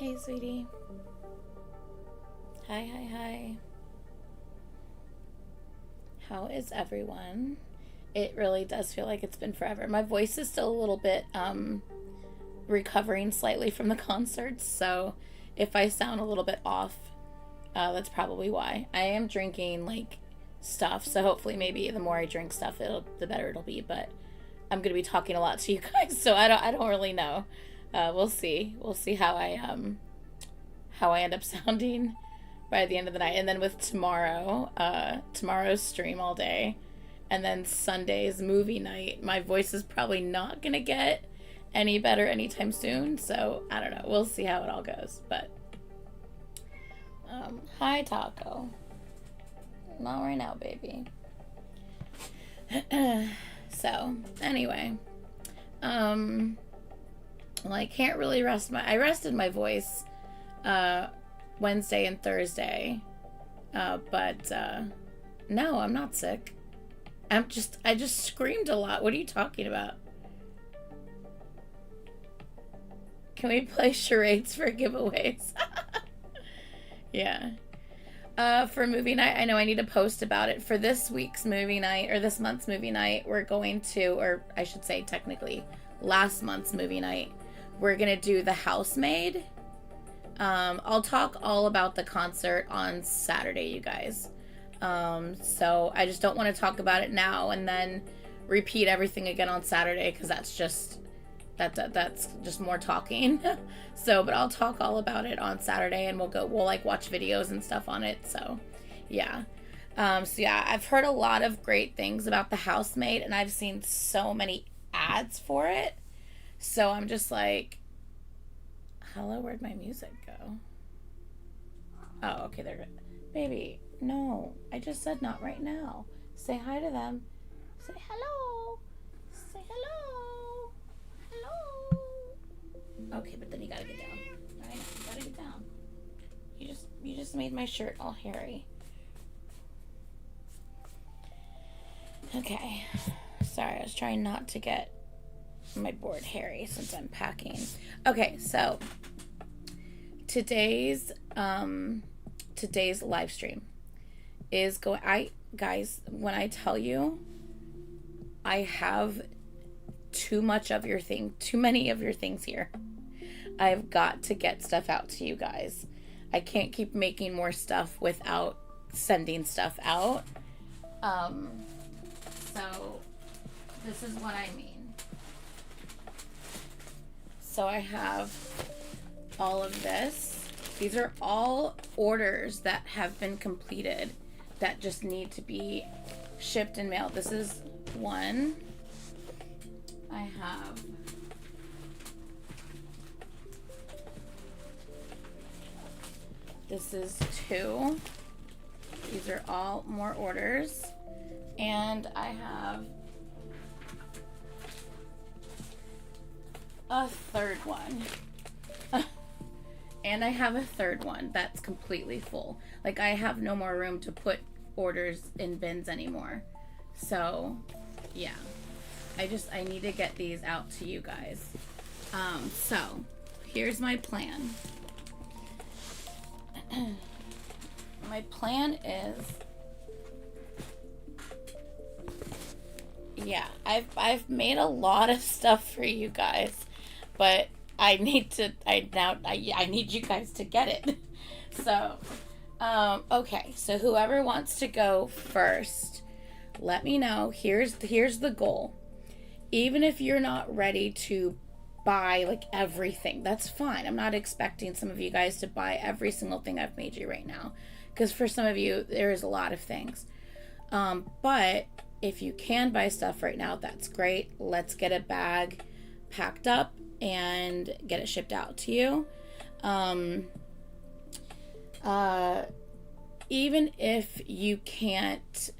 Hey, sweetie. Hi, hi, hi. How is everyone? It really does feel like it's been forever. My voice is still a little bit recovering slightly from the concerts, so if I sound a little bit off, that's probably why. I am drinking like stuff, so hopefully maybe the more I drink stuff, the better it'll be. But I'm gonna be talking a lot to you guys, so I don't really know. We'll see. We'll see how I end up sounding by the end of the night. And then with tomorrow's stream all day, and then Sunday's movie night, my voice is probably not gonna get any better anytime soon. So I don't know. We'll see how it all goes. But hi Taco. Not right now, baby. So anyway, well, I can't really I rested my voice Wednesday and Thursday, but no, I'm not sick. I just screamed a lot. What are you talking about? Can we play charades for giveaways? Yeah. For movie night, I know I need to post about it. For this week's movie night, or this month's movie night, we're going to, or I should say technically last month's movie night, we're going to do The Housemaid. I'll talk all about the concert on Saturday, you guys. So I just don't want to talk about it now and then repeat everything again on Saturday, because that's just more talking. So, but I'll talk all about it on Saturday, and we'll like watch videos and stuff on it. So, yeah. So yeah, I've heard a lot of great things about The Housemaid, and I've seen so many ads for it. So I'm just like, hello, where'd my music go? Oh, okay, there it is. Baby, no, I just said not right now. Say hi to them. Say hello. Say hello. Hello. Okay, but then you gotta get down. Right? You gotta get down. You just made my shirt all hairy. Okay. Sorry, I was trying not to get my board hairy since I'm packing. Okay, so today's live stream is guys, when I tell you I have too many of your things here. I've got to get stuff out to you guys. I can't keep making more stuff without sending stuff out. So this is what I mean. So I have all of this. These are all orders that have been completed that just need to be shipped and mailed. This is one. I have this is two. These are all more orders. And I have a third one. And I have a third one that's completely full. Like, I have no more room to put orders in bins anymore. So, yeah. I need to get these out to you guys. So, here's my plan. My plan is, yeah, I've made a lot of stuff for you guys, but I need you guys to get it. So, okay, so whoever wants to go first, let me know. Here's the goal. Even if you're not ready to buy like everything, that's fine. I'm not expecting some of you guys to buy every single thing I've made you right now, because for some of you there is a lot of things. But if you can buy stuff right now, that's great. Let's get a bag packed up and get it shipped out to you. Even if you can't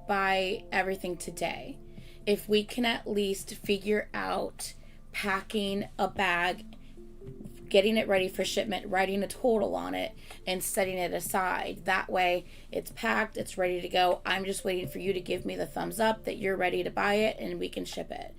buy everything today, if we can at least figure out packing a bag, getting it ready for shipment, writing a total on it, and setting it aside. That way it's packed, it's ready to go. I'm just waiting for you to give me the thumbs up that you're ready to buy it, and we can ship it.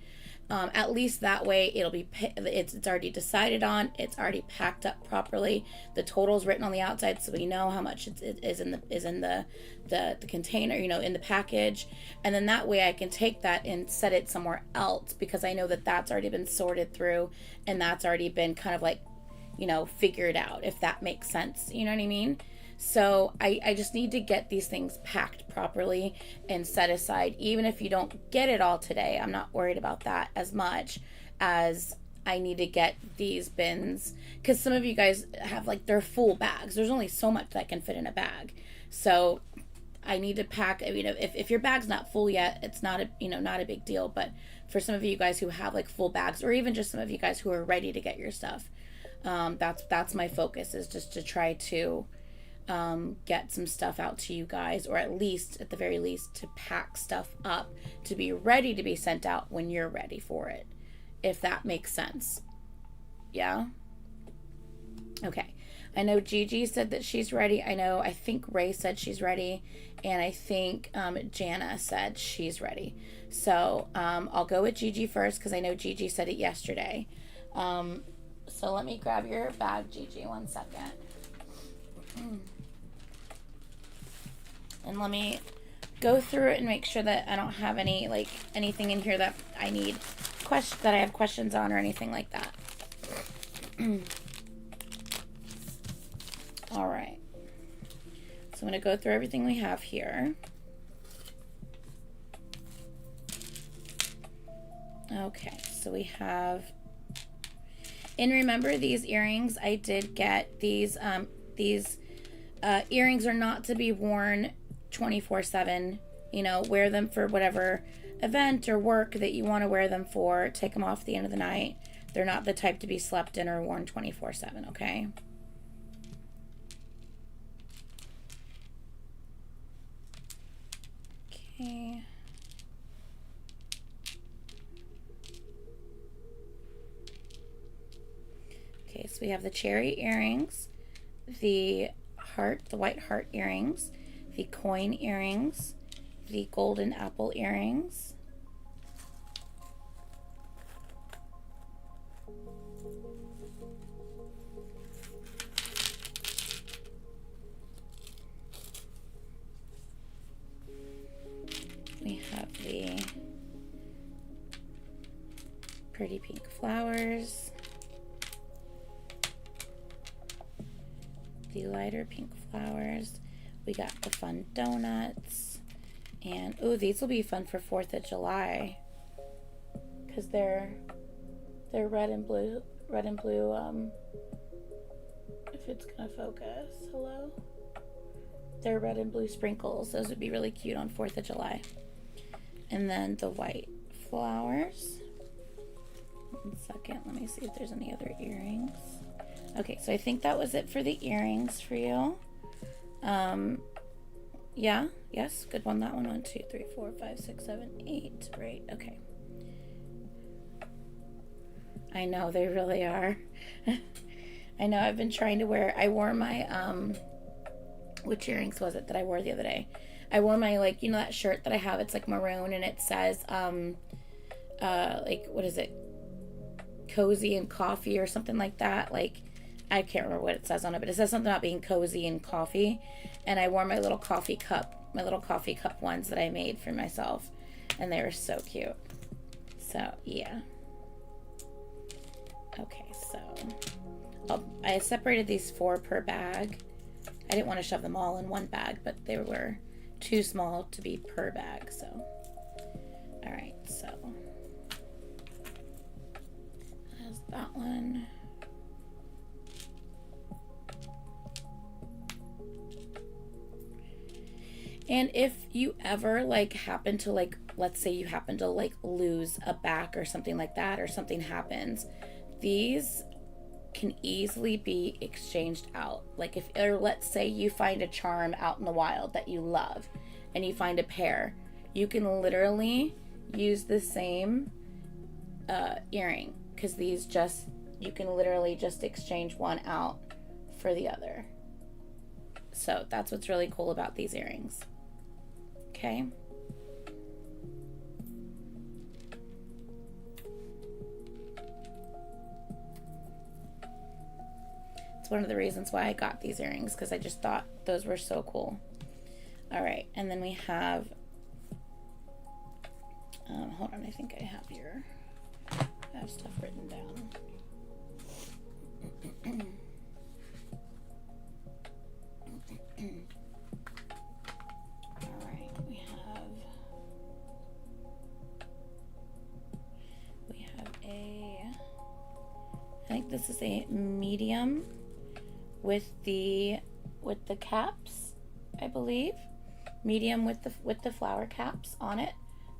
At least that way it's already decided on, it's already packed up properly, the total's written on the outside so we know how much it is in the container, you know, in the package. And then that way I can take that and set it somewhere else, because I know that that's already been sorted through and that's already been kind of like, you know, figured out, if that makes sense, you know what I mean? So I just need to get these things packed properly and set aside. Even if you don't get it all today, I'm not worried about that as much as I need to get these bins, because some of you guys have like their full bags. There's only so much that can fit in a bag. So I need to pack, I mean, if your bag's not full yet, it's not a, you know, not a big deal. But for some of you guys who have like full bags, or even just some of you guys who are ready to get your stuff, that's my focus, is just to try to get some stuff out to you guys, or at least, at the very least, to pack stuff up to be ready to be sent out when you're ready for it, if that makes sense. Yeah? Okay. I know Gigi said that she's ready. I think Ray said she's ready, and I think Jana said she's ready. So I'll go with Gigi first, because I know Gigi said it yesterday. So let me grab your bag, Gigi, 1 second. And let me go through it and make sure that I don't have any, like, anything in here that I need that I have questions on or anything like that. All right. So I'm going to go through everything we have here. Okay, so we have, and remember these earrings, I did get these earrings are not to be worn 24/7. You know, wear them for whatever event or work that you want to wear them for. Take them off at the end of the night. They're not the type to be slept in or worn 24/7, okay? Okay. Okay, so we have the cherry earrings, the white heart earrings, the coin earrings, the golden apple earrings, we have the pretty pink flowers, the lighter pink flowers, we got the fun donuts, and oh, these will be fun for 4th of July, because they're red and blue, if it's gonna focus, hello, they're red and blue sprinkles. Those would be really cute on 4th of July. And then the white flowers. 1 second, let me see if there's any other earrings. Okay, so I think that was it for the earrings for you. Yeah, yes, good one. That one. 1, 2, 3, 4, 5, 6, 7, 8. Right, okay. I know, they really are. I know, I've been trying to wear, I wore my, which earrings was it that I wore the other day? I wore my, like, you know that shirt that I have, it's like maroon, and it says, like, what is it? Cozy and coffee or something like that. Like, I can't remember what it says on it, but it says something about being cozy and coffee. And I wore my little coffee cup ones that I made for myself, and they were so cute. So yeah. Okay, so I separated these 4 per bag. I didn't want to shove them all in one bag, but they were too small to be per bag. So all right, so that's that one. And if you ever like happen to, like, let's say you happen to like lose a back or something like that, or something happens, these can easily be exchanged out. Like, if, or let's say you find a charm out in the wild that you love and you find a pair, you can literally use the same earring, because these you can literally just exchange one out for the other. So that's what's really cool about these earrings. Okay. It's one of the reasons why I got these earrings, because I just thought those were so cool. All right, and then we have, hold on, I think I have here, I have stuff written down. All right, we have a, I think this is a medium with the caps, I believe. Medium with the flower caps on it,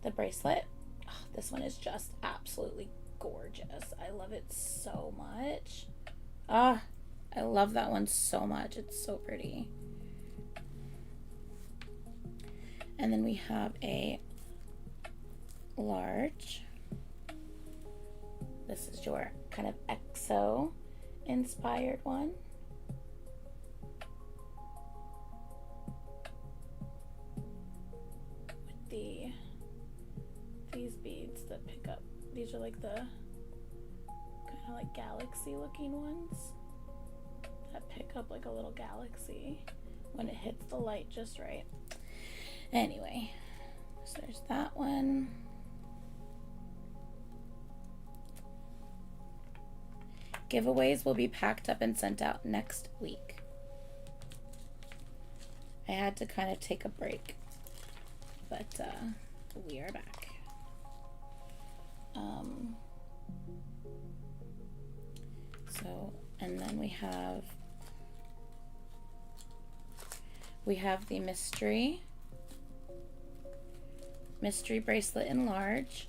the bracelet. Oh, this one is just absolutely gorgeous. I love it so much. Ah, I love that one so much. It's so pretty. And then we have a large. This is your kind of EXO inspired one. With these beads that pick up. These are like the kind of like galaxy looking ones that pick up like a little galaxy when it hits the light just right. Anyway, so there's that one. Giveaways will be packed up and sent out next week. I had to kind of take a break, but we are back. So, and then we have the mystery bracelet in large.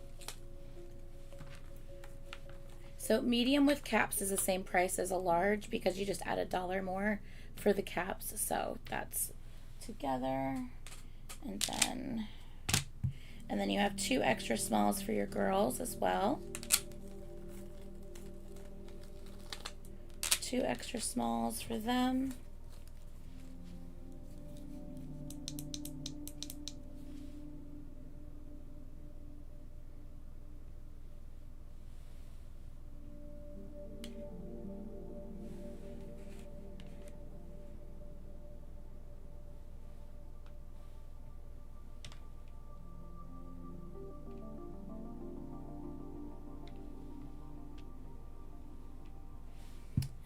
So medium with caps is the same price as a large because you just add $1 more for the caps. So that's together. And then you have 2 extra smalls for your girls as well. 2 extra smalls for them.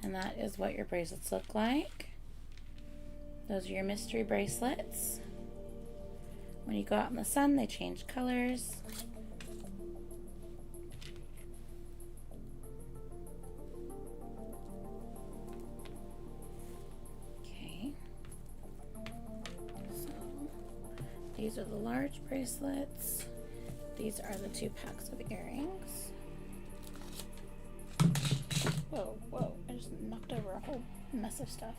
And that is what your bracelets look like. Those are your mystery bracelets. When you go out in the sun, they change colors. Okay. So these are the large bracelets. These are the 2 packs of earrings. Whoa, whoa, I just knocked over a whole mess of stuff.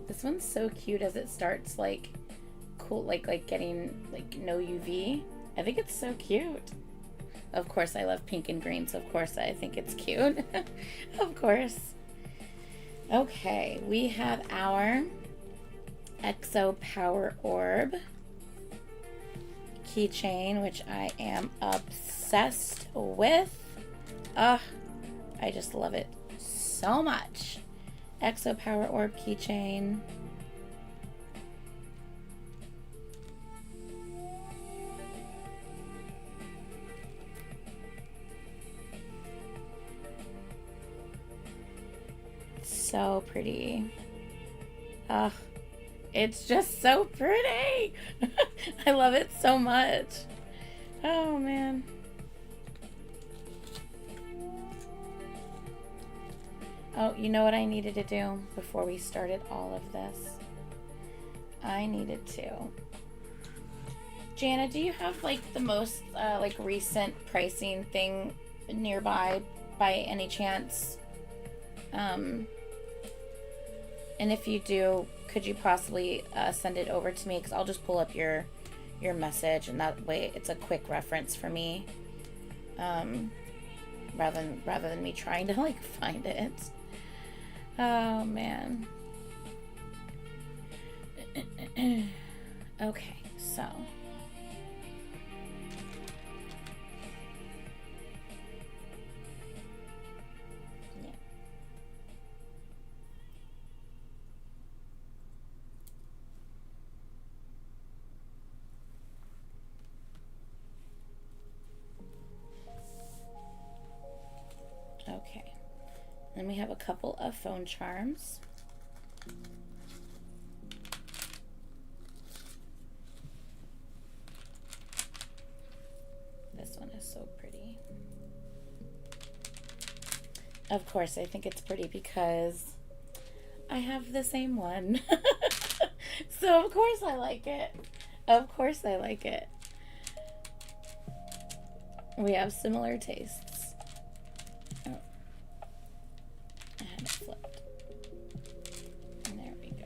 This one's so cute as it starts like cool, like getting like no UV. I think it's so cute. Of course, I love pink and green, so of course I think it's cute. Of course. Okay, we have our EXO Power Orb keychain, which I am obsessed with. I just love it so much. EXO Power Orb keychain. So pretty. It's just so pretty. I love it so much. Oh man. Oh, you know what I needed to do before we started all of this? I needed to. Jana, do you have like the most like recent pricing thing nearby by any chance? And if you do, could you possibly send it over to me? Because I'll just pull up your message, and that way it's a quick reference for me. rather than me trying to like find it. Oh man. Okay, so yeah. Okay. Then we have a couple of phone charms. This one is so pretty. Of course, I think it's pretty because I have the same one. So of course I like it. Of course I like it. We have similar tastes. Oh. I had it flipped. And there we go.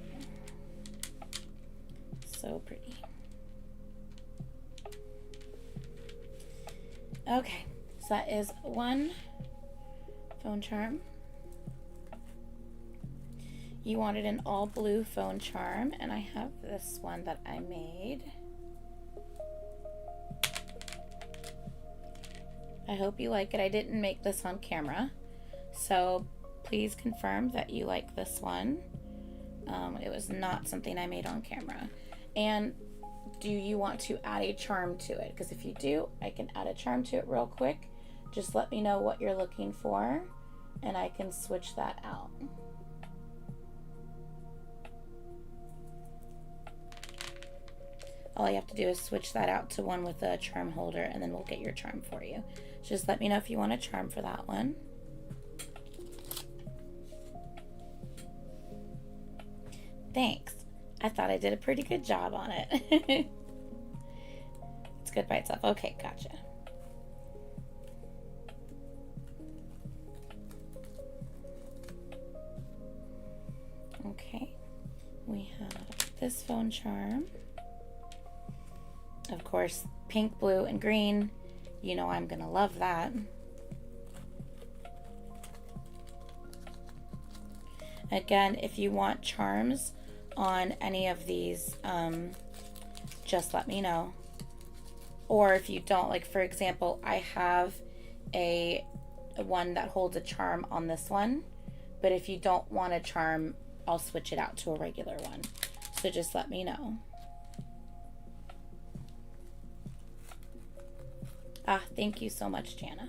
So pretty. Okay, so that is one phone charm. You wanted an all blue phone charm, and I have this one that I made. I hope you like it. I didn't make this on camera, so please confirm that you like this one. It was not something I made on camera. And do you want to add a charm to it? Because if you do, I can add a charm to it real quick. Just let me know what you're looking for, and I can switch that out. All you have to do is switch that out to one with a charm holder, and then we'll get your charm for you. Just let me know if you want a charm for that one. Thanks. I thought I did a pretty good job on it. It's good by itself. Okay, gotcha. Okay, we have this phone charm. Of course, pink, blue, and green. You know I'm gonna love that. Again, if you want charms on any of these, just let me know. Or if you don't, like for example, I have a one that holds a charm on this one, but if you don't want a charm, I'll switch it out to a regular one. So just let me know. Ah, thank you so much, Jana.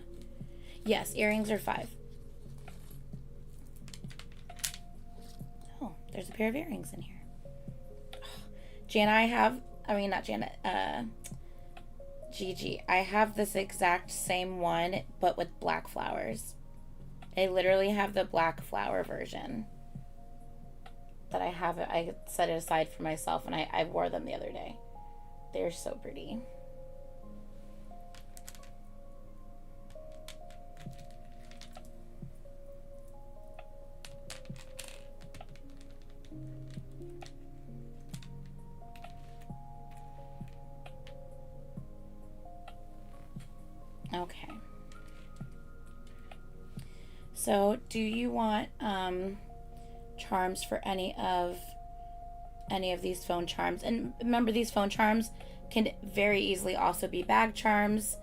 Yes, earrings are $5. Oh, there's a pair of earrings in here. Jana, Gigi, I have this exact same one, but with black flowers. I literally have the black flower version that I have. I set it aside for myself, and I wore them the other day. They're so pretty. Okay. So, do you want charms for any of these phone charms? And remember, these phone charms can very easily also be bag charms.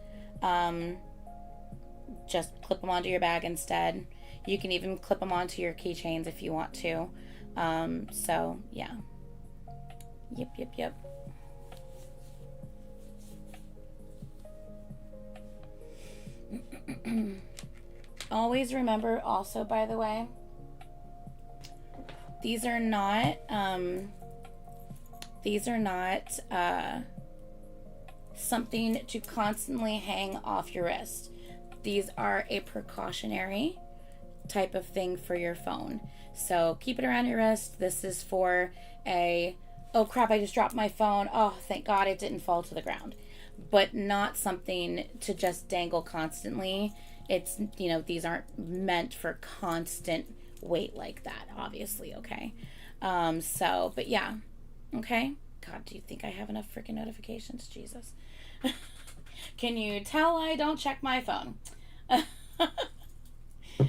Just clip them onto your bag instead. You can even clip them onto your keychains if you want to. So, yeah. Yep. Always remember also, by the way, these are not something to constantly hang off your wrist. These are a precautionary type of thing for your phone. So keep it around your wrist. This is for oh crap, I just dropped my phone. Oh, thank God it didn't fall to the ground. But not something to just dangle constantly. It's, these aren't meant for constant weight like that, obviously, okay? But yeah, okay? God, do you think I have enough freaking notifications? Jesus. Can you tell I don't check my phone?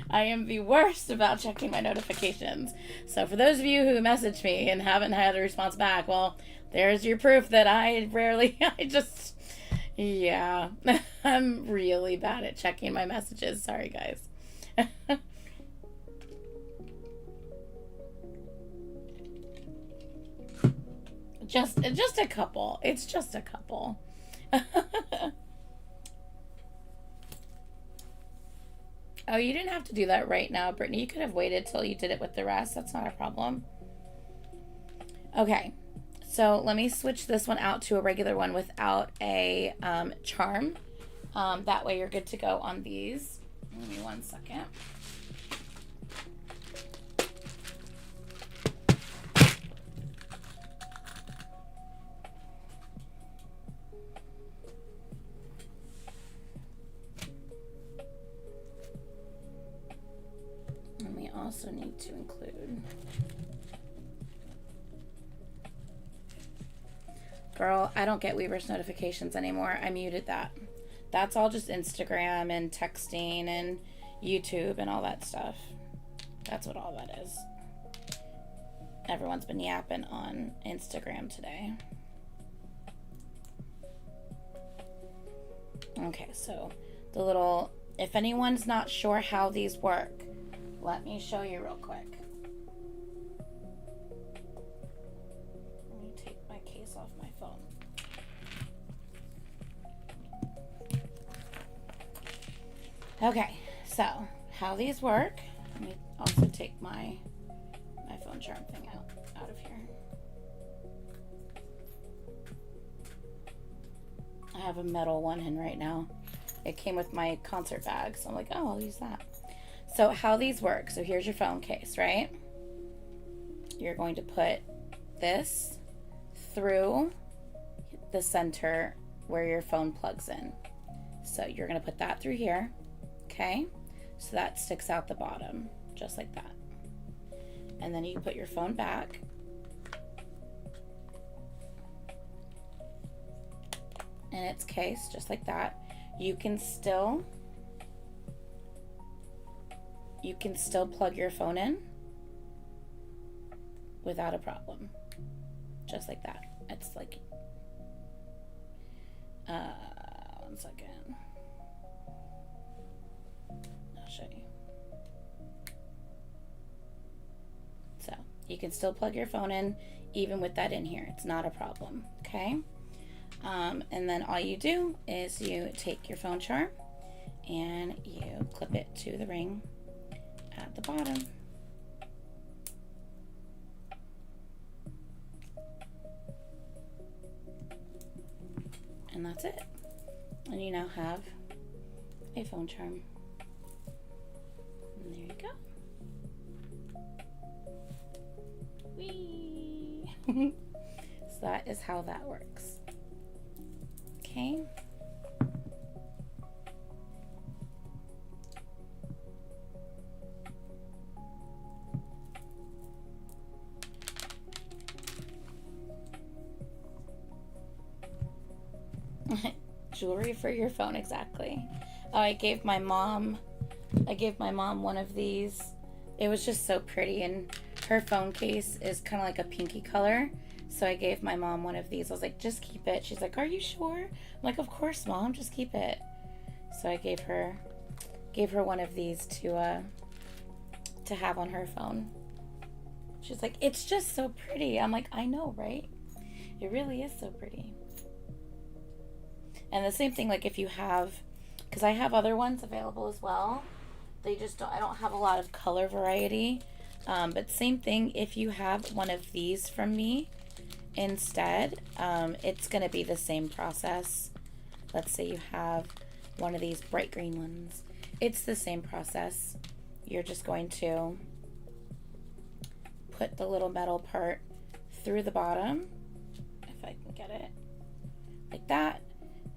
I am the worst about checking my notifications. So for those of you who message me and haven't had a response back, well, there's your proof that I rarely, yeah, I'm really bad at checking my messages. Sorry, guys. Just a couple. It's just a couple. Oh, you didn't have to do that right now, Brittany. You could have waited till you did it with the rest. That's not a problem. Okay, so let me switch this one out to a regular one without a charm. That way you're good to go on these. Give me 1 second. And we also need to include... Girl, I don't get Weaver's notifications anymore. I muted that. That's all just Instagram and texting and YouTube and all that stuff. That's what all that is. Everyone's been yapping on Instagram today. Okay, so the little... If anyone's not sure how these work, let me show you real quick. Let me take my case off my phone. Okay, so how these work. Let me also take my phone charm thing out of here. I have a metal one in right now. It came with my concert bag, so I'm like, oh, I'll use that. So how these work, so here's your phone case, right? You're going to put this through the center where your phone plugs in. So you're going to put that through here, okay? So that sticks out the bottom, just like that. And then you put your phone back. In its case, just like that. You can still plug your phone in without a problem. Just like that. It's like, 1 second. I'll show you. So you can still plug your phone in even with that in here. It's not a problem, okay? And then all you do is you take your phone charm and you clip it to the ring at the bottom. And that's it. And you now have a phone charm. And there you go. Whee! So that is how that works. Okay. Jewelry for your phone, exactly. Oh, I gave my mom one of these. It was just so pretty, and her phone case is kind of like a pinky color. So I gave my mom one of these. I was like, just keep it. She's like, are you sure? I'm like, of course, Mom, just keep it. So I gave her one of these to have on her phone. She's like, it's just so pretty. I'm like, I know, right? It really is so pretty. And the same thing, like if you have, because I have other ones available as well. They just don't, I don't have a lot of color variety. But same thing, if you have one of these from me instead, it's going to be the same process. Let's say you have one of these bright green ones. It's the same process. You're just going to put the little metal part through the bottom, if I can get it, like that.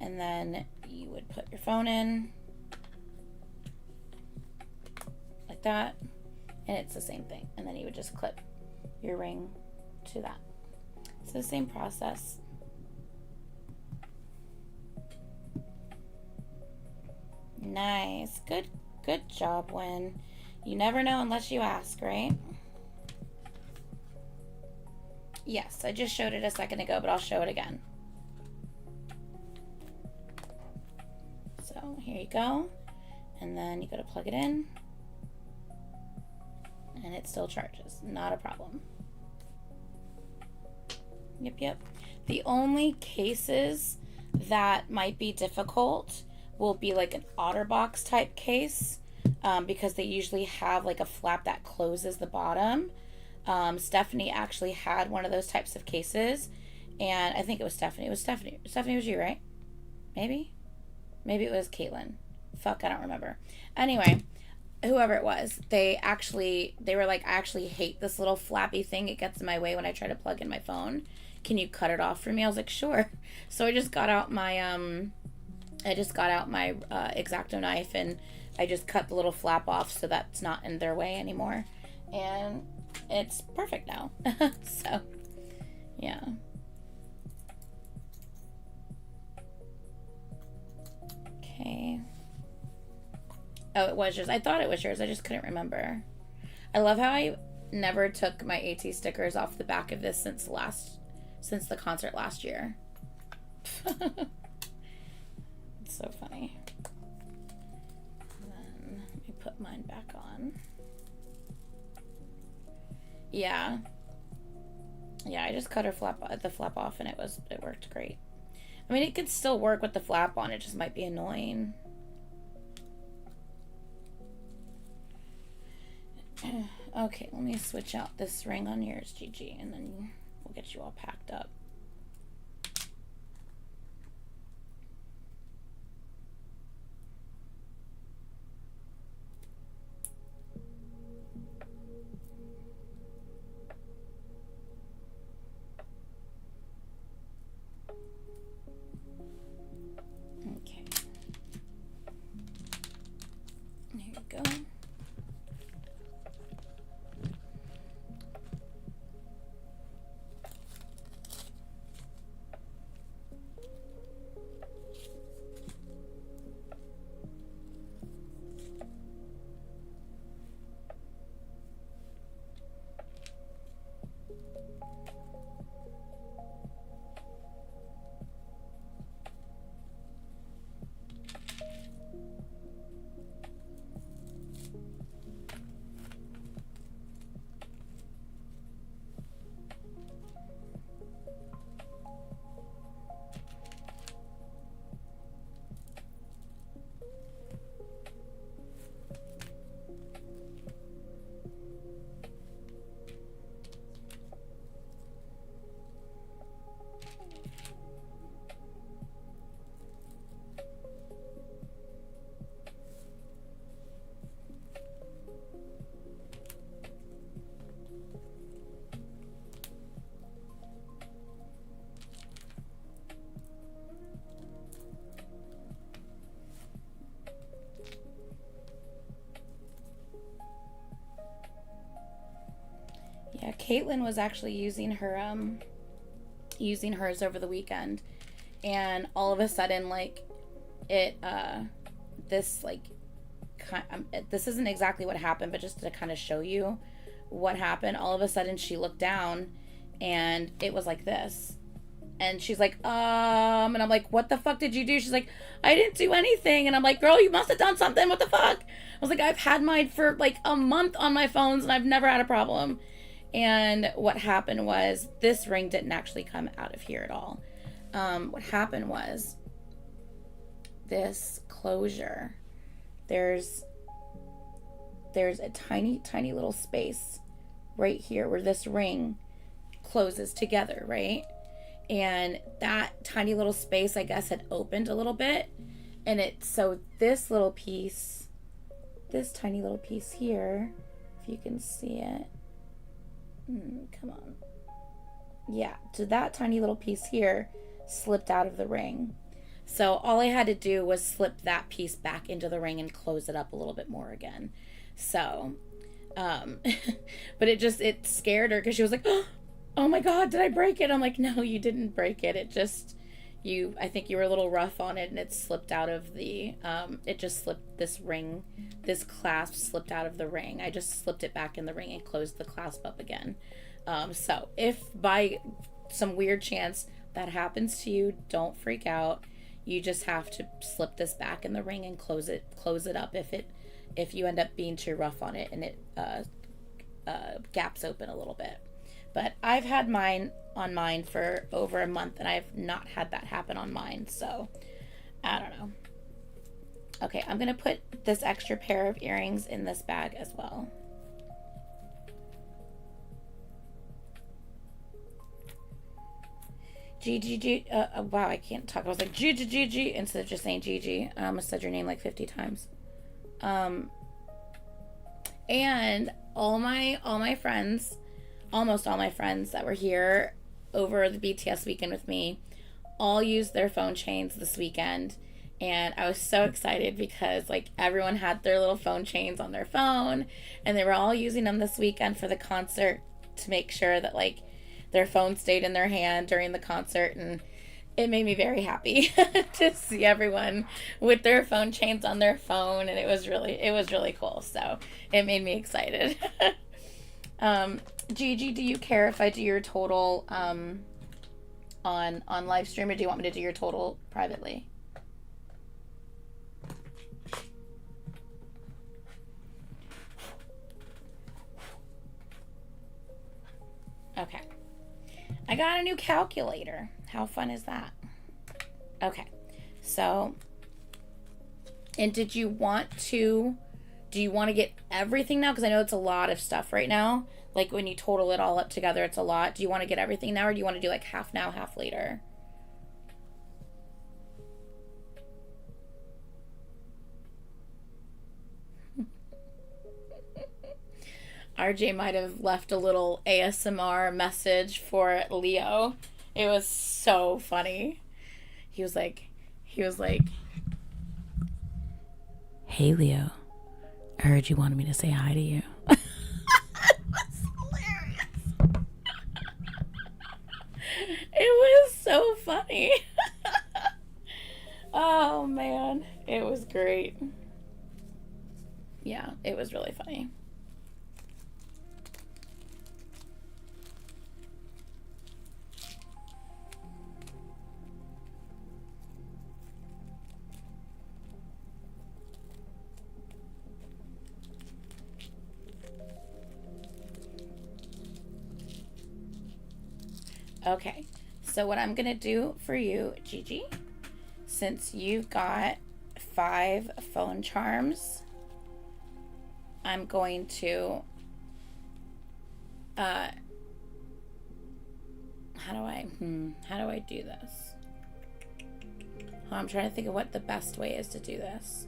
And then you would put your phone in like that, and it's the same thing. And then you would just clip your ring to that. It's the same process. Nice. Good Good job, Win. You never know unless you ask, right? Yes, I just showed it a second ago, but I'll show it again. So here you go. And then you go to plug it in. And it still charges. Not a problem. Yep. The only cases that might be difficult will be like an OtterBox type case, because they usually have like a flap that closes the bottom. Stephanie actually had one of those types of cases, and I think it was Stephanie. It was Stephanie. Stephanie, was you, right? Maybe it was Caitlin. Fuck, I don't remember. Anyway, whoever it was, they were like, I actually hate this little flappy thing. It gets in my way when I try to plug in my phone. Can you cut it off for me? I was like, sure. So I just got out my X-Acto knife, and I just cut the little flap off so that's not in their way anymore. And it's perfect now. So, yeah. Okay. Oh, it was yours. I thought it was yours. I just couldn't remember. I love how I never took my AT stickers off the back of this since the concert last year. It's so funny. And then let me put mine back on. Yeah, I just cut the flap off, and it worked great. I mean, it could still work with the flap on. It just might be annoying. Okay, let me switch out this ring on yours, Gigi, and then we'll get you all packed up. Okay. There you go. Yeah, Caitlin was actually using hers over the weekend, and all of a sudden, like, this isn't exactly what happened, but just to kind of show you what happened, all of a sudden she looked down, and it was like this. And she's like, and I'm like, what the fuck did you do? She's like, I didn't do anything. And I'm like, girl, you must have done something. What the fuck? I was like, I've had mine for like a month on my phones, and I've never had a problem. And what happened was, this ring didn't actually come out of here at all. What happened was, this closure, there's a tiny, tiny little space right here where this ring closes together, right? And that tiny little space, I guess, had opened a little bit. And so this little piece, this tiny little piece here, if you can see it. Come on. Yeah, so that tiny little piece here slipped out of the ring. So all I had to do was slip that piece back into the ring and close it up a little bit more again. So, but it scared her, because she was like, oh my God, did I break it? I'm like, no, you didn't break it. It just, I think you were a little rough on it and it slipped out of the, it just slipped this ring, this clasp slipped out of the ring. I just slipped it back in the ring and closed the clasp up again. So if by some weird chance that happens to you, don't freak out. You just have to slip this back in the ring and close it up if you end up being too rough on it and it gaps open a little bit. But I've had mine for over a month and I've not had that happen on mine, so I don't know. Okay, I'm gonna put this extra pair of earrings in this bag as well. Gigi, wow, I can't talk. I was like Gigi instead of just saying Gigi. I almost said your name like 50 times. And all my friends, almost all my friends that were here over the BTS weekend with me, all used their phone chains this weekend. And I was so excited because like everyone had their little phone chains on their phone and they were all using them this weekend for the concert to make sure that like their phone stayed in their hand during the concert, and it made me very happy to see everyone with their phone chains on their phone, and it was really cool. So it made me excited. Gigi, do you care if I do your total on live stream, or do you want me to do your total privately? Okay. I got a new calculator. How fun is that? Okay. So, and do you want to get everything now? Because I know it's a lot of stuff right now. Like when you total it all up together, it's a lot. Do you want to get everything now, or do you want to do like half now, half later? RJ might have left a little ASMR message for Leo. It was so funny. He was like, "Hey Leo, I heard you wanted me to say hi to you." It was hilarious. It was so funny. Oh man, it was great. Yeah, it was really funny. Okay, so what I'm gonna do for you, Gigi, since you've got 5 phone charms, I'm going to how do I do this? I'm trying to think of what the best way is to do this.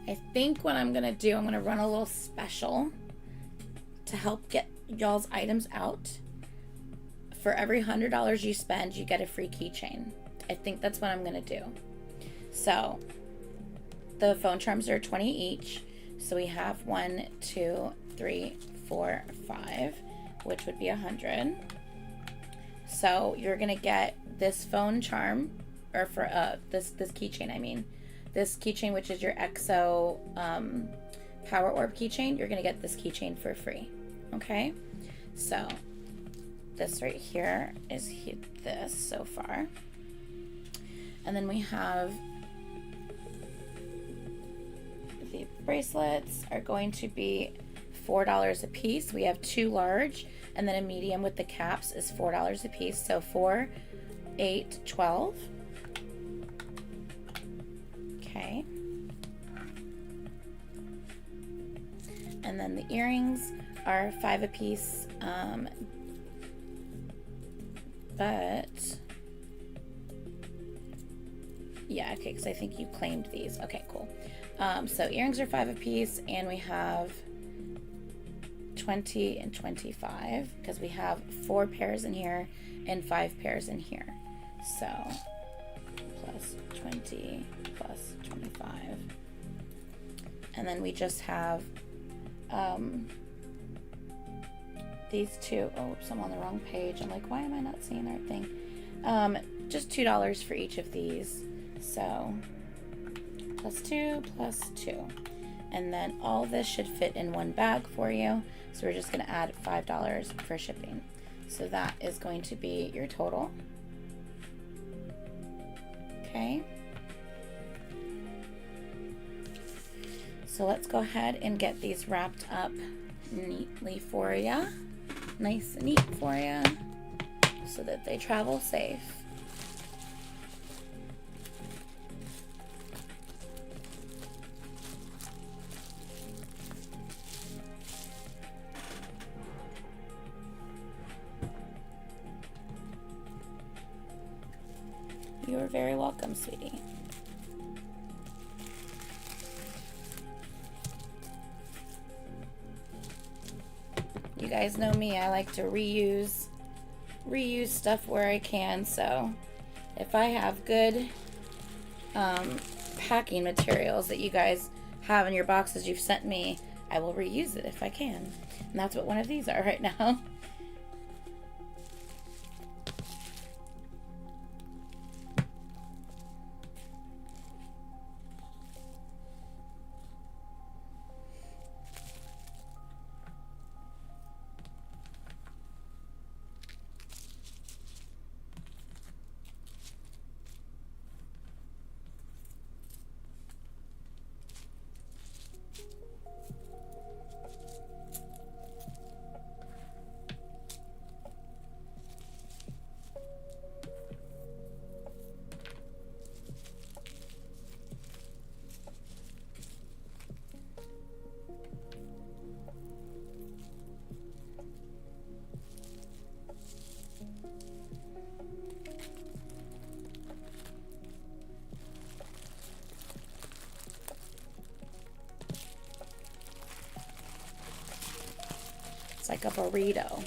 I think what I'm gonna do, I'm gonna run a little special to help get y'all's items out. For every $100 you spend, you get a free keychain. I think that's what I'm gonna do. So the phone charms are 20 each. So we have 1, 2, 3, 4, 5, which would be 100. So you're gonna get this phone charm, or for this keychain, I mean. This keychain, which is your EXO Power Orb keychain, you're going to get this keychain for free. Okay? So, this right here is this so far. And then we have the bracelets are going to be $4 a piece. We have 2 large, and then a medium with the caps is $4 a piece. So 4, 8, 12. Okay. And then the earrings are 5 a piece, but yeah, okay, because I think you claimed these. Okay, cool. So earrings are 5 a piece, and we have 20 and 25 because we have 4 pairs in here and 5 pairs in here. So plus 20 plus 25, and then we just have these two. Oh, oops, I'm on the wrong page. I'm like, why am I not seeing the right thing? Just $2 for each of these. So +2 +2. And then all this should fit in one bag for you. So we're just going to add $5 for shipping. So that is going to be your total. Okay. So let's go ahead and get these wrapped up neatly for you. Nice and neat for you so that they travel safe. You're very welcome, sweetie. You guys know me, I like to reuse stuff where I can, so if I have good packing materials that you guys have in your boxes you've sent me, I will reuse it if I can. And that's what one of these are right now. It's like a burrito.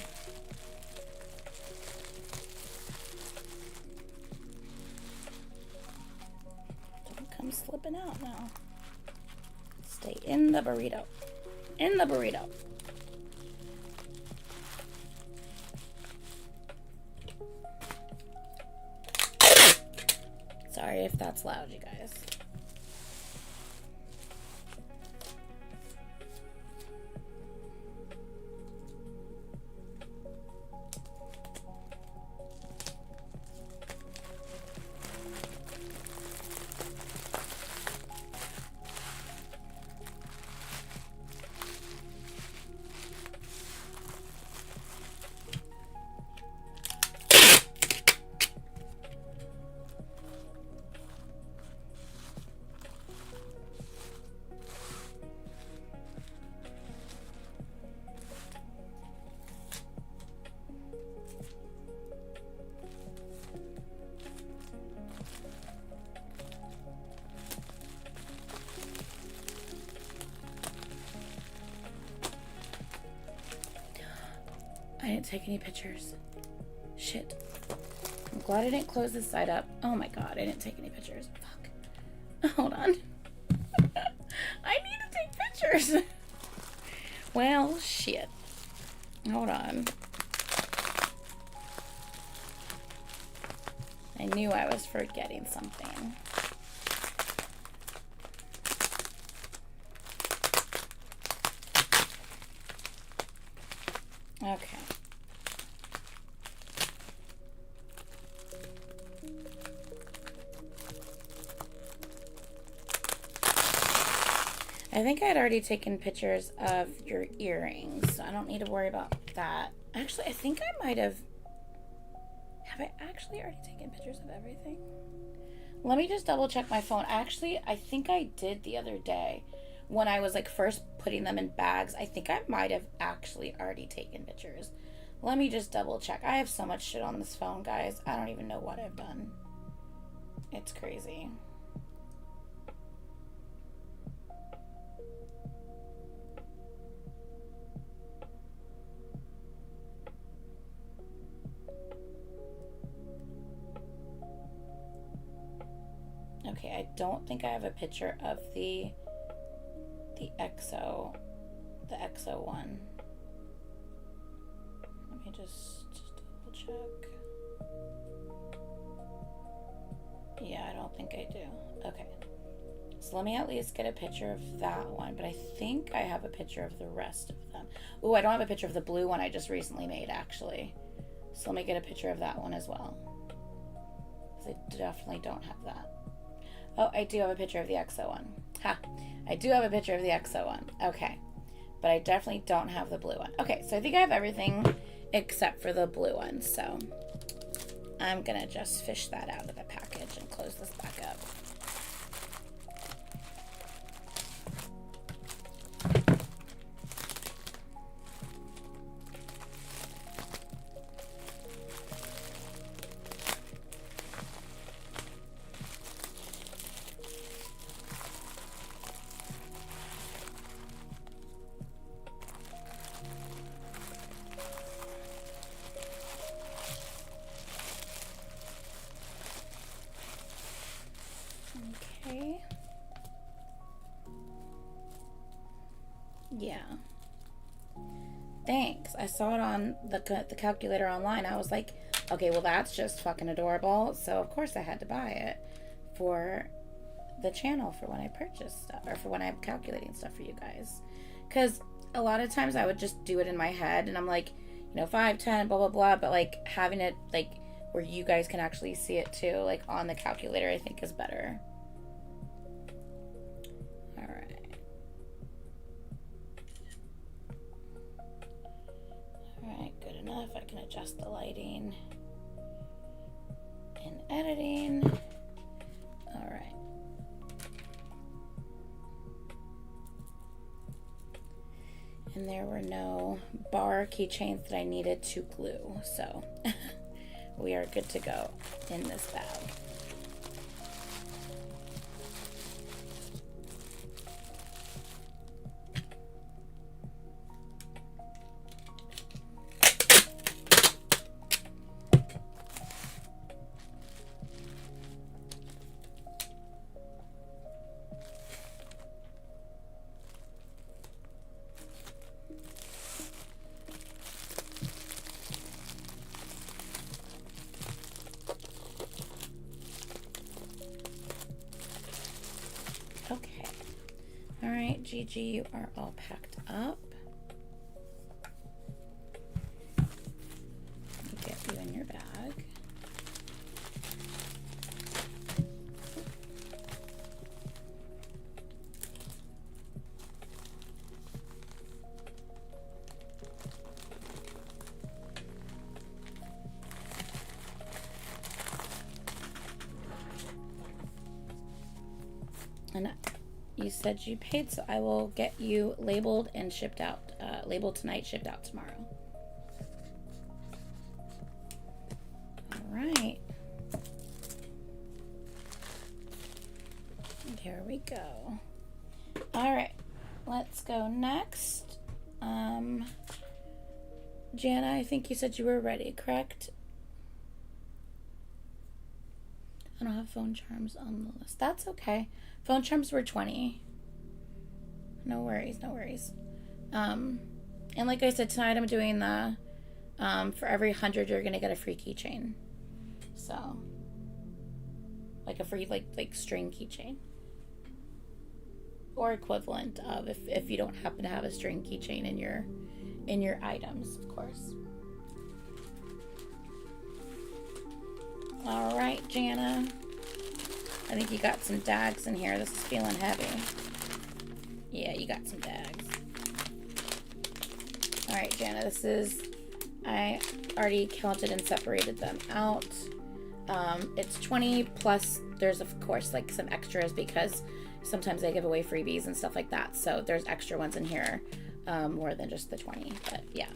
Don't come slipping out now. Stay in the burrito. In the burrito. Sorry if that's loud, you guys. I didn't take any pictures. Shit. I'm glad I didn't close this side up. Oh my god, I didn't take any pictures. Fuck. Hold on. I need to take pictures. Well, shit. Hold on. I knew I was forgetting something. Okay. I think I'd already taken pictures of your earrings, so I don't need to worry about that. Actually, I think I might have... Have I actually already taken pictures of everything? Let me just double check my phone. Actually, I think I did the other day when I was like first putting them in bags. I think I might have actually already taken pictures. Let me just double check. I have so much shit on this phone, guys. I don't even know what I've done. It's crazy. Okay, I don't think I have a picture of the EXO one. Let me just double check. Yeah, I don't think I do. Okay. So let me at least get a picture of that one, but I think I have a picture of the rest of them. Oh, I don't have a picture of the blue one I just recently made, actually. So let me get a picture of that one as well. Because I definitely don't have that. Oh, I do have a picture of the EXO one. Ha! I do have a picture of the EXO one. Okay. But I definitely don't have the blue one. Okay, so I think I have everything except for the blue one. So I'm going to just fish that out of the package and close this back up. Okay. Yeah. Thanks. I saw it on the calculator online. I was like, okay, well, that's just fucking adorable. So, of course, I had to buy it for the channel for when I purchase stuff or for when I'm calculating stuff for you guys. Because a lot of times I would just do it in my head and I'm like, you know, 5, 10, blah, blah, blah. But, like, having it, like, where you guys can actually see it too, like, on the calculator, I think is better. Alright, good enough. I can adjust the lighting in editing. Alright. And there were no bar keychains that I needed to glue, so we are good to go in this bag. Okay. All right, Gigi, you are all packed up. Let me get you in your bag. And you said you paid, so I will get you labeled and shipped out. Labeled tonight, shipped out tomorrow. All right. There we go. All right, let's go next. Jana, I think you said you were ready, correct? I don't have phone charms on the list. That's okay. Phone charms were 20. No worries, no worries. And like I said, tonight I'm doing the, for every 100 you're gonna get a free keychain. So, like a free, like string keychain. Or equivalent of if you don't happen to have a string keychain in your items, of course. All right, Jana. I think you got some dags in here. This is feeling heavy. Yeah, you got some dags. All right, Jana, I already counted and separated them out. It's 20 plus there's of course like some extras because sometimes they give away freebies and stuff like that. So there's extra ones in here, more than just the 20, but yeah.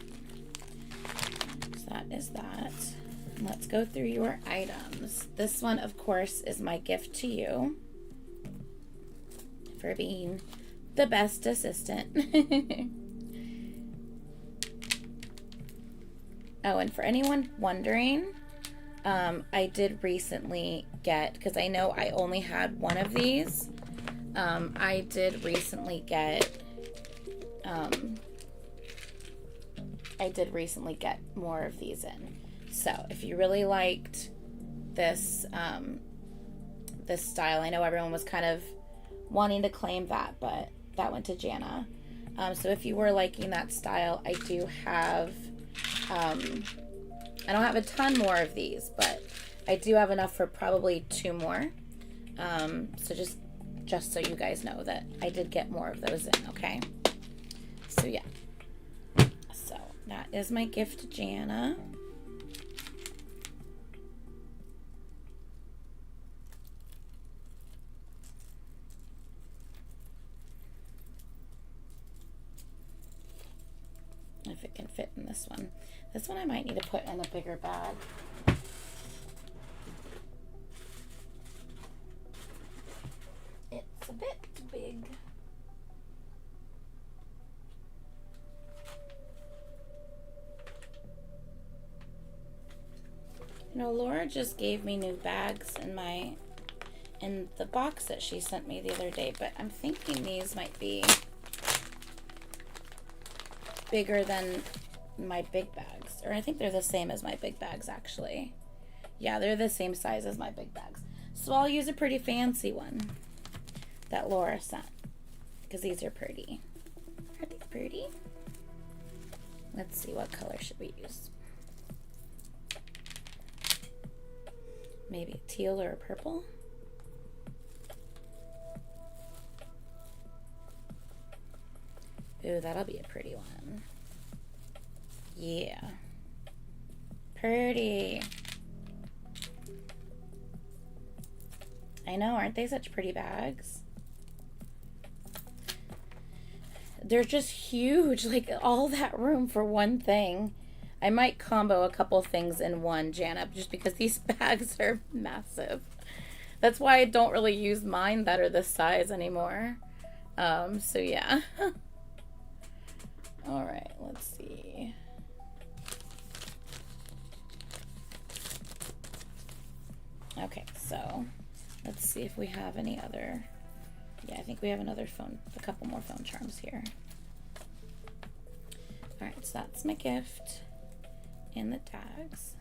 So that is that. Let's go through your items. This one, of course, is my gift to you for being the best assistant. Oh, and for anyone wondering, I did recently get, because I know I only had one of these, I did recently get I did recently get more of these in. So if you really liked this this style, I know everyone was kind of wanting to claim that, but that went to Jana. So if you were liking that style, I do have I don't have a ton more of these, but I do have enough for probably 2 more. So just so you guys know that I did get more of those in, okay? So yeah. So that is my gift to Jana. If it can fit in this one. This one I might need to put in a bigger bag. It's a bit big. You know, Laura just gave me new bags in the box that she sent me the other day, but I'm thinking these might be bigger than my big bags, or I think they're the same as my big bags actually. Yeah, they're the same size as my big bags. So I'll use a pretty fancy one that Laura sent because these are pretty. Are they pretty? Let's see, what color should we use? Maybe a teal or a purple? Ooh, that'll be a pretty one. Yeah. Pretty. I know, aren't they such pretty bags? They're just huge, like all that room for one thing. I might combo a couple things in one, Jana, just because these bags are massive. That's why I don't really use mine that are this size anymore. So yeah. All right, let's see. Okay, so let's see if we have any other. Yeah, I think we have a couple more phone charms here. All right, so that's my gift and the tags.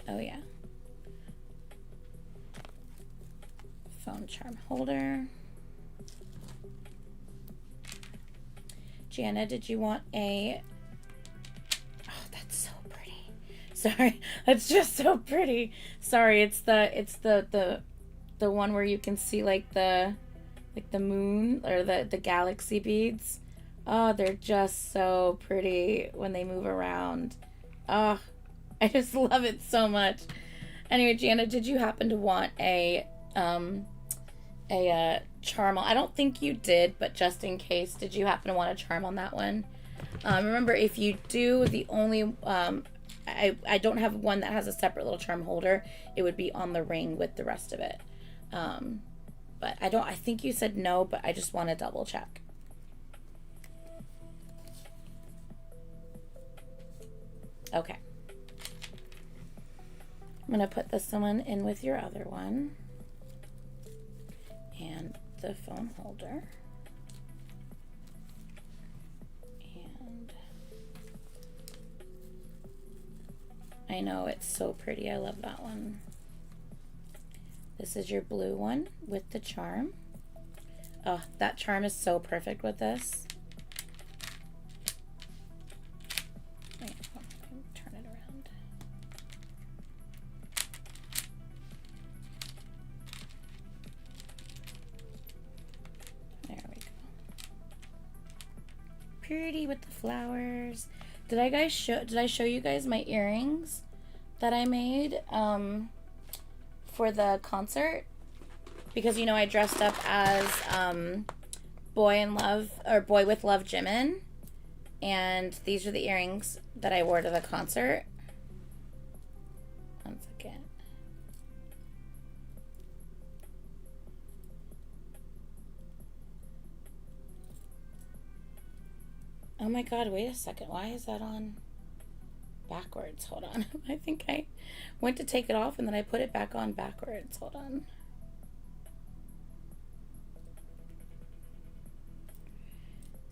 Oh yeah. Phone charm holder. Jana, did you want a... Oh, that's so pretty. Sorry, that's just so pretty. Sorry, it's the one where you can see like the moon or the galaxy beads. Oh, they're just so pretty when they move around. Oh, I just love it so much. Anyway, Jana, did you happen to want a charm? I don't think you did, but just in case, did you happen to want a charm on that one? Remember, if you do, the only I don't have one that has a separate little charm holder. It would be on the ring with the rest of it. But I think you said no, but I just want to double check. Okay. I'm going to put this one in with your other one. And the phone holder. And I know, it's so pretty. I love that one. This is your blue one with the charm. Oh, that charm is so perfect with this. Wait, turn it around. There we go. Pretty with the flowers. Did I show you guys my earrings that I made for the concert? Because, you know, I dressed up as Boy with Love Jimin, and these are the earrings that I wore to the concert. One second. Oh my god, wait a second. Why is that on backwards? Hold on. I think I went to take it off and then I put it back on backwards. Hold on.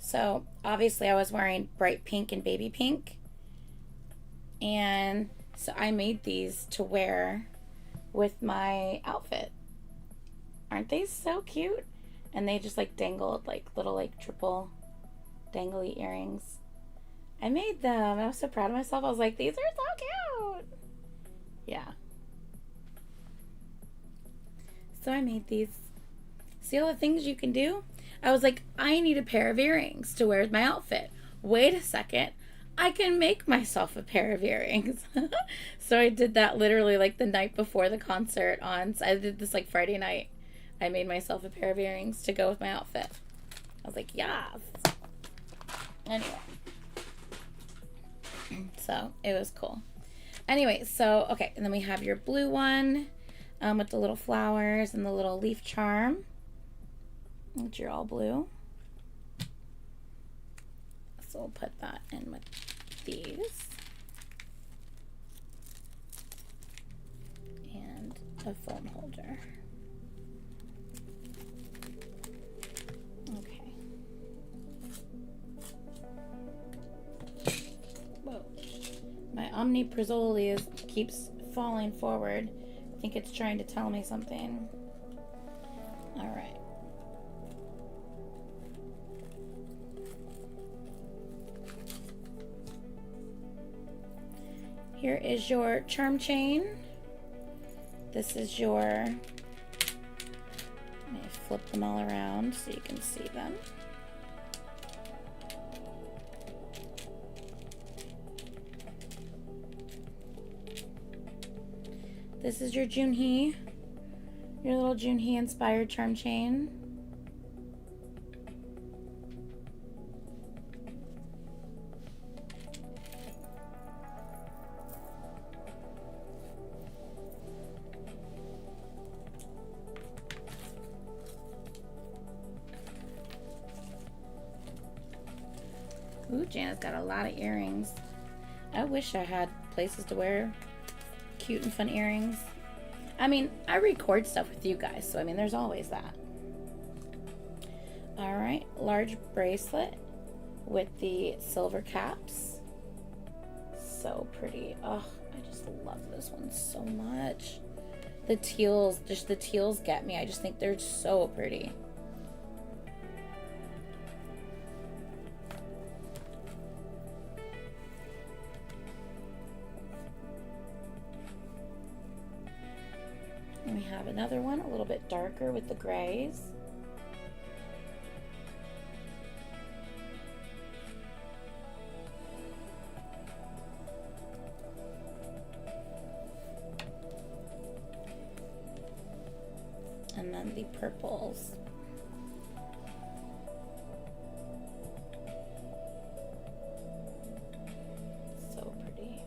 So obviously I was wearing bright pink and baby pink. And so I made these to wear with my outfit. Aren't they so cute? And they just like dangled like little like triple dangly earrings. I made them. I was so proud of myself. I was like, these are so cute. Yeah. So I made these. See all the things you can do? I was like, I need a pair of earrings to wear with my outfit. Wait a second. I can make myself a pair of earrings. So I did that literally like the night before the concert I did this like Friday night. I made myself a pair of earrings to go with my outfit. I was like, yes. Anyway. So it was cool. Anyway, so, okay. And then we have your blue one with the little flowers and the little leaf charm. Which you're all blue. So we'll put that in with these. And a phone holder. Okay. Whoa. My omnipresoli keeps falling forward. I think it's trying to tell me something. All right. Here is your charm chain. This is your, let me flip them all around so you can see them. This is your Junhee, your little Junhee inspired charm chain. Ooh, Jana's got a lot of earrings. I wish I had places to wear cute and fun earrings. I mean, I record stuff with you guys, so I mean, there's always that. All right, large bracelet with the silver caps. So pretty. Oh, I just love this one so much. The teals, just the teals get me. I just think they're so pretty. And we have another one, a little bit darker with the grays. And then the purples. So pretty.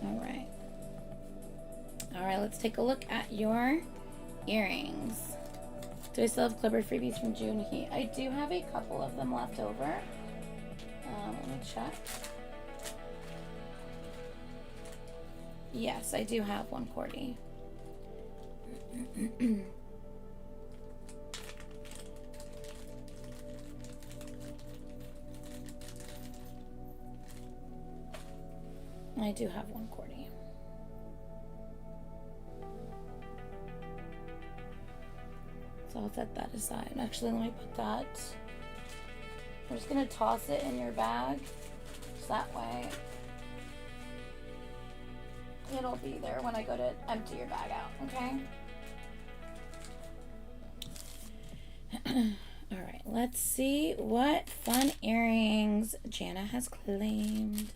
All right. All right, let's take a look at your earrings. Do I still have Clipper freebies from Junhee? I do have a couple of them left over. Let me check. Yes, I do have one, Cordy. I do have one, Cordy. So I'll set that aside. Actually, let me put that. I'm just gonna toss it in your bag. Just that way it'll be there when I go to empty your bag out, okay? All right, let's see what fun earrings Jana has claimed.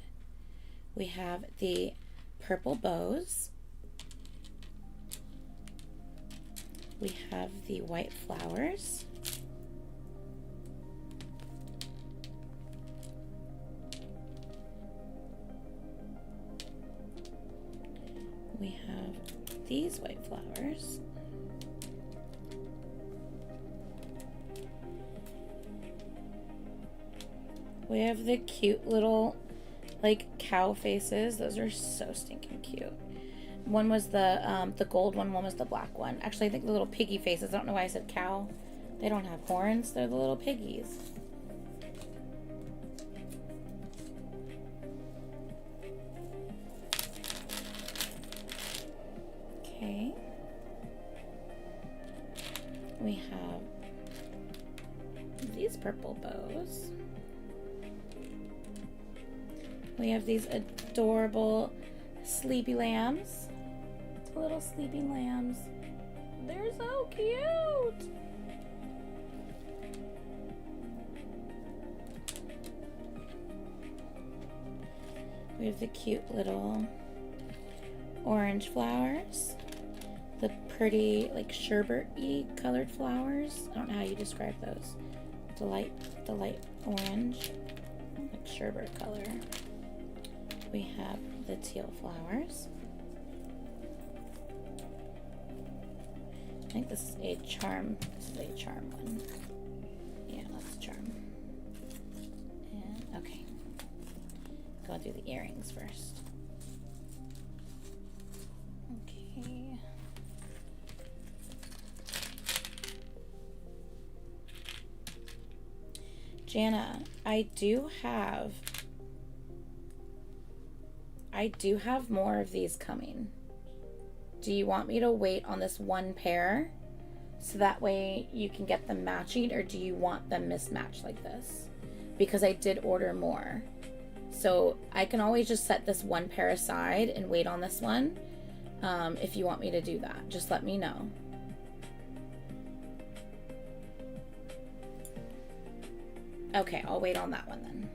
We have the purple bows. We have the white flowers. We have these white flowers. We have the cute little like cow faces. Those are so stinking cute. One was the gold one was the black one. Actually, I think the little piggy faces. I don't know why I said cow. They don't have horns. They're the little piggies. Okay. We have these purple bows. We have these adorable sleepy lambs. Little sleepy lambs. They're so cute. We have the cute little orange flowers. The pretty, like, sherbet-y colored flowers. I don't know how you describe those. The light orange, like sherbet color. We have the teal flowers. I think this is a charm. This is a charm one. Yeah, that's a charm. And okay. Go through the earrings first. Okay. Jana, I do have more of these coming. Do you want me to wait on this one pair so that way you can get them matching, or do you want them mismatched like this? Because I did order more. So I can always just set this one pair aside and wait on this one. If you want me to do that, just let me know. Okay, I'll wait on that one then.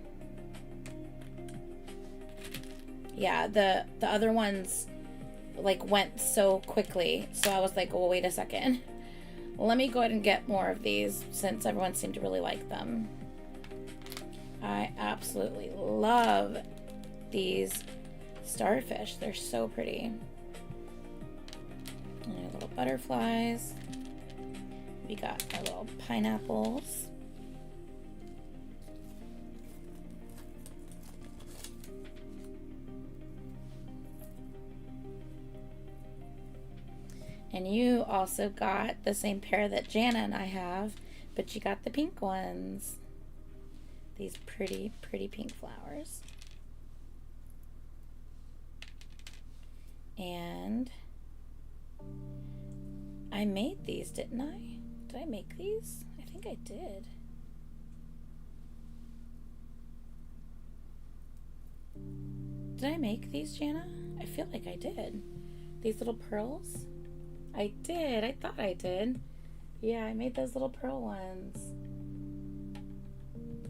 Yeah, the other ones like went so quickly, so I was like, oh, wait a second. Let me go ahead and get more of these since everyone seemed to really like them. I absolutely love these starfish. They're so pretty. And our little butterflies. We got our little pineapples. And you also got the same pair that Jana and I have, but you got the pink ones. These pretty, pretty pink flowers. And I made these, didn't I? Did I make these? I think I did. Did I make these, Jana? I feel like I did. These little pearls? I did. I thought I did. Yeah, I made those little pearl ones.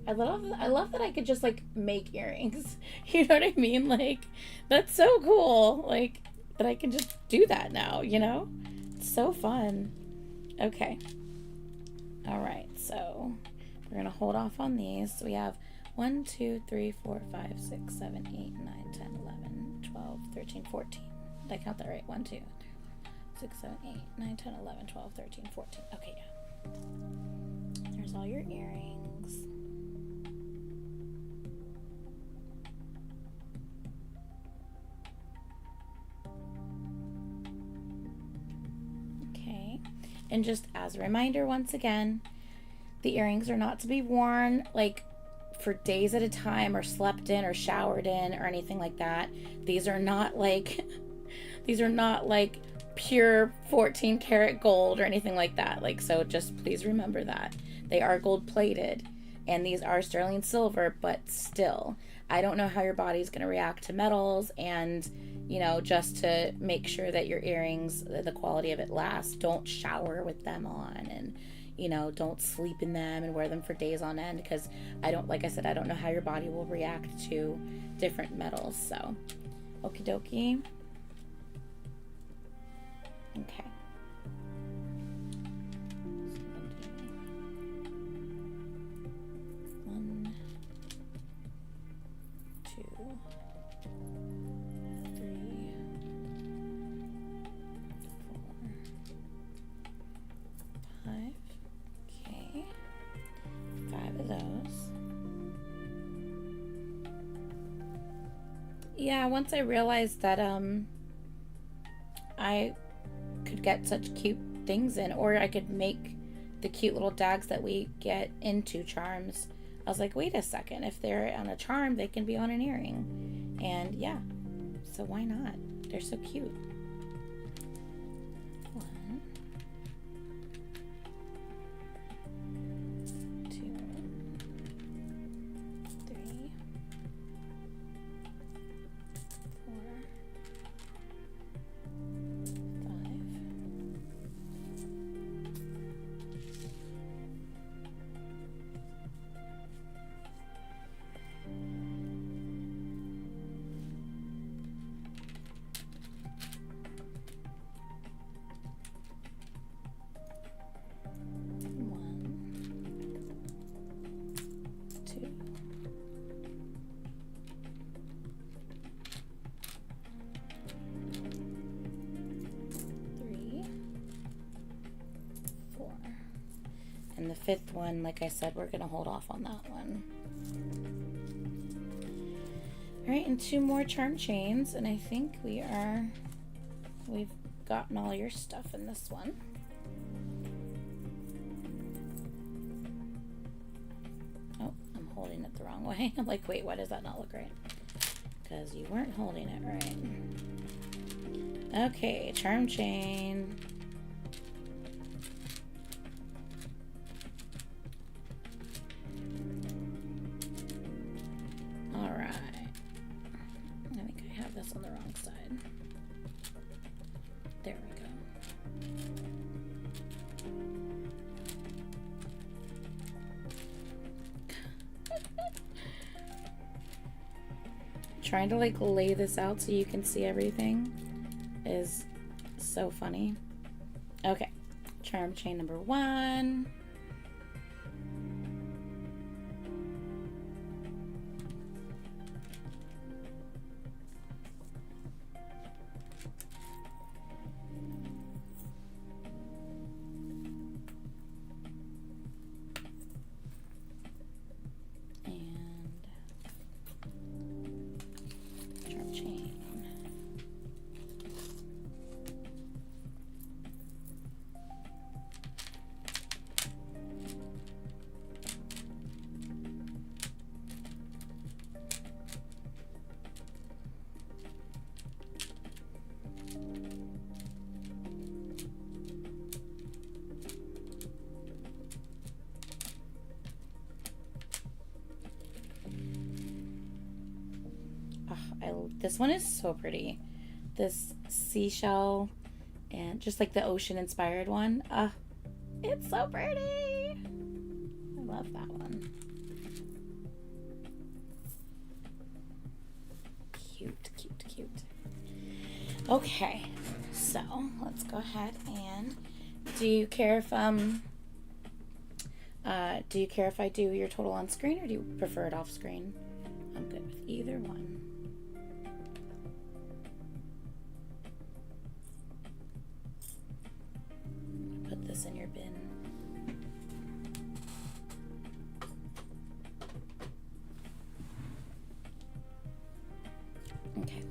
I love that I could just like make earrings. You know what I mean? Like, that's so cool. Like, that I can just do that now, you know? It's so fun. Okay. All right, so we're gonna hold off on these. So we have 1, 2, 3, 4, 5, 6, 7, 8, 9, 10, 11, 12, 13, 14. Did I count that right? 1, 2, 6, 7, 8, 9, 10, 11, 12, 13, 14. Okay, yeah. There's all your earrings. Okay. And just as a reminder, once again, the earrings are not to be worn like for days at a time or slept in or showered in or anything like that. These are not like pure 14 karat gold or anything like that. Like, so just please remember that. They are gold plated and these are sterling silver, but still, I don't know how your body's going to react to metals, and, you know, just to make sure that your earrings, the quality of it lasts, don't shower with them on, and, you know, don't sleep in them and wear them for days on end, because like I said, I don't know how your body will react to different metals. So, okie dokie. Okay. 1, 2, 3, 4, 5. Okay. 5 of those. Yeah, once I realized that I could get such cute things in, or I could make the cute little dags that we get into charms. I was like, wait a second, if they're on a charm, they can be on an earring. And yeah, so why not? They're so cute. 1, 2, 3, 4, 5. And the 5th one, like I said, we're gonna hold off on that one. All right, and 2 more charm chains, and I think we've gotten all your stuff in this one. Oh, I'm holding it the wrong way. I'm like, wait, why does that not look right? Because you weren't holding it right. Okay, charm chain. On the wrong side. There we go. Trying to like lay this out so you can see everything is so funny. Okay, charm chain number 1. This one is so pretty. This seashell and just like the ocean inspired one. It's so pretty. I love that one. Cute, cute, cute. Okay, so let's go ahead and do you care if I do your total on screen, or do you prefer it off screen? I'm good with either one. Put this in your bin. Okay.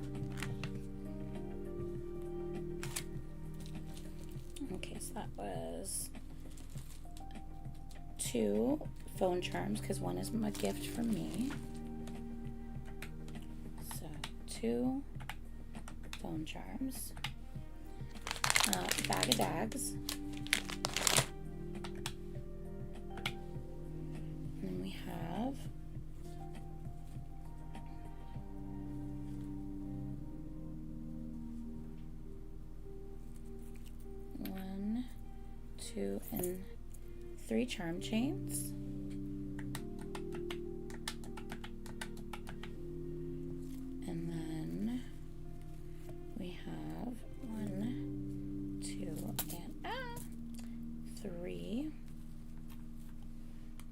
Okay, so that was 2 phone charms, because one is my gift from me. So 2 phone charms, bag of dags, and then we have one, 2, and 3 charm chains. And then we have 1, 2, and 3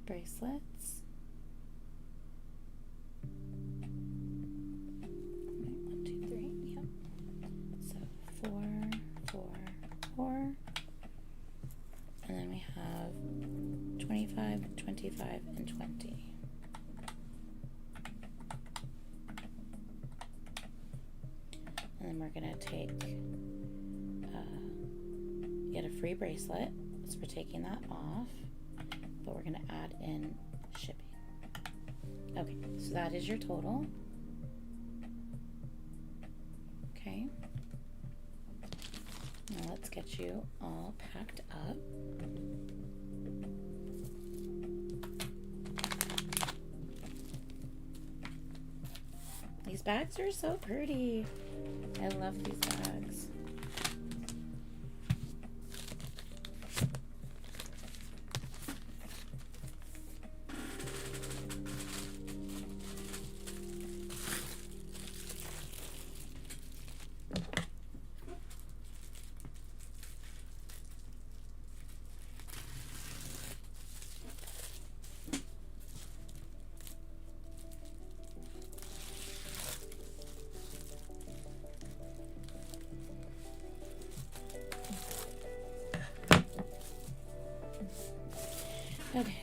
bracelets. 1, 2, 3. Yep. So 4, 4, 4. And then we have 25, 25, and 20. And then we're going to take a free bracelet, so we're taking that off, but we're gonna add in shipping. Okay, so that is your total. Okay. Now let's get you all packed up. These bags are so pretty. I love these bags. Okay.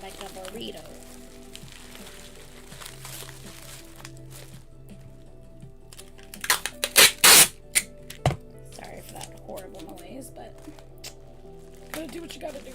Like a burrito. Sorry for that horrible noise, but gotta do what you gotta do.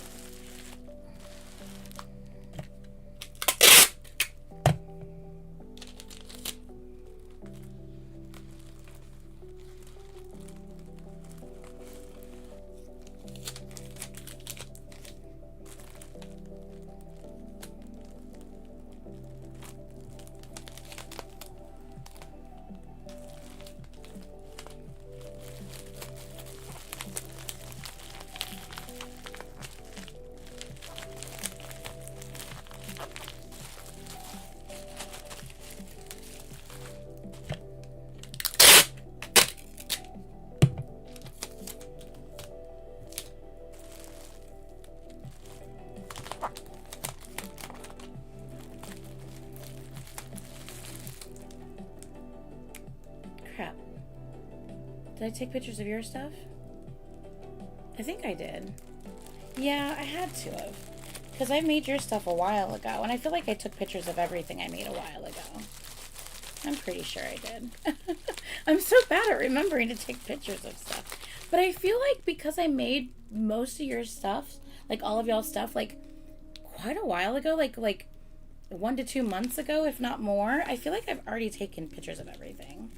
Crap. Did I take pictures of your stuff? I think I did. Yeah, I had to have. Because I made your stuff a while ago, and I feel like I took pictures of everything I made a while ago. I'm pretty sure I did. I'm so bad at remembering to take pictures of stuff. But I feel like because I made most of your stuff, like all of y'all's stuff, like quite a while ago, like 1 to 2 months ago, if not more, I feel like I've already taken pictures of everything.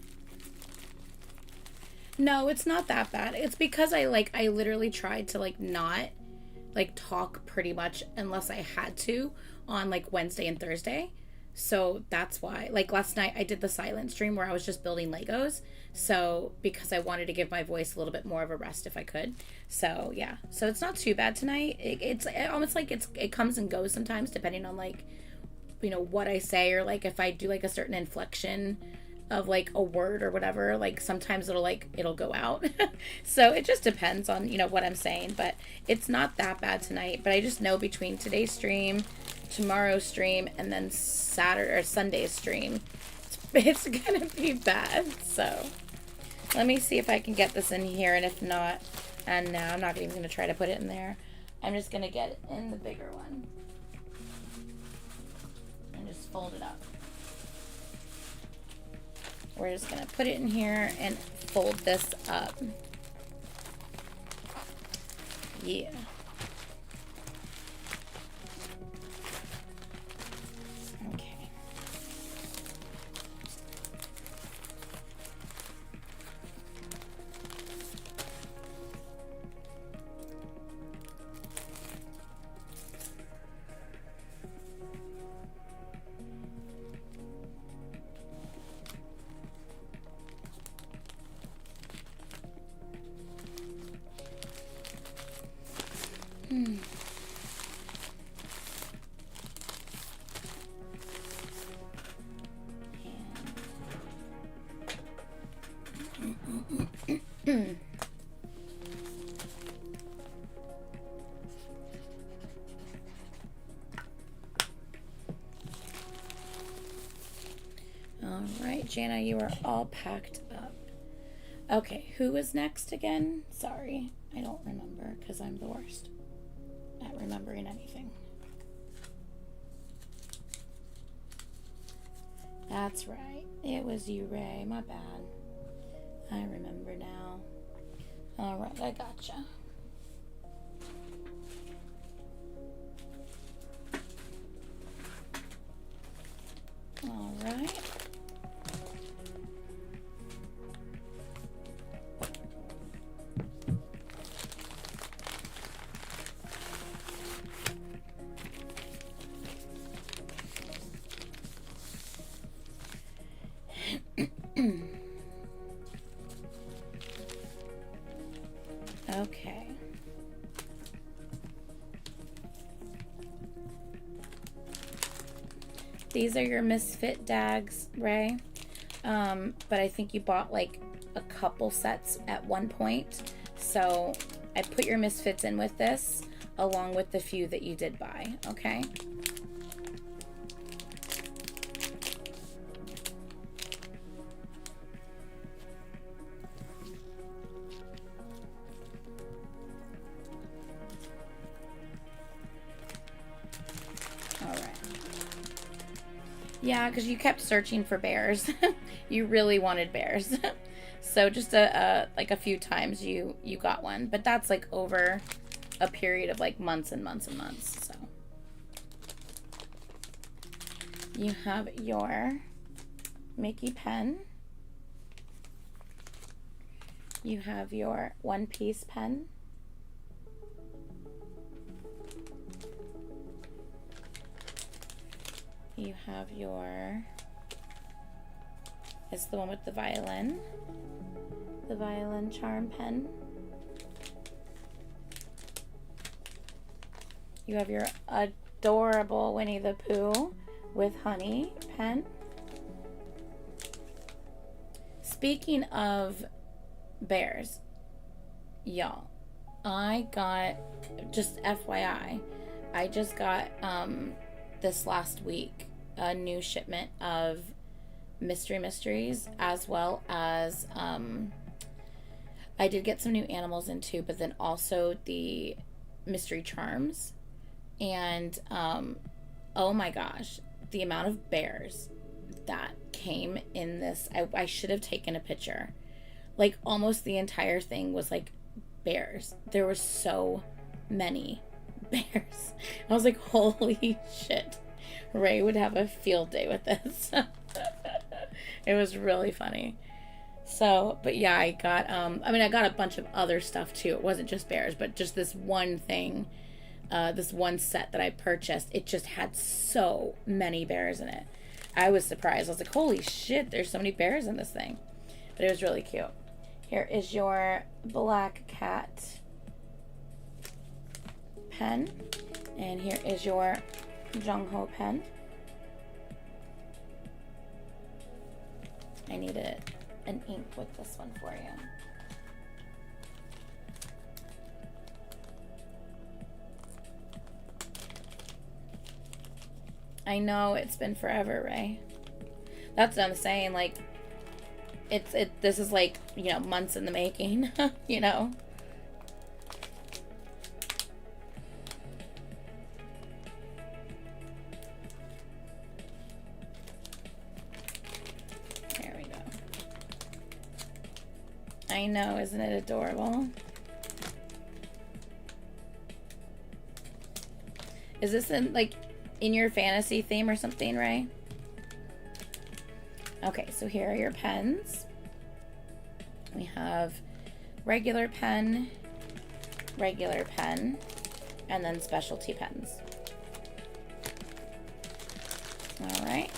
No, it's not that bad. It's because I literally tried to not talk pretty much unless I had to on Wednesday and Thursday. So that's why. Last night I did the silent stream where I was just building Legos. So because I wanted to give my voice a little bit more of a rest if I could. So yeah. So it's not too bad tonight. It's almost it comes and goes sometimes depending on what I say, or if I do a certain inflection of a word or whatever, sometimes it'll go out. So it just depends on what I'm saying, but it's not that bad tonight. But I just know between today's stream, tomorrow's stream, and then Saturday or Sunday's stream, it's gonna be bad. So let me see if I can get this in here, and if not, and no, I'm not even gonna try to put it in there. I'm just gonna get it in the bigger one and just fold it up. We're just gonna put it in here and fold this up. Yeah. Okay. All right, Jana, you are all packed up. Okay, who is next again? Sorry, I don't remember because I'm the worst at remembering anything. That's right. It was you, Ray. My bad. I remember now. All right, I gotcha. All right. Okay. These are your Misfit Dags, Ray. But I think you bought like a couple sets at one point. So I put your Misfits in with this, along with the few that you did buy, okay? Yeah, because you kept searching for bears. You really wanted bears. So just like a few times you got one. But that's like over a period of like months and months and months. So you have your Mickey pen. You have your One Piece pen. You have your, it's the one with the violin charm pen. You have your adorable Winnie the Pooh with honey pen. Speaking of bears, y'all, I got, just FYI, I just got, this last week, a new shipment of mysteries, as well as I did get some new animals in too, but then also the mystery charms. And oh my gosh, the amount of bears that came in this, I should have taken a picture. Like almost the entire thing was like bears. There were so many bears. I was like, holy shit, Ray would have a field day with this. It was really funny. So, but yeah, I got I got a bunch of other stuff too. It wasn't just bears, but just this one thing, this one set that I purchased, it just had so many bears in it. I was surprised. I was like, holy shit, there's so many bears in this thing. But it was really cute. Here is your Black Cat pen, and here is your Jung Ho pen. I needed an ink with this one for you. I know it's been forever, Ray. That's what I'm saying. Like, this is like, you know, months in the making. You know. There we go. I know, isn't it adorable? Is this in your fantasy theme or something, Ray? Okay, so here are your pens. We have regular pen, and then specialty pens. All right,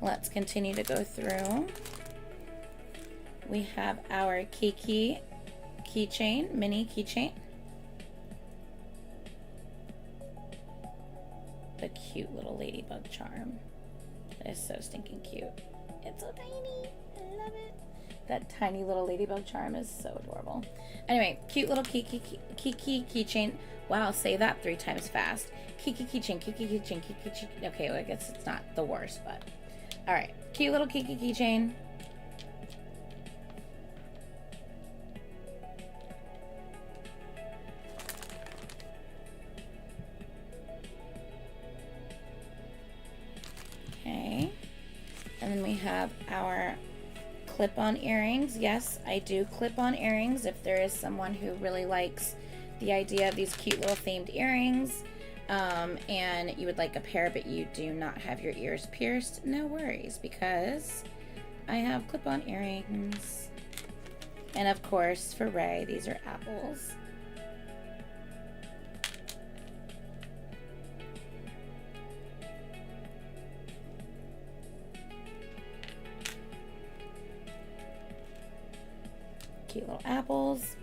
let's continue to go through. We have our keychain, mini keychain. the cute little ladybug charm. It's so stinking cute. It's so tiny. I love it. That tiny little ladybug charm is so adorable. Anyway, cute little Kiki keychain. Wow, say that 3 times fast. Kiki keychain, Kiki keychain, Kiki keychain. Okay, well, I guess it's not the worst, but all right. Cute little Kiki keychain. Okay. And then we have our clip-on earrings. Yes, I do clip-on earrings if there is someone who really likes the idea of these cute little themed earrings, and you would like a pair but you do not have your ears pierced. No worries, because I have clip-on earrings. And of course, for Ray, these are apples. Cute little apples.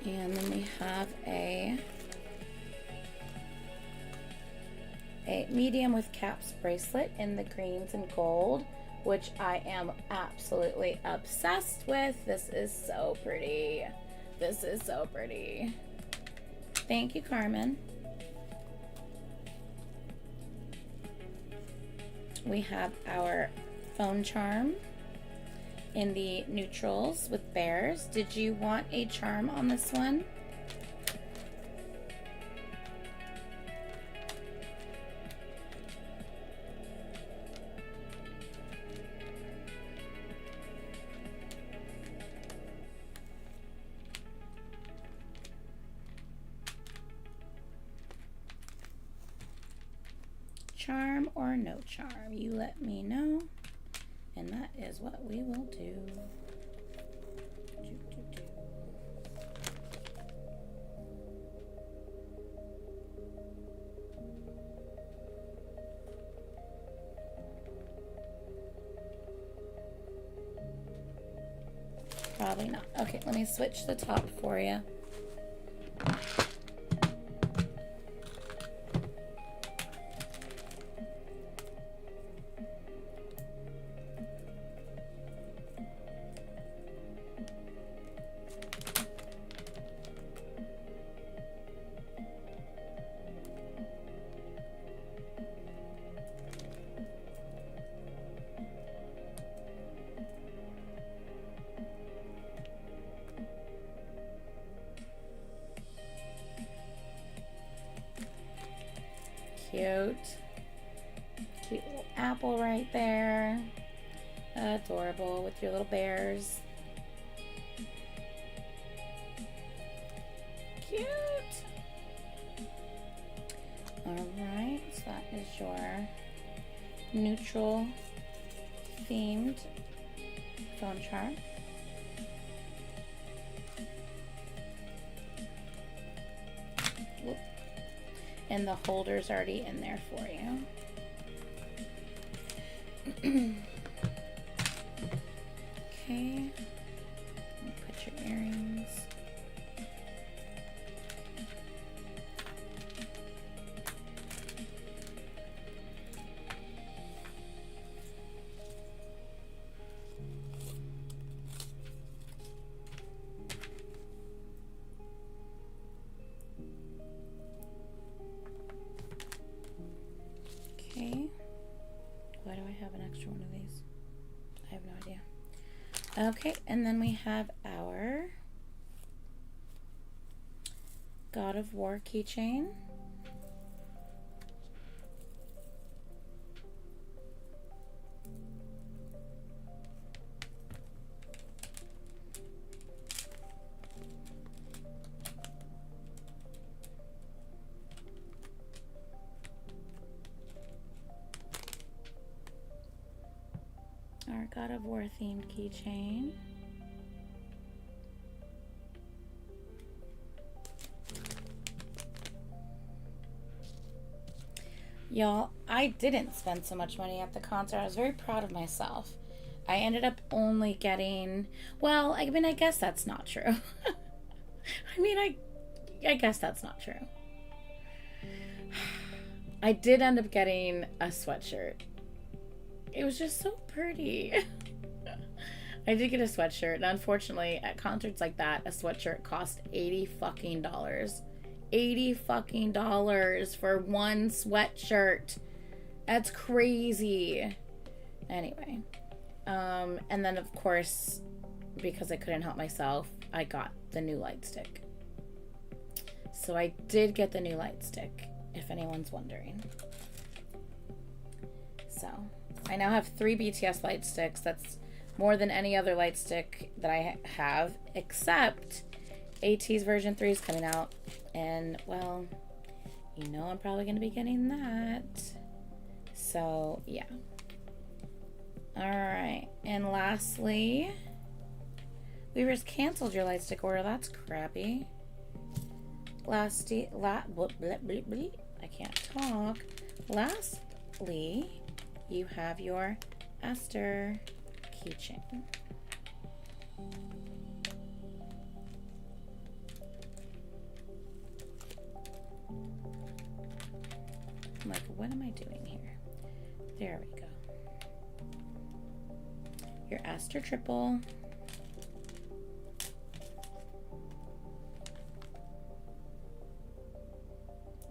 And then we have a medium with caps bracelet in the greens and gold, which I am absolutely obsessed with. This is so pretty. This is so pretty. Thank you, Carmen. We have our phone charm in the neutrals with bears. Did you want a charm on this one? Charm or no charm? You let me know. And that is what we will do. Probably not. Okay, let me switch the top for you. Cute. Cute little apple right there. Adorable with your little bears. Cute. Alright, so that is your neutral themed phone charm. Whoop. And the holder's already in there for you. Okay. Put your earrings. Okay. Why do I have an extra one of these? I have no idea. Okay, and then we have our God of War keychain. Our God of War themed keychain. Y'all, I didn't spend so much money at the concert. I was very proud of myself. I ended up only getting, well, I mean, I guess that's not true. I mean, I guess that's not true. I did end up getting a sweatshirt. It was just so pretty. I did get a sweatshirt, and unfortunately, at concerts like that, a sweatshirt cost $80 fucking dollars. $80 fucking dollars for one sweatshirt. That's crazy. Anyway, and then of course, because I couldn't help myself, I got the new light stick. So I did get the new light stick, if anyone's wondering. So I now have 3 BTS light sticks. That's more than any other light stick that I have, except AT's version 3 is coming out, and well, you know I'm probably going to be getting that. So yeah. Alright, and lastly, Weavers canceled your light stick order. That's crappy. I can't talk. Lastly, you have your Esther keychain. I'm like, what am I doing here? There we go. Your Esther triple.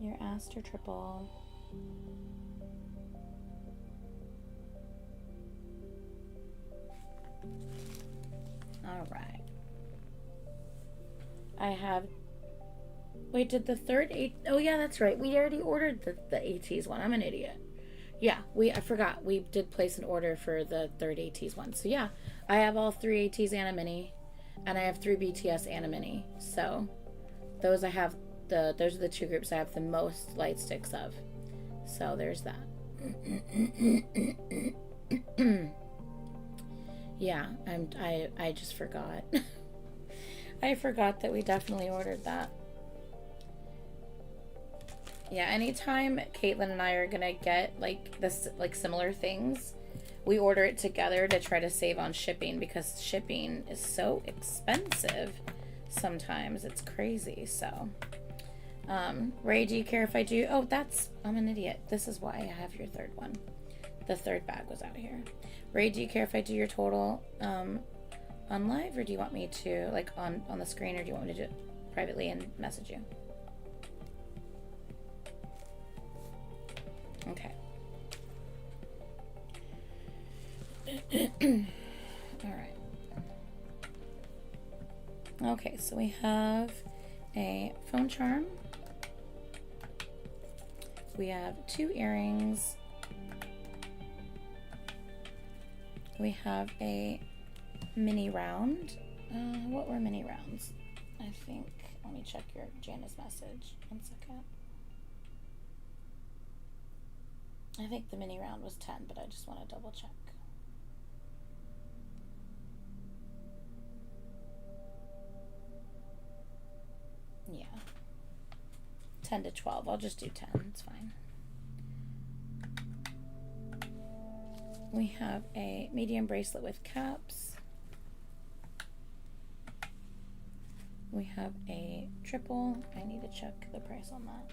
Your Esther triple. All right. I have. Wait, did the third eight? Oh yeah, that's right. We already ordered the ATs one. I'm an idiot. Yeah, I forgot. We did place an order for the third ATs one. So yeah, I have all 3 ATs and a mini, and I have 3 BTS and a mini. So those I have those are the 2 groups I have the most light sticks of. So there's that. Yeah, I just forgot. I forgot that we definitely ordered that. Yeah, anytime Caitlin and I are gonna get like similar things, we order it together to try to save on shipping, because shipping is so expensive sometimes. It's crazy. So Ray, do you care if I do? Oh, I'm an idiot. This is why I have your third one. The third bag was out here. Ray, do you care if I do your total on live, or do you want me to like on the screen, or do you want me to do it privately and message you? Okay. All right. Okay, so we have a phone charm. We have 2 earrings. We have a mini round. What were mini rounds? I think, let me check your Jana's message. 1 second. I think the mini round was 10, but I just want to double check. Yeah. 10 to 12. I'll just do 10. It's fine. We have a medium bracelet with caps. We have a triple. I need to check the price on that.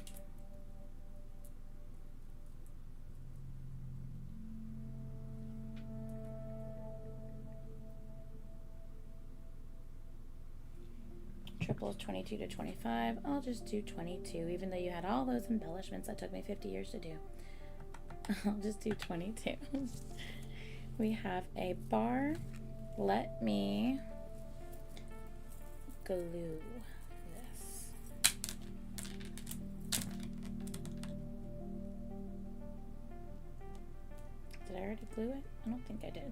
Triple is 22 to 25. I'll just do 22, even though you had all those embellishments that took me 50 years to do. I'll just do 22. We have a bar. Let me glue this. Did I already glue it? I don't think I did.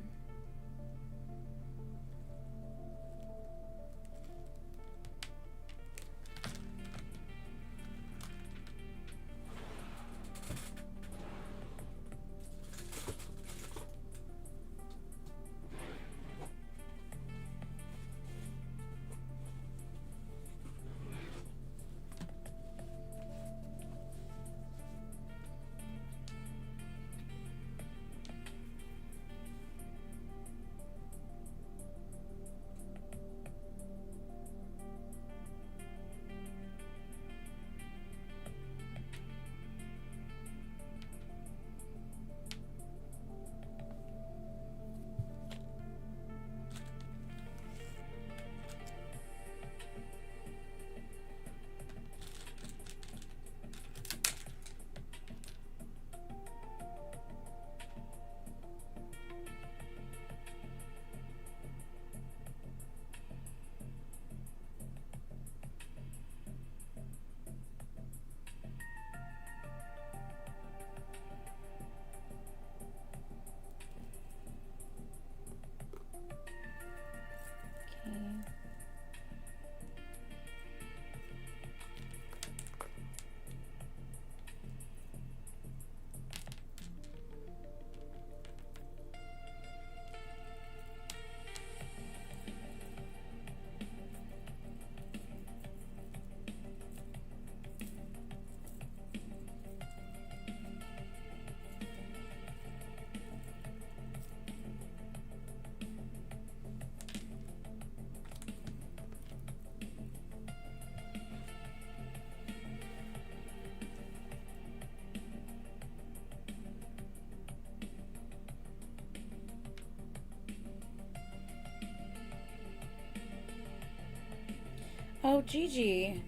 Oh, Gigi.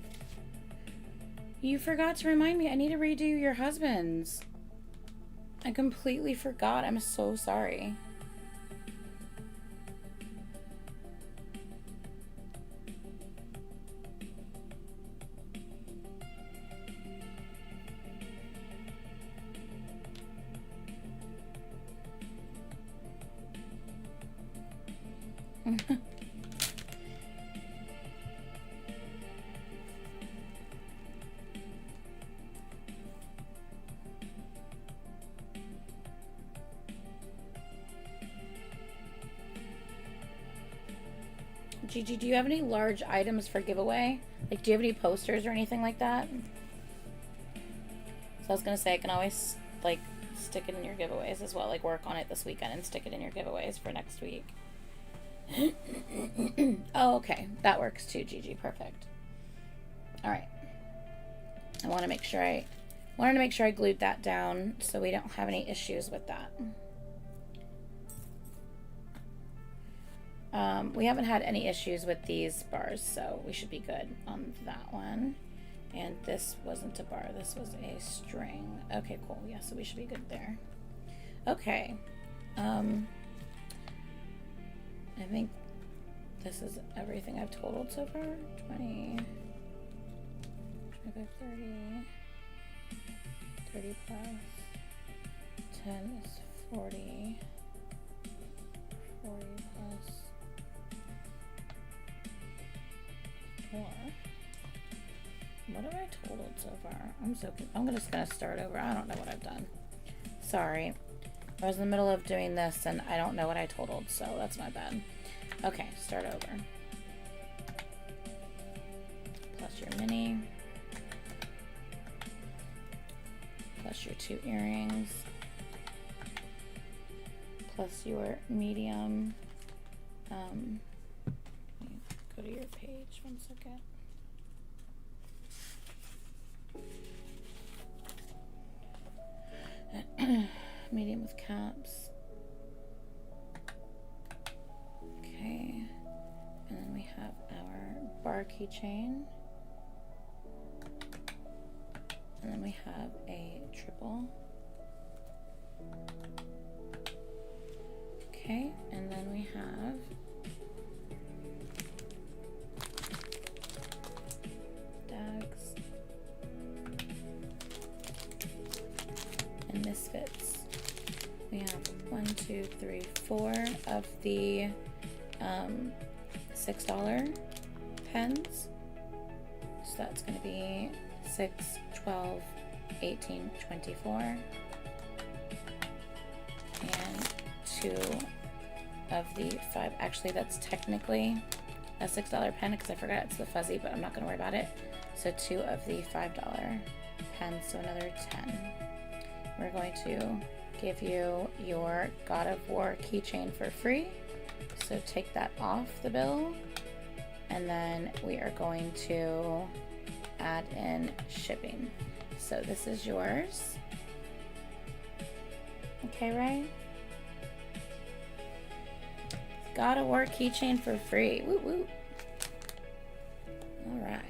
You forgot to remind me. I need to redo your husband's. I completely forgot. I'm so sorry. Gigi, do you have any large items for giveaway? Like, do you have any posters or anything like that? So I was gonna say, I can always, like, stick it in your giveaways as well. Like, work on it this weekend and stick it in your giveaways for next week. Oh, okay. That works too, Gigi. Perfect. Alright. I want to make sure I glued that down so we don't have any issues with that. We haven't had any issues with these bars, so we should be good on that one. And this wasn't a bar, this was a string. Okay, cool. Yeah, so we should be good there. Okay. I think this is everything I've totaled so far. 20, 25, 30 plus 10 is 40. 40 plus 4. What have I totaled so far? I'm just gonna start over. I don't know what I've done. Sorry. I was in the middle of doing this and I don't know what I totaled, so that's my bad. Okay, start over. Plus your mini. Plus your 2 earrings. Plus your medium. Let me go to your page 1 second. Medium with caps. Okay. And then we have our bar keychain. And then we have a triple. Okay, and then we have dags and misfits. We have 1, 2, 3, 4 of the $6 pens. So that's going to be 6, 12, 18, 24. And 2 of the 5. Actually, that's technically a $6 pen because I forgot it's the fuzzy, but I'm not going to worry about it. So 2 of the $5 pens, so another 10. We're going to give you your God of War keychain for free. So take that off the bill. And then we are going to add in shipping. So this is yours. Okay, right? God of War keychain for free. Woo woo. All right.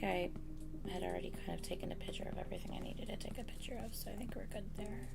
think I had already kind of taken a picture of everything I needed to take a picture of, so I think we're good there.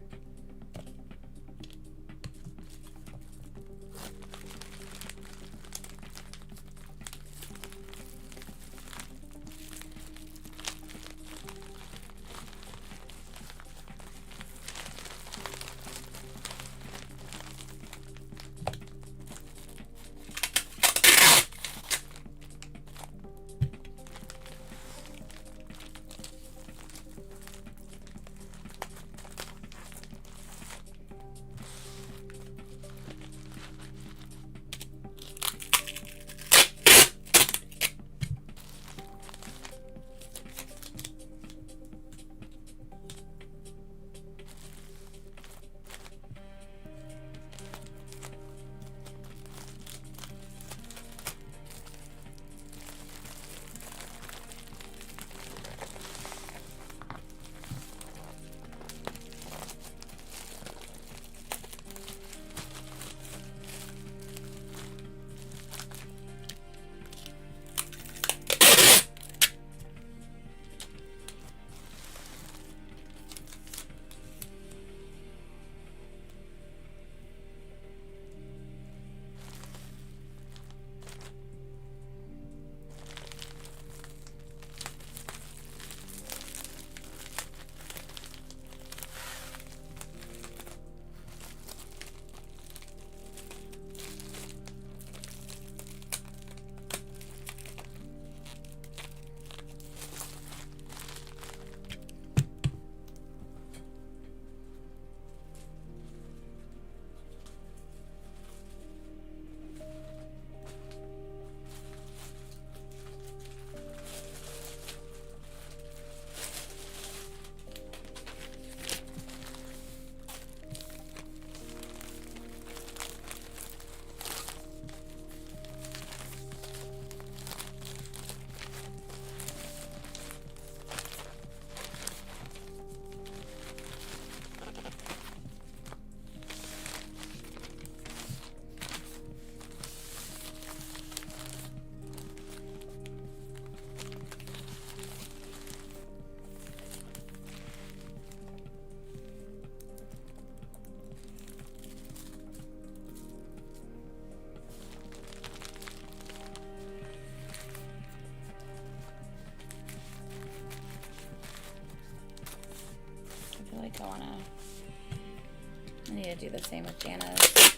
I need to do the same with Jana's.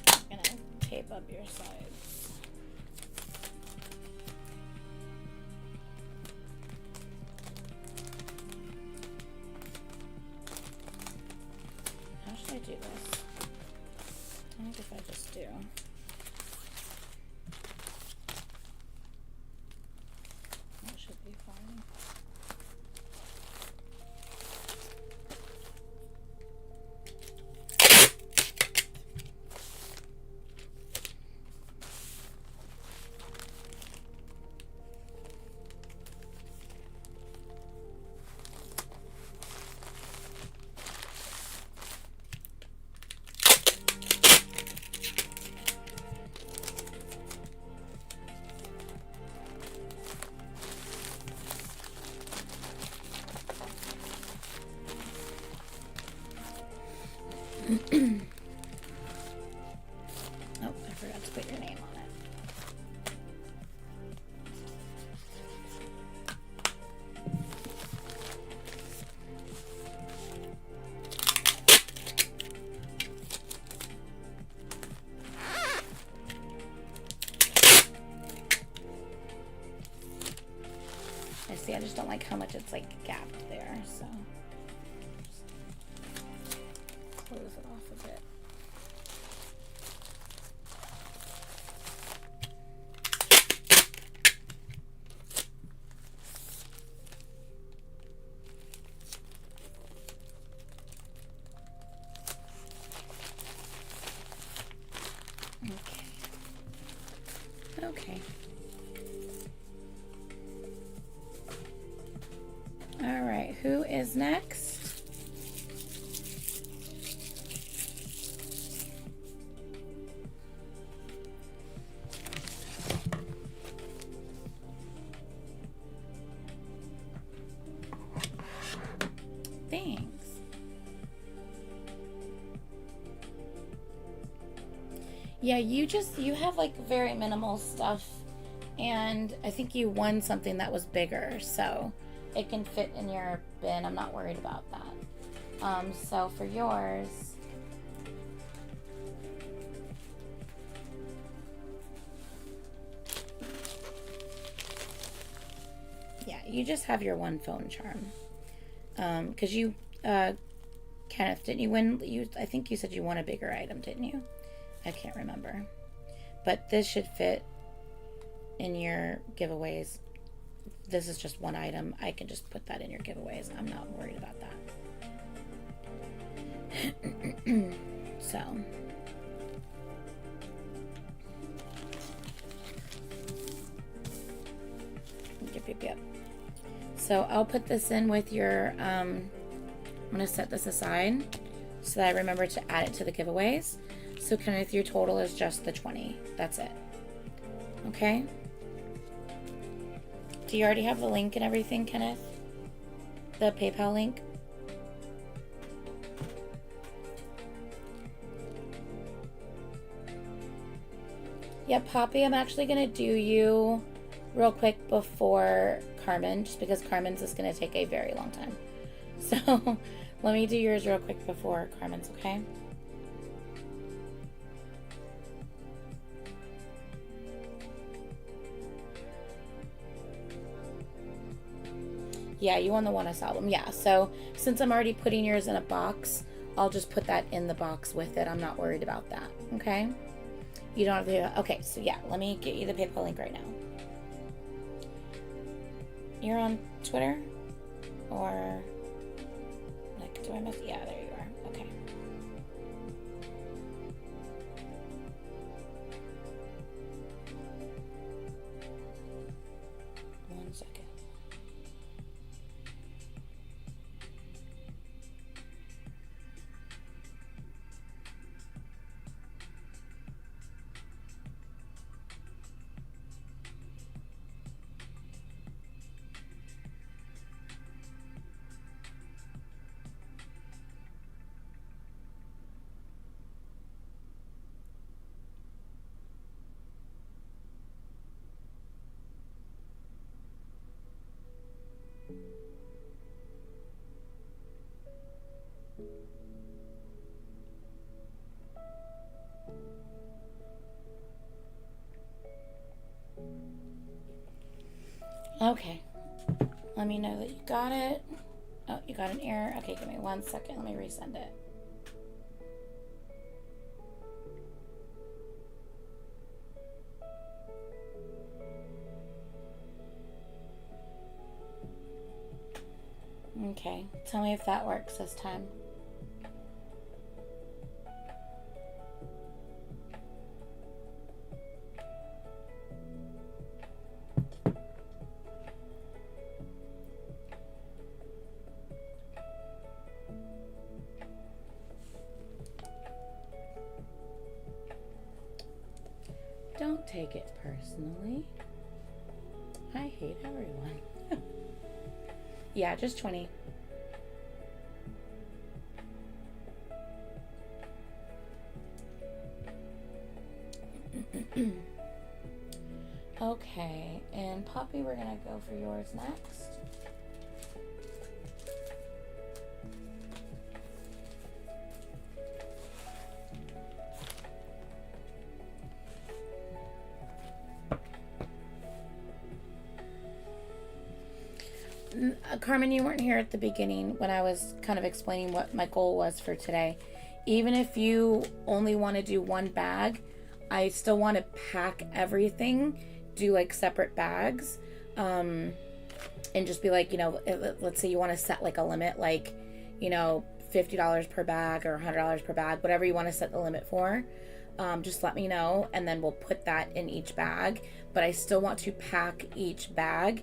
I'm gonna tape up your sides. How should I do this? I think if I just do. That should be fine. Oh, I forgot to put your name on it. I see, I just don't like how much it's like gapped there, so close it off a bit. Okay. All right, who is next? Yeah, you have like very minimal stuff, and I think you won something that was bigger, so it can fit in your bin. I'm not worried about that. So for yours, yeah, you just have your one phone charm. Because you, Kenneth, didn't you win? I think you said you won a bigger item, didn't you? I can't remember. But this should fit in your giveaways. This is just one item. I can just put that in your giveaways. I'm not worried about that. So. Yep. So I'll put this in with your, I'm going to set this aside so that I remember to add it to the giveaways. So Kenneth, your total is just the 20. That's it. Okay? Do you already have the link and everything, Kenneth? The PayPal link? Yeah, Poppy, I'm actually going to do you real quick before Carmen, just because Carmen's is going to take a very long time. So let me do yours real quick before Carmen's, okay? Yeah, you won the One Us album. Yeah, so since I'm already putting yours in a box, I'll just put that in the box with it. I'm not worried about that, okay? You don't have to, okay, so yeah, let me get you the PayPal link right now. You're on Twitter? Or, like, do I miss? Yeah, there you are. Okay. One second. Okay. Let me know that you got it. Oh, you got an error. Okay, give me 1 second. Let me resend it. Okay, tell me if that works this time. Don't take it personally. I hate everyone. Yeah, just 20. Okay, and Poppy, we're gonna go for yours next. Carmen, you weren't here at the beginning when I was kind of explaining what my goal was for today. Even if you only want to do one bag, I still want to pack everything, do like separate bags, and just be like, you know, let's say you want to set like a limit, like, you know, $50 per bag or $100 per bag, whatever you want to set the limit for. Just let me know, and then we'll put that in each bag. But I still want to pack each bag,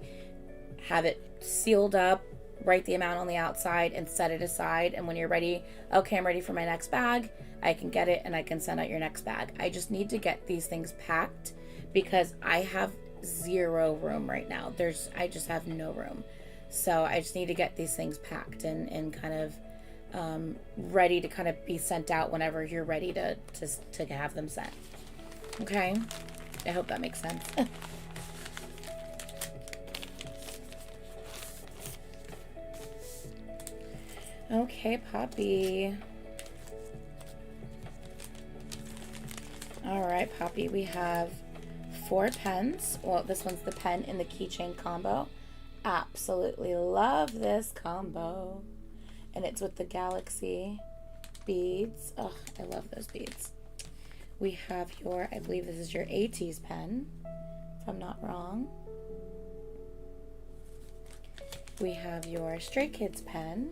have it sealed up, write the amount on the outside, and set it aside. And when you're ready, okay, I'm ready for my next bag, I can get it and I can send out your next bag. I just need to get these things packed because I have zero room right now. I just have no room. So I just need to get these things packed and kind of ready to kind of be sent out whenever you're ready to have them sent. Okay? I hope that makes sense. Okay, Poppy. Alright, Poppy, we have 4 pens. Well, this one's the pen in the keychain combo. Absolutely love this combo. And it's with the galaxy beads. Oh, I love those beads. We have your, I believe this is your ATEEZ pen, if I'm not wrong. We have your Stray Kids pen.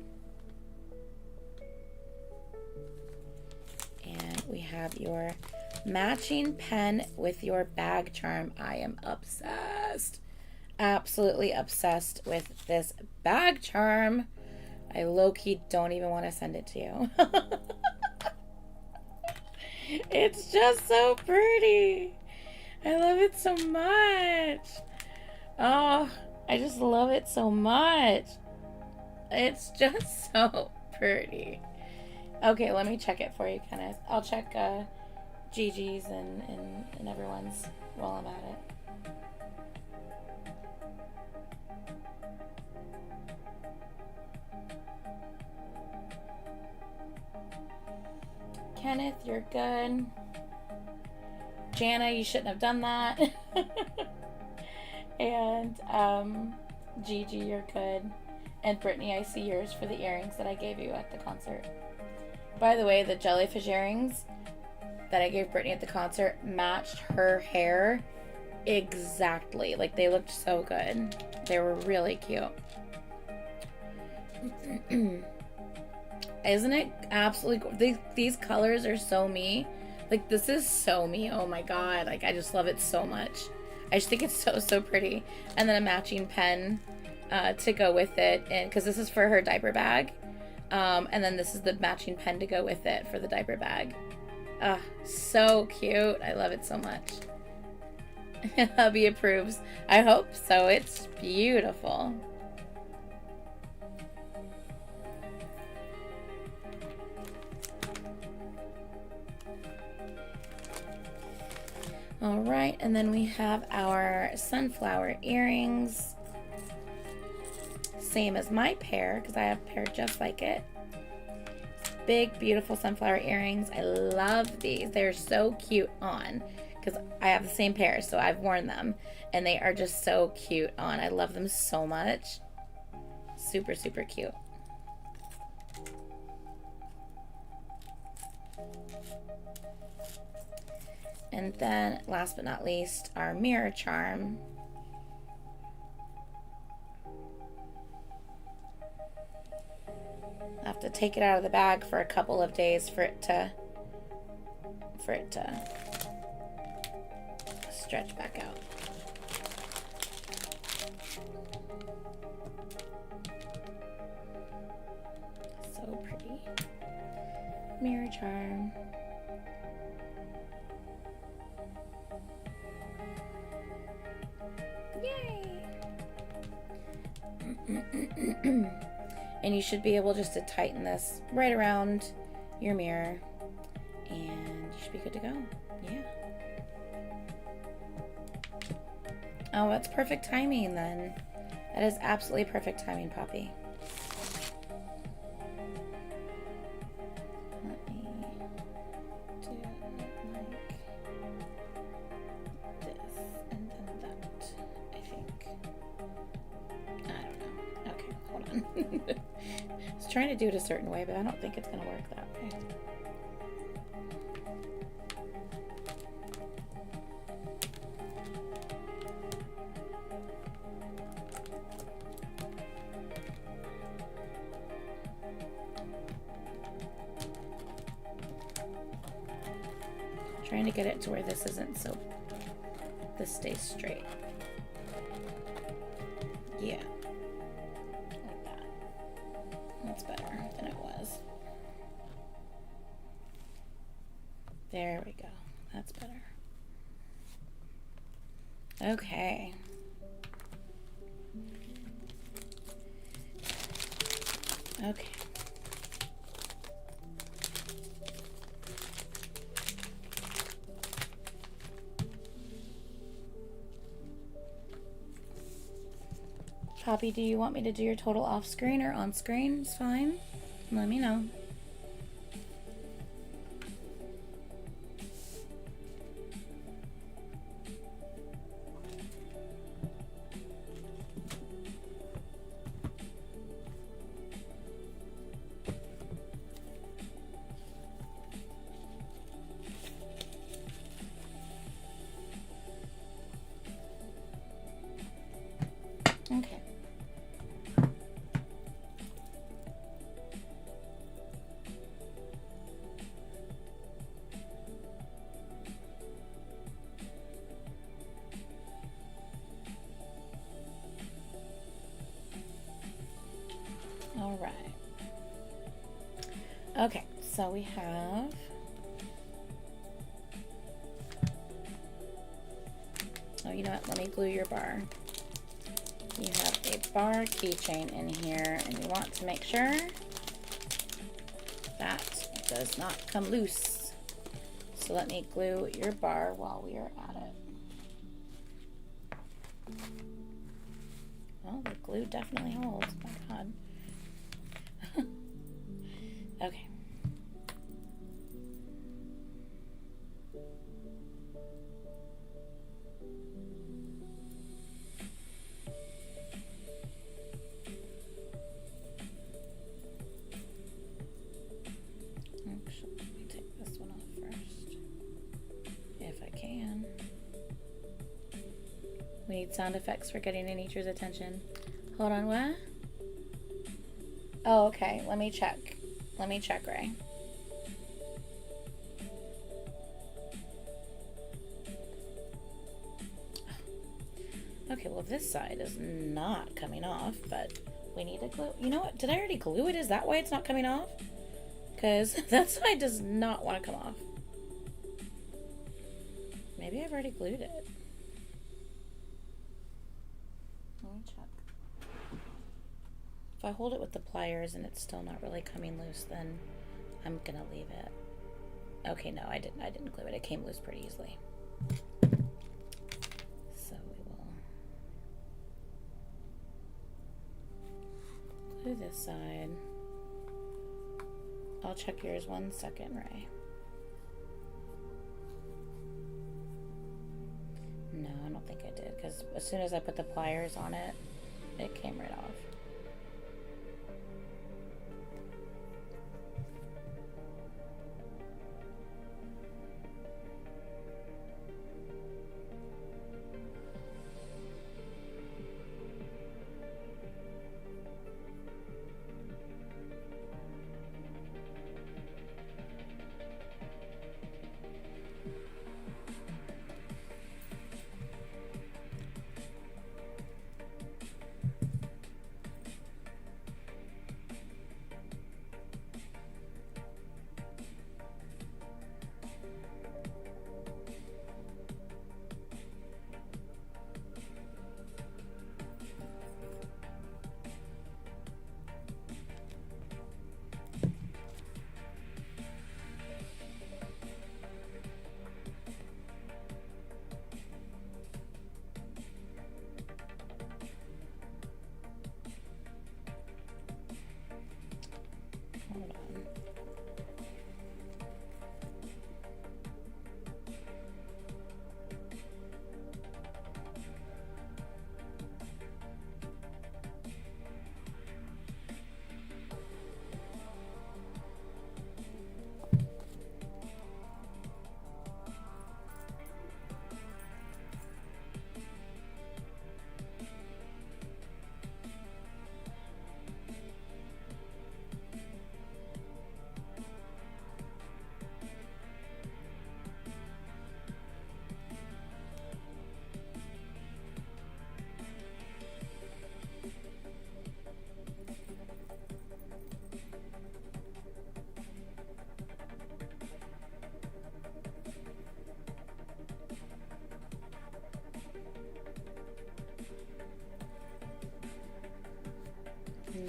And we have your matching pen with your bag charm. I am obsessed. Absolutely obsessed with this bag charm. I low-key don't even want to send it to you. It's just so pretty. I love it so much. Oh, I just love it so much. It's just so pretty. Okay, let me check it for you, Kenneth. I'll check Gigi's and everyone's while I'm at it. Kenneth, you're good. Jana, you shouldn't have done that. And Gigi, you're good. And Brittany, I see yours for the earrings that I gave you at the concert. By the way, the jellyfish earrings that I gave Brittany at the concert matched her hair exactly. Like, they looked so good. They were really cute. Isn't it absolutely cool? These colors are so me. Like, this is so me. Oh my god. Like, I just love it so much. I just think it's so pretty. And then a matching pen to go with it. And because this is for her diaper bag. And then this is the matching pen to go with it for the diaper bag. So cute. I love it so much. Hubby approves. I hope so. It's beautiful. All right, and then we have our sunflower earrings. Same as my pair, because I have a pair just like it. Big, beautiful sunflower earrings. I love these. They're so cute on, because I have the same pair, so I've worn them. And they are just so cute on. I love them so much. Super, super cute. And then, last but not least, our mirror charm. I have to take it out of the bag for a couple of days for it to stretch back out. So pretty. Mirror charm. Yay! And you should be able just to tighten this right around your mirror, and you should be good to go. Yeah. Oh, that's perfect timing then. That is absolutely perfect timing, Poppy. Let me do like this and then that, I think. I don't know. Okay, hold on. I was trying to do it a certain way, but I don't think it's going to work that way. Trying to get it to where this isn't so this stays straight. Yeah. Like that. That's better than it was. There we go. That's better. Okay. Okay. Poppy, do you want me to do your total off screen or on screen? It's fine. Let me know. Okay. All right. Okay, so we have oh, you know what? Let me glue your bar. You have a bar keychain in here, and you want to make sure that does not come loose. So let me glue your bar while we are at it. Well, the glue definitely holds. Oh my God. Okay. Actually, let me take this one off first, if I can. We need sound effects for getting Anitra's attention. Hold on, what? Oh, okay. Let me check. Let me check, Ray. Okay, well, this side is not coming off, but we need to glue. You know what? Did I already glue it? Is that why it's not coming off? Because that side does not want to come off. Maybe I've already glued it. Let me check. If I hold it with the pliers and it's still not really coming loose, then I'm gonna leave it. Okay, no, I didn't glue it. It came loose pretty easily. So we will glue this side. I'll check yours 1 second, Ray. No, I don't think I did, because as soon as I put the pliers on it, it came right off.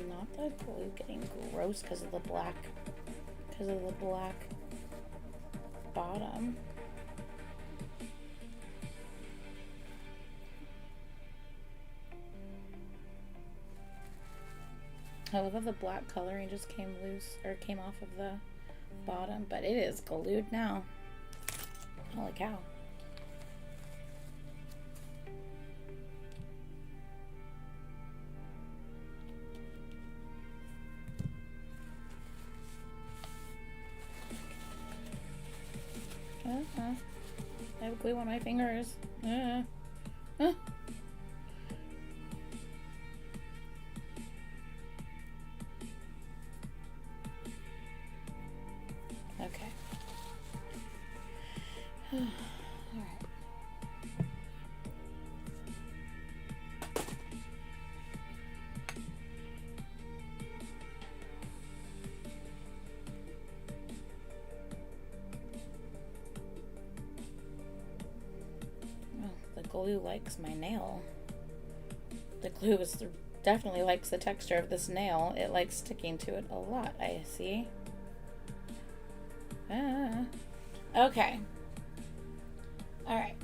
Not the glue getting gross because of the black bottom. I love how the black coloring just came loose, or came off of the bottom, but it is glued now. Holy cow. I have glue on my fingers. Okay. All right. The glue likes my nail. The glue definitely likes the texture of this nail. It likes sticking to it a lot, I see. Okay. Alright.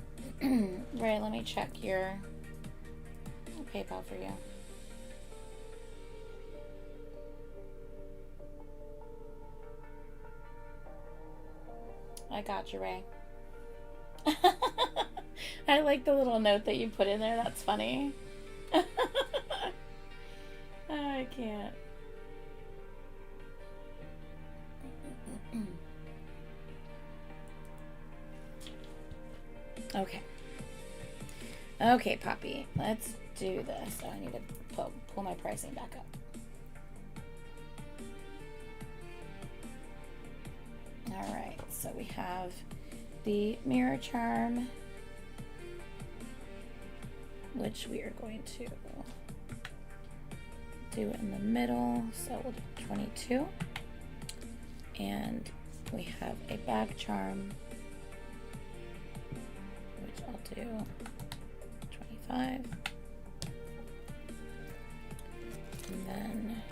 Ray, let me check your PayPal for you. I got you, Ray. I like the little note that you put in there. That's funny. I can't. Okay. Okay, Poppy. Let's do this. Oh, I need to pull my pricing back up. Alright, so we have the mirror charm, which we are going to do in the middle, so we'll do 22. And we have a bag charm, which I'll do 25. And then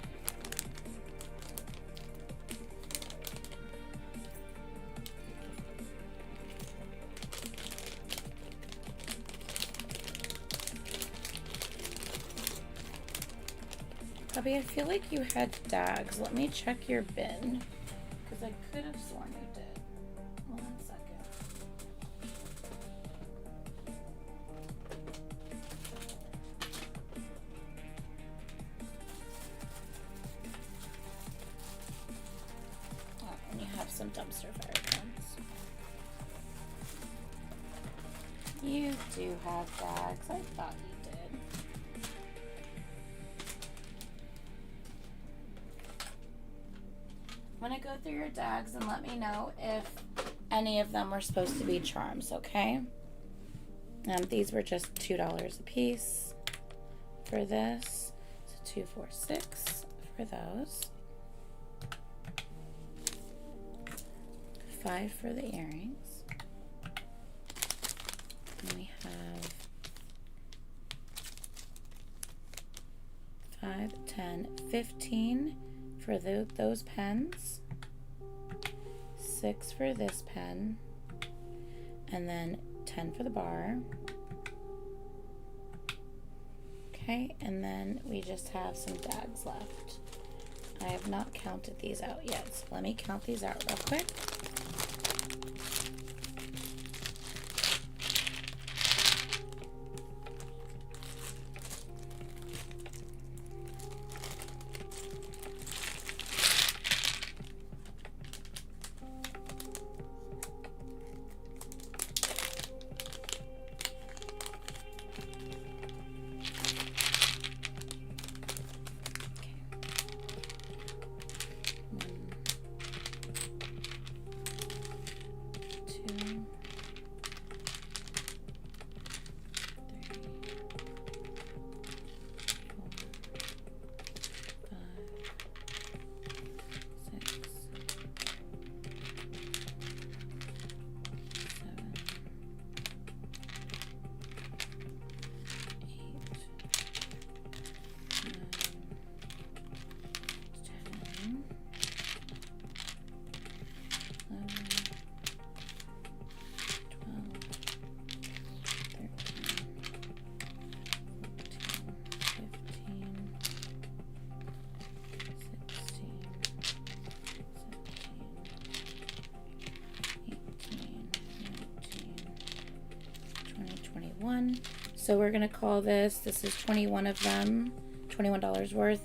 Bobby, I feel like you had dags. Let me check your bin, because I could have sworn you did. 1 second. Oh, and you have some dumpster fire ones. You do have dags. I thought you did. I'm gonna go through your dags and let me know if any of them were supposed to be charms, okay? These were just $2 a piece for this. So 2, 4, 6 for those. 5 for the earrings. And we have 5, 10, 15 for those pens, 6 for this pen, and then 10 for the bar. Okay, and then we just have some dags left. I have not counted these out yet, so let me count these out real quick. 21. So we're gonna call this is 21 of them, $21 worth.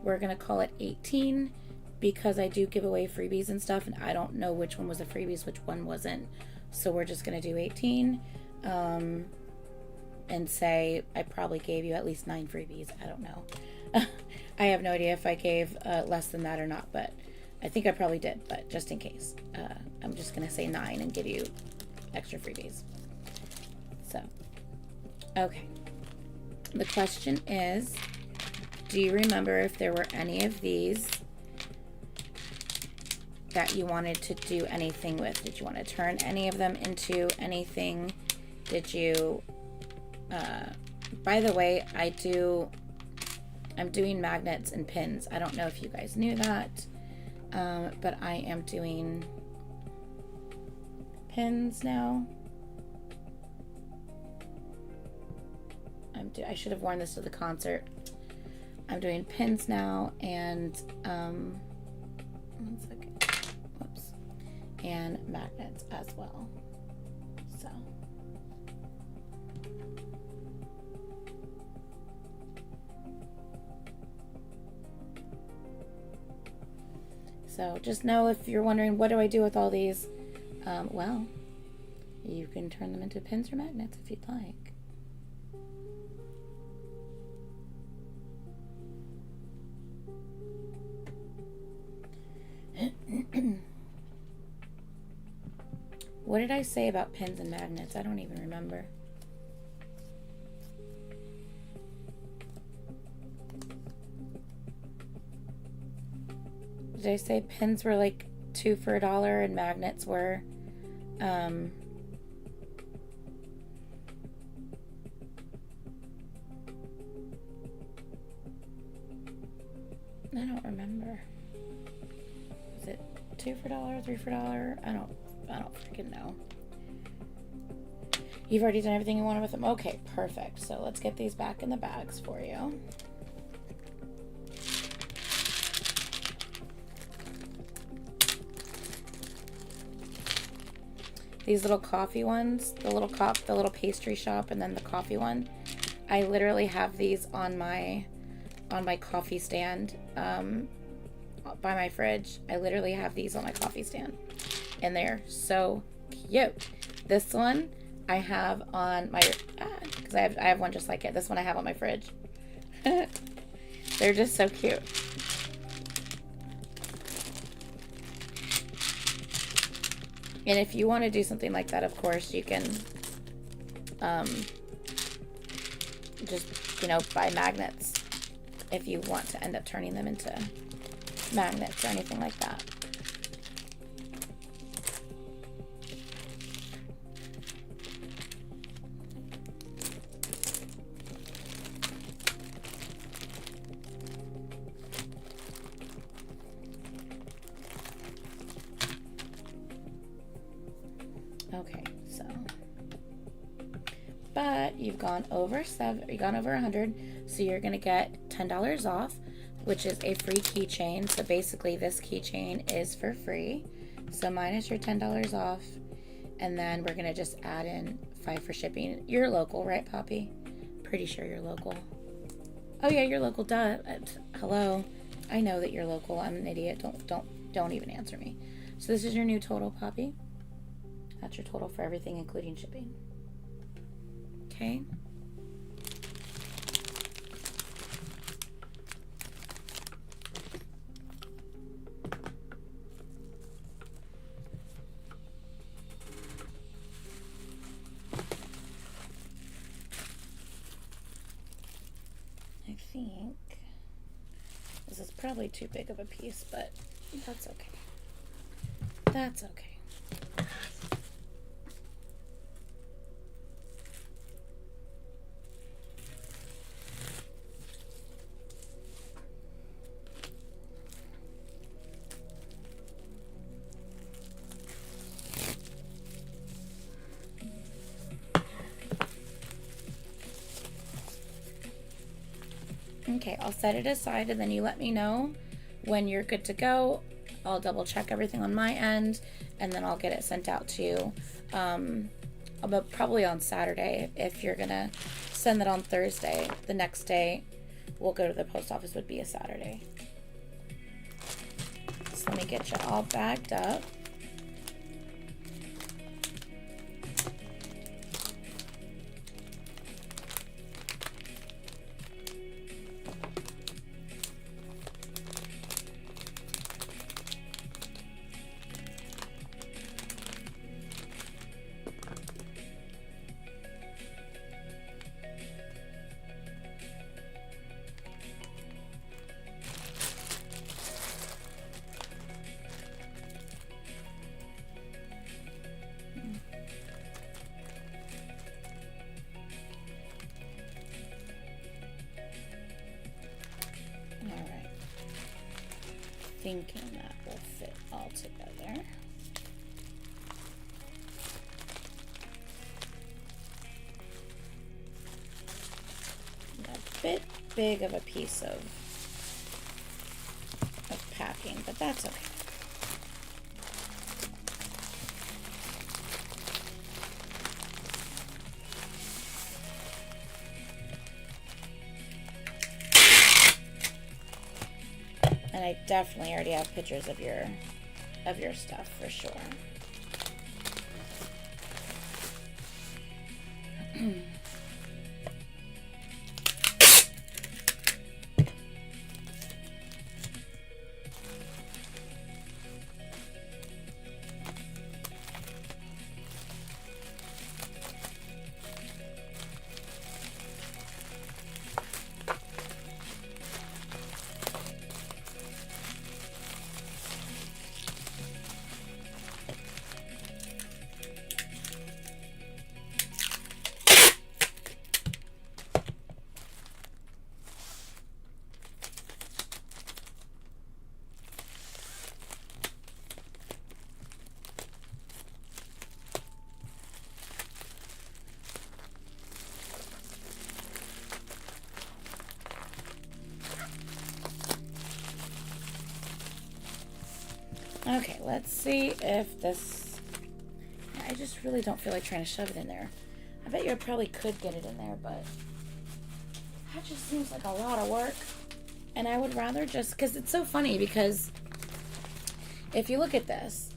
We're gonna call it 18 because I do give away freebies and stuff, and I don't know which one was a freebies, which one wasn't. So we're just gonna do 18 and say I probably gave you at least 9 freebies. I don't know. I have no idea if I gave less than that or not, but I think I probably did, but just in case, I'm just gonna say 9 and give you extra freebies. So, okay. The question is, do you remember if there were any of these that you wanted to do anything with? Did you want to turn any of them into anything? Did you, by the way, I'm doing magnets and pins. I don't know if you guys knew that, but I am doing pins now. I should have worn this to the concert. I'm doing pins now, and one second. Whoops. And magnets as well. So just know, if you're wondering what do I do with all these, well, you can turn them into pins or magnets if you'd like. What did I say about pins and magnets? I don't even remember. Did I say pins were like 2 for $1 and magnets were I don't remember. Is it 2 for $1, 3 for $1? I don't freaking know. You've already done everything you wanted with them. Okay, perfect. So let's get these back in the bags for you. These little coffee ones, the little pastry shop, and then the coffee one. I literally have these on my coffee stand, by my fridge. I literally have these on my coffee stand, and they're so cute. This one I have on my, because I have one just like it. This one I have on my fridge. They're just so cute. And if you want to do something like that, of course, you can just, buy magnets if you want to end up turning them into magnets or anything like that. Okay, so, but you've gone over 100, so you're gonna get $10 off, which is a free keychain. So basically, this keychain is for free. So minus your $10 off, and then we're gonna just add in 5 for shipping. You're local, right, Poppy? Pretty sure you're local. Oh yeah, you're local. Duh. Hello. I know that you're local. I'm an idiot. Don't even answer me. So this is your new total, Poppy. That's your total for everything, including shipping. Okay. I think this is probably too big of a piece, but that's okay. That's okay. Okay, I'll set it aside, and then you let me know when you're good to go. I'll double check everything on my end, and then I'll get it sent out to you but probably on Saturday. If you're gonna send that on Thursday, the next day we'll go to the post office would be a Saturday. So let me get you all bagged up. Thinking that will fit all together. A bit big of a piece of packing, but that's okay. And I definitely already have pictures of your stuff for sure. Okay, let's see if this... I just really don't feel like trying to shove it in there. I bet you probably could get it in there, but that just seems like a lot of work. And I would rather just... Because it's so funny, because if you look at this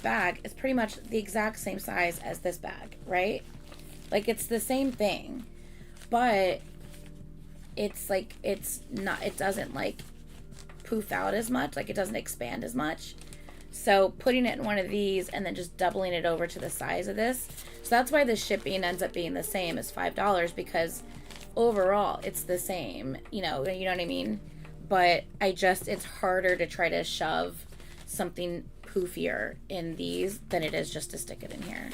bag is pretty much the exact same size as this bag, right? Like, it's the same thing, but it's like, it's not, it doesn't like poof out as much, like it doesn't expand as much. So putting it in one of these and then just doubling it over to the size of this, so that's why the shipping ends up being the same as $5, because overall it's the same, you know what I mean? But it's harder to try to shove something poofier in these than it is just to stick it in here.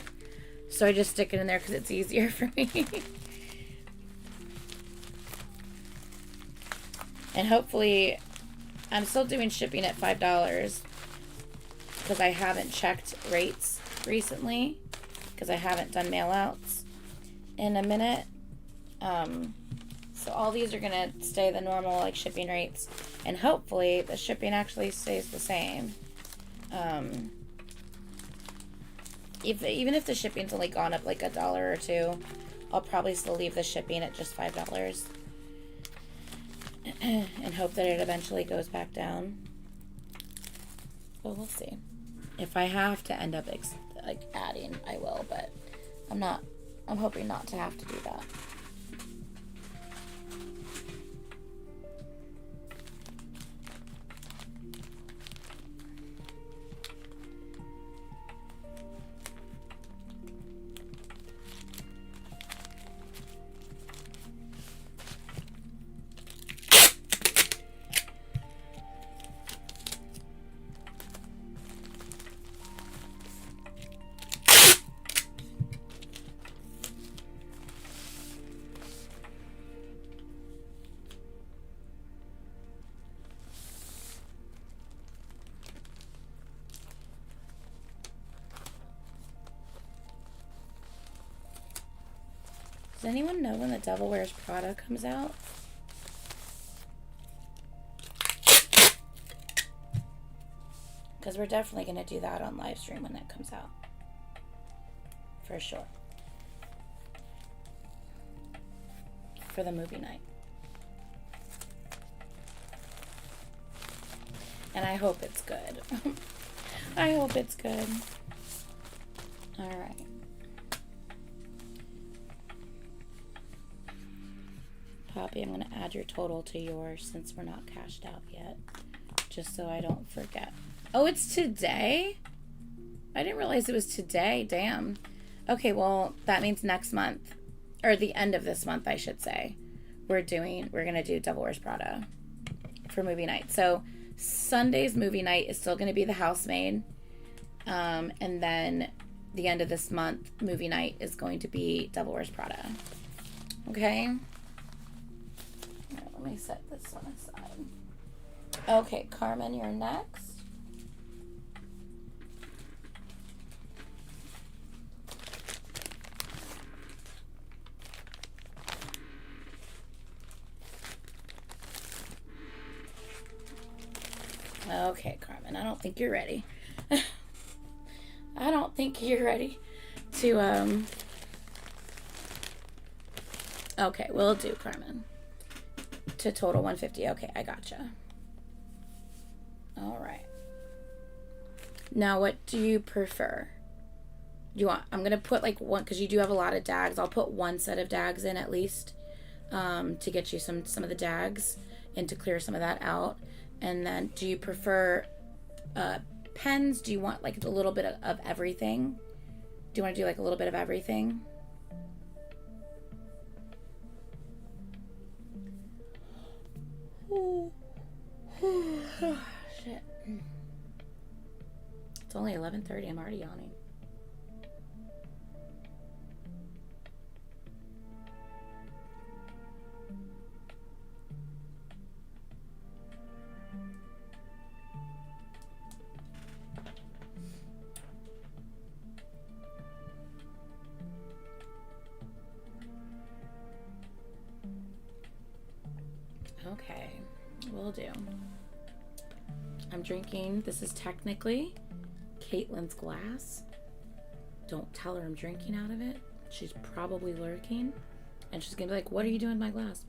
So I just stick it in there because it's easier for me. And hopefully I'm still doing shipping at $5 because I haven't checked rates recently, because I haven't done mail outs in a minute. So all these are going to stay the normal like shipping rates, and hopefully the shipping actually stays the same. Even if the shipping's only gone up like $1 or $2, I'll probably still leave the shipping at just $5. And hope that it eventually goes back down. Well, we'll see. If I have to end up like adding, I will, but I'm hoping not to have to do that. Does anyone know when the Devil Wears Prada comes out? Because we're definitely going to do that on live stream when that comes out. for sure. For the movie night. And I hope it's good. I hope it's good. All right. Poppy, I'm going to add your total to yours since we're not cashed out yet. Just so I don't forget. Oh, it's today? I didn't realize it was today. Damn. Okay, well, that means next month. Or the end of this month, I should say. We're going to do Devil Wears Prada for movie night. So Sunday's movie night is still going to be The Housemaid. And then the end of this month, movie night is going to be Devil Wears Prada. Okay? Right, let me set this one aside. Okay, Carmen, you're next. Okay, Carmen, I don't think you're ready. I don't think you're ready to, Okay, we'll do, Carmen. To total 150. Okay, I gotcha. All right. Now, what do you prefer? You want, I'm going to put like one, because you do have a lot of dags. I'll put one set of dags in at least to get you some of the dags and to clear some of that out. And then, do you prefer pens? Do you want like a little bit of everything? Do you want to do like a little bit of everything? Shit. It's only 11:30. I'm already yawning. Okay, will do. I'm drinking, this is technically Caitlin's glass. Don't tell her I'm drinking out of it. She's probably lurking. And she's gonna be like, what are you doing with my glass?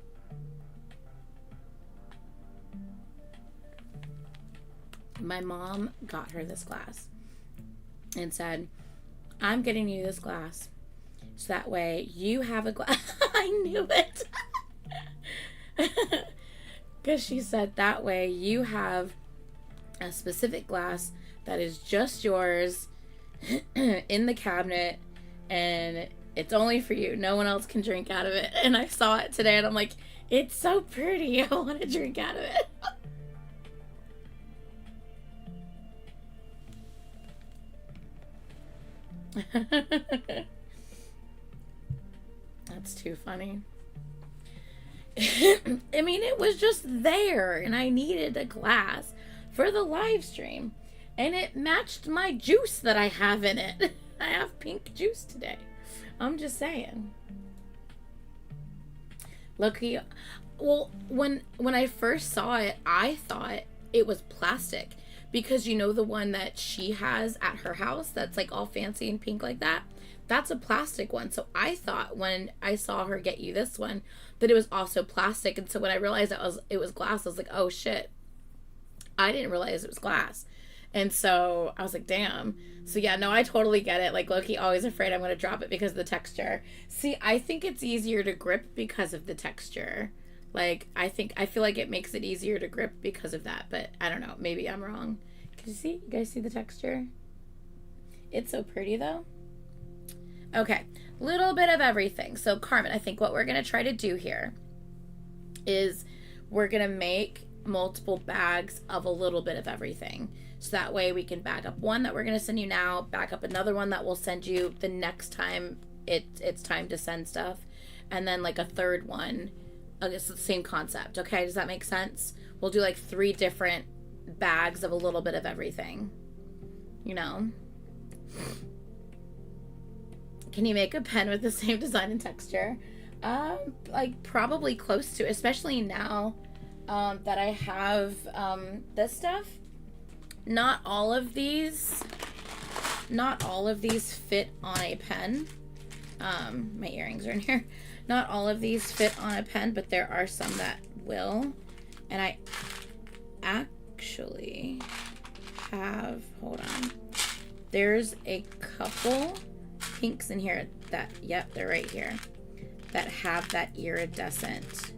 My mom got her this glass and said, I'm getting you this glass so that way you have a glass. I knew it. Because she said that way you have a specific glass that is just yours in the cabinet and it's only for you. No one else can drink out of it. And I saw it today and I'm like, it's so pretty. I want to drink out of it. That's too funny. I mean, it was just there and I needed a glass for the live stream and it matched my juice that I have in it. I have pink juice today. I'm just saying. Lucky. Well, when I first saw it, I thought it was plastic because you know the one that she has at her house that's like all fancy and pink like that? That's a plastic one. So I thought when I saw her get you this one that it was also plastic. And so when I realized it was glass, I was like, oh shit. I didn't realize it was glass. And so I was like, damn. So yeah, no, I totally get it. Like Loki always afraid I'm going to drop it because of the texture. See, I think it's easier to grip because of the texture. Like, I feel like it makes it easier to grip because of that. But I don't know. Maybe I'm wrong. Can you see? You guys see the texture? It's so pretty though. Okay, little bit of everything. So Carmen, I think what we're going to try to do here is we're going to make multiple bags of a little bit of everything. So that way we can bag up one that we're going to send you now, bag up another one that we'll send you the next time it's time to send stuff. And then like a third one, I guess it's the same concept. Okay, does that make sense? We'll do like 3 different bags of a little bit of everything, you know? Can you make a pen with the same design and texture? Like probably close to, especially now that I have this stuff. Not all of these not all of these fit on a pen. My earrings are in here. Not all of these fit on a pen, but there are some that will. And I actually have, hold on. There's a couple pinks in here that, yep, they're right here, that have that iridescent.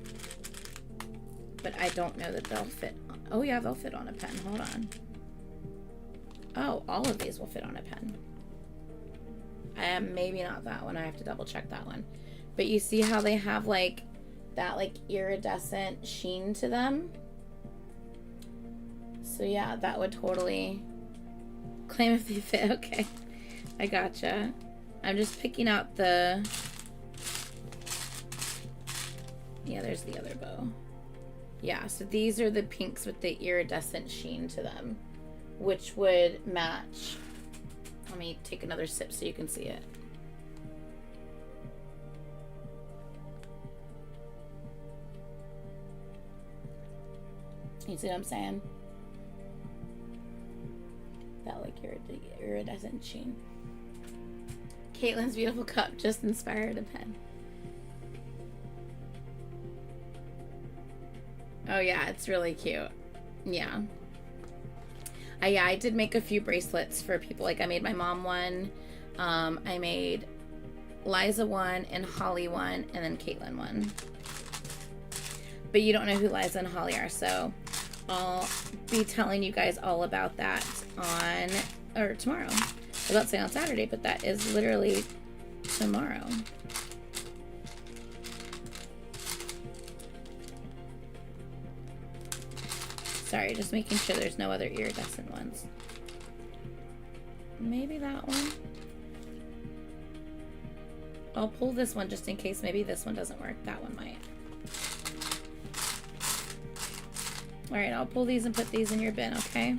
But I don't know that they'll fit. Oh yeah, they'll fit on a pen. Hold on. Oh, all of these will fit on a pen. Maybe not that one. I have to double check that one. But you see how they have like that like iridescent sheen to them? So yeah, that would totally claim if they fit. Okay, I gotcha. I'm just picking out the, yeah, there's the other bow. Yeah, so these are the pinks with the iridescent sheen to them, which would match. Let me take another sip so you can see it. You see what I'm saying? That like iridescent sheen. Caitlin's beautiful cup just inspired a pen. Oh yeah, it's really cute. Yeah. Yeah, I did make a few bracelets for people. Like I made my mom one. I made Liza one and Holly one and then Caitlin one. But you don't know who Liza and Holly are, so I'll be telling you guys all about that on, or tomorrow. I was about to say on Saturday, but that is literally tomorrow. Sorry, just making sure there's no other iridescent ones. Maybe that one. I'll pull this one just in case maybe this one doesn't work. That one might. Alright, I'll pull these and put these in your bin, okay?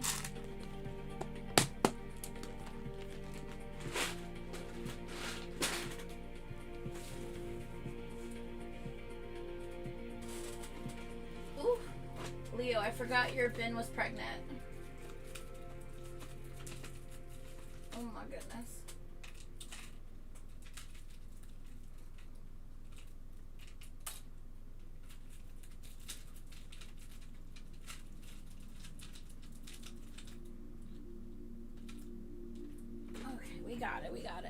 Ooh, Leo, I forgot your bin was pregnant. Oh my goodness. We got it, we got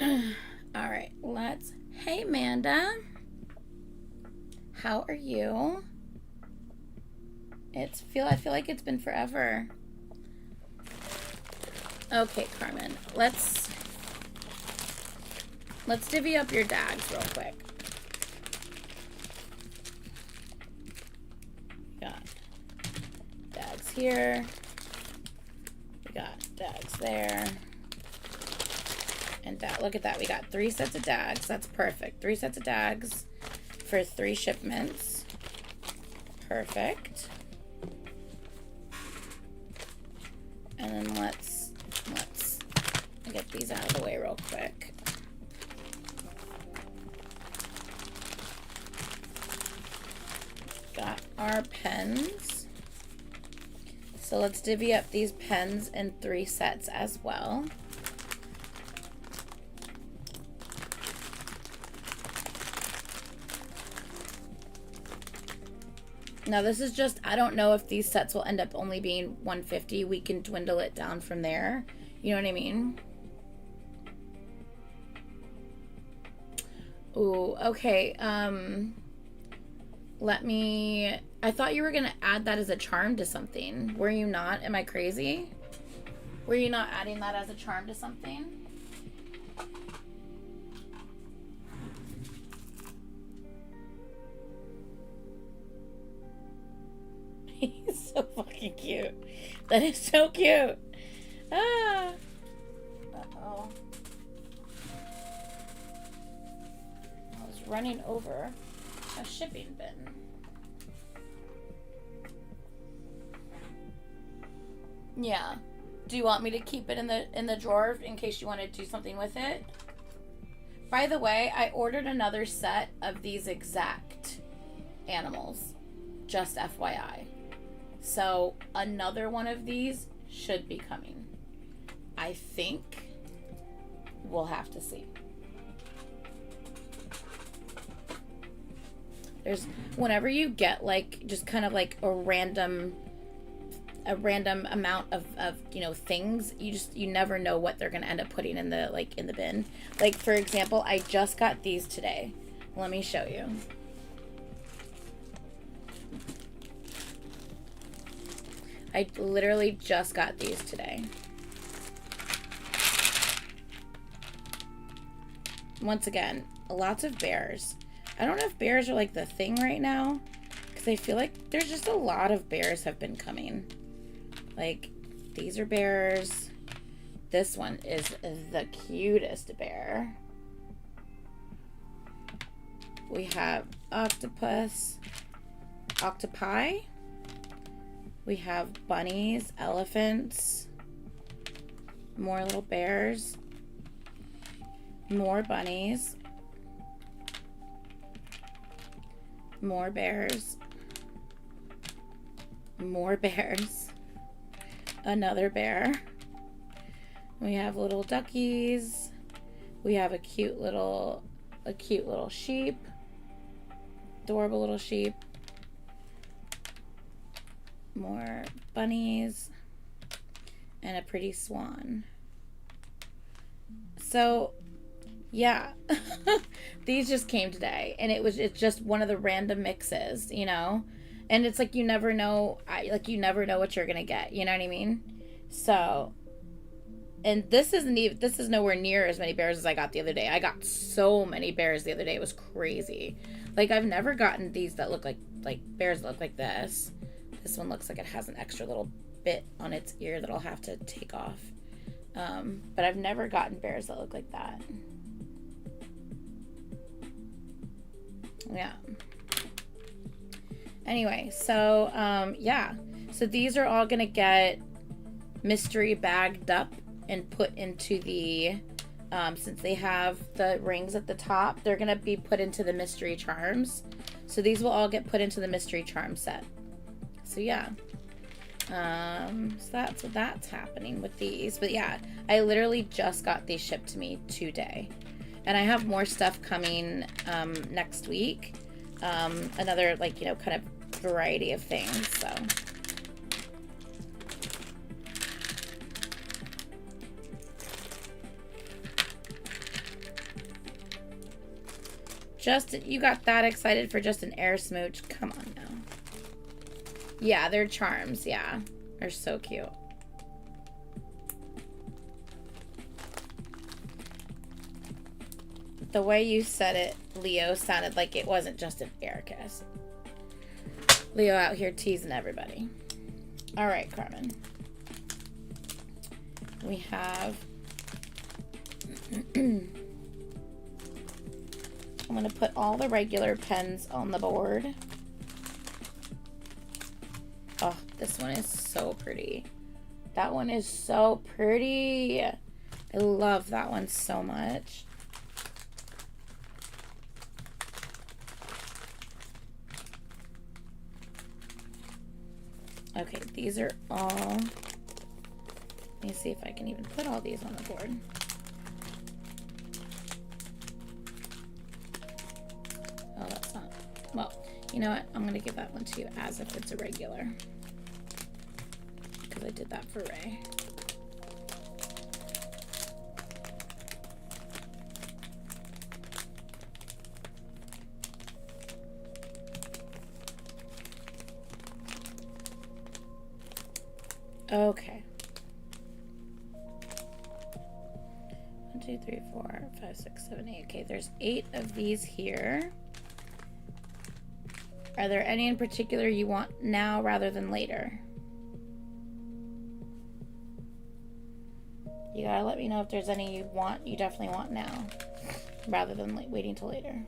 it. All right, let's, hey Amanda. How are you? I feel like it's been forever. Okay, Carmen, let's divvy up your dags real quick. Here we got dags there and look at that, we got 3 sets of dags. That's perfect. 3 sets of dags for 3 shipments. Perfect. And then let's get these out of the way real quick. Got our pens. So let's divvy up these pens in 3 sets as well. Now this is just, I don't know if these sets will end up only being $150. We can dwindle it down from there. You know what I mean? Ooh, okay. I thought you were gonna add that as a charm to something. Were you not? Am I crazy? Were you not adding that as a charm to something? He's so fucking cute. That is so cute. Ah. Uh-oh. I was running over a shipping bin. Yeah. Do you want me to keep it in the drawer in case you want to do something with it? By the way, I ordered another set of these exact animals. Just FYI. So another one of these should be coming. I think. We'll have to see. There's, whenever you get like just kind of like a random amount of you know, things, you never know what they're gonna end up putting in the, like, in the bin. Like, for example, I just got these today. Let me show you. I literally just got these today. Once again, lots of bears. I don't know if bears are like the thing right now, because I feel like there's just a lot of bears have been coming. Like, these are bears. This one is the cutest bear. We have octopus, octopi. We have bunnies, elephants, more little bears, more bunnies, more bears, more bears, another bear. We have little duckies. We have a cute little sheep, adorable little sheep. More bunnies and a pretty swan. So yeah, these just came today, and it's just one of the random mixes, you know, and it's like you never know, you never know what you're gonna get, you know what I mean? So, and this is nowhere near as many bears as I got the other day. I got so many bears the other day, it was crazy. Like, I've never gotten these that look like bears that look like this. This one looks like it has an extra little bit on its ear that I'll have to take off. But I've never gotten bears that look like that. Yeah. Anyway, so yeah. So these are all gonna get mystery bagged up and put into the since they have the rings at the top, they're gonna be put into the mystery charms. So these will all get put into the mystery charm set. So yeah. So that's happening with these. But yeah, I literally just got these shipped to me today. And I have more stuff coming next week. Another, like, you know, kind of variety of things, so. Justin, you got that excited for just an air smooch? Come on now. Yeah, they're charms, yeah. They're so cute. The way you said it, Leo, sounded like it wasn't just an air kiss. Leo out here teasing everybody. All right, Carmen. We have... I'm going to put all the regular pens on the board. Oh, this one is so pretty. That one is so pretty. I love that one so much. Okay, these are all... Let me see if I can even put all these on the board. Oh, that's not... Well, you know what? I'm going to give that one to you as if it's a regular. Because I did that for Ray. Okay. 1, 2, 3, 4, 5, 6, 7, 8. Okay, there's 8 of these here. Are there any in particular you want now rather than later? You gotta let me know if there's any you definitely want now rather than waiting till later.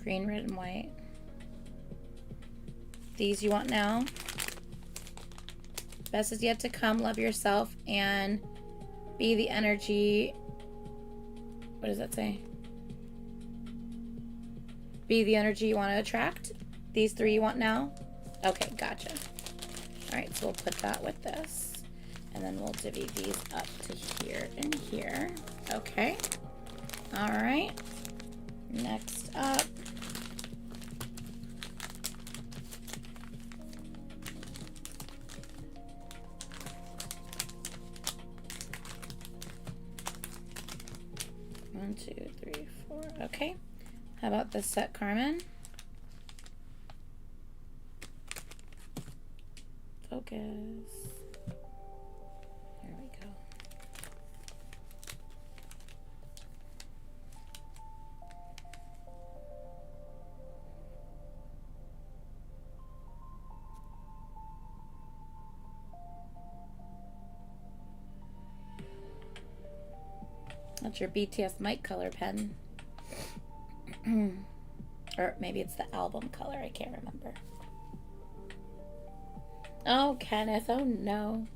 Green, red, and white. These you want now. Best is yet to come. Love yourself and be the energy. What does that say? Be the energy you want to attract. These 3 you want now? Okay, gotcha. All right, so we'll put that with this. And then we'll divvy these up to here and here. Okay. All right. Next up. One, 2, 3, 4. Okay. How about this set, Carmen? Focus. There we go. That's your BTS mic color pen. Or maybe it's the album color. I can't remember. Oh, Kenneth. Oh, no.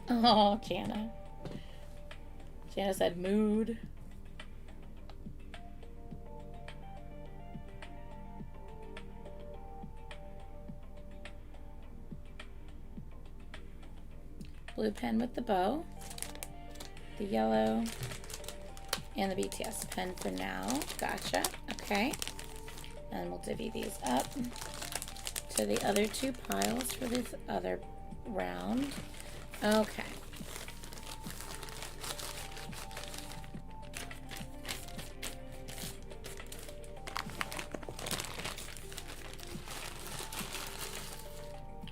Oh, Jana. Jana said mood. Blue pen with the bow, the yellow, and the BTS pen for now. Gotcha. Okay. And we'll divvy these up to the other 2 piles for this other round. Okay.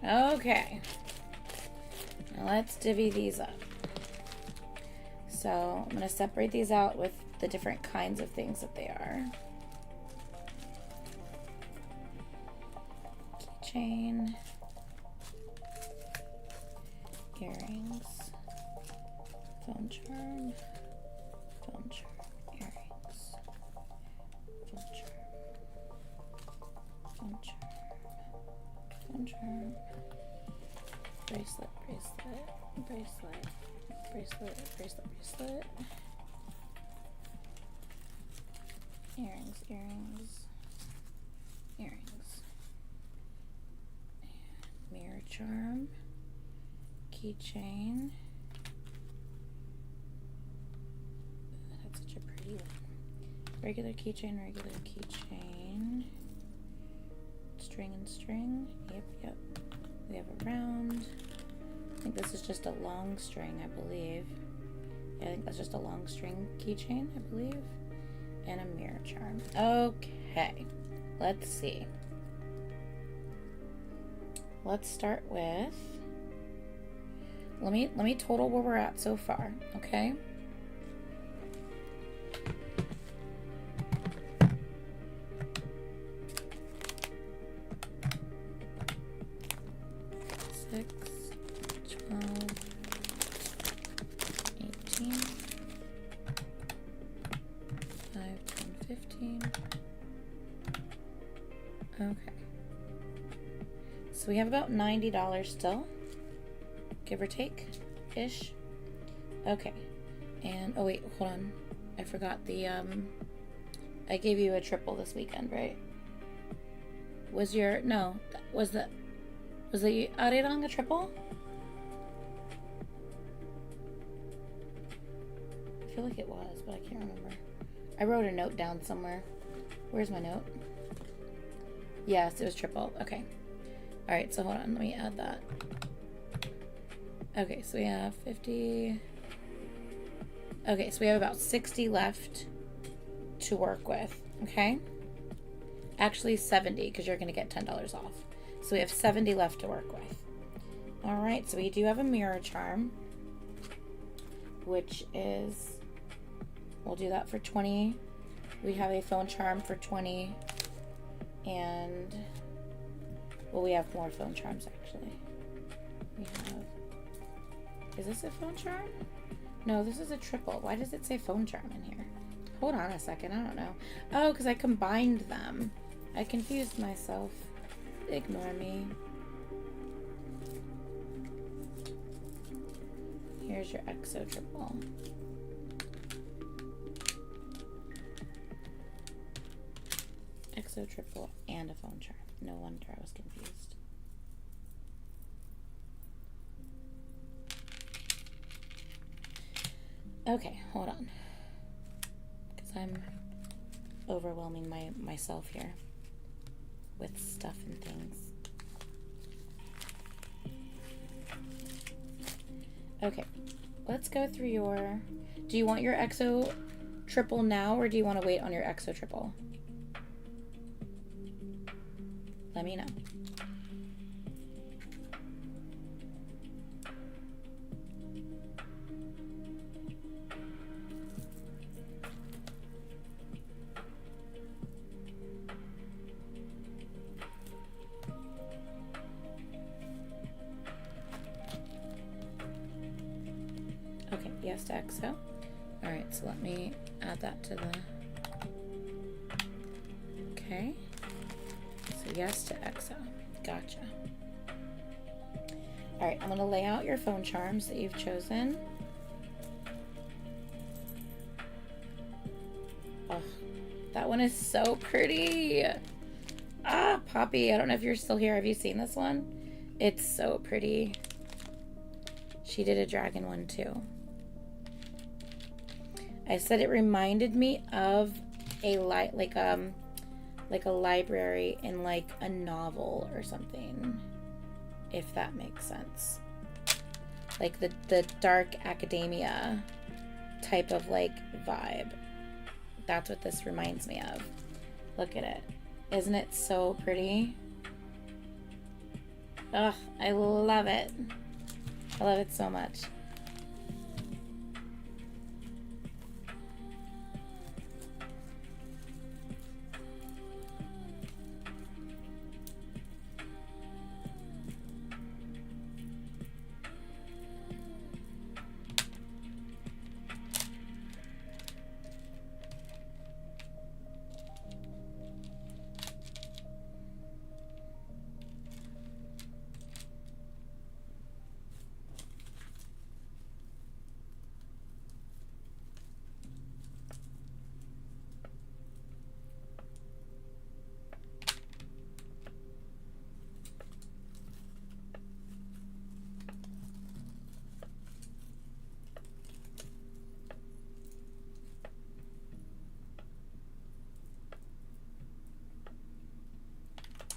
Okay. Now let's divvy these up. So I'm going to separate these out with the different kinds of things that they are. Keychain, earrings, phone charm, earrings, phone charm, bracelet, earrings, and mirror charm, keychain. That's such a pretty one. Regular keychain, string and string. Yep. We have a round. I think this is just a long string, I believe. Yeah, I think that's just a long string keychain, I believe. And a mirror charm. Okay, let's see. Let's start with, let me total where we're at so far, okay? Okay. So we have about $90 still, give or take, ish. Okay. And, oh wait, hold on. I forgot the, I gave you a triple this weekend, right? Was the Arirang a triple? I feel like it was, but I can't remember. I wrote a note down somewhere. Where's my note? Yes, it was triple. Okay. All right, so hold on. Let me add that. Okay, so we have 50. Okay, so we have about 60 left to work with. Okay. Actually 70, because you're going to get $10 off. So we have 70 left to work with. All right, so we do have a mirror charm, which is, we'll do that for 20. We have a phone charm for 20. And, well, we have more phone charms, actually. We have, is this a phone charm? No, this is a triple. Why does it say phone charm in here? Hold on a second. I don't know. Oh, because I combined them. I confused myself. Ignore me. Here's your exo triple. Exo triple and a phone charm. No wonder I was confused. Okay, hold on. Because I'm overwhelming myself here with stuff and things. Okay, let's go through your... Do you want your exo triple now, or do you want to wait on your exo triple? Let me know. Okay, yes to exo. All right, so let me add that to the... Okay. So yes to exo. Gotcha. All right, I'm gonna lay out your phone charms that you've chosen. Oh, that one is so pretty. Ah, Poppy, I don't know if you're still here. Have you seen this one? It's so pretty. She did a dragon one too. I said it reminded me of a like a library in like a novel or something, if that makes sense. Like the dark academia type of like vibe. That's what this reminds me of. Look at it. Isn't it so pretty? Ugh, I love it. I love it so much.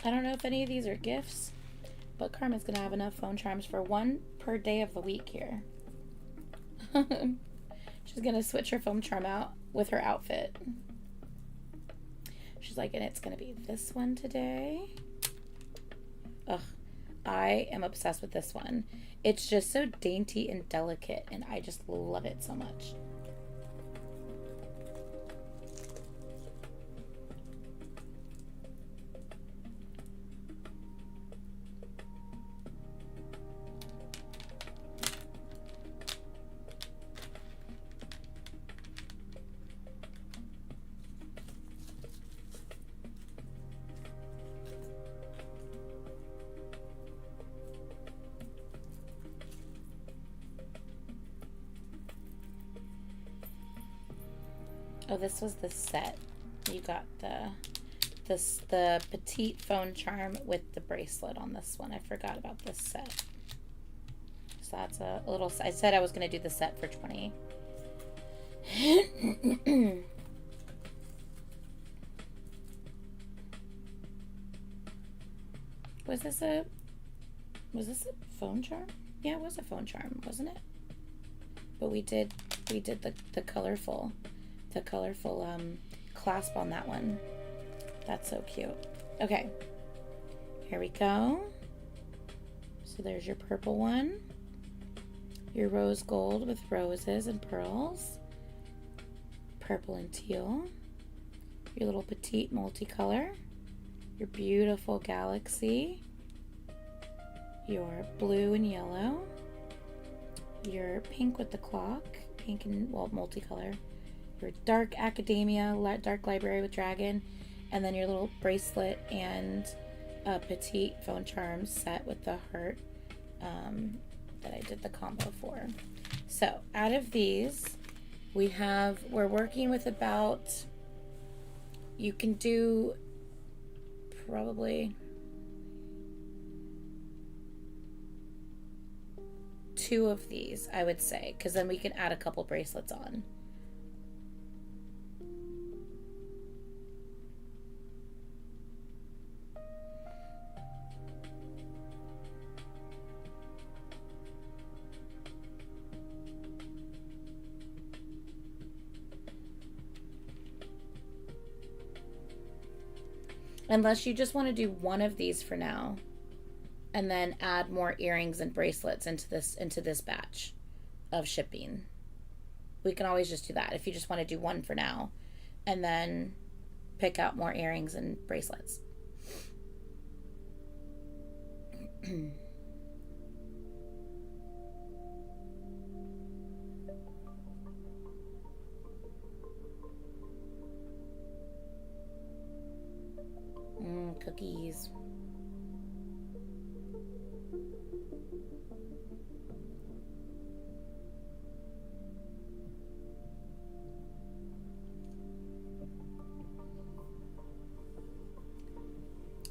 I don't know if any of these are gifts, but Carmen's gonna have enough phone charms for one per day of the week here. She's gonna switch her phone charm out with her outfit. She's like, and it's gonna be this one today. Ugh, I am obsessed with this one. It's just so dainty and delicate, and I just love it so much. Oh, this was the set. You got the petite phone charm with the bracelet on this one. I forgot about this set. So that's a little... I said I was going to do the set for 20. Was this a phone charm? Yeah, it was a phone charm, wasn't it? But we did the colorful clasp on that one. That's so cute. Okay, here we go. So there's your purple one, your rose gold with roses and pearls, purple and teal, your little petite multicolor, your beautiful galaxy, your blue and yellow, your pink with the clock, pink and, well, multicolor. Your dark academia, dark library with dragon, and then your little bracelet and a petite phone charm set with the heart that I did the combo for. So out of these, we're working with about, you can do probably 2 of these, I would say, because then we can add a couple bracelets on. Unless you just want to do 1 of these for now and then add more earrings and bracelets into this batch of shipping. We can always just do that if you just want to do 1 for now and then pick out more earrings and bracelets. Cookies.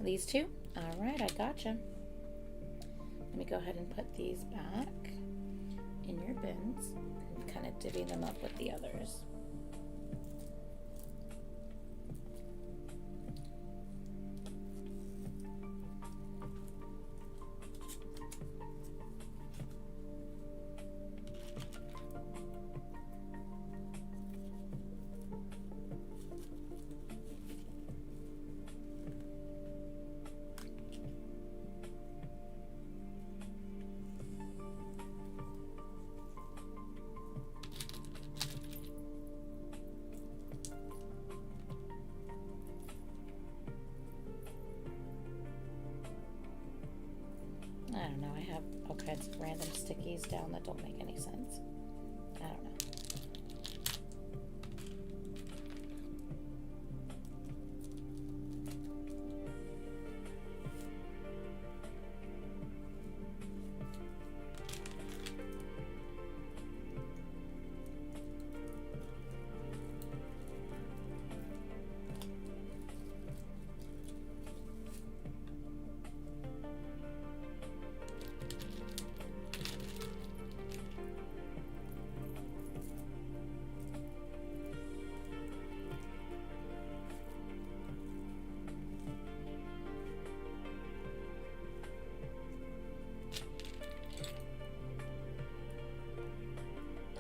These 2? All right, I gotcha. Let me go ahead and put these back in your bins and kind of divvy them up with the others. I don't know, I have all kinds of random stickies down that don't make any sense. I don't know.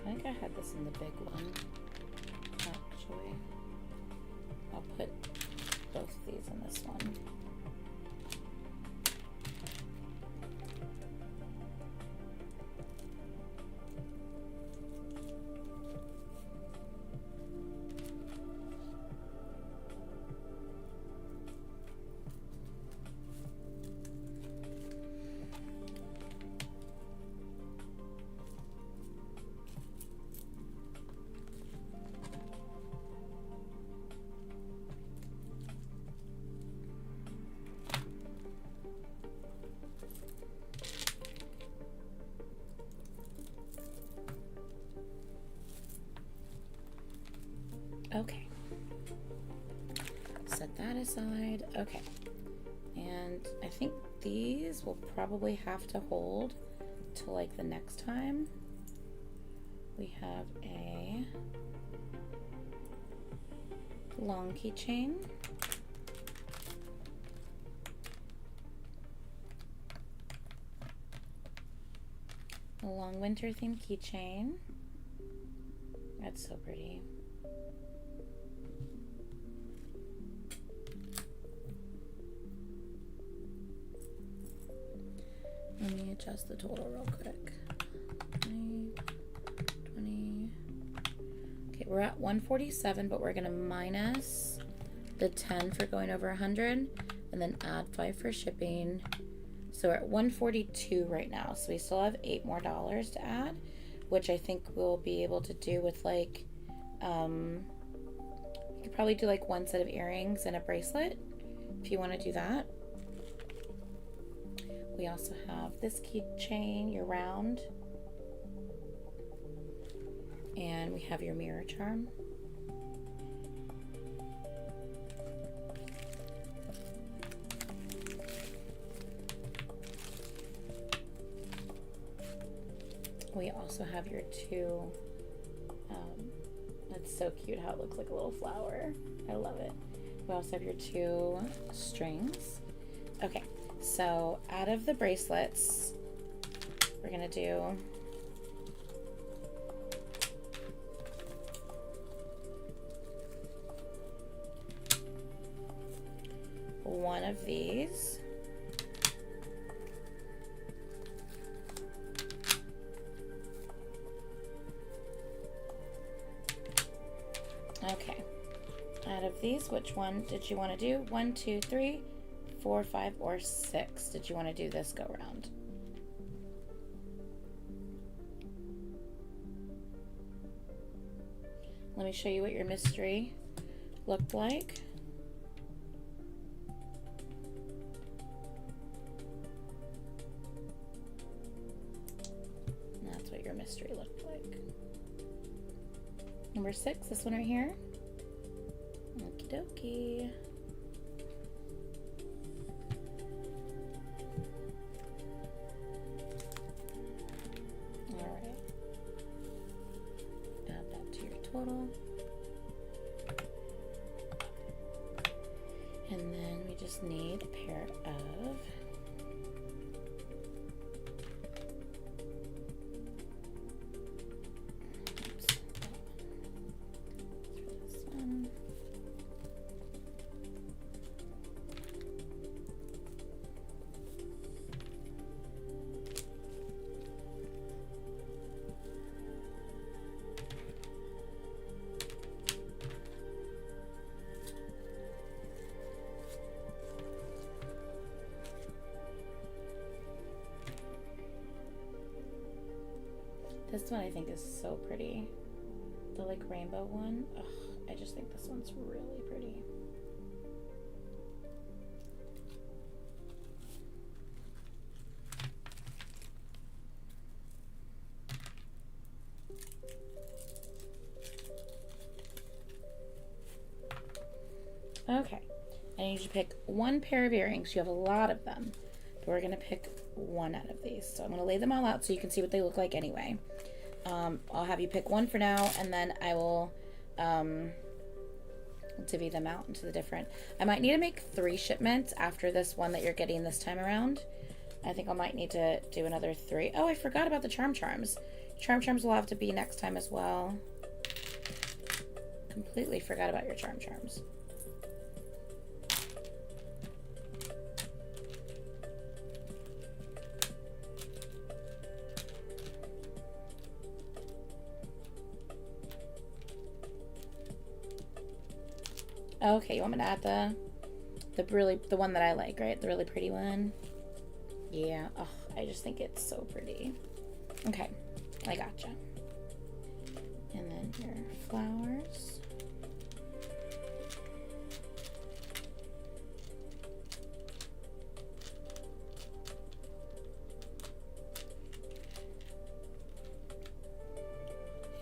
I think I had this in the big one, actually. I'll put both of these in this one. Okay. Set that aside. Okay. And I think these will probably have to hold till like the next time. We have a long keychain. A long winter themed keychain. That's so pretty. Let me adjust the total real quick. 20. Okay, we're at 147, but we're gonna minus the 10 for going over 100 and then add 5 for shipping. So we're at 142 right now. So we still have $8 more to add, which I think we'll be able to do with like, you could probably do like one set of earrings and a bracelet if you want to do that. We also have this keychain, your round, and we have your mirror charm. We also have your two, it's so cute how it looks like a little flower. I love it. We also have your two strings. Okay, so out of the bracelets, we're gonna do one of these. Okay, out of these, which one did you want to do? 1, 2, 3, 4, 5, or 6? Did you want to do this go round? Let me show you what your mystery looked like. And that's what your mystery looked like. Number 6, this one right here. Okie dokie. Alright. Add that to your total. And then we just need a pair of this one I think is so pretty. The like rainbow one. Ugh, I just think this one's really pretty. Okay, I need you to pick one pair of earrings. You have a lot of them, but we're gonna pick one out of these. So I'm gonna lay them all out so you can see what they look like anyway. I'll have you pick one for now, and then I will divvy them out into the different. I might need to make 3 shipments after this one that you're getting this time around. I think I might need to do another 3. Oh, I forgot about the charms. Charms will have to be next time as well. Completely forgot about your charms. Okay, you want me to add the one that I like, right? The really pretty one. Yeah. Oh, I just think it's so pretty. Okay, I gotcha. And then your flowers.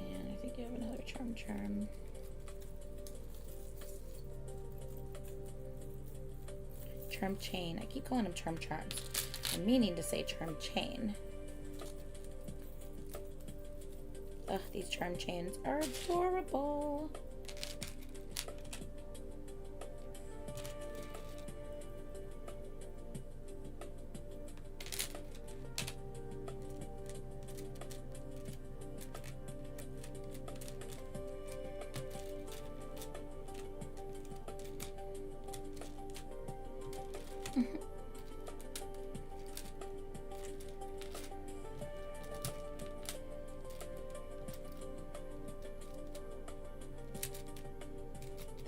And I think you have another charm. Charm chain. I keep calling them charms. I'm meaning to say charm chain. Ugh, these charm chains are adorable.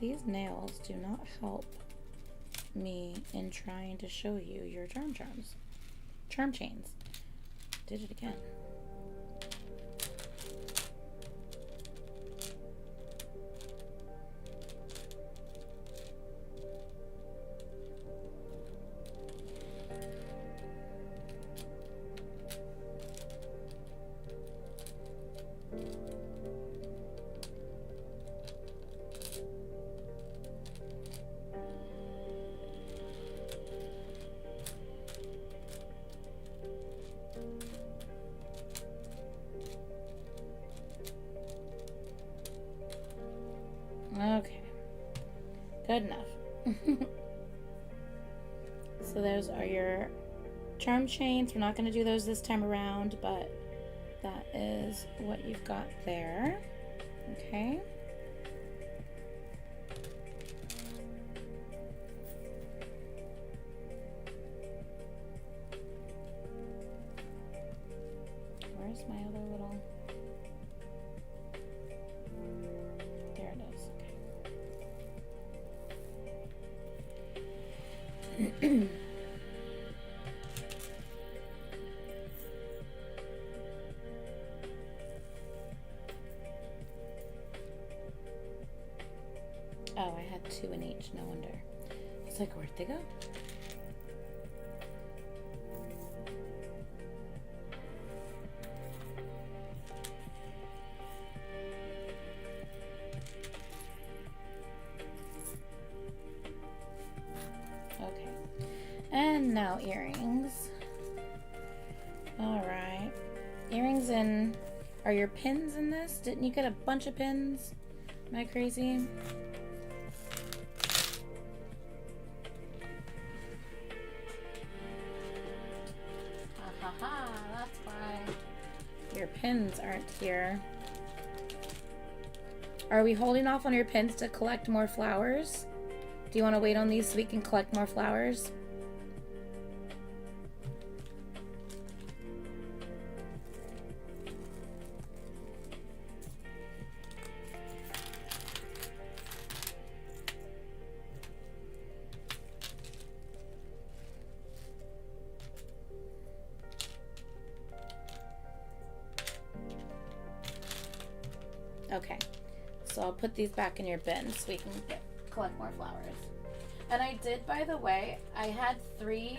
These nails do not help me in trying to show you your charm chains. Did it again. Good enough. So those are your charm chains. We're not going to do those this time around, but that is what you've got there. Okay. Where's my other little... There it is. Okay. Oh, I had 2 in each, no wonder. It's like, where'd they go? Okay. And now earrings. Alright. Earrings in... Are your pins in this? Didn't you get a bunch of pins? Am I crazy? That's why your pins aren't here. Are we holding off on your pins to collect more flowers? Do you want to wait on these so we can collect more flowers? Okay, so I'll put these back in your bin so we can collect more flowers. And I did, by the way, I had 3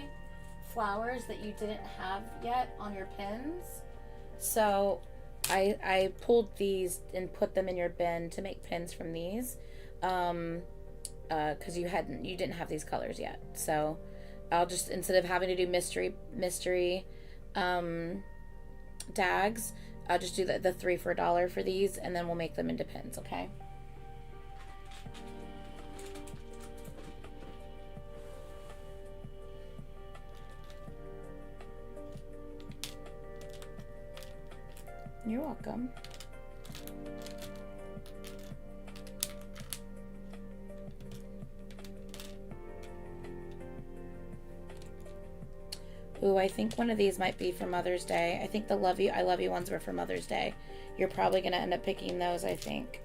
flowers that you didn't have yet on your pins. So I pulled these and put them in your bin to make pins from these. Because you didn't have these colors yet. So I'll just, instead of having to do mystery tags, I'll just do the 3 for $1 for these, and then we'll make them into pins, okay? You're welcome. Ooh, I think one of these might be for Mother's Day. I think the I Love You ones were for Mother's Day. You're probably going to end up picking those, I think.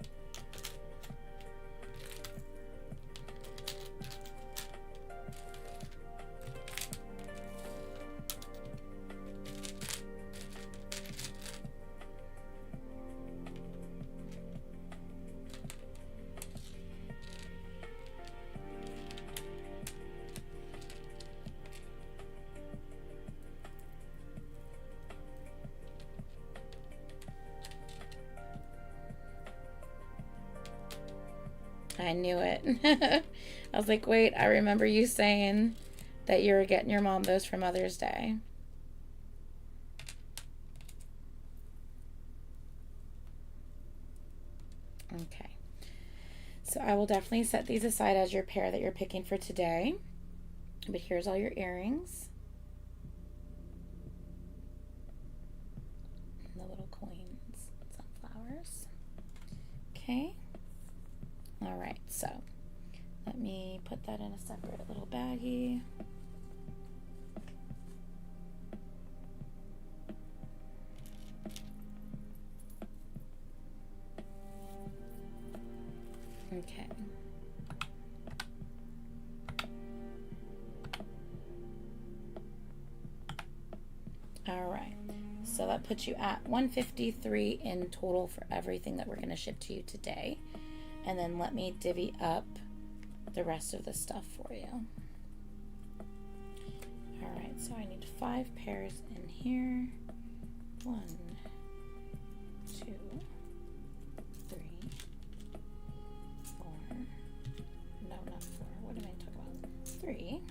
I knew it. I was like, wait, I remember you saying that you were getting your mom those for Mother's Day. Okay. So I will definitely set these aside as your pair that you're picking for today. But here's all your earrings. And the little coins, sunflowers. Okay. All right, so let me put that in a separate little baggie. Okay. All right, so that puts you at $153 in total for everything that we're going to ship to you today. And then let me divvy up the rest of the stuff for you. All right, so I need 5 pairs in here. 1, 2, 3, 4. No, not 4. What am I talking about? 3,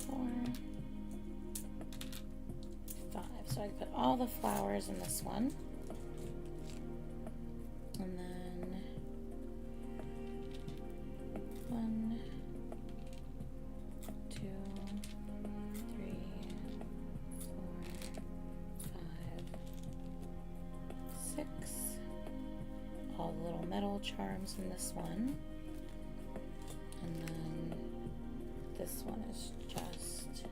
4, 5. So I put all the flowers in this one. And then charms in this one. And then this one is just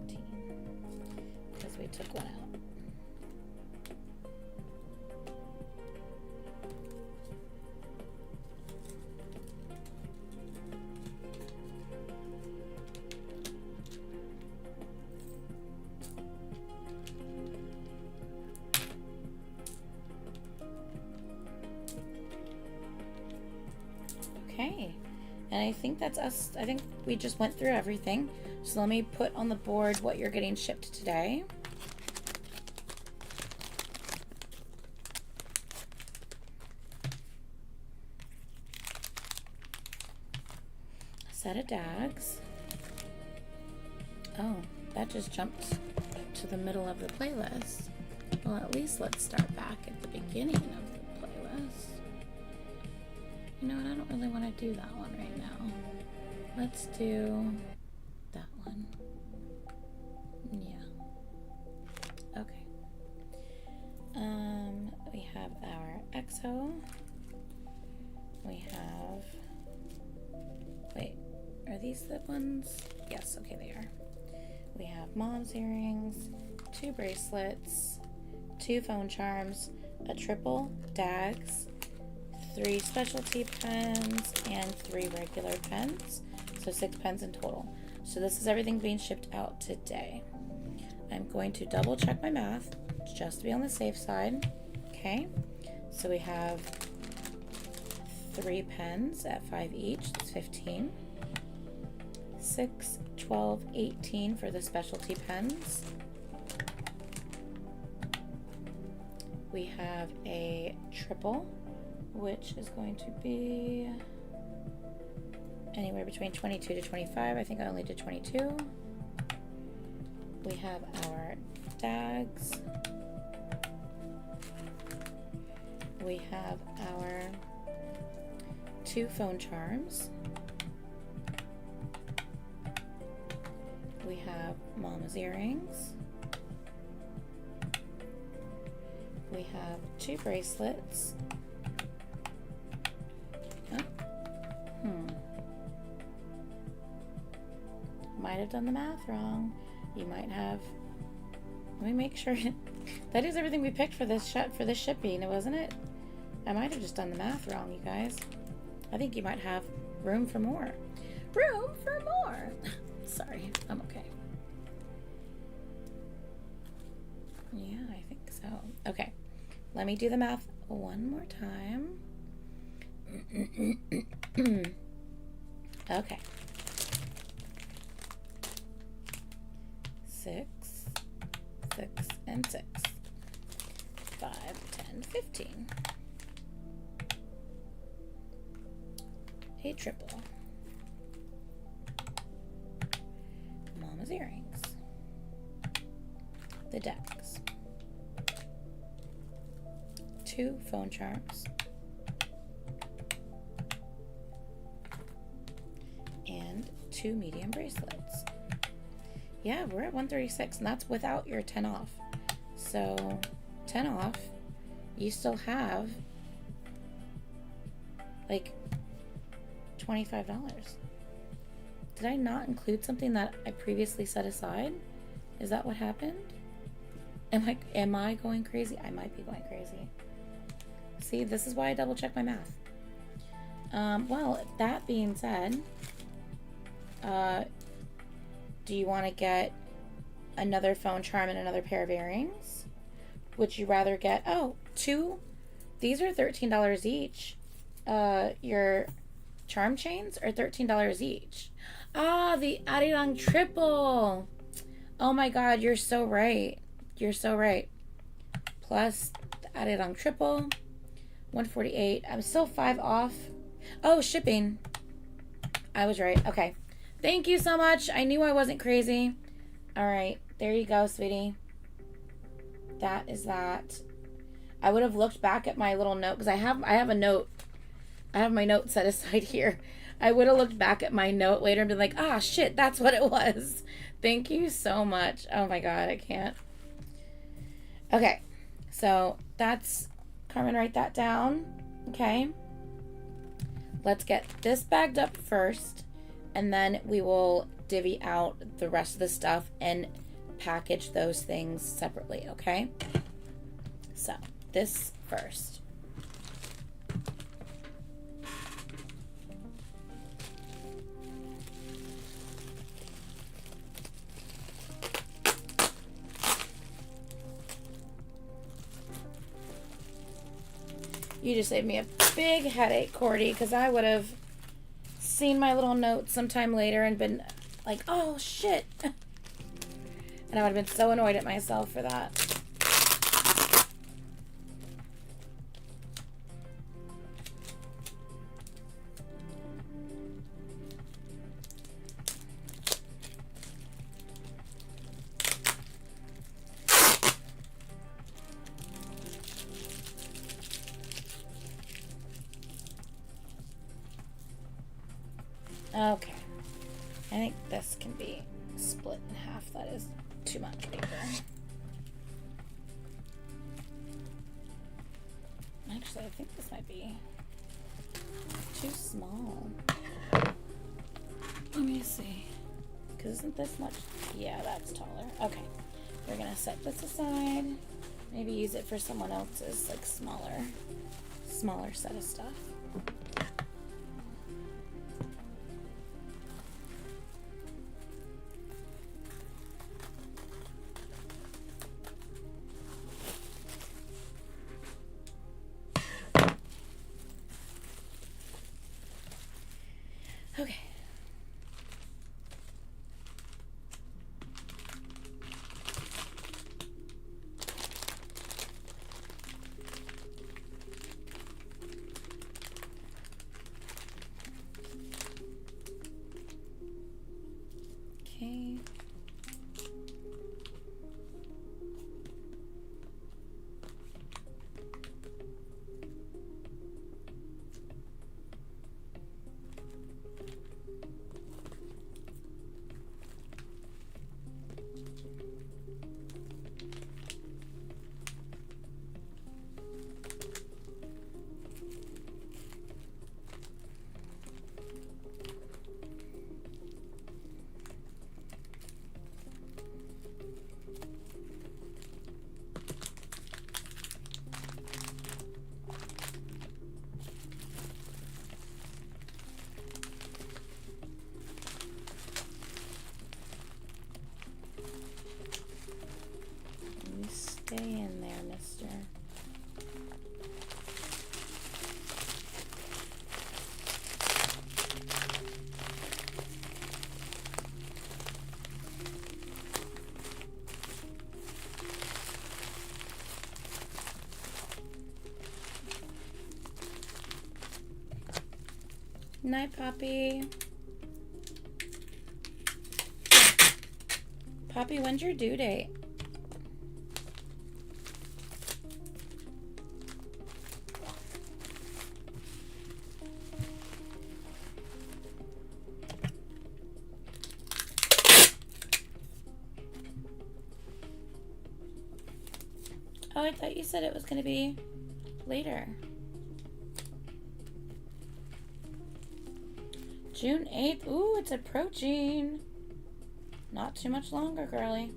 $15 because we took one out. Okay, and I think that's us. I think we just went through everything. So let me put on the board what you're getting shipped today. A set of dags. Oh, that just jumped to the middle of the playlist. Well, at least let's start back at the beginning of the playlist. You know what, I don't really want to do that one right now. Let's do that one. Yeah. Okay. We have our EXO. We have... Wait, are these the ones? Yes, okay, they are. We have mom's earrings, 2 bracelets, 2 phone charms, a triple dags, 3 specialty pens, and 3 regular pens. So 6 pens in total. So this is everything being shipped out today. I'm going to double check my math just to be on the safe side. Okay, so we have 3 pens at 5 each, that's 15. 6, 12, 18 for the specialty pens. We have a triple, which is going to be anywhere between 22 to 25. I think I only did 22. We have our dags. We have our 2 phone charms. We have mama's earrings. We have 2 bracelets. Might have done the math wrong. You might have. Let me make sure. That is everything we picked for this shipping, wasn't it? I might have just done the math wrong, you guys. I think you might have room for more. Room for more. Sorry, I'm okay. Yeah, I think so. Okay, let me do the math one more time. Okay. 6, 6, and 6. 5, 10, 15. A triple. Mama's earrings. The decks. 2 phone charms. And 2 medium bracelets. Yeah, we're at 136, and that's without your 10 off. So 10 off, you still have like $25. Did I not include something that I previously set aside? Is that what happened? Am I going crazy? I might be going crazy. See, this is why I double check my math. Well, that being said, do you want to get another phone charm and another pair of earrings? Would you rather get, 2? These are $13 each. Your charm chains are $13 each. Ah, the Arirang triple. Oh my god, you're so right. You're so right. Plus the Arirang triple. 148. I'm still 5 off. Oh, shipping. I was right. Okay. Thank you so much. I knew I wasn't crazy. All right. There you go, sweetie. That is that. I would have looked back at my little note because I have a note I have my note set aside here. I would have looked back at my note later and been like, ah, shit, that's what it was. Thank you so much. Oh my God, I can't. Okay, so that's, Carmen, write that down. Okay. Let's get this bagged up first, and then we will divvy out the rest of the stuff and package those things separately, okay? So, this first. You just saved me a big headache, Cordy, because I would have seen my little note sometime later and been like, oh, shit. And I would have been so annoyed at myself for that. Okay, I think this can be split in half. That is too much paper. Actually, I think this might be too small. Let me see. Because isn't this much? Yeah, that's taller. Okay, we're gonna set this aside. Maybe use it for someone else's, like, smaller set of stuff. Okay. Okay. Stay in there, mister. Night, Poppy. Poppy, when's your due date? Oh, I thought you said it was going to be later. June 8th. Ooh, it's approaching. Not too much longer, girly.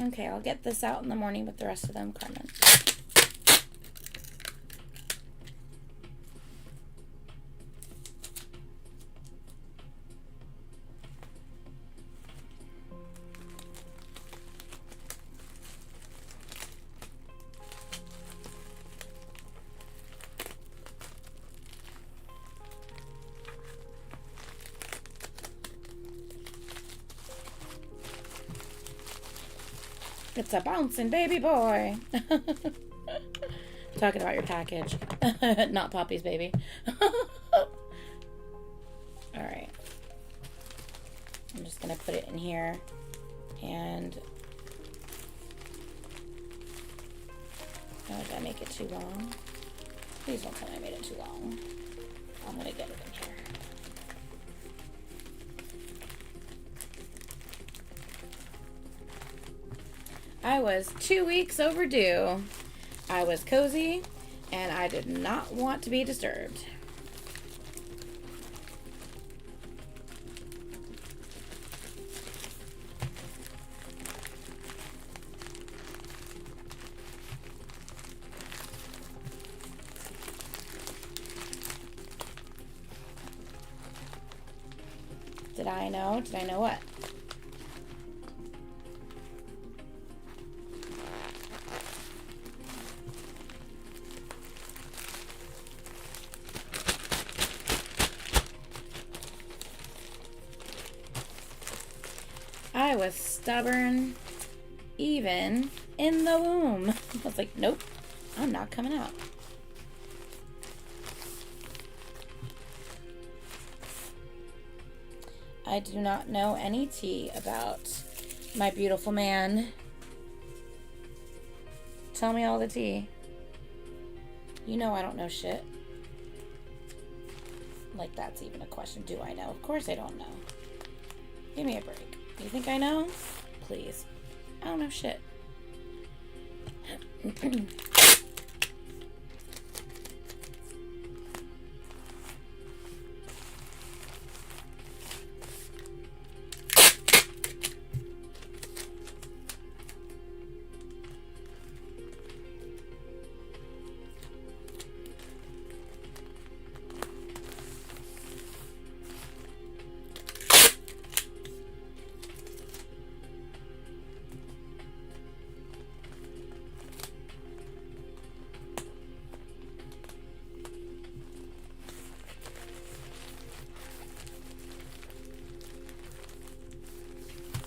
Okay, I'll get this out in the morning with the rest of them, Carmen. It's a bouncing baby boy. Talking about your package. Not Poppy's baby. Alright. I'm just going to put it in here. And... oh, did I make it too long? Please don't tell me I made it too long. I'm going to get it in here. I was 2 weeks overdue. I was cozy, and I did not want to be disturbed. Did I know? Did I know what? I was stubborn even in the womb. I was like, nope, I'm not coming out. I do not know any tea about my beautiful man. Tell me all the tea. You know I don't know shit. Like that's even a question. Do I know? Of course I don't know. Give me a break. You think I know? Please. I don't know shit.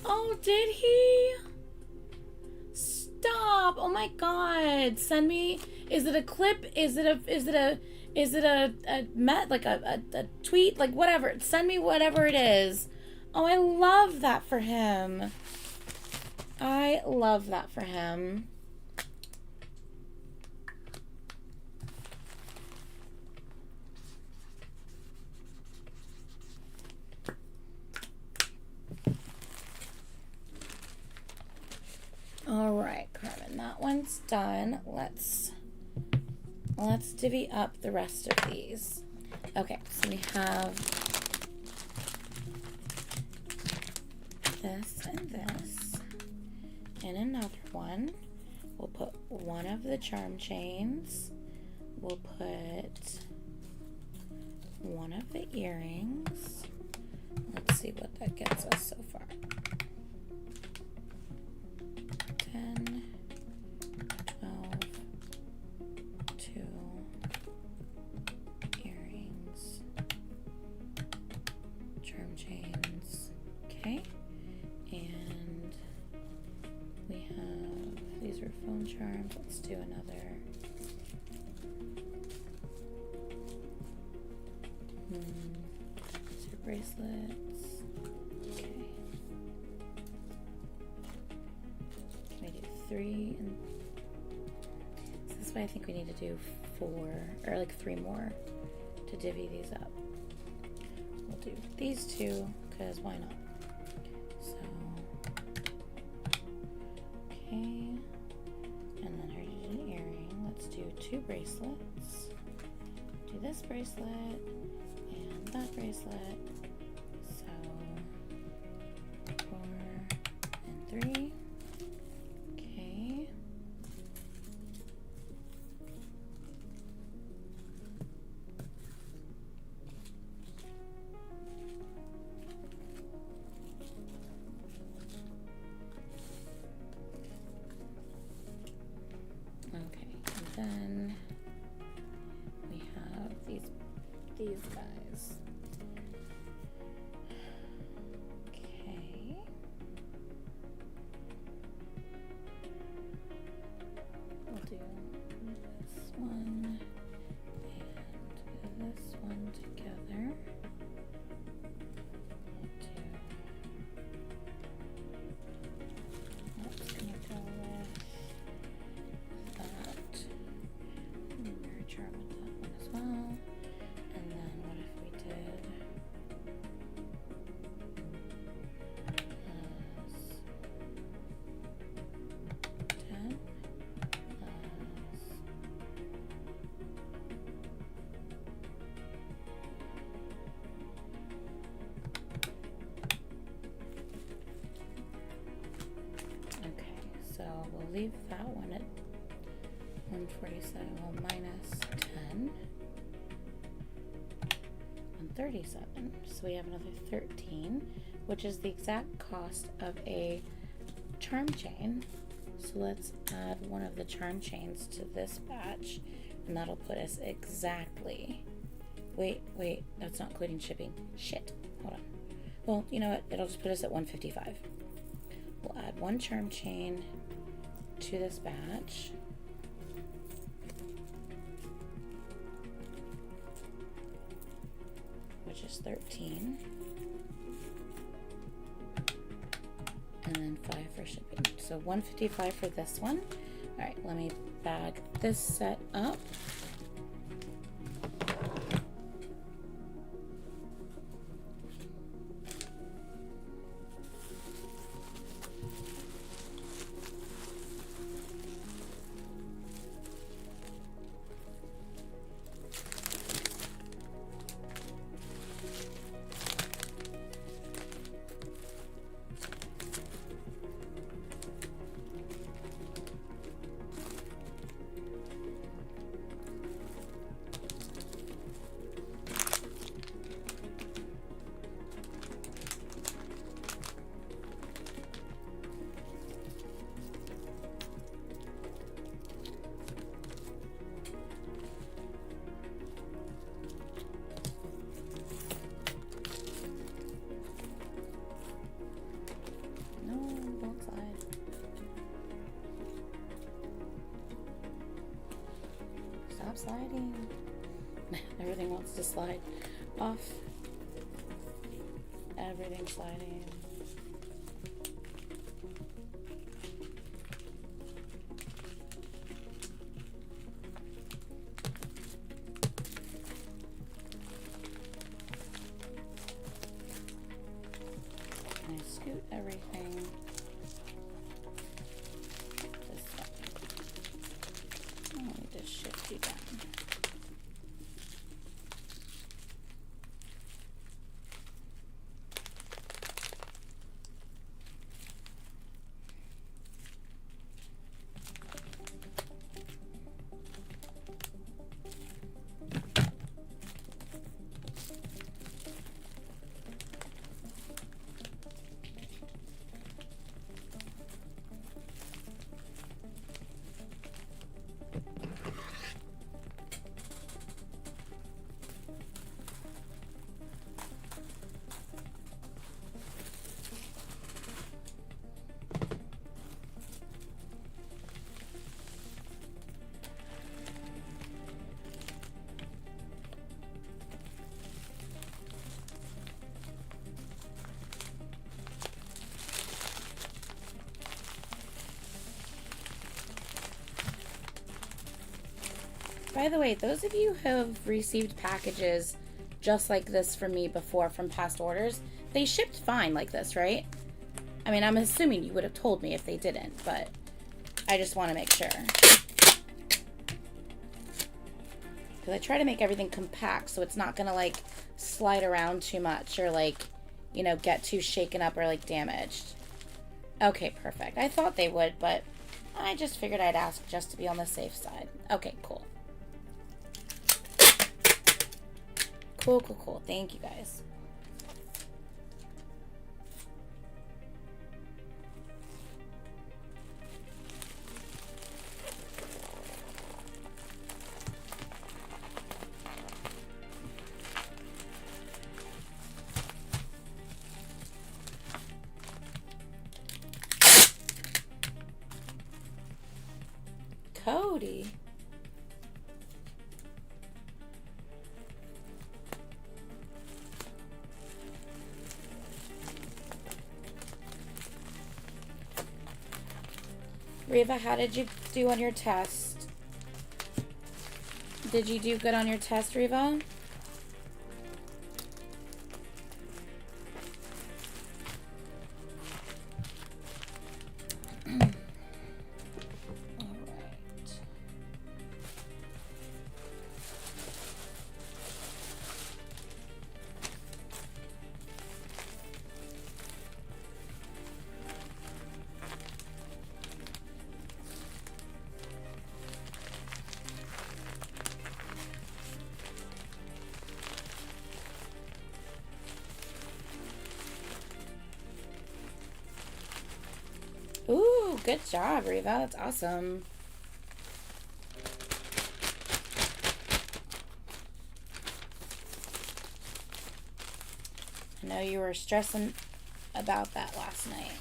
Oh, did he? Stop. Oh my god. Send me. Is it a clip? Is it a tweet? Like whatever. Send me whatever it is. Oh, I love that for him. I love that for him. All right, Carmen, that one's done. Let's divvy up the rest of these. Okay, so we have this and this, and another one. We'll put one of the charm chains. We'll put one of the earrings. Let's see what that gets us so far. 10, 12, 2 earrings, charm chains, okay, and we have, these are phone charms, let's do another, these are bracelets, okay. 3 and so this way I think we need to do 4 or like 3 more to divvy these up. We'll do these 2 because why not? So okay, and then her did an earring. Let's do 2 bracelets. Do this bracelet and that bracelet. So 4 and 3. Then we have these guys. Okay. 147, well, minus 10. 137. So we have another 13, which is the exact cost of a charm chain. So let's add one of the charm chains to this batch, and that'll put us exactly. Wait, that's not including shipping. Shit, hold on. Well, you know what? It'll just put us at 155. We'll add one charm chain to this batch. Which is 13. And then 5 for shipping. So 155 for this one. All right, let me bag this set up. Sliding. Everything wants to slide off. Everything's sliding. Can I scoot everything this way? I need to shift you down. By the way, those of you who have received packages just like this from me before from past orders, they shipped fine like this, right? I mean, I'm assuming you would have told me if they didn't, but I just want to make sure. Because I try to make everything compact so it's not going to, like, slide around too much or, like, you know, get too shaken up or, like, damaged. Okay, perfect. I thought they would, but I just figured I'd ask just to be on the safe side. Okay, cool. Cool, cool, cool. Thank you, guys. Cody. Riva, how did you do on your test? Did you do good on your test, Riva? good job, Reva. That's awesome. I know you were stressing about that last night.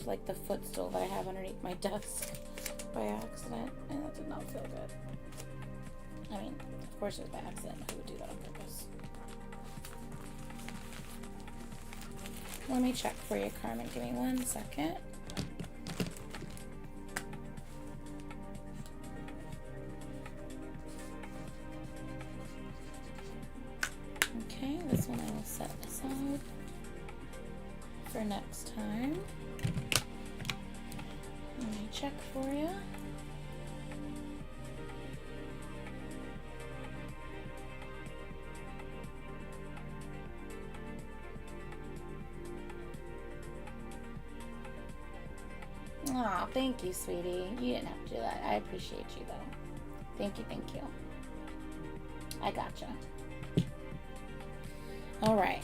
Like the footstool that I have underneath my desk by accident, and that did not feel good. I mean, of course it was by accident. Who would do that on purpose? Let me check for you, Carmen. Give me 1 second. Okay, this one I will set aside for next time. Let me check for you. Aw, thank you, sweetie. You didn't have to do that. I appreciate you, though. Thank you, thank you. I gotcha. All right.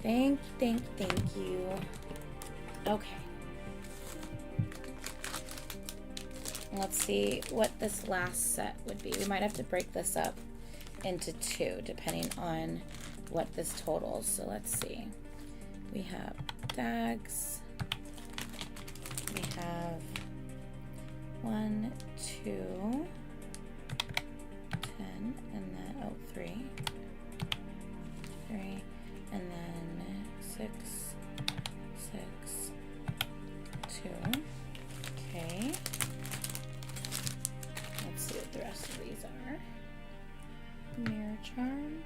Thank you. Okay. Let's see what this last set would be. We might have to break this up into 2, depending on what this totals. So let's see. We have dags. We have 1, 2, 10, and then 3, and then 6, 2. Okay. Let's see what the rest of these are. Mirror charm.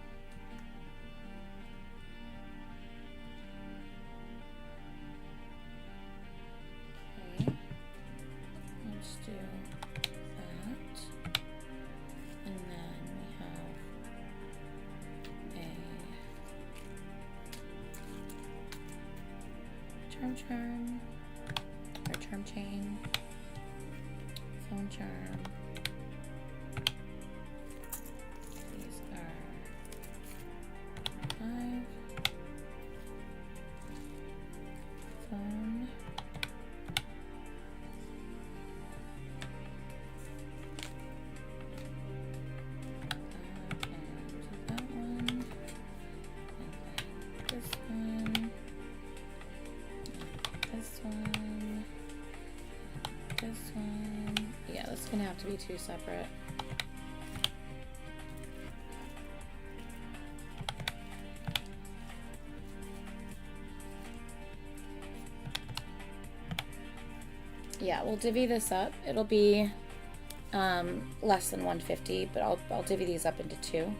Okay. Let's do that. And then we have a charm, or charm chain, phone charm. These are 5. Phone. And that one. And this one. This one. This one. Yeah, that's gonna have to be 2 separate. Yeah, we'll divvy this up. It'll be less than 150, but I'll divvy these up into 2.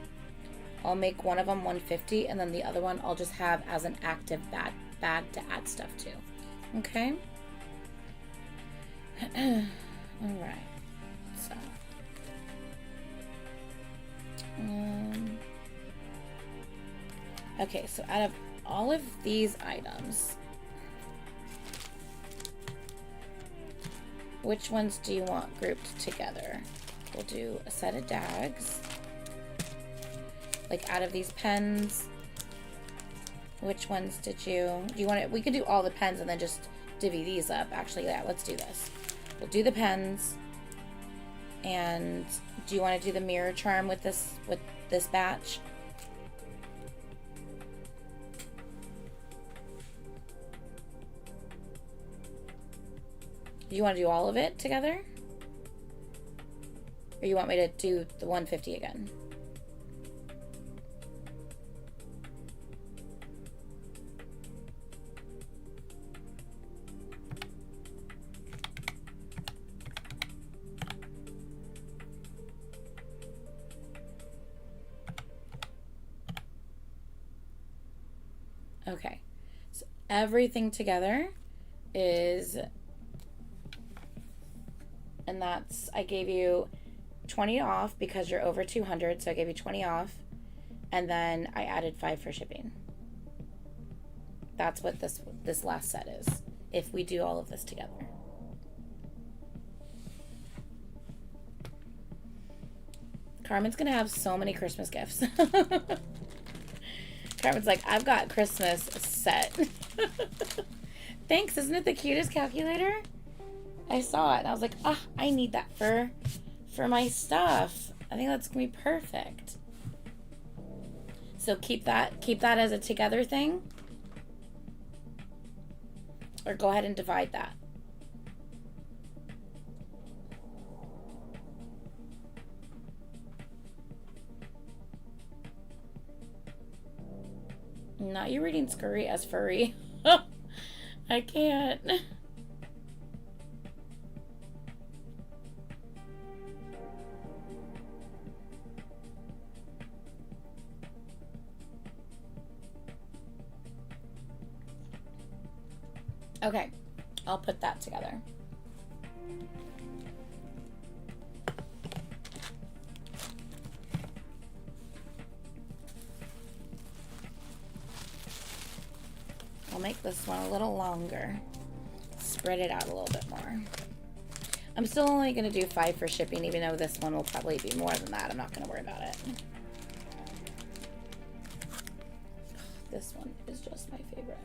I'll make one of them 150, and then the other one I'll just have as an active bag to add stuff to. Okay? Alright. So. Okay, so out of all of these items, which ones do you want grouped together? We'll do a set of dags. Like out of these pens, which ones do you want it? We could do all the pens and then just divvy these up. Actually, yeah, let's do this. We'll do the pens. And do you want to do the mirror charm with this batch? Do you want to do all of it together? Or you want me to do the 150 again? Okay. So everything together is, and that's, I gave you 20 off because you're over 200, so I gave you 20 off, and then I added 5 for shipping. That's what this last set is, if we do all of this together. Carmen's gonna have so many Christmas gifts. Carmen's like, I've got Christmas set. Thanks, isn't it the cutest calculator? I saw it and I was like, ah, I need that for my stuff. I think that's gonna be perfect. So keep that as a together thing. Or go ahead and divide that. Not you reading scurry as furry. I can't. Okay, I'll put that together. I'll make this one a little longer. Spread it out a little bit more. I'm still only going to do 5 for shipping, even though this one will probably be more than that. I'm not going to worry about it. This one is just my favorite.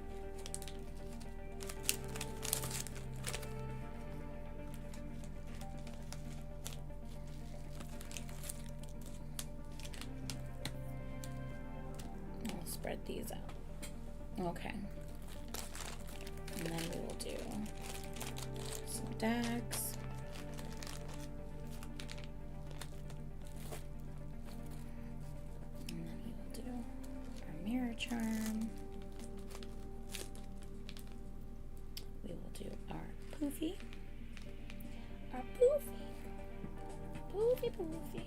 I'll spread these out. Okay. And then we will do some dags. And then we will do our mirror charm. We will do our poofy. Our poofy. Poofy, poofy.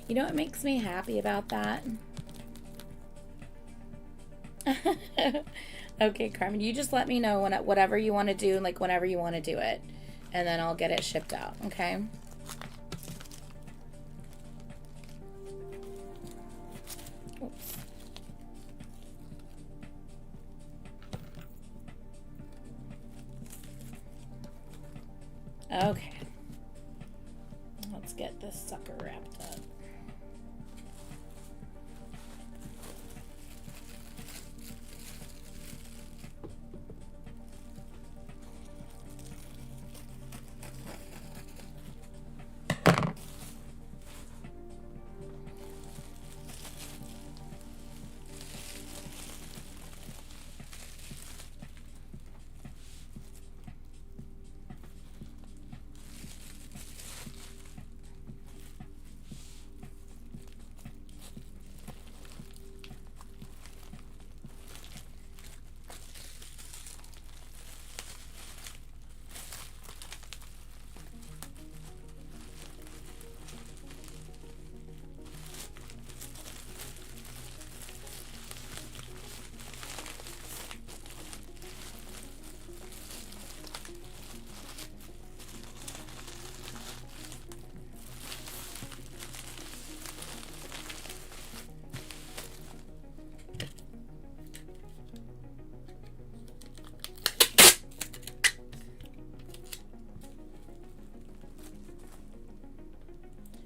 You know what makes me happy about that? Okay, Carmen, you just let me know whatever you want to do, like whenever you want to do it, and then I'll get it shipped out, okay? Oops. Okay. Let's get this sucker wrapped up.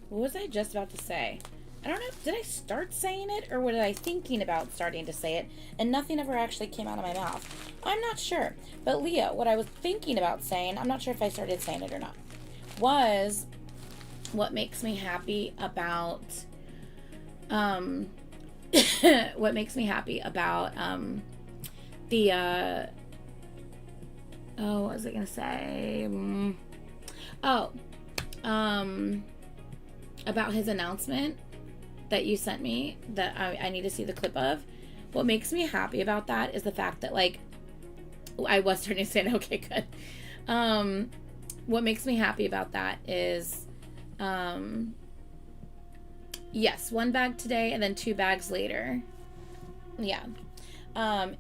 What was I just about to say? I don't know. Did I start saying it, or was I thinking about starting to say it and nothing ever actually came out of my mouth? I'm not sure. But Leah, what I was thinking about saying, I'm not sure if I started saying it or not, was what makes me happy about what makes me happy about the oh, what was I gonna say? About his announcement that you sent me that I need to see the clip of. What makes me happy about that is the fact that, like, I was turning sand. Okay, good. What makes me happy about that is, yes, 1 bag today and then 2 bags later. Yeah.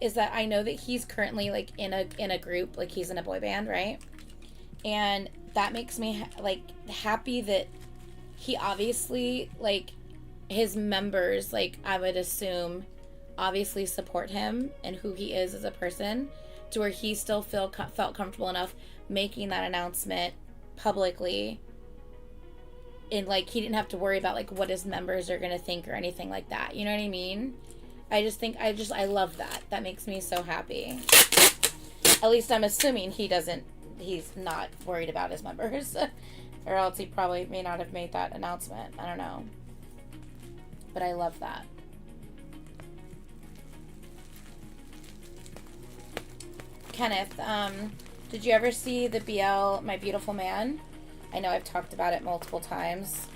Is that I know that he's currently like in a group, like he's in a boy band, right? And that makes me like happy that he obviously, like, his members, like, I would assume obviously support him and who he is as a person, to where he still felt comfortable enough making that announcement publicly, and like he didn't have to worry about like what his members are gonna think or anything like that. You know what I mean? I love that. That makes me so happy. At least I'm assuming he's not worried about his members. Or else he probably may not have made that announcement. I don't know. But I love that. Kenneth, did you ever see the BL My Beautiful Man? I know I've talked about it multiple times.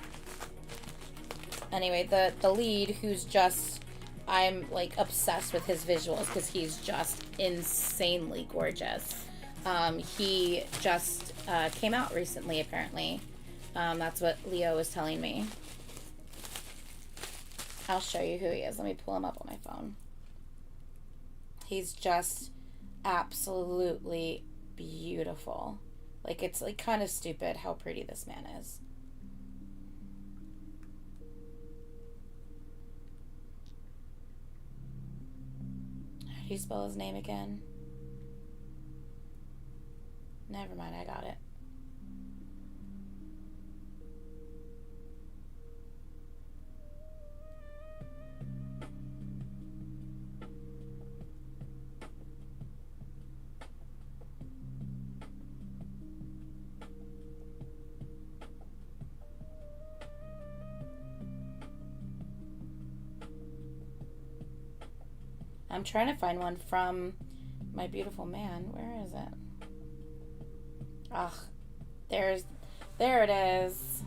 Anyway, the lead, who's just, I'm like obsessed with his visuals because he's just insanely gorgeous. He just came out recently, apparently. That's what Leo was telling me. I'll show you who he is. Let me pull him up on my phone. He's just absolutely beautiful. Like, it's like kind of stupid how pretty this man is. How do you spell his name again? Never mind, I got it. I'm trying to find one from My Beautiful Man. Where is it? Ugh. There it is.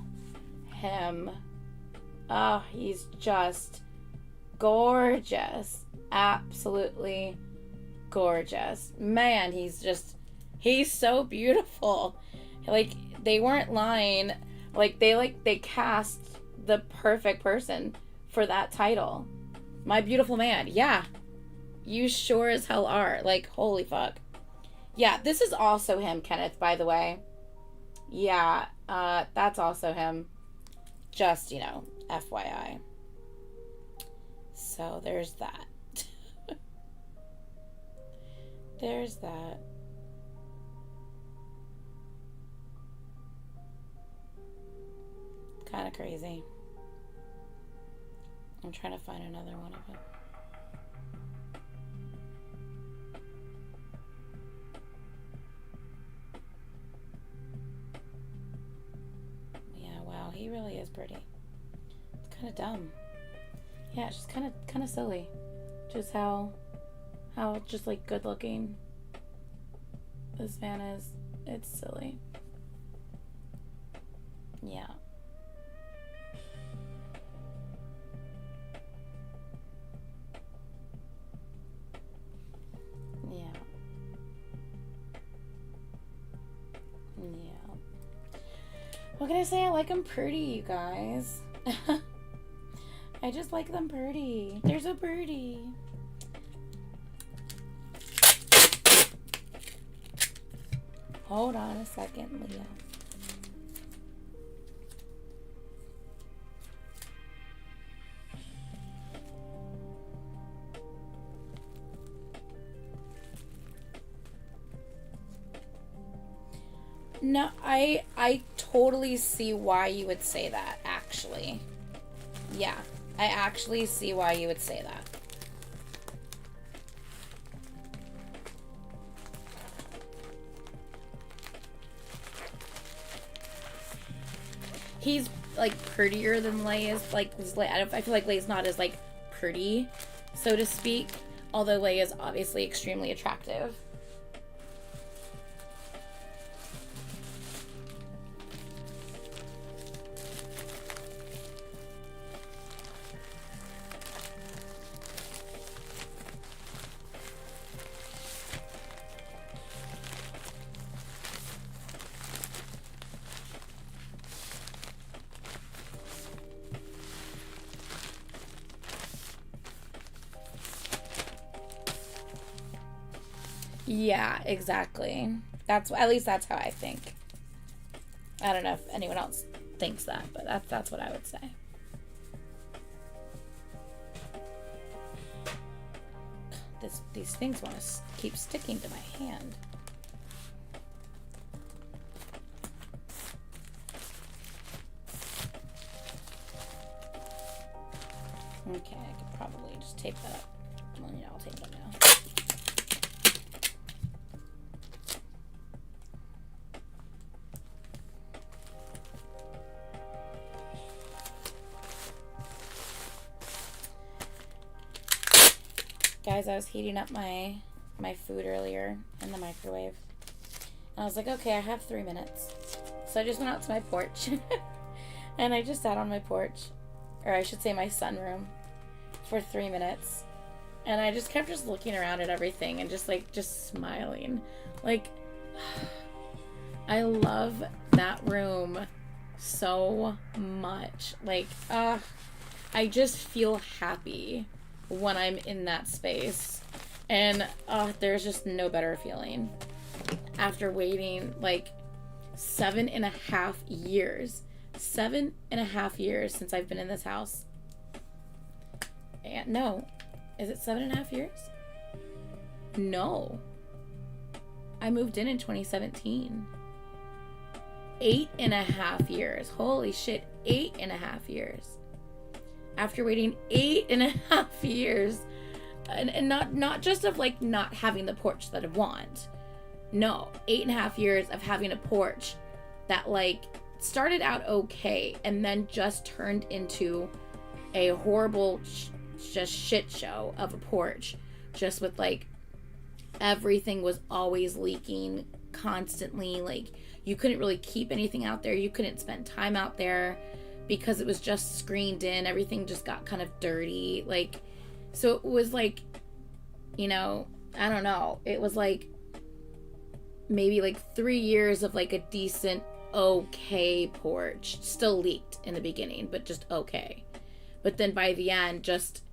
Him. Oh, he's just gorgeous. Absolutely gorgeous. Man, he's so beautiful. Like, they weren't lying. Like, they cast the perfect person for that title. My Beautiful Man. Yeah. You sure as hell are. Like, holy fuck. Yeah, this is also him, Kenneth, by the way. Yeah, that's also him. Just, you know, FYI. So, there's that. There's that. Kind of crazy. I'm trying to find another one of it. Wow, he really is pretty. It's kind of dumb. Yeah, it's just kind of silly. Just how just like good looking this man is. It's silly. Yeah. Yeah. Yeah. What can I say? I like them pretty, you guys. I just like them pretty. They're so pretty. Hold on a second, Leah. No, I totally see why you would say that, actually. Yeah, I actually see why you would say that. He's, like, prettier than Lei is. Like, I feel like Lei's not as, like, pretty, so to speak. Although Lei is obviously extremely attractive. Yeah, exactly. At least that's how I think. I don't know if anyone else thinks that, but that's what I would say. These things want to keep sticking to my hand. Okay, I could probably just tape that up. Well, yeah, I'll tape it up now. Guys, I was heating up my food earlier in the microwave. And I was like, okay, I have 3 minutes. So I just went out to my porch. And I just sat on my porch. Or I should say my sunroom. For 3 minutes. And I just kept looking around at everything. And just smiling. Like, I love that room so much. Like, I just feel happy when I'm in that space. And there's just no better feeling after waiting like 7.5 years. 7.5 years since I've been in this house. And no, is it 7.5 years? No, I moved in 2017. 8.5 years. Holy shit, 8.5 years. After waiting 8.5 years, and not just of like not having the porch that I want. No, 8.5 years of having a porch that like started out okay and then just turned into a horrible just shit show of a porch, just with like everything was always leaking constantly. Like you couldn't really keep anything out there. You couldn't spend time out there because it was just screened in. Everything just got kind of dirty. Like, so it was like, you know, I don't know. It was like maybe like 3 years of like a decent, okay porch. Still leaked in the beginning, but just okay. But then by the end, just,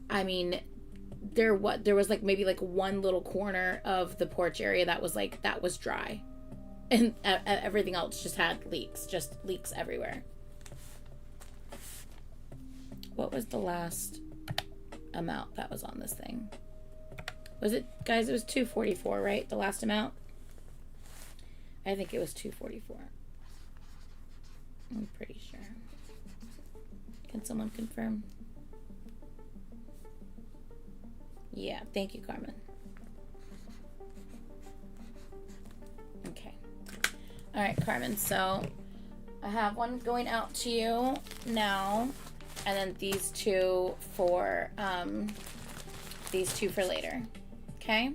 I mean, there was like maybe like one little corner of the porch area that was dry. And everything else just had leaks everywhere. What was the last amount that was on this thing? Was it, guys, it was 244, right? The last amount? I think it was 244. I'm pretty sure. Can someone confirm? Yeah, thank you, Carmen. Okay. All right, Carmen, so I have one going out to you now, and then these two for later. Okay?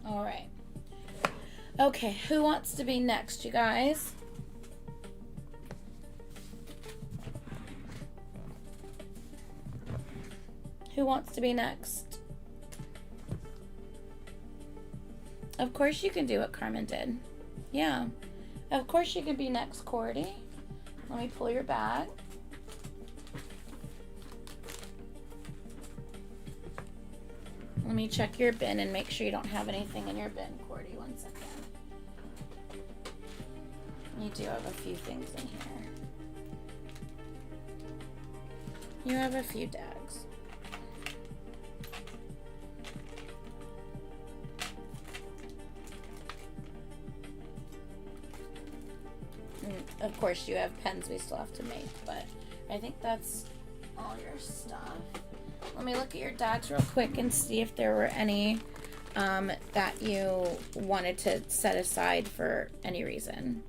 All right. Okay, who wants to be next, you guys? Who wants to be next? Of course you can do what Carmen did. Yeah. Of course you can be next, Cordy. Let me pull your bag. Let me check your bin and make sure you don't have anything in your bin, Cordy. 1 second. You do have a few things in here. You have a few dags. And of course, you have pens we still have to make, but I think that's all your stuff. Let me look at your dags real quick and see if there were any that you wanted to set aside for any reason.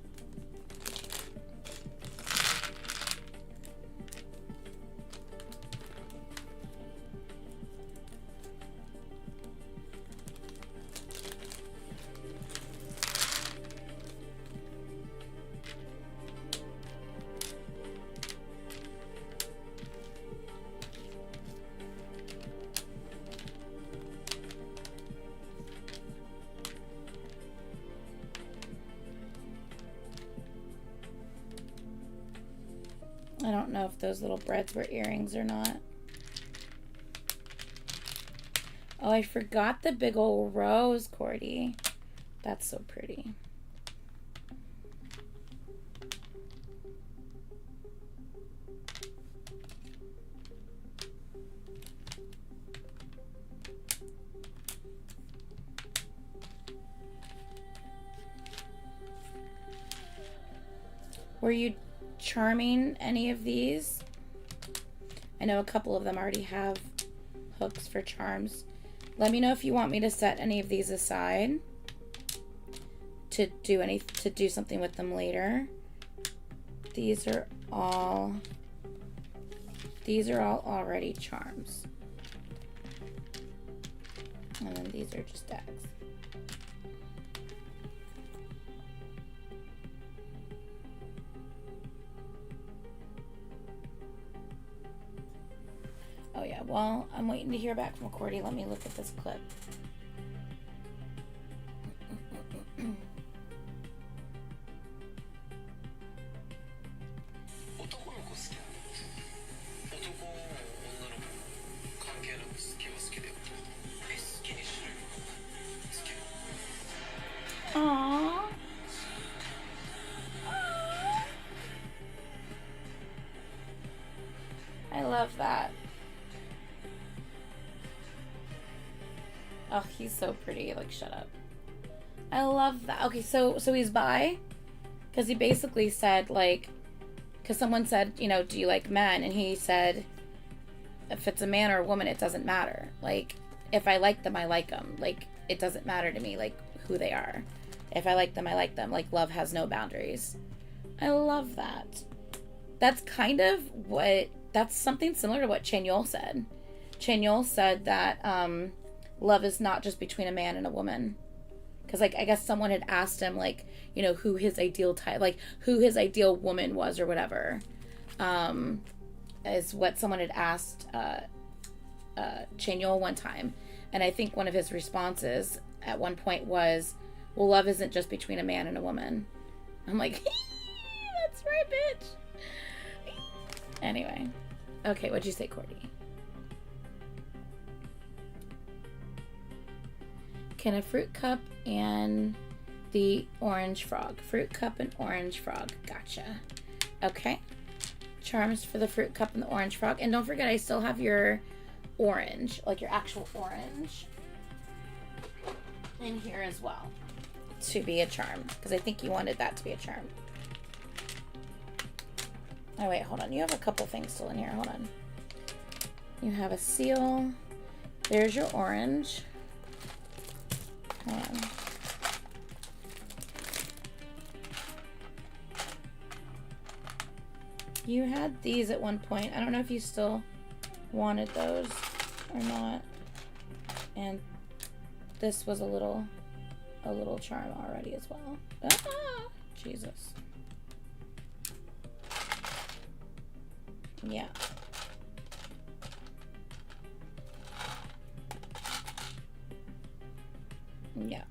I don't know if those little breads were earrings or not. Oh, I forgot the big old rose, Cordy. That's so pretty. Were you charming any of these? I know a couple of them already have hooks for charms. Let me know if you want me to set any of these aside to do something with them later. These are all already charms. And then these are just dags. Oh yeah, well, I'm waiting to hear back from Cordy. Let me look at this clip. Aww. I love that. Oh, he's so pretty. Like, shut up. I love that. Okay, so he's bi? Because he basically said, like, because someone said, you know, do you like men? And he said, if it's a man or a woman, it doesn't matter. Like, if I like them, I like them. Like, it doesn't matter to me, like, who they are. If I like them, I like them. Like, love has no boundaries. I love that. That's kind of what, that's something similar to what Chanyol said. Chanyol said that, love is not just between a man and a woman. Because, like, I guess someone had asked him, like, you know, who his ideal type, like, who his ideal woman was or whatever. Is what someone had asked Chanyol one time. And I think one of his responses at one point was, well, love isn't just between a man and a woman. I'm like, that's right, bitch. Anyway. Okay, what'd you say, Cordy? Can a fruit cup and the orange frog. Fruit cup and orange frog. Gotcha. Okay. Charms for the fruit cup and the orange frog. And don't forget, I still have your orange, like your actual orange, in here as well to be a charm. Because I think you wanted that to be a charm. Oh, wait, hold on. You have a couple things still in here. Hold on. You have a seal. There's your orange. Hold on. You had these at one point. I don't know if you still wanted those or not. And this was a little charm already as well. Ah, Jesus. Yeah. Yeah.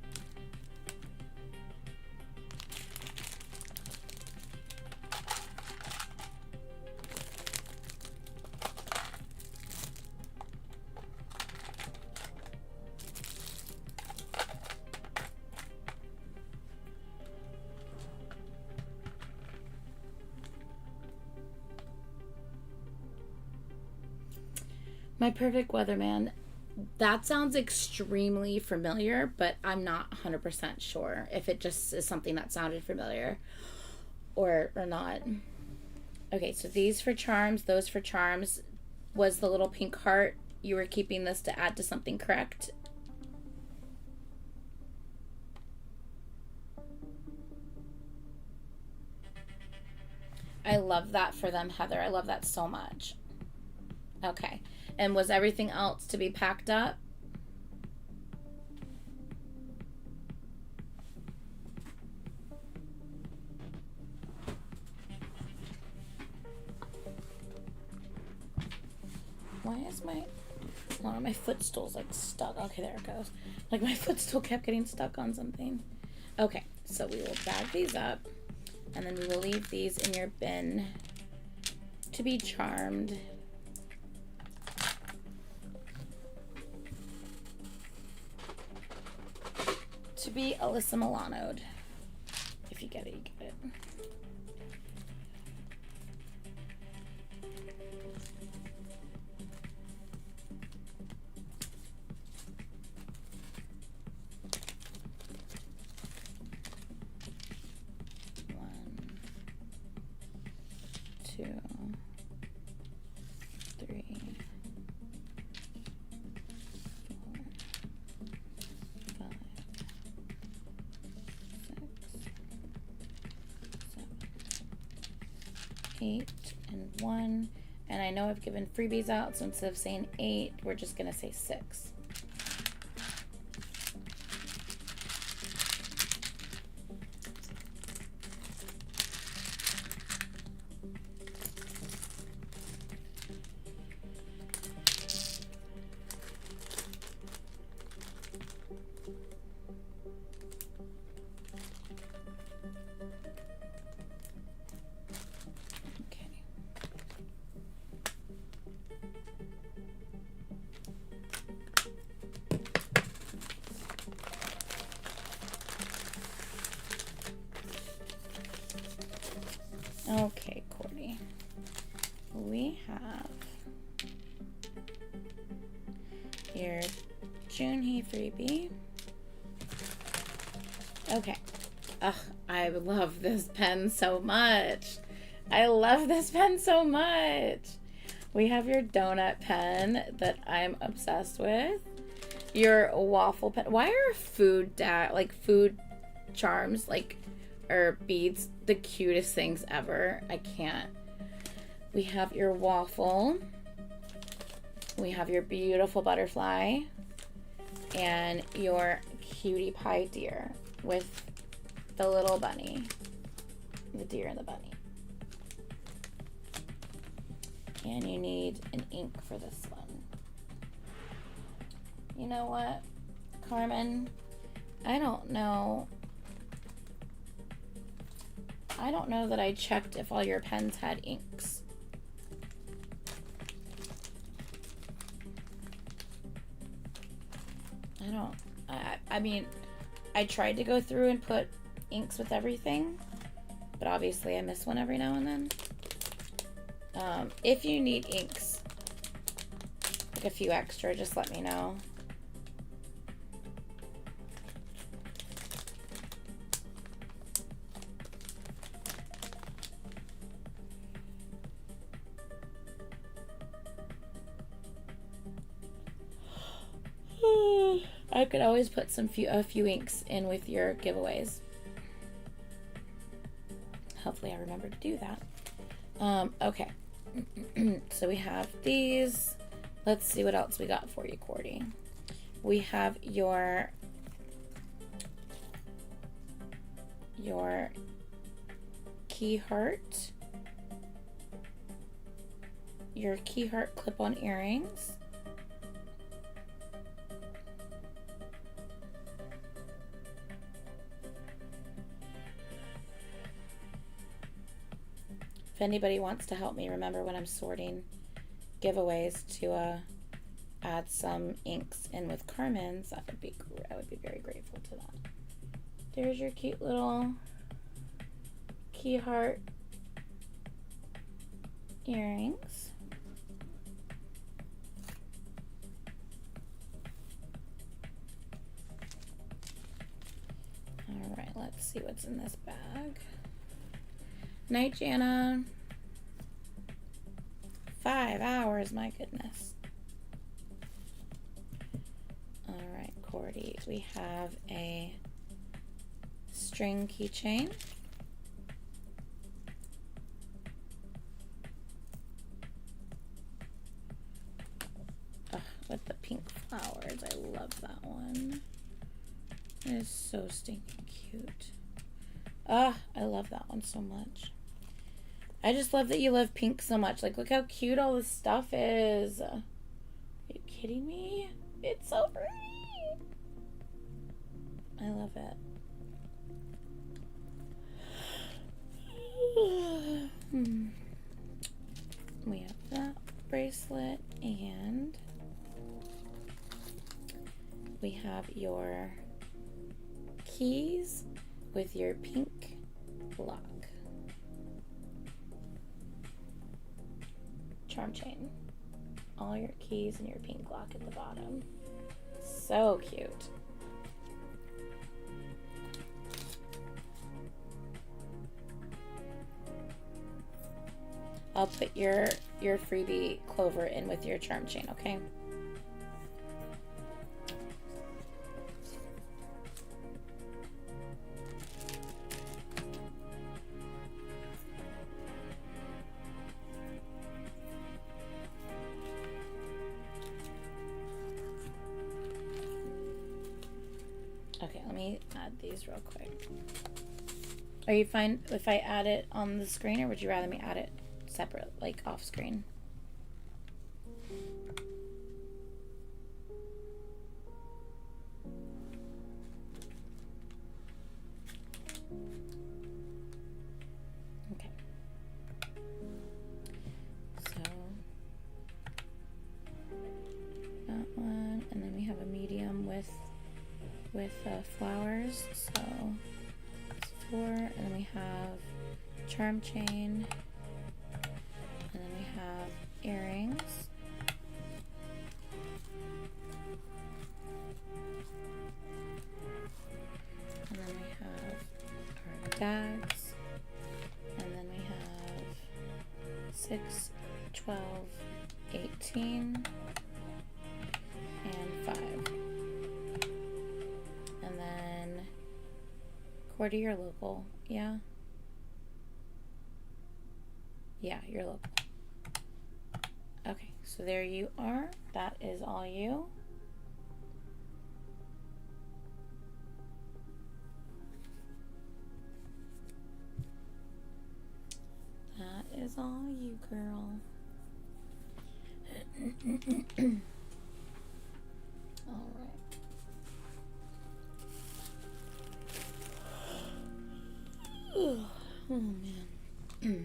My Perfect Weatherman. That sounds extremely familiar, but I'm not 100% sure if it just is something that sounded familiar or not. Okay, so these for charms, those for charms. Was the little pink heart, you were keeping this to add to something, correct? I love that for them, Heather. I love that so much. Okay. And was everything else to be packed up? Why is one of my footstools like stuck? Okay, there it goes. Like my footstool kept getting stuck on something. Okay, so we will bag these up and then we will leave these in your bin to be charmed. To be Alyssa Milano'd. If you get it, you get it. And 1, and I know I've given freebies out, so instead of saying 8, we're just gonna say 6. Okay, Courtney. We have your Junhee freebie. Okay. Ugh, I love this pen so much. I love this pen so much. We have your donut pen that I'm obsessed with. Your waffle pen. Why are food charms, or beads, the cutest things ever? I can't. We have your waffle. We have your beautiful butterfly. And your cutie pie deer with the little bunny. The deer and the bunny. And you need an ink for this one. You know what, Carmen? I don't know that I checked if all your pens had inks. I mean, I tried to go through and put inks with everything, but obviously I miss one every now and then. If you need inks, like a few extra, just let me know. I could always put a few inks in with your giveaways. Hopefully I remember to do that. Okay. So we have these. Let's see what else we got for you, Cordy. We have your key heart. Your key heart clip-on earrings. If anybody wants to help me remember when I'm sorting giveaways to add some inks in with Carmen's, I would be very grateful to that. There's your cute little key heart earrings. All right, let's see what's in this bag. Night, Jana. 5 hours, my goodness. All right, Cordy, we have a string keychain. With the pink flowers. I love that one. It is so stinking cute. I love that one so much. I just love that you love pink so much. Like, look how cute all this stuff is. Are you kidding me? It's so pretty. I love it. bracelet, and we have your keys with your pink lock. Charm chain. All your keys and your pink lock at the bottom. So cute. I'll put your freebie clover in with your charm chain, okay? Okay, let me add these real quick. Are you fine if I add it on the screen, or would you rather me add it separate, like off screen? Okay. So that one, and then we have a medium with flowers. So it's 4, and then we have charm chain. And then we have earrings. And then we have our bags. And then we have 6, 12, 18, and 5. And then quarter your local, yeah? Yeah, you're local. Okay, so there you are. That is all you. That is all you, girl. All right. Oh, man.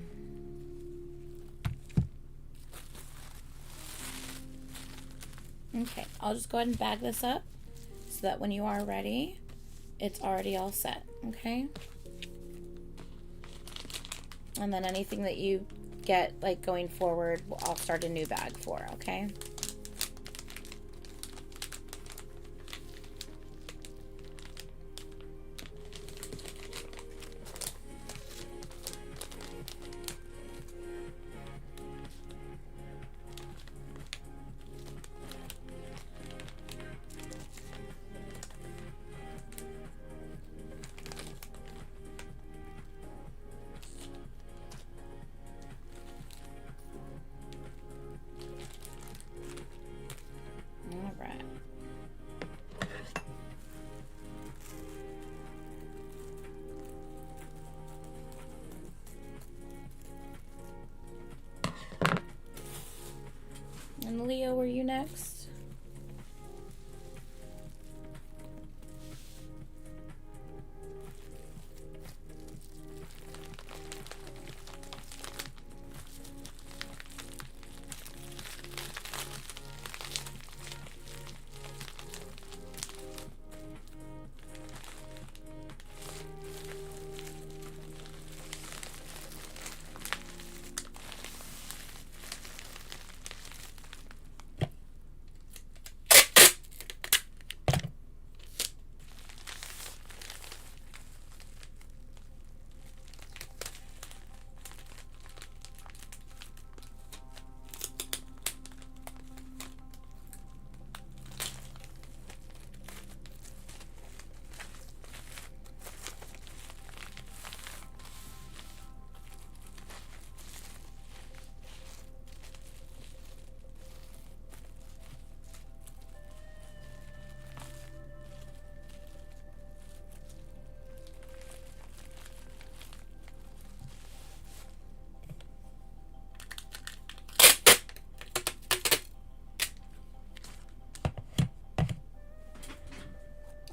Okay, I'll just go ahead and bag this up so that when you are ready, it's already all set, okay? And then anything that you get, like, going forward, I'll start a new bag for, okay? And Leo, were you next?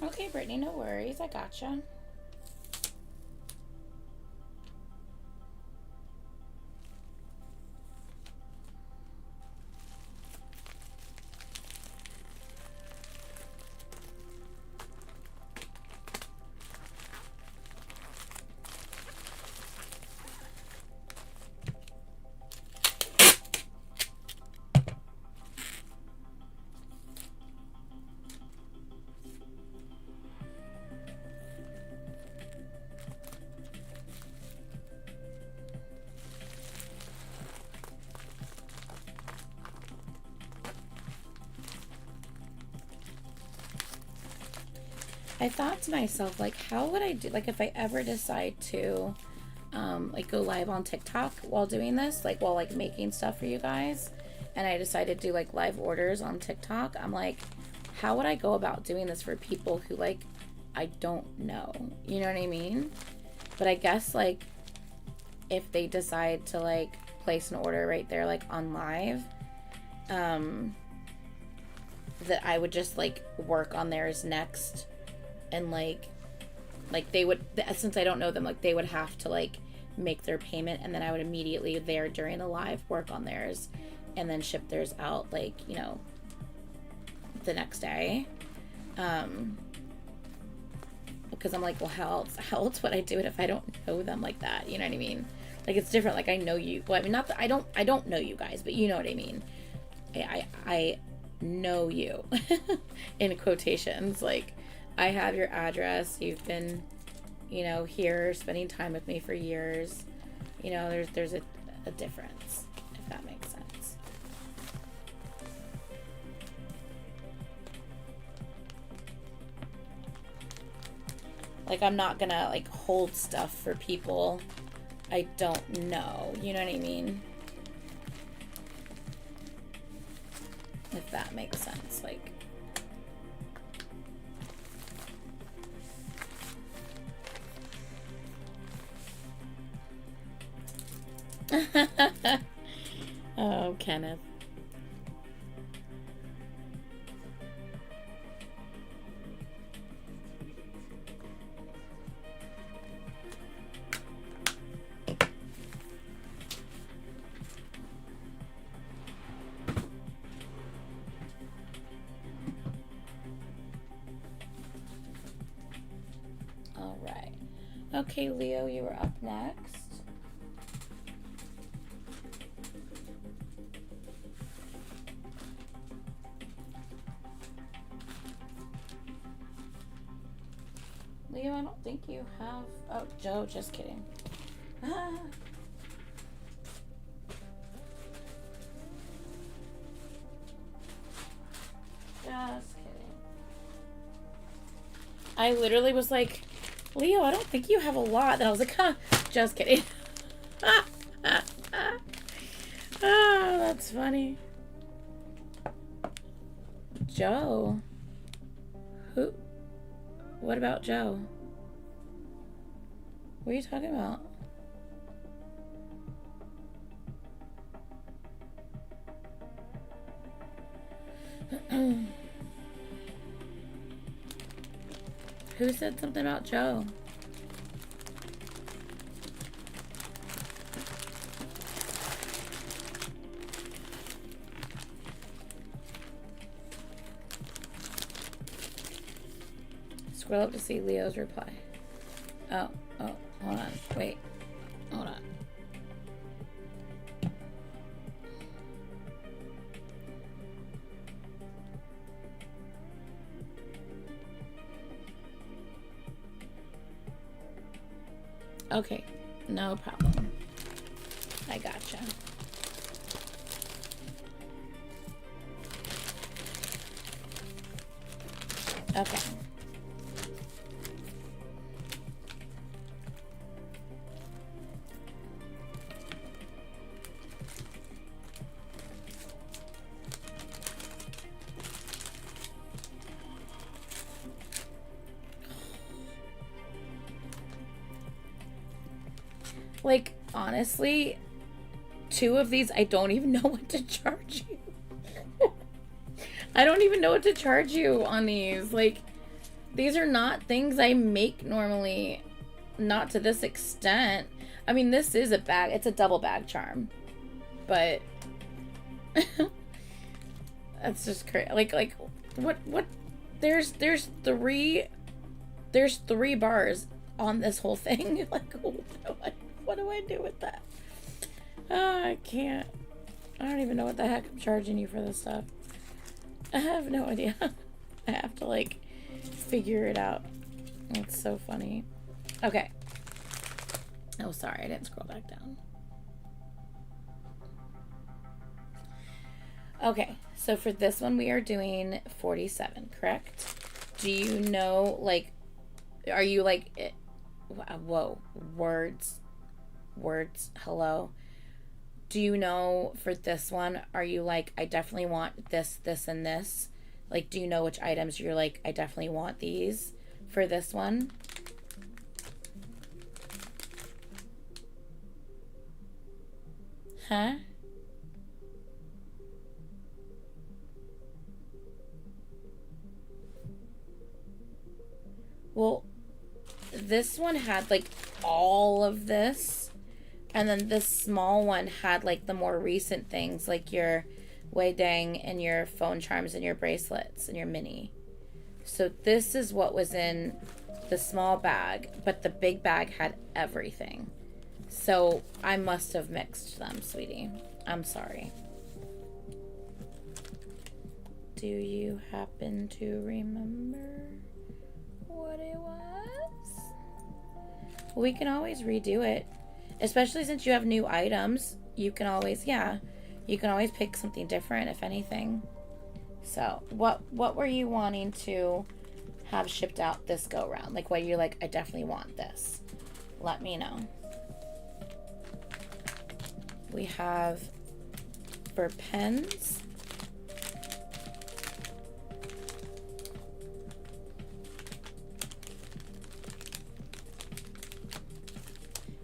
Okay, Brittany, no worries. I gotcha. I thought to myself, like, how would I do, like, if I ever decide to, like, go live on TikTok while doing this, like, while, like, making stuff for you guys, and I decided to do, like, live orders on TikTok, I'm like, how would I go about doing this for people who, like, I don't know? You know what I mean? But I guess, like, if they decide to, like, place an order right there, like, on live, that I would just, like, work on theirs next, and, like they would, since I don't know them, like, they would have to, like, make their payment, and then I would immediately there during the live work on theirs, and then ship theirs out, like, you know, the next day. Because I'm like, well, how else would I do it if I don't know them like that? You know what I mean? Like, it's different. Like, I know you. Well, I mean, not that I don't know you guys, but you know what I mean. I know you in quotations. Like, I have your address. You've been, you know, here spending time with me for years. You know, there's a difference, if that makes sense. Like, I'm not gonna, like, hold stuff for people I don't know. You know what I mean? If that makes sense. Like, oh, Kenneth. All right. Okay, Leo, you were up next. Leo, I don't think you have... Oh, Joe, just kidding. Just kidding. I literally was like, Leo, I don't think you have a lot. And I was like, huh, just kidding. Oh, that's funny. Joe? Who? What about Joe? What are you talking about? Who said something about Joe? Scroll up to see Leo's reply. Oh, hold on. Wait. Hold on. Okay, no problem. I gotcha. Okay. Like, honestly, 2 of these, I don't even know what to charge you. I don't even know what to charge you on these. Like, these are not things I make normally. Not to this extent. I mean, this is a bag. It's a double bag charm. But that's just crazy. Like, what? There's 3 bars on this whole thing. Like, what do I do with that? I can't. I don't even know what the heck I'm charging you for this stuff. I have no idea. I have to, like, figure it out. It's so funny. Okay. Oh, sorry. I didn't scroll back down. Okay. So for this one, we are doing 47, correct? do you know, like, are you like, whoa, words, hello? Do you know for this one, are you like, I definitely want this, this, and this? Like, do you know which items you're like, I definitely want these for this one? Huh? Well, this one had like all of this, and then this small one had like the more recent things, like your Weidang and your phone charms and your bracelets and your mini. So this is what was in the small bag, but the big bag had everything. So I must have mixed them, sweetie. I'm sorry. Do you happen to remember what it was? We can always redo it. Especially since you have new items. You can always, you can always pick something different, if anything. So, what were you wanting to have shipped out this go round? Like, what you're like, I definitely want this. Let me know. We have for pens.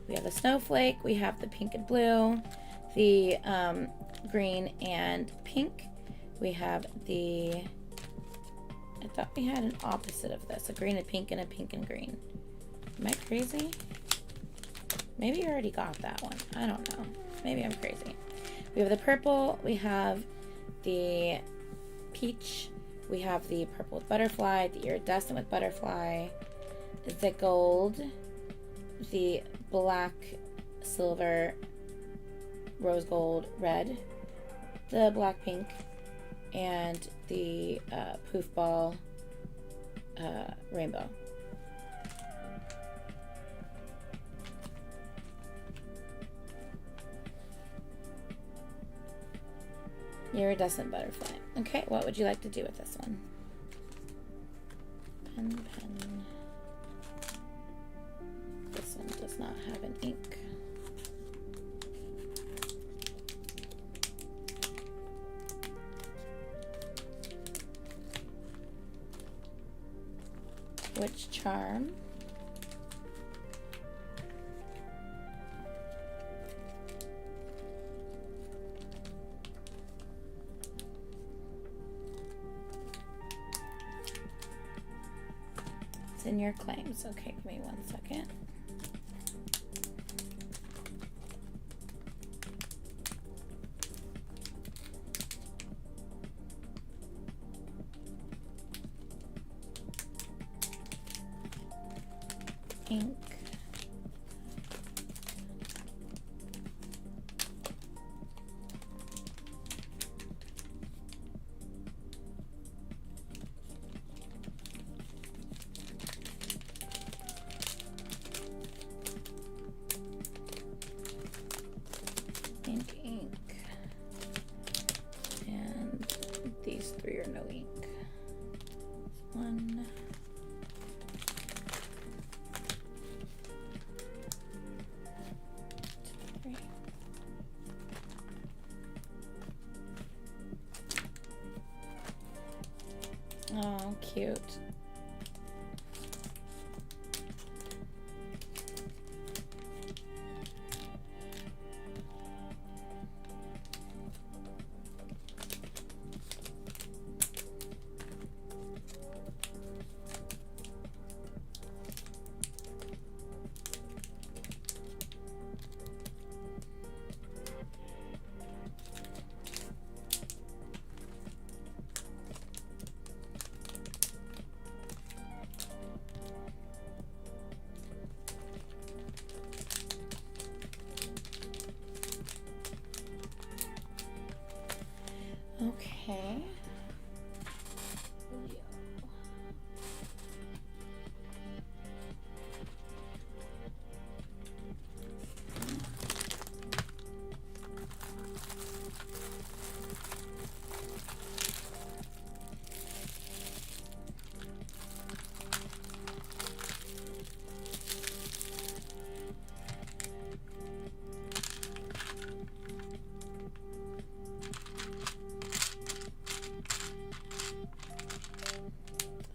We have the snowflake, we have the pink and blue, the green and pink. We have the, I thought we had an opposite of this, a green and pink and a pink and green. Am I crazy? Maybe you already got that one. I don't know. Maybe I'm crazy. We have the purple, we have the peach, we have the purple with butterfly, the iridescent with butterfly, the gold, the black, silver, rose gold, red, the black pink, and the poof ball rainbow. Iridescent butterfly. Okay, what would you like to do with this one? Pen. This one does not have an ink. Which charm? It's in your claims. Okay, give me 1 second. Ink. Ink. And these three are no ink. One. Oh, cute.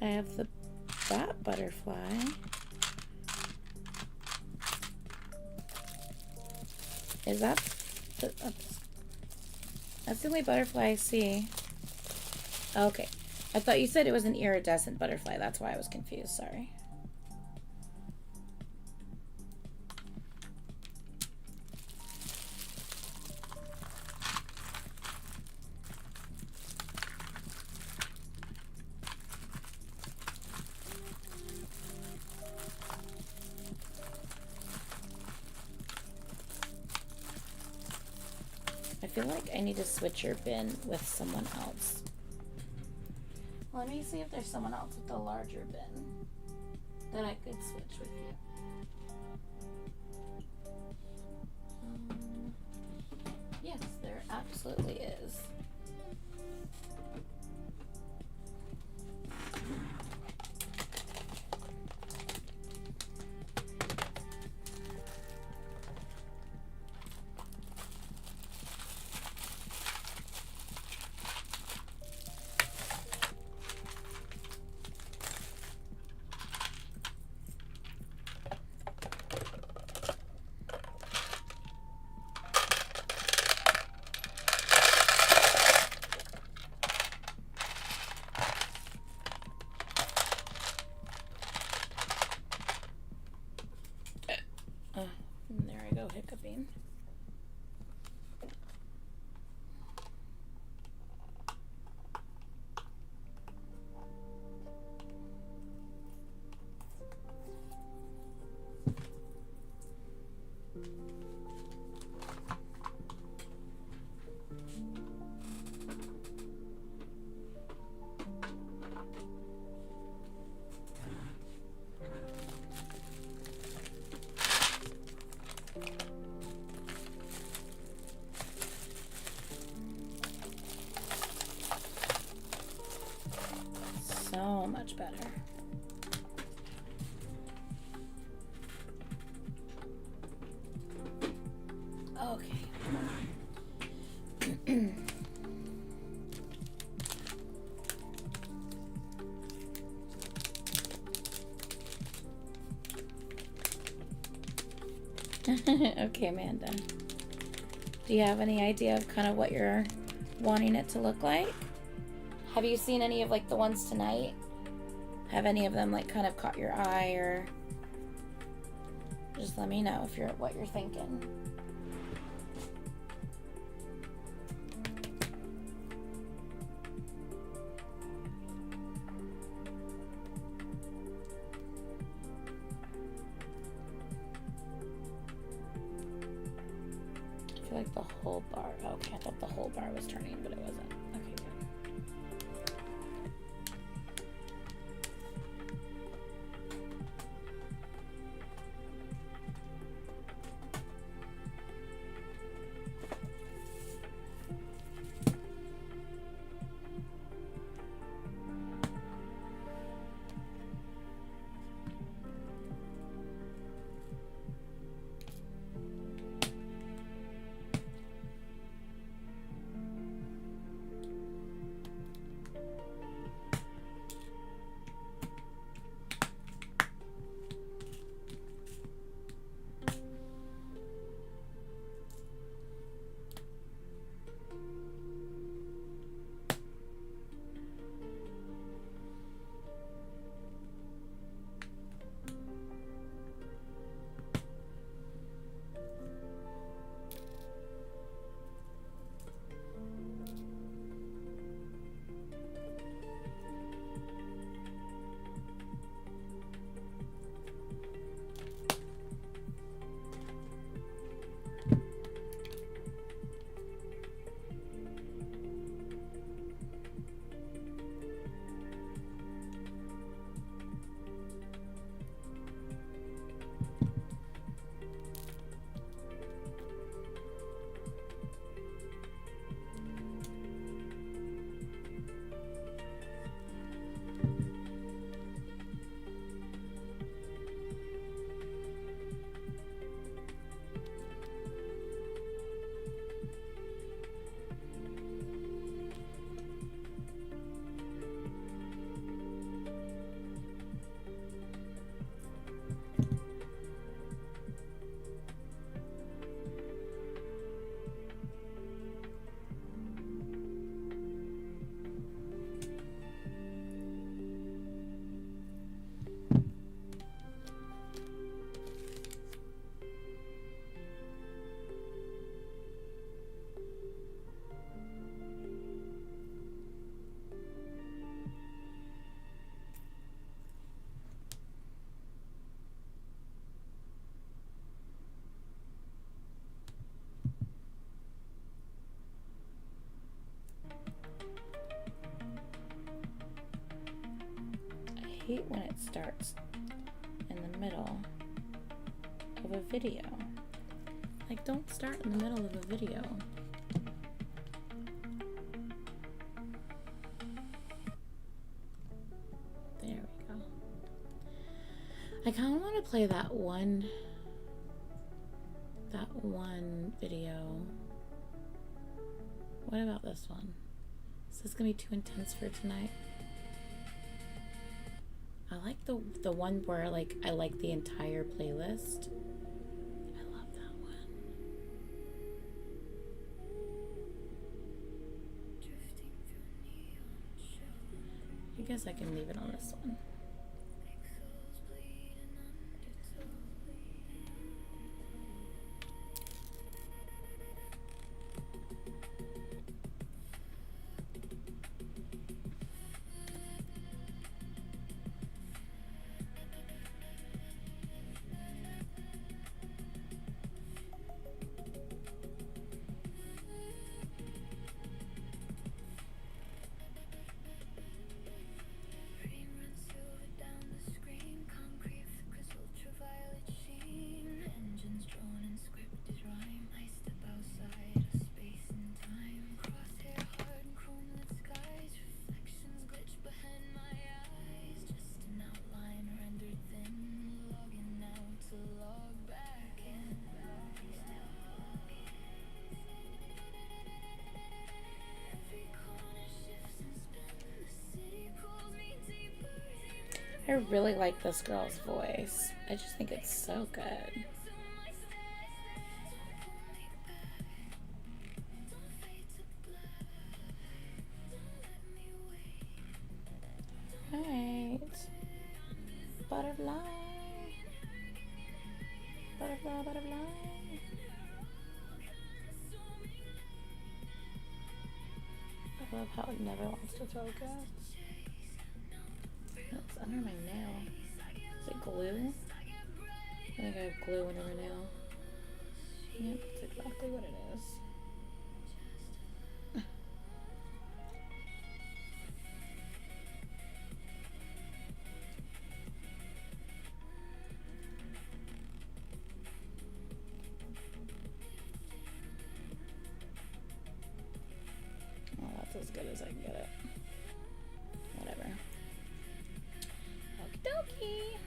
I have that butterfly. Is that that's the only butterfly I see. Okay. I thought you said it was an iridescent butterfly. That's why I was confused. Sorry. I feel like I need to switch your bin with someone else. Let me see if there's someone else with a larger bin that I could switch with you. Yes, there absolutely is. There I go, hiccuping. So much better. Okay. Okay, Amanda. Do you have any idea of kind of what you're wanting it to look like? Have you seen any of like the ones tonight? Have any of them like kind of caught your eye, or just let me know if what you're thinking. I feel like the whole bar. Okay, I thought the whole bar was turning, but it wasn't. Okay, good. hate when it starts in the middle of a video. Like, don't start in the middle of a video. There we go. I kind of want to play that one video. What about this one? Is this gonna be too intense for tonight? I like the one where like I like the entire playlist. I love that one. I guess I can leave it on this one. I really like this girl's voice. I just think it's so good. Right. Butterfly. Butterfly, butterfly. I love how it never wants to focus. It's under my nail. Is it glue? I think I have glue under my nail. Yep, that's exactly what it is. Well, that's as good as I can get it. Whatever. Okie dokie.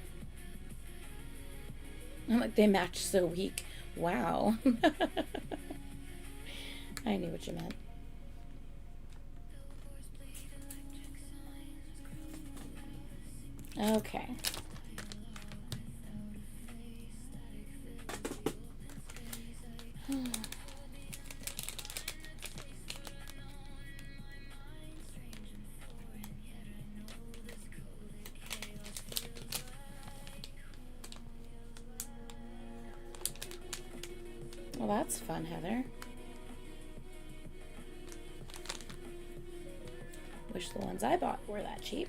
I'm like, they match so weak. Wow. I knew what you meant. Okay. Well, that's fun, Heather. Wish the ones I bought were that cheap.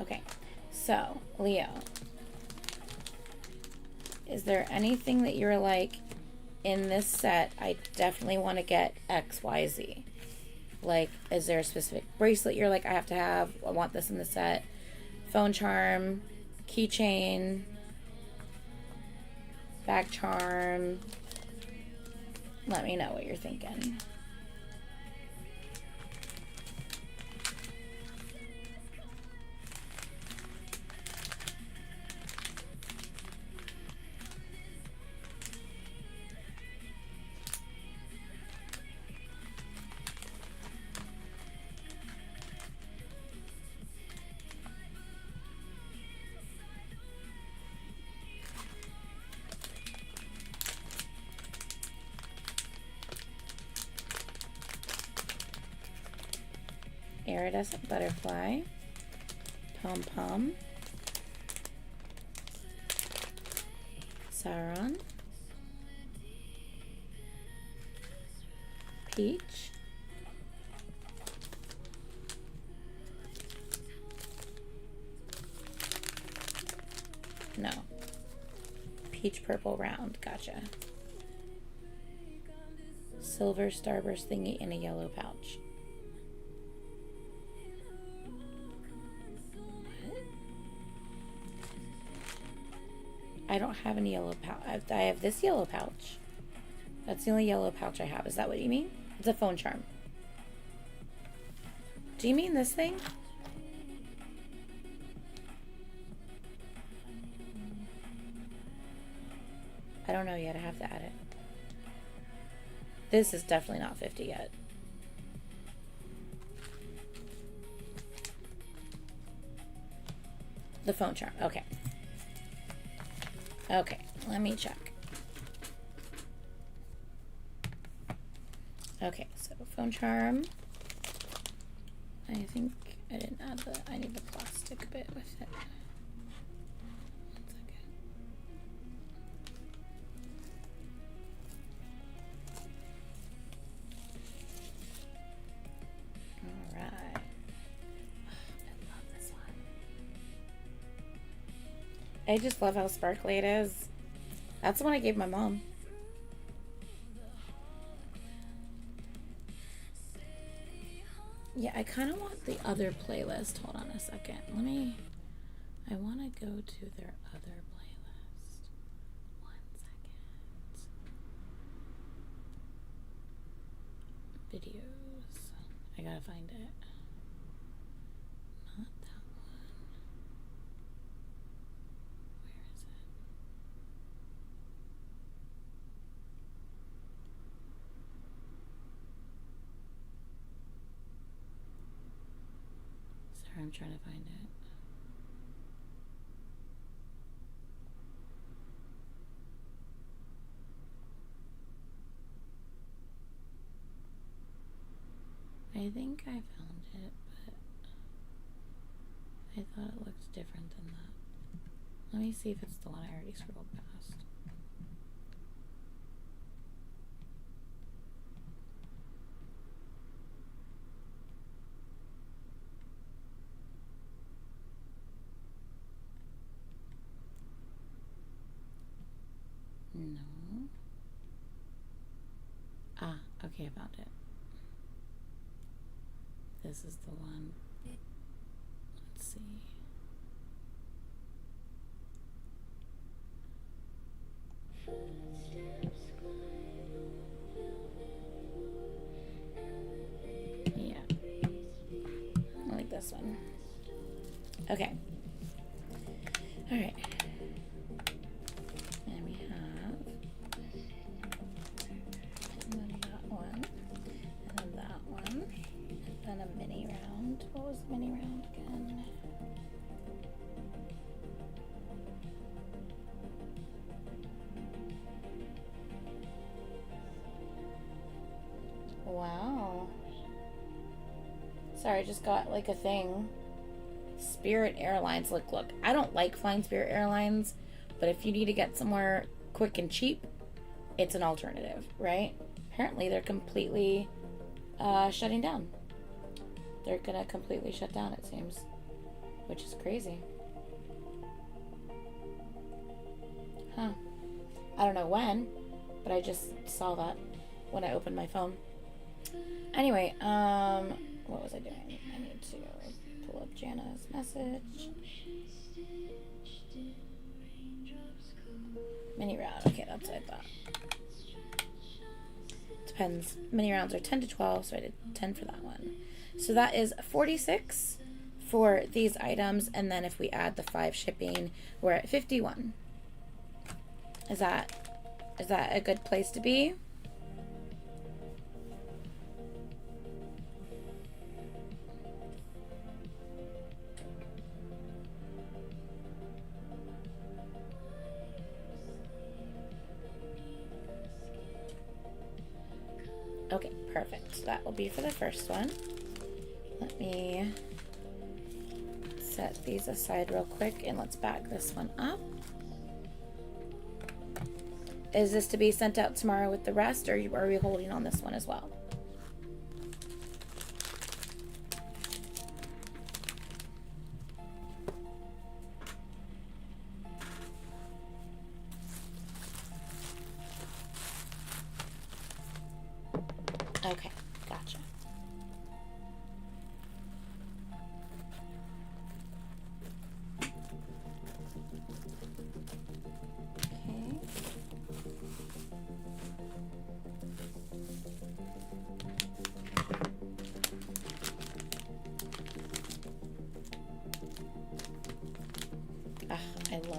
Okay, so, Leo. Is there anything that you're like, in this set, I definitely want to get X, Y, Z? Like, is there a specific bracelet you're like, I have to have, I want this in the set? Phone charm, keychain, bag charm. Let me know what you're thinking. Iridescent butterfly, pom pom, Sauron, peach, no, peach purple round, gotcha, silver starburst thingy in a yellow pouch. I don't have any yellow pouch. I have this yellow pouch. That's the only yellow pouch I have. Is that what you mean? It's a phone charm. Do you mean this thing? I don't know yet. I have to add it. This is definitely not 50 yet. The phone charm. Okay. Okay. Let me check. Okay. So phone charm. I think I didn't add the, I need the plastic bit with it. I just love how sparkly it is. That's the one I gave my mom. Yeah, I kind of want the other playlist. Hold on a second. I want to go to their other playlist. 1 second. Videos. I gotta find it. Not that one. Where is it? Sorry, I'm trying to find it. I think I found it, but I thought it looked different than that. Let me see if it's the one I already scrolled past. No. Ah, okay, I found it. This is the one. Let's see. Yeah. I like this one. Okay. All right. And we have that one, and then that one. And a mini round. What was the mini round again? Wow. Sorry, I just got like a thing. Spirit Airlines. Look. I don't like flying Spirit Airlines, but if you need to get somewhere quick and cheap, it's an alternative, right? Apparently, they're completely shutting down. They're gonna completely shut down, it seems, which is crazy. Huh. I don't know when, but I just saw that when I opened my phone. Anyway, what was I doing? I need to pull up Jana's message. Mini round. Okay, that's what I thought. Depends. Mini rounds are 10 to 12, so I did 10 for that one. So that is 46 for these items, and then if we add the 5 shipping, we're at 51. Is that a good place to be? Okay, perfect. That will be for the first one. Let me set these aside real quick and let's back this one up. Is this to be sent out tomorrow with the rest, or are we holding on this one as well? Okay, gotcha.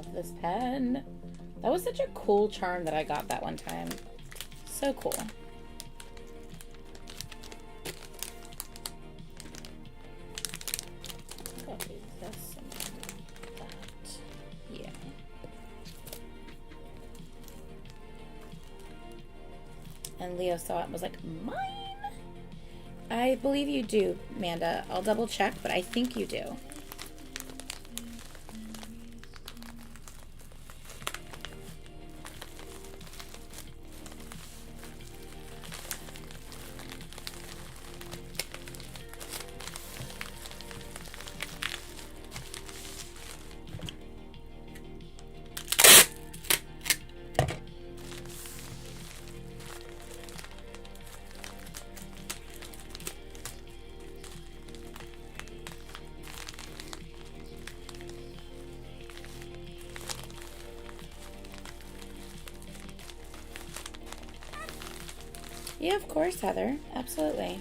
love this pen. That was such a cool charm that I got that one time. So cool. Copy this and that. Yeah. And Leo saw it and was like, mine? I believe you do, Amanda. I'll double check, but I think you do. Yeah, of course, Heather. Absolutely.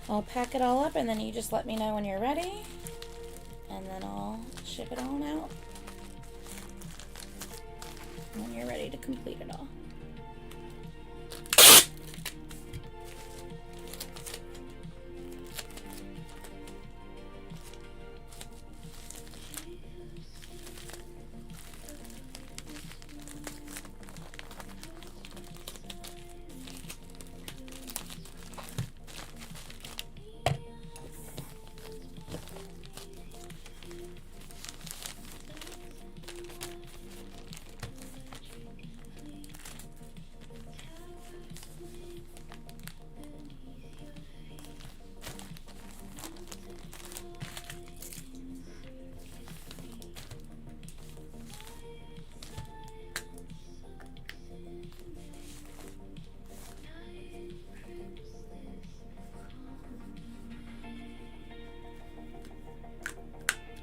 I'll pack it all up and then you just let me know when you're ready. And then I'll ship it on out when you're ready to complete it all.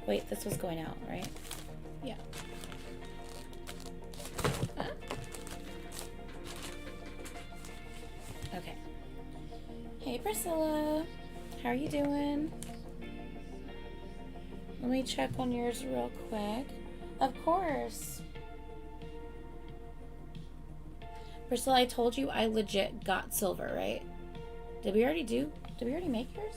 Wait, this was going out, right? Yeah. Okay. Hey, Priscilla. How are you doing? Let me check on yours real quick. Of course. Priscilla, I told you I legit got silver, right? Did we already make yours?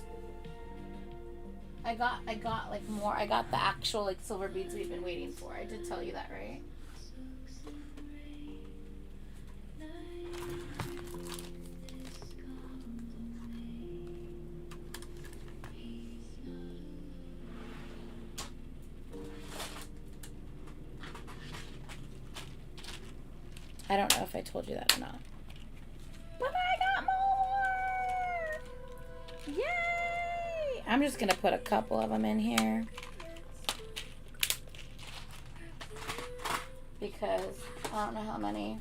I got like more. I got the actual like silver beads we've been waiting for. I did tell you that, right? I don't know if I told you that or not. But I got more! Yay! I'm just gonna put a couple of them in here because I don't know how many,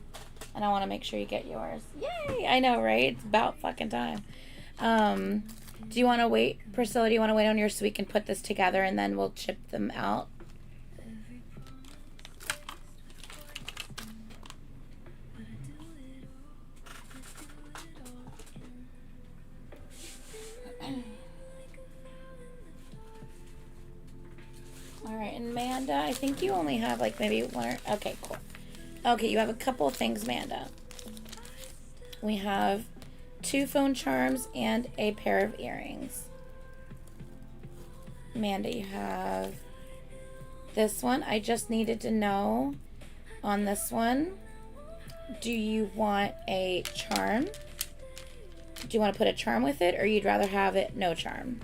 and I want to make sure you get yours. Yay! I know, right? It's about fucking time. Do you want to wait, Priscilla? Do you want to wait on yours so we can put this together and then we'll chip them out? Alright, Amanda, I think you only have like maybe one or... Okay, cool. Okay, you have a couple of things, Amanda. We have 2 phone charms and a pair of earrings. Amanda, you have this one. I just needed to know on this one, do you want a charm? Do you want to put a charm with it, or you'd rather have it no charm?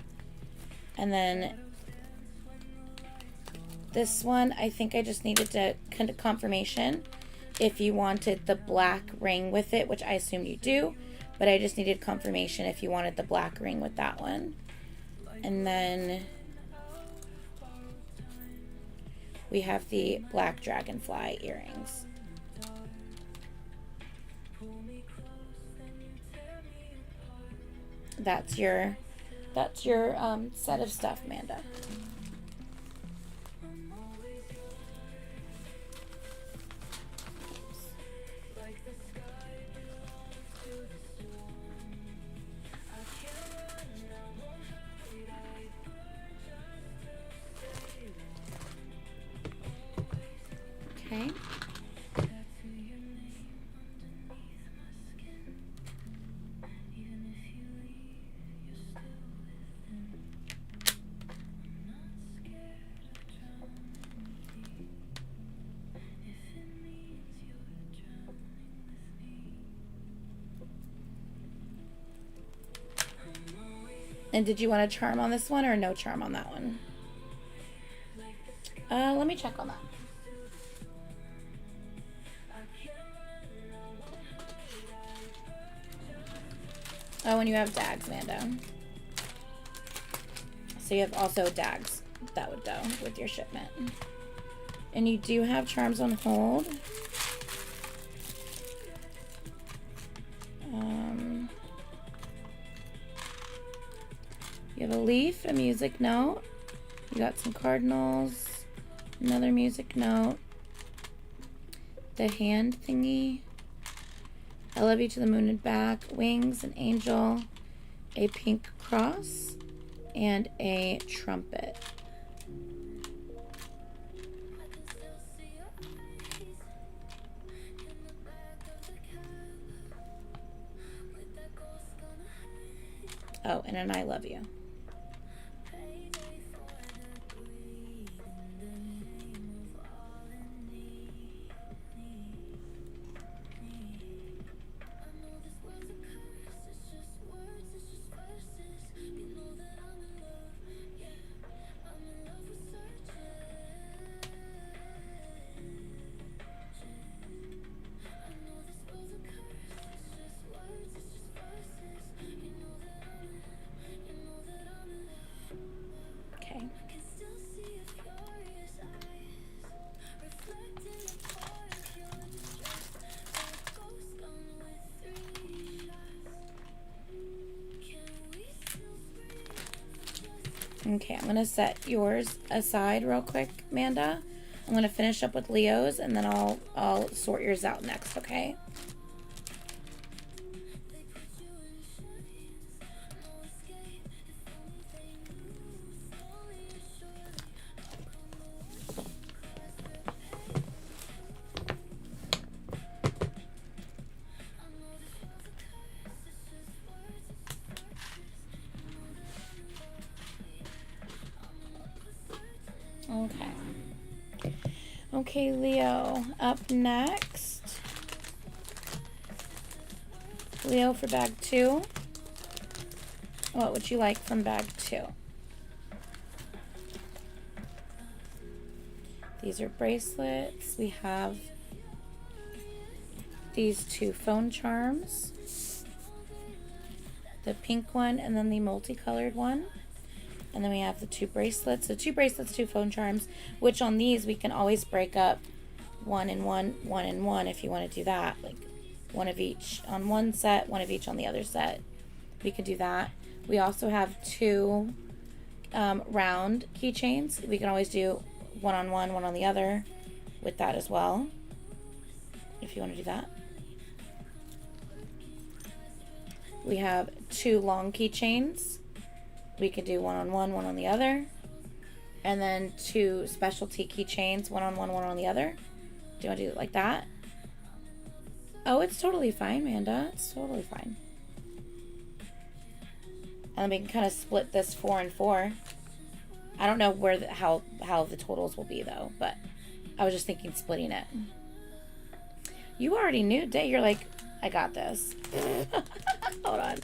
And then this one, I think I just needed to confirmation if you wanted the black ring with it, which I assume you do, but I just needed confirmation if you wanted the black ring with that one. And then we have the black dragonfly earrings. That's your set of stuff, Amanda. Okay. And did you want a charm on this one or no charm on that one? Let me check on that. Oh, and you have dags, Amanda. So you have also dags that would go with your shipment. And you do have charms on hold. You have a leaf, a music note. You got some cardinals, another music note, the hand thingy, I love you to the moon and back, wings, an angel, a pink cross, and a trumpet. Oh, and an I love you. Okay, I'm going to set yours aside real quick, Amanda. I'm going to finish up with Leo's, and then I'll sort yours out next, okay? Okay, Leo, up next. Leo for bag 2. What would you like from bag 2? These are bracelets. We have these 2 phone charms. The pink one and then the multicolored one. And then we have the 2 bracelets. So 2 bracelets, 2 phone charms, which on these we can always break up 1 and 1, 1 and 1 if you want to do that. Like 1 of each on one set, 1 of each on the other set. We could do that. We also have 2 round keychains. We can always do 1 on one, 1 on the other with that as well, if you want to do that. We have 2 long keychains. We could do 1 on one, 1 on the other. And then 2 specialty keychains, 1 on one, 1 on the other. Do you want to do it like that? Oh, it's totally fine, Amanda. It's totally fine. And then we can kind of split this 4 and 4. I don't know where how the totals will be though, but I was just thinking splitting it. You already knew, Day. You're like, I got this. Hold on.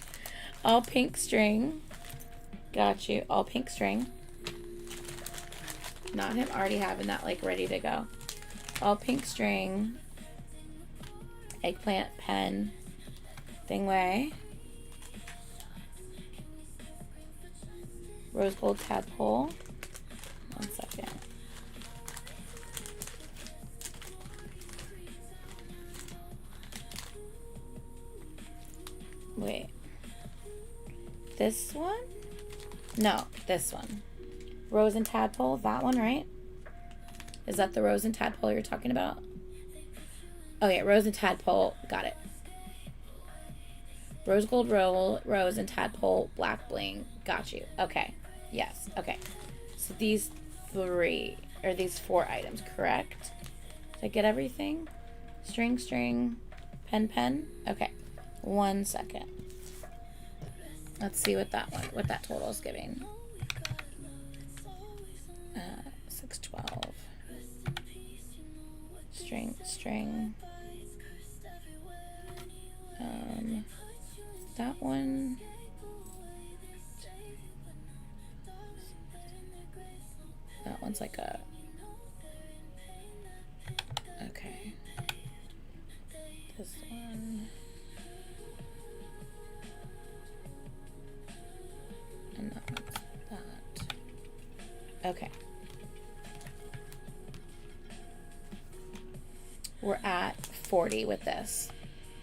All pink string. Got you. All pink string. Not him already having that like ready to go. All pink string. Eggplant pen. Thingway. Rose gold tadpole. 1 second. Wait. This one? No, this one. Rose and tadpole, that one, right? Is that the rose and tadpole you're talking about? Oh yeah, rose and tadpole, got it. Rose gold rose and tadpole, black bling, got you. Okay, yes, okay. So these 3, or these 4 items, correct? Did I get everything? String, string, pen, pen. Okay. 1 second. Let's see what that total is giving. 612. String, string. That one. That one's like a. Okay. This one. And that one's that. Okay. We're at 40 with this,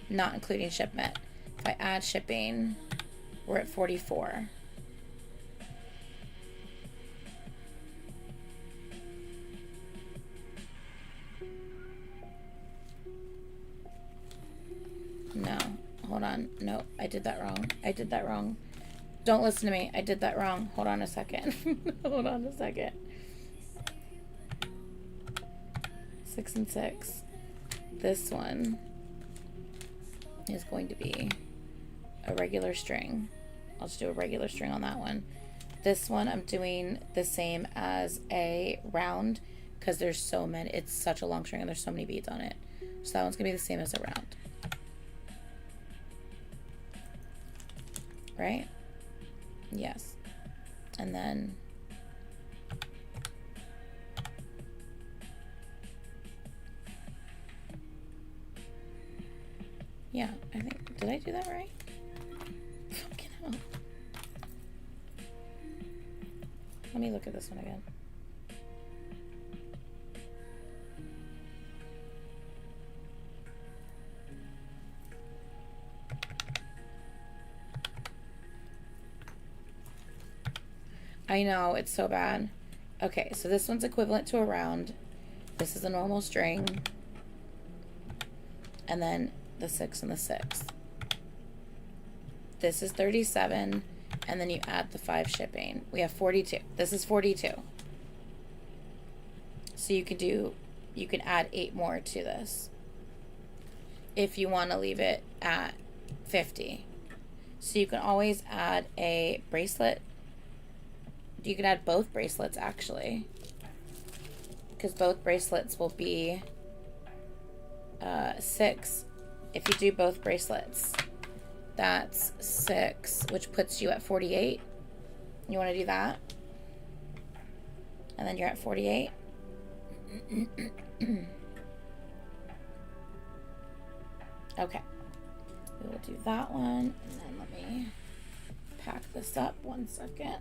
not including shipment. If I add shipping, we're at 44. No, hold on. No, I did that wrong. I did that wrong. Don't listen to me. I did that wrong. Hold on a second. Hold on a second. 6 and 6. This one is going to be a regular string. I'll just do a regular string on that one. This one I'm doing the same as a round because there's so many. It's such a long string and there's so many beads on it. So that one's gonna be the same as a round. Right? Yes. And then yeah, I think, did I do that right? Fucking hell. Let me look at this one again. I know, it's so bad. Okay, so this one's equivalent to a round. This is a normal string. And then the 6 and the 6. This is 37, and then you add the 5 shipping. We have 42. This is 42. So you can add 8 more to this if you want to leave it at 50. So you can always add a bracelet. You can add both bracelets actually, because both bracelets will be 6. If you do both bracelets, that's 6, which puts you at 48. You want to do that? And then you're at 48. Okay. We will do that one. And then let me pack this up 1 second.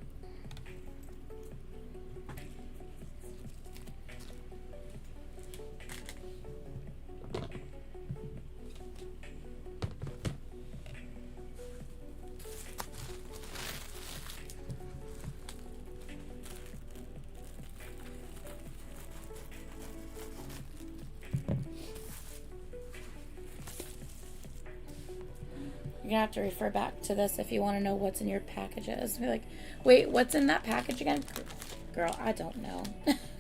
You're gonna have to refer back to this if you want to know what's in your packages. Be like, wait, what's in that package again? Girl, I don't know.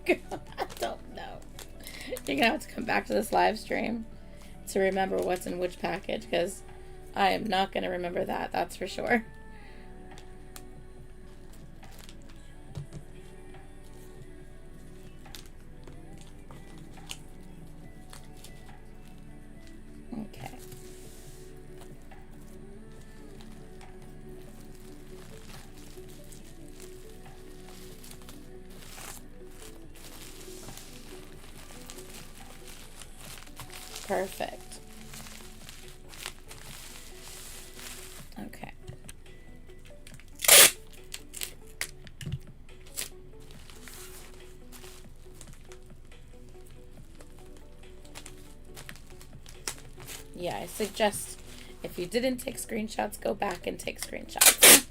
Girl, I don't know. You're gonna have to come back to this live stream to remember what's in which package, because I am not gonna remember that, that's for sure. Okay. Perfect. Okay. Yeah, I suggest if you didn't take screenshots, go back and take screenshots.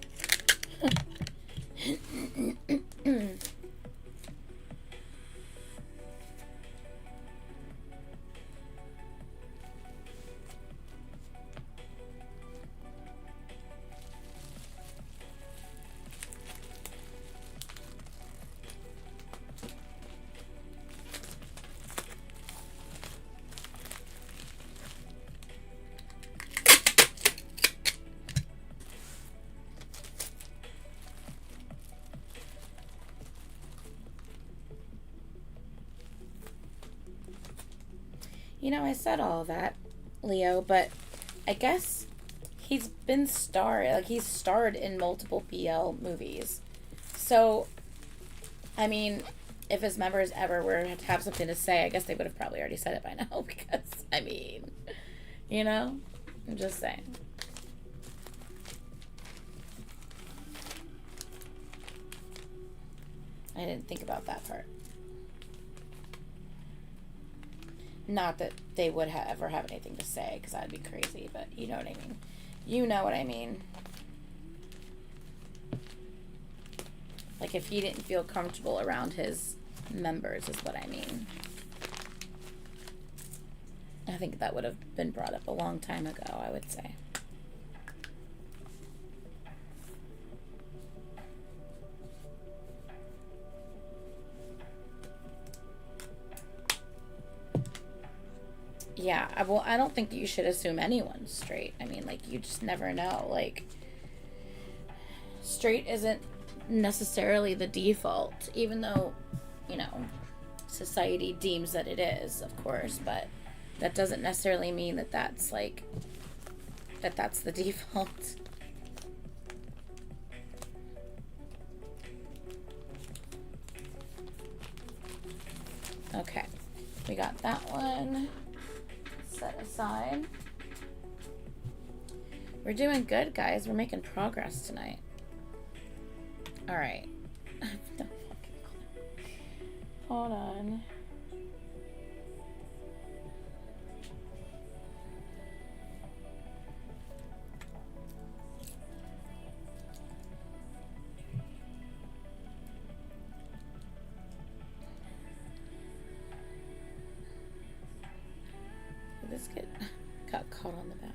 You know, I said all that, Leo, but I guess he's been he's starred in multiple BL movies. So, I mean, if his members ever were to have something to say, I guess they would have probably already said it by now, because, I mean, you know? I'm just saying. I didn't think about that part. Not that they would ever have anything to say, because that'd be crazy, but you know what I mean. You know what I mean. Like, if he didn't feel comfortable around his members is what I mean. I think that would have been brought up a long time ago, I would say. Yeah, well, I don't think you should assume anyone's straight. I mean, like, you just never know. Like, straight isn't necessarily the default, even though, you know, society deems that it is, of course, but that doesn't necessarily mean that that's, like, that's the default. Okay, we got that one set aside. We're doing good, guys. We're making progress tonight. All right. I have no fucking clue. Hold on. Did this got caught on the back?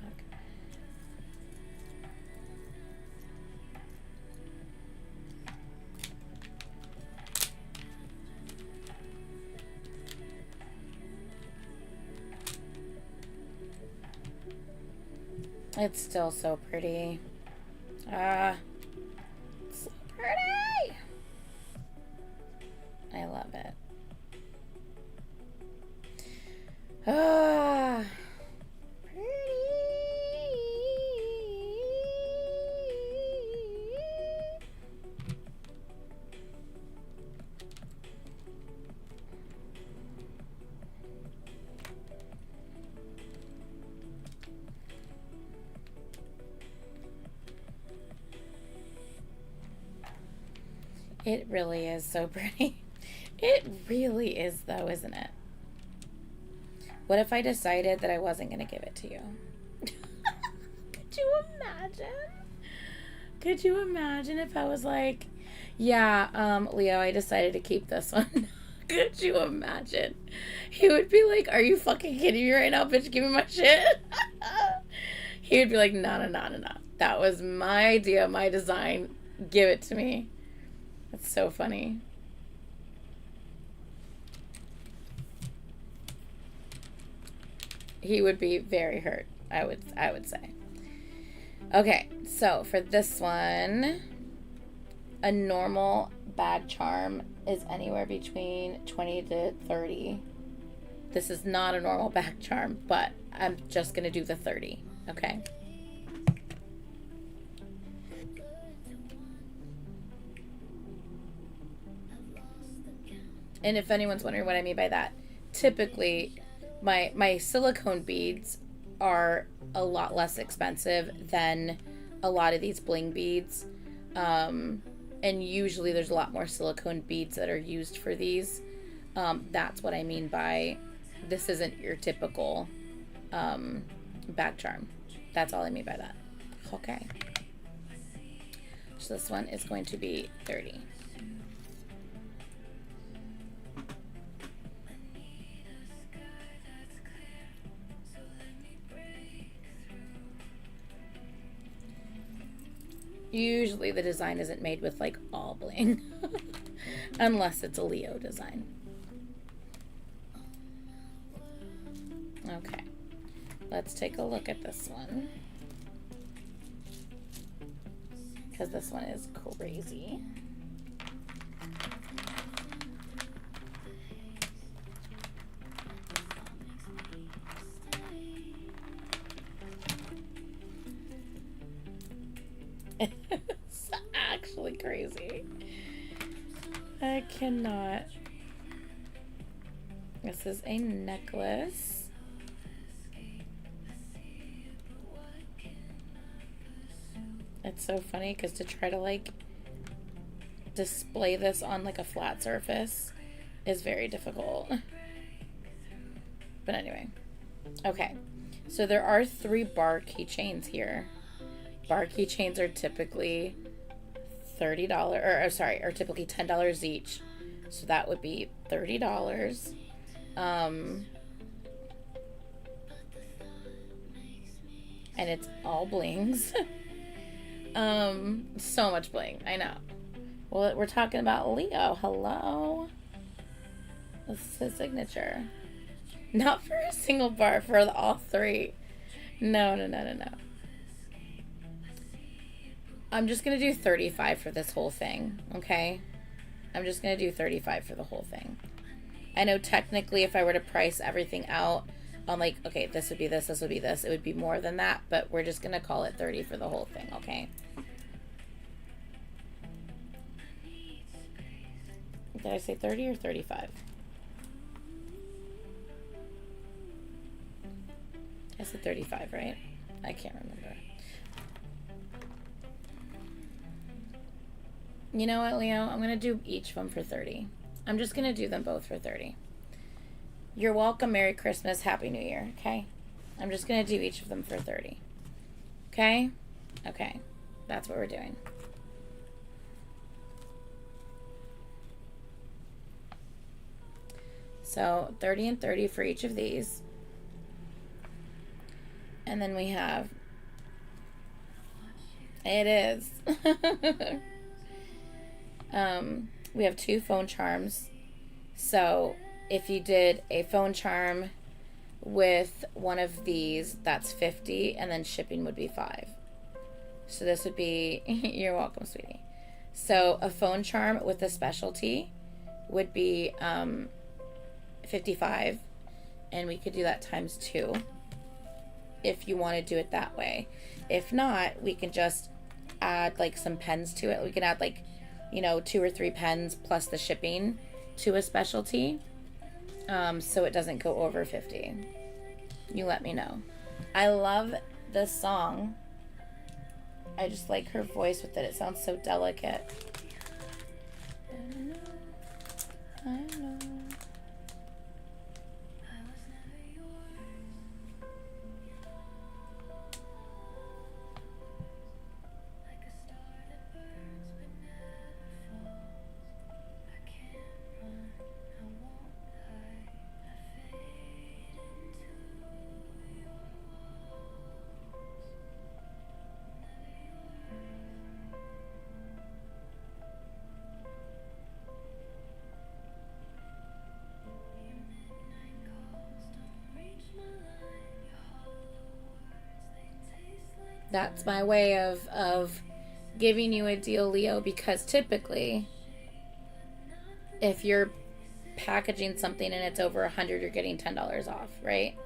It's still so pretty. So pretty. I love it. Pretty. It really is so pretty. It really is, though, isn't it? What if I decided that I wasn't going to give it to you? Could you imagine? Could you imagine if I was like, yeah, Leo, I decided to keep this one. Could you imagine? He would be like, are you fucking kidding me right now, bitch? Give me my shit. He would be like, no. That was my idea, my design. Give it to me. That's so funny. He would be very hurt, I would say. Okay, so for this one, a normal bag charm is anywhere between 20 to 30. This is not a normal bag charm, but I'm just going to do the 30, okay? And if anyone's wondering what I mean by that, typically my silicone beads are a lot less expensive than a lot of these bling beads. And usually there's a lot more silicone beads that are used for these. That's what I mean by this isn't your typical bag charm. That's all I mean by that. Okay. So this one is going to be 30. Usually the design isn't made with like all bling unless it's a Leo design. Okay, let's take a look at this one because this one is crazy. crazy. I cannot. This is a necklace. It's so funny because to try to like display this on like a flat surface is very difficult. But anyway. Okay. So there are 3 bar keychains here. Bar keychains are typically $30 or typically $10 each. So that would be $30. And it's all blings. So much bling, I know. Well, we're talking about Leo. Hello. This is his signature. Not for a single bar, for all 3. No. I'm just gonna do 35 for this whole thing, okay? I'm just gonna do 35 for the whole thing. I know technically if I were to price everything out on like, okay, this would be this would be this, it would be more than that, but we're just gonna call it 30 for the whole thing, okay? Did I say 30 or 35? I said 35, right? I can't remember. You know what, Leo? I'm going to do each of them for 30. I'm just going to do them both for 30. You're welcome. Merry Christmas. Happy New Year. Okay? I'm just going to do each of them for 30. Okay? Okay. That's what we're doing. So 30 and 30 for each of these. And then we have, it is, we have 2 phone charms. So if you did a phone charm with one of these, that's 50, and then shipping would be 5. So this would be, you're welcome, sweetie. So a phone charm with a specialty would be 55, and we could do that times 2. If you want to do it that way. If not, we can just add like some pens to it. We can add like, 2 or 3 pens plus the shipping to a specialty, so it doesn't go over 50. You let me know. I love this song. I just like her voice with it. It sounds so delicate. I know. That's my way of giving you a deal, Leo, because typically if you're packaging something and it's over 100, you're getting $10 off, right?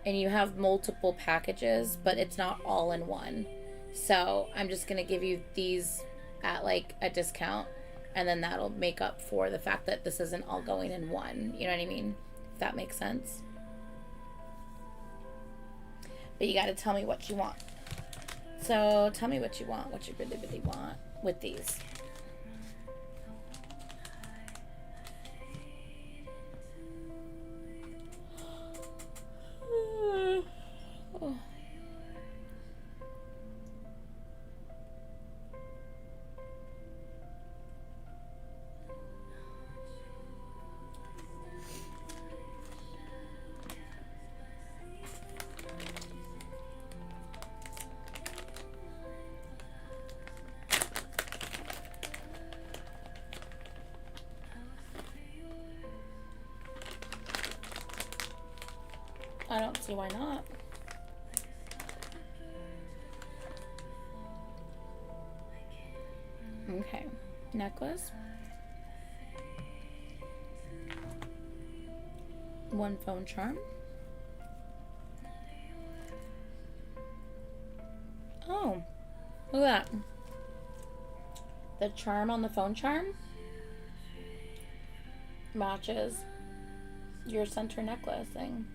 And you have multiple packages, but it's not all in one. So I'm just going to give you these at like a discount, and then that'll make up for the fact that this isn't all going in one. You know what I mean? If that makes sense. But you got to tell me what you want. So tell me what you want, what you really, really want with these. Oh. I don't see why not. Okay, necklace. 1 phone charm. Oh, look at that. The charm on the phone charm matches your center necklace thing.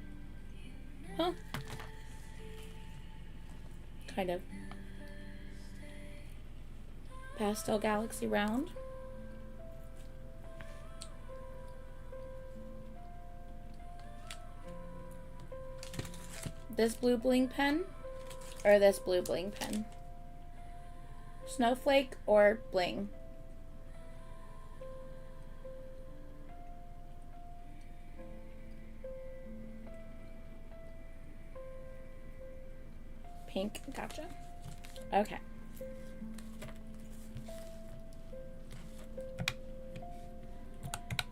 Huh? Kind of. Pastel Galaxy round. This blue bling pen or this blue bling pen? Snowflake or bling? Pink, gotcha. Okay.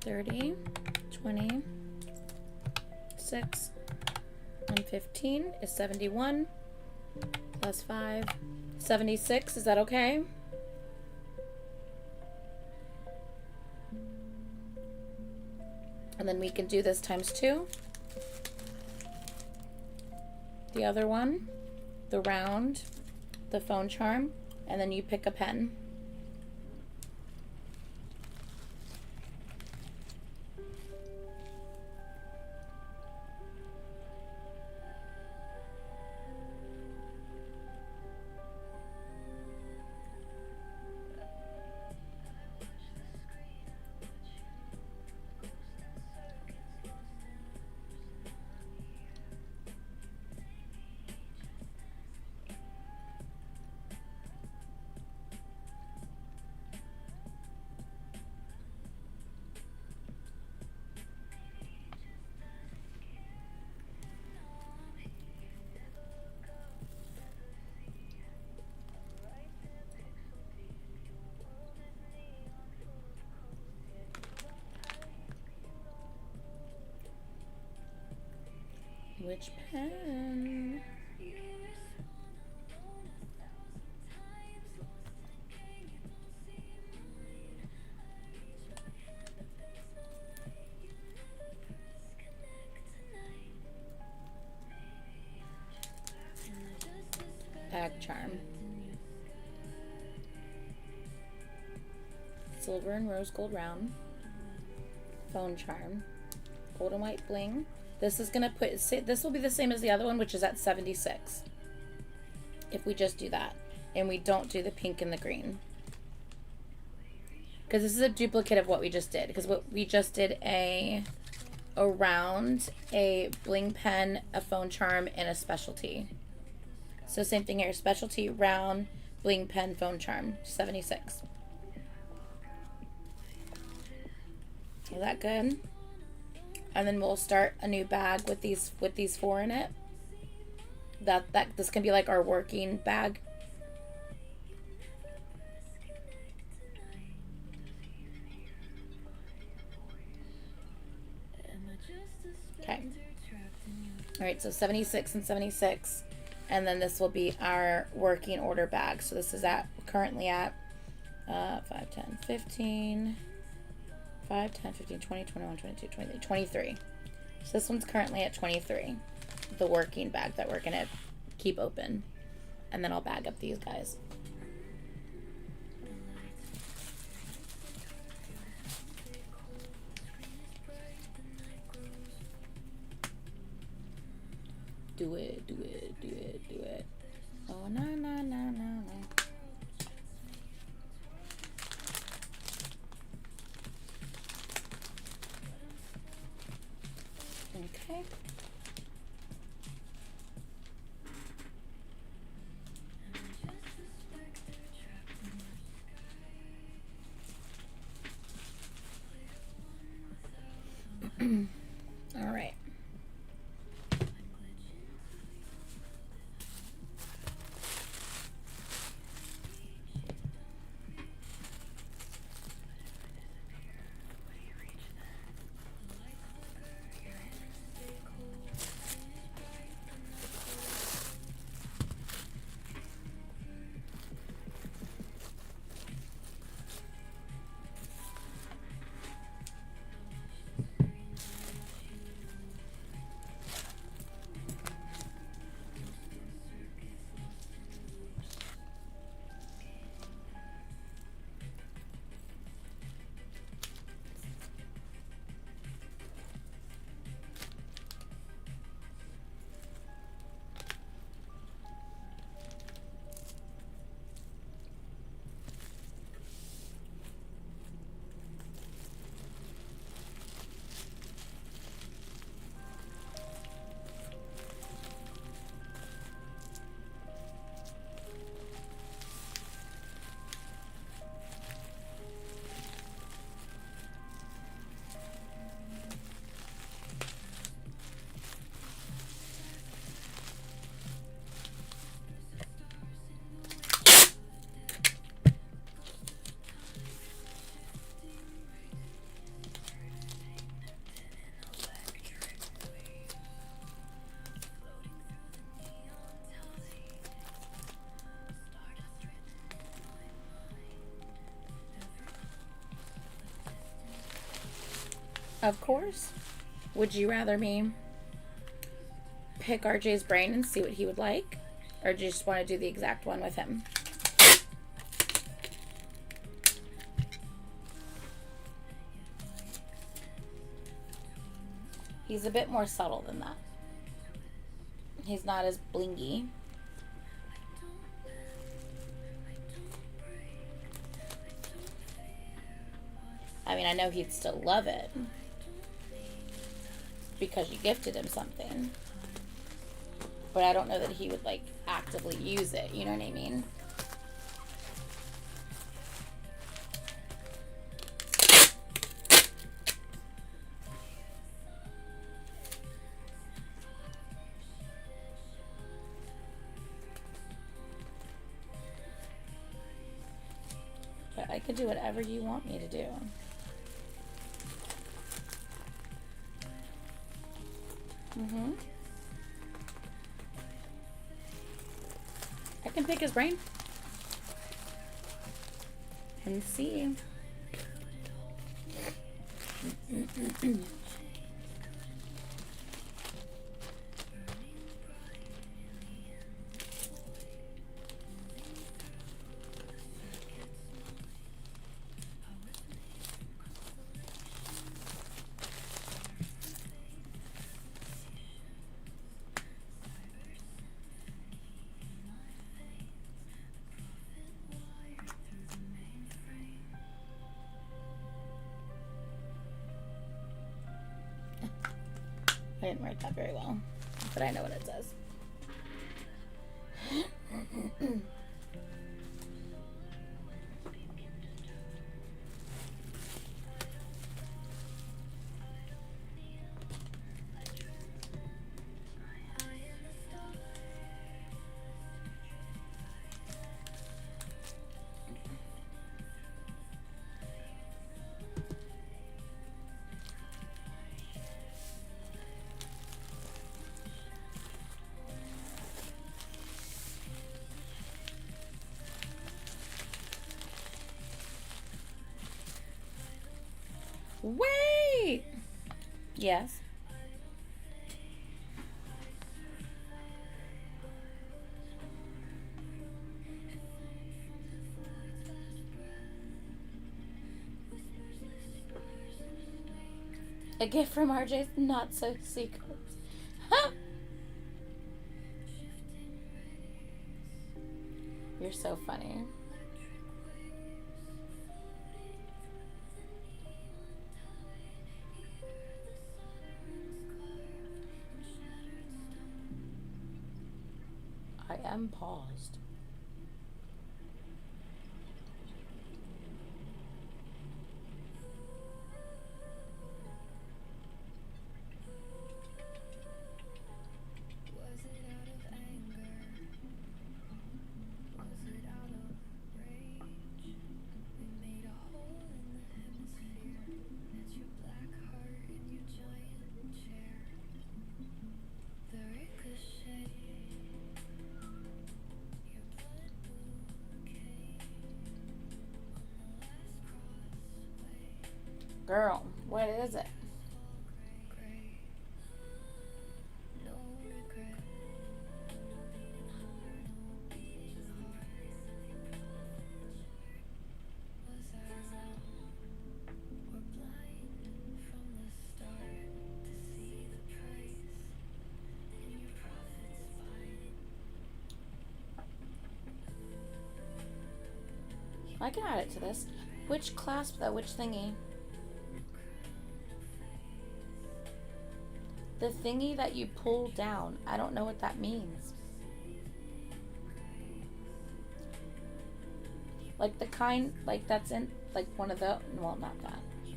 $30, $20, $6, and $15 is $71 plus $5, $76. Is that okay? And then we can do this times 2. The other one, the round, the phone charm, and then you pick a pen. Which pen? Bag charm. Silver and rose gold round. Phone charm. Gold and white bling. This is gonna put, this will be the same as the other one, which is at 76. If we just do that. And we don't do the pink and the green. Because this is a duplicate of what we just did. Because what we just did a round, a bling pen, a phone charm, and a specialty. So same thing here. Specialty, round, bling pen, phone charm. 76. Is that good? And then we'll start a new bag with these 4 in it. This can be like our working bag. Okay. All right, so 76 and 76, and then this will be our working order bag. So this is currently at 5, 10, 15. 5, 10, 15, 20, 21, 22, 23, 23. So this one's currently at 23. The working bag that we're going to keep open. And then I'll bag up these guys. Do it, do it, do it, do it. Oh, no, no, no, no, no. Okay. All right. Of course. Would you rather me pick RJ's brain and see what he would like? Or do you just want to do the exact one with him? He's a bit more subtle than that. He's not as blingy. I mean, I know he'd still love it because you gifted him something. But I don't know that he would, like, actively use it. You know what I mean? But I could do whatever you want me to do. I can pick his brain and see. I didn't write that very well, but I know what it says. Wait! Yes. A gift from RJ's not so secret. Huh? You're so funny. I am paused. Girl, what is it? I can add it to this. Which clasp though? Which thingy? The thingy that you pull down. I don't know what that means. Like the kind, like that's in, like one of the, well, not that. Do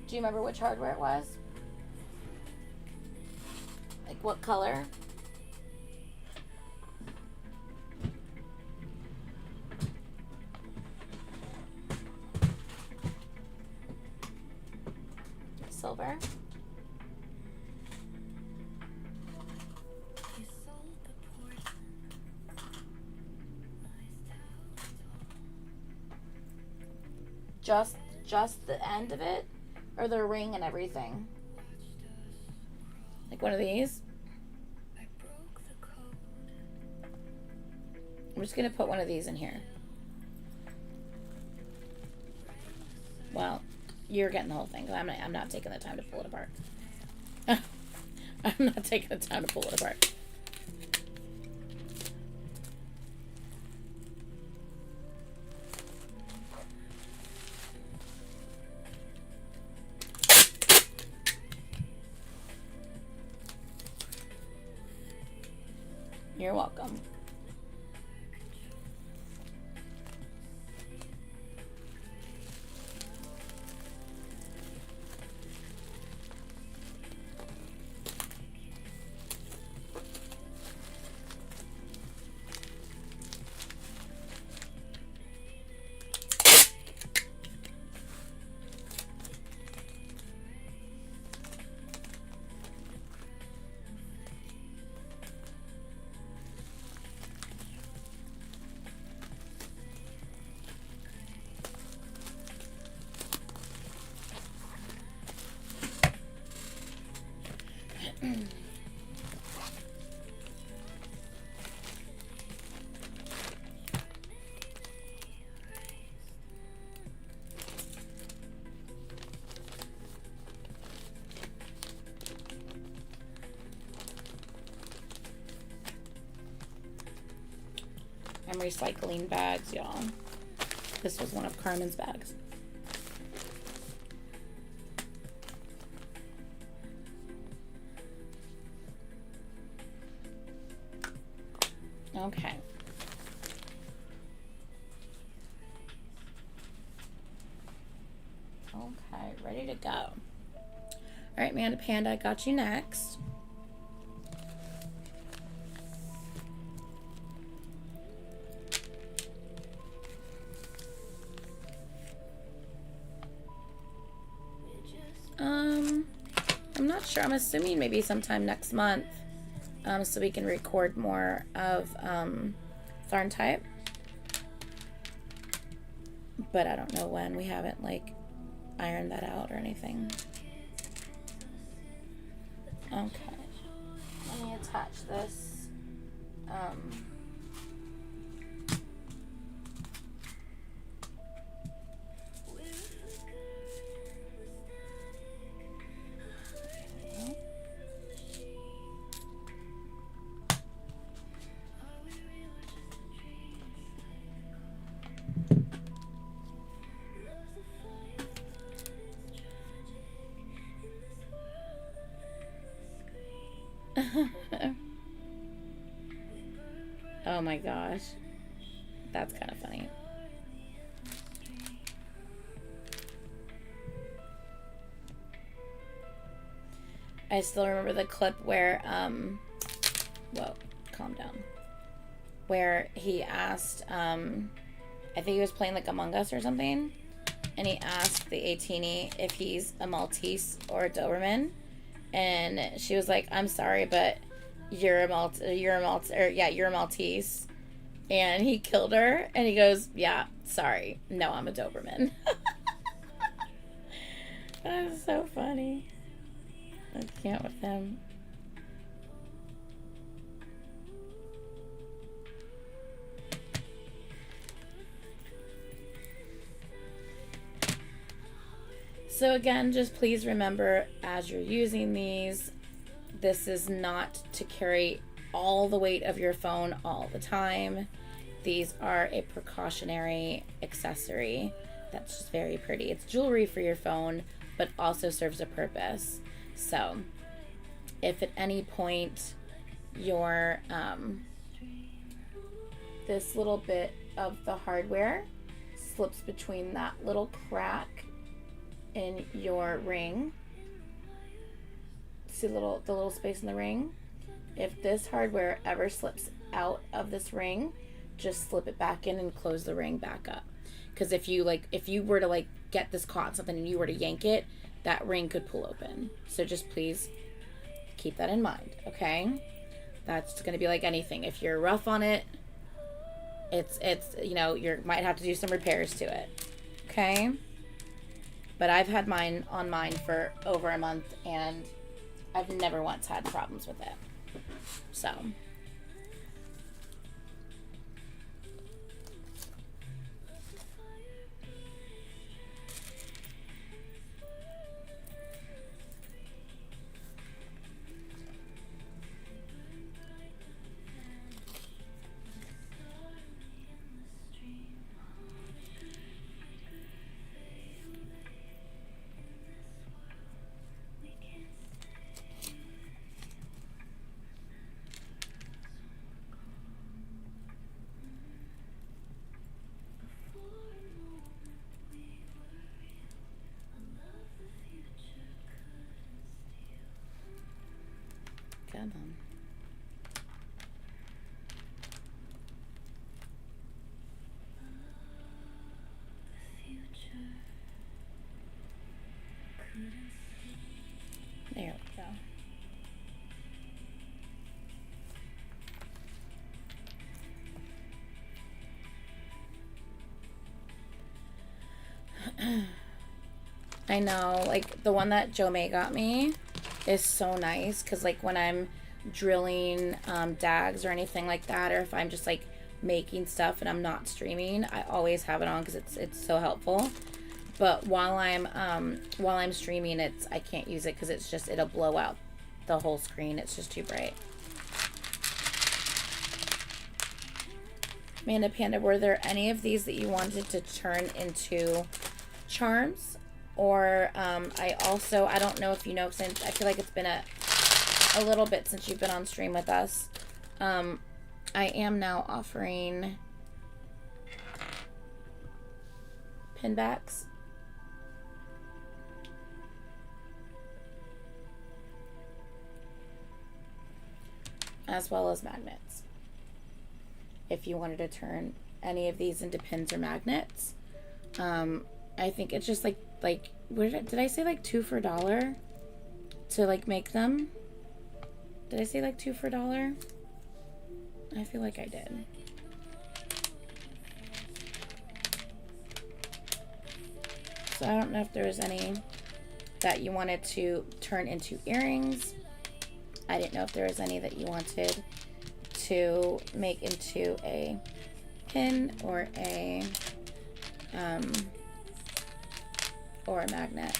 you remember which hardware it was? Like what color? Silver. Just the end of it? Or the ring and everything. Like one of these. I'm just going to put one of these in here. Well, you're getting the whole thing. I'm not taking the time to pull it apart. I'm not taking the time to pull it apart. You're welcome. I'm recycling bags, y'all. This was one of Carmen's bags. Okay. Okay, ready to go. All right, Amanda Panda, I got you next. I'm not sure. I'm assuming maybe sometime next month, so we can record more of Tharn type. But I don't know when. We haven't like ironed that out or anything. Okay. Let me attach this. Oh my gosh. That's kind of funny. I still remember the clip where, whoa, calm down. Where he asked, I think he was playing like Among Us or something, and he asked the 18-y if he's a Maltese or a Doberman, and she was like, "I'm sorry, but you're a Maltese," and he killed her, and he goes, "Yeah, sorry, no, I'm a Doberman." That's so funny. I can't with him. So again, just please remember as you're using these, this is not to carry all the weight of your phone all the time. These are a precautionary accessory that's just very pretty. It's jewelry for your phone, but also serves a purpose. So if at any point your this little bit of the hardware slips between that little crack in your ring, see the little space in the ring, if this hardware ever slips out of this ring, just slip it back in and close the ring back up. Because if you were to get this caught in something and you were to yank it, that ring could pull open. So just please keep that in mind, okay? That's going to be like anything. If you're rough on it, it's you might have to do some repairs to it, okay? But I've had mine on mine for over a month, and I've never once had problems with it. So. Come on. There we go. I know, like the one that Joe May got me is so nice because like when I'm drilling dags or anything like that, or if I'm just like making stuff and I'm not streaming, I always have it on because it's so helpful. But while I'm streaming, I can't use it because it's just, it'll blow out the whole screen. It's just too bright. Amanda Panda, were there any of these that you wanted to turn into charms? Or I don't know if you know, since I feel like it's been a little bit since you've been on stream with us. I am now offering pin backs. As well as magnets. If you wanted to turn any of these into pins or magnets. I think it's just like where did I say like 2 for $1 to like make them? Did I say like 2 for $1? I feel like I did. So I don't know if there was any that you wanted to turn into earrings. I didn't know if there was any that you wanted to make into a pin or a magnet.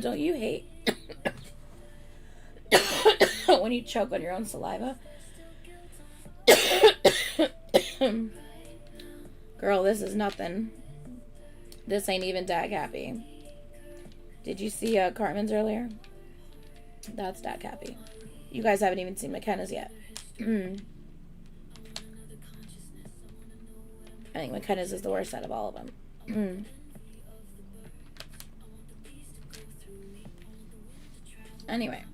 Don't you hate when you choke on your own saliva? Girl, this is nothing. This ain't even dag happy. Did you see Carmen's earlier? That's dag happy. You guys haven't even seen McKenna's yet. I think McKenna's is the worst out of all of them. Anyway.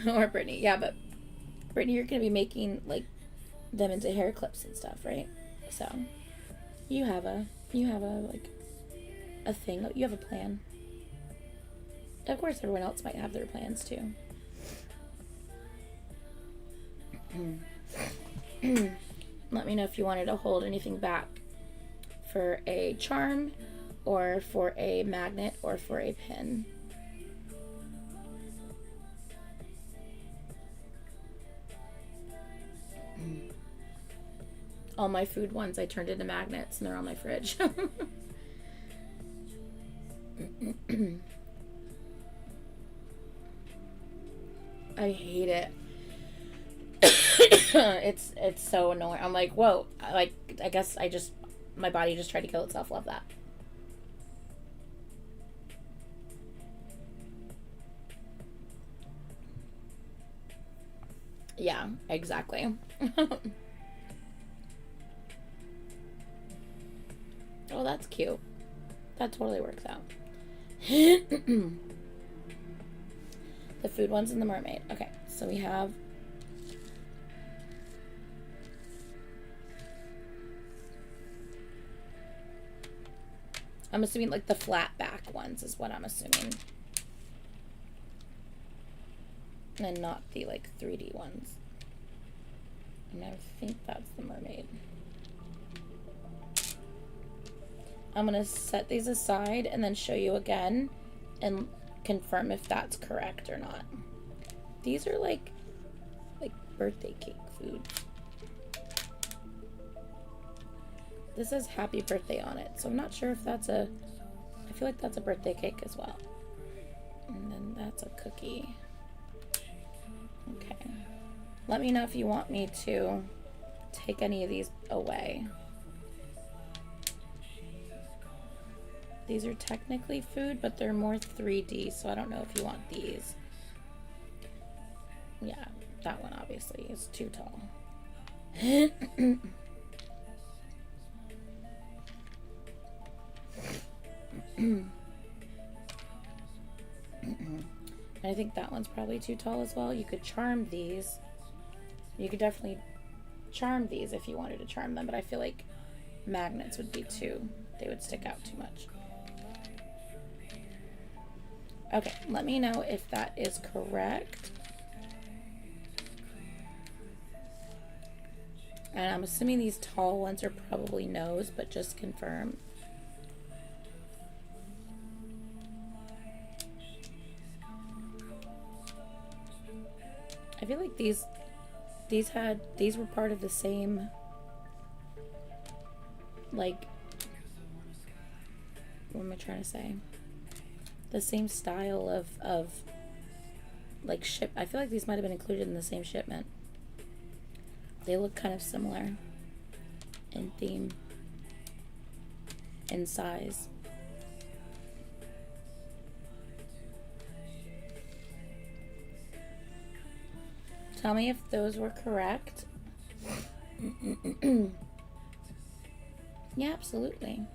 Or Brittany. Yeah, but Brittany, you're going to be making, like, them into hair clips and stuff, right? So, you have a, like, a thing. You have a plan. Of course, everyone else might have their plans, too. Let me know if you wanted to hold anything back for a charm or for a magnet or for a pin. All my food ones I turned into magnets and they're on my fridge. I hate it. It's so annoying. I'm like, whoa. I guess my body just tried to kill itself. Love that. Yeah, exactly. Oh, that's cute. That totally works out. The food ones and the mermaid. Okay, so we have... I'm assuming like the flat back ones is what I'm assuming. And not the like 3D ones. And I think that's the mermaid. I'm gonna set these aside and then show you again and confirm if that's correct or not. These are like birthday cake food. This says happy birthday on it, so I'm not sure if that's I feel like that's a birthday cake as well. And then that's a cookie. Okay. Let me know if you want me to take any of these away. These are technically food, but they're more 3D, so I don't know if you want these. Yeah, that one obviously is too tall. I think that one's probably too tall as well. You could charm these. You could definitely charm these if you wanted to charm them, but I feel like magnets would be they would stick out too much. Okay, let me know if that is correct. And I'm assuming these tall ones are probably no's, but just confirm. I feel like these were part of the same, like, what am I trying to say? The same style of like ship. I feel like these might have been included in the same shipment. They look kind of similar in theme and size. Tell me if those were correct. Yeah, absolutely.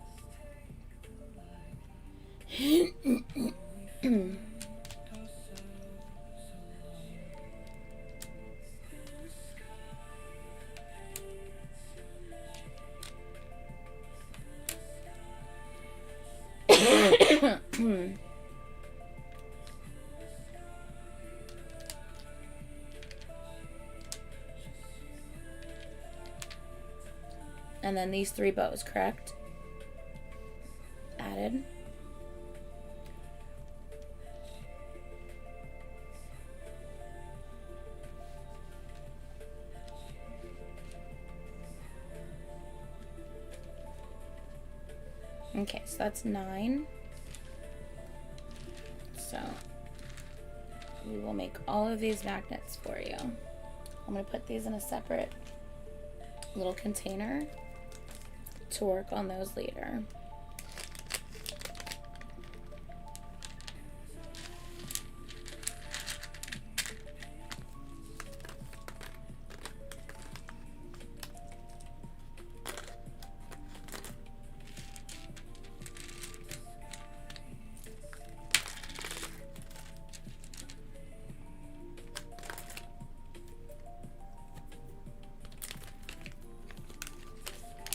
And then these 3 bows, correct? Added. Okay, so that's 9. So we will make all of these magnets for you. I'm going to put these in a separate little container to work on those later.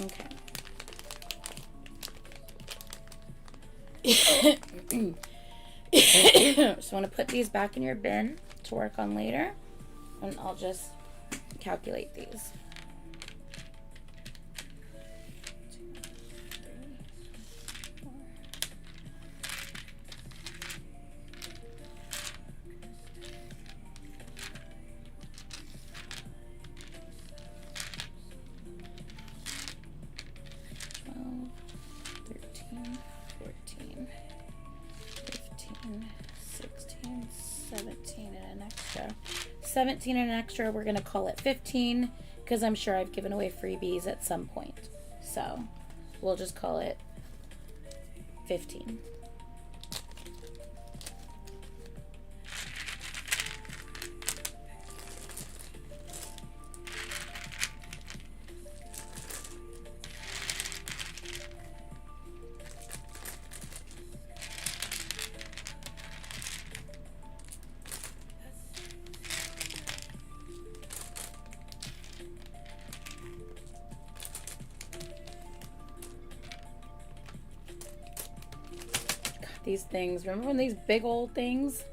Okay. So I'm going to put these back in your bin to work on later, and I'll just calculate these. 17, and an extra 17 and an extra, we're going to call it 15 because I'm sure I've given away freebies at some point. So we'll just call it 15. These things. Remember when these big old things?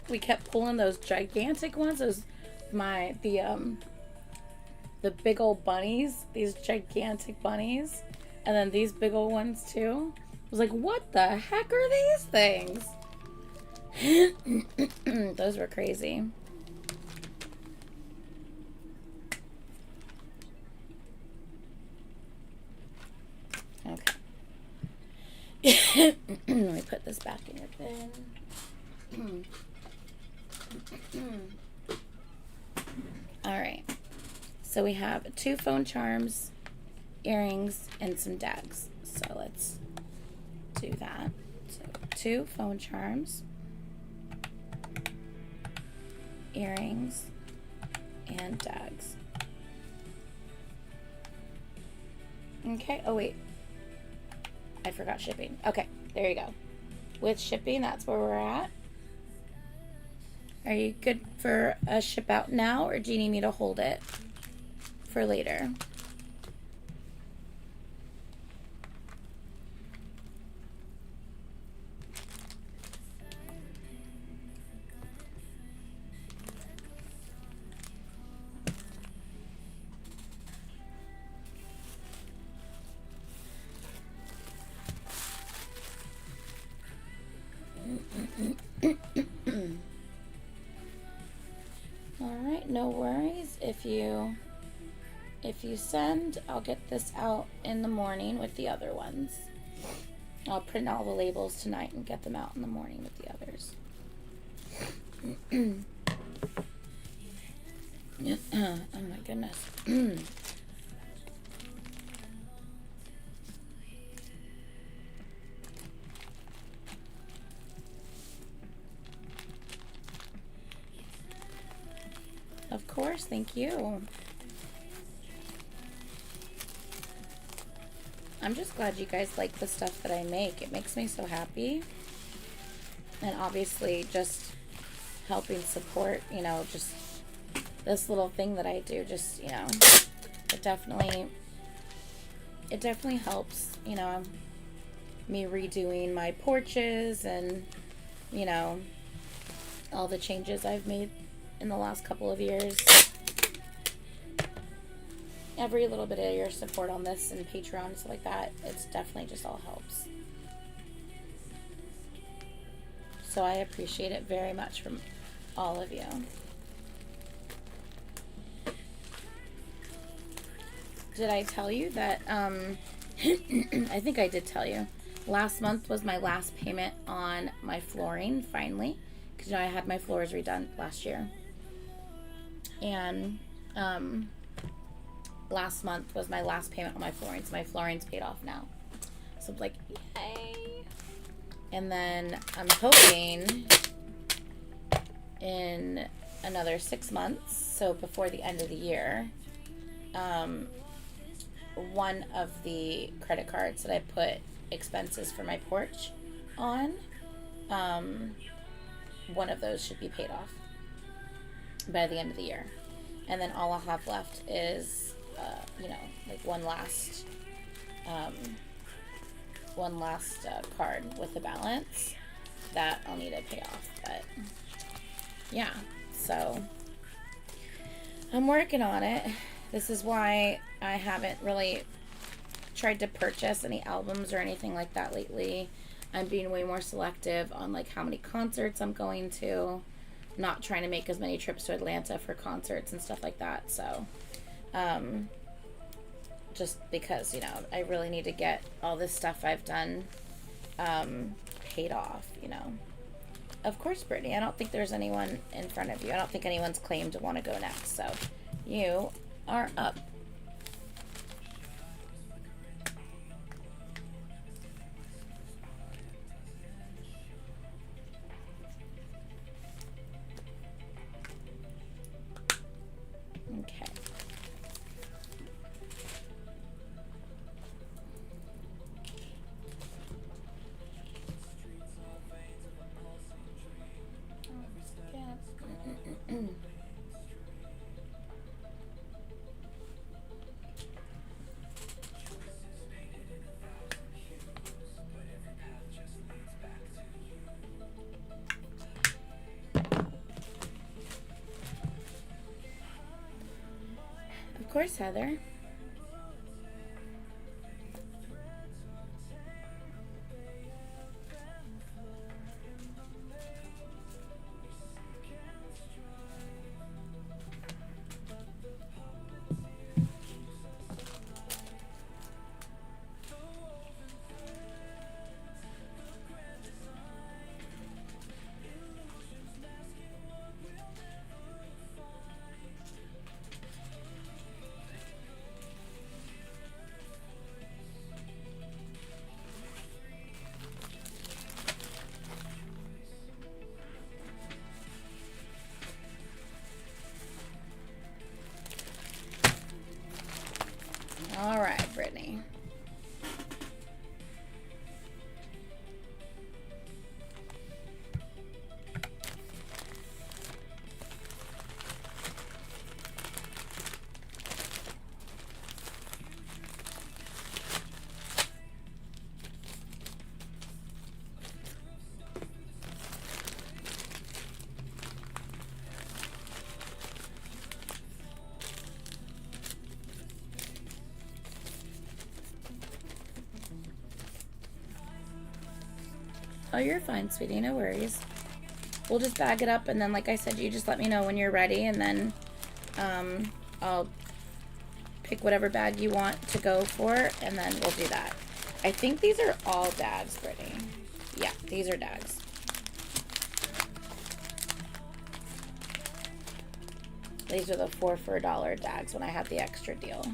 We kept pulling those gigantic ones. Those the big old bunnies. These gigantic bunnies, and then these big old ones too. I was like, what the heck are these things? Those were crazy. Okay. Let me put this back in your bin. Alright. So we have 2 phone charms, earrings, and some dags. So let's do that. So 2 phone charms, earrings, and dags. Okay. Oh, wait. I forgot shipping. Okay, there you go. With shipping, that's where we're at. Are you good for a ship out now, or do you need me to hold it for later? Alright, no worries. If you send, I'll get this out in the morning with the other ones. I'll print all the labels tonight and get them out in the morning with the others. Oh my goodness. Of course, thank you. I'm just glad you guys like the stuff that I make. It makes me so happy. And obviously just helping support, you know, just this little thing that I do, just, you know, it definitely helps, you know, me redoing my porches and, you know, all the changes I've made in the last couple of years. Every little bit of your support on this and Patreon and stuff like that, it's definitely just all helps. So I appreciate it very much from all of you. Did I tell you that, I think I did tell you. Last month was my last payment on my flooring, finally. Because, you know, I had my floors redone last year. And, last month was my last payment on my flooring, so my flooring's paid off now. So I'm like, yay! And then I'm hoping in another 6 months, so before the end of the year, one of the credit cards that I put expenses for my porch on, one of those should be paid off by the end of the year. And then all I'll have left is, you know, like one last card with the balance that I'll need to pay off. But yeah, so I'm working on it. This is why I haven't really tried to purchase any albums or anything like that lately. I'm being way more selective on like how many concerts I'm going to. Not trying to make as many trips to Atlanta for concerts and stuff like that. So, just because, you know, I really need to get all this stuff I've done paid off, you know. Of course, Brittany. I don't think there's anyone in front of you. I don't think anyone's claimed to want to go next. So you are up. Okay. Of course, Heather. All right, Brittany. Oh, you're fine, sweetie. No worries. We'll just bag it up, and then, like I said, you just let me know when you're ready, and then I'll pick whatever bag you want to go for, and then we'll do that. I think these are all dags, Brittany. Yeah, these are dags. These are the 4 for $1 dags when I had the extra deal.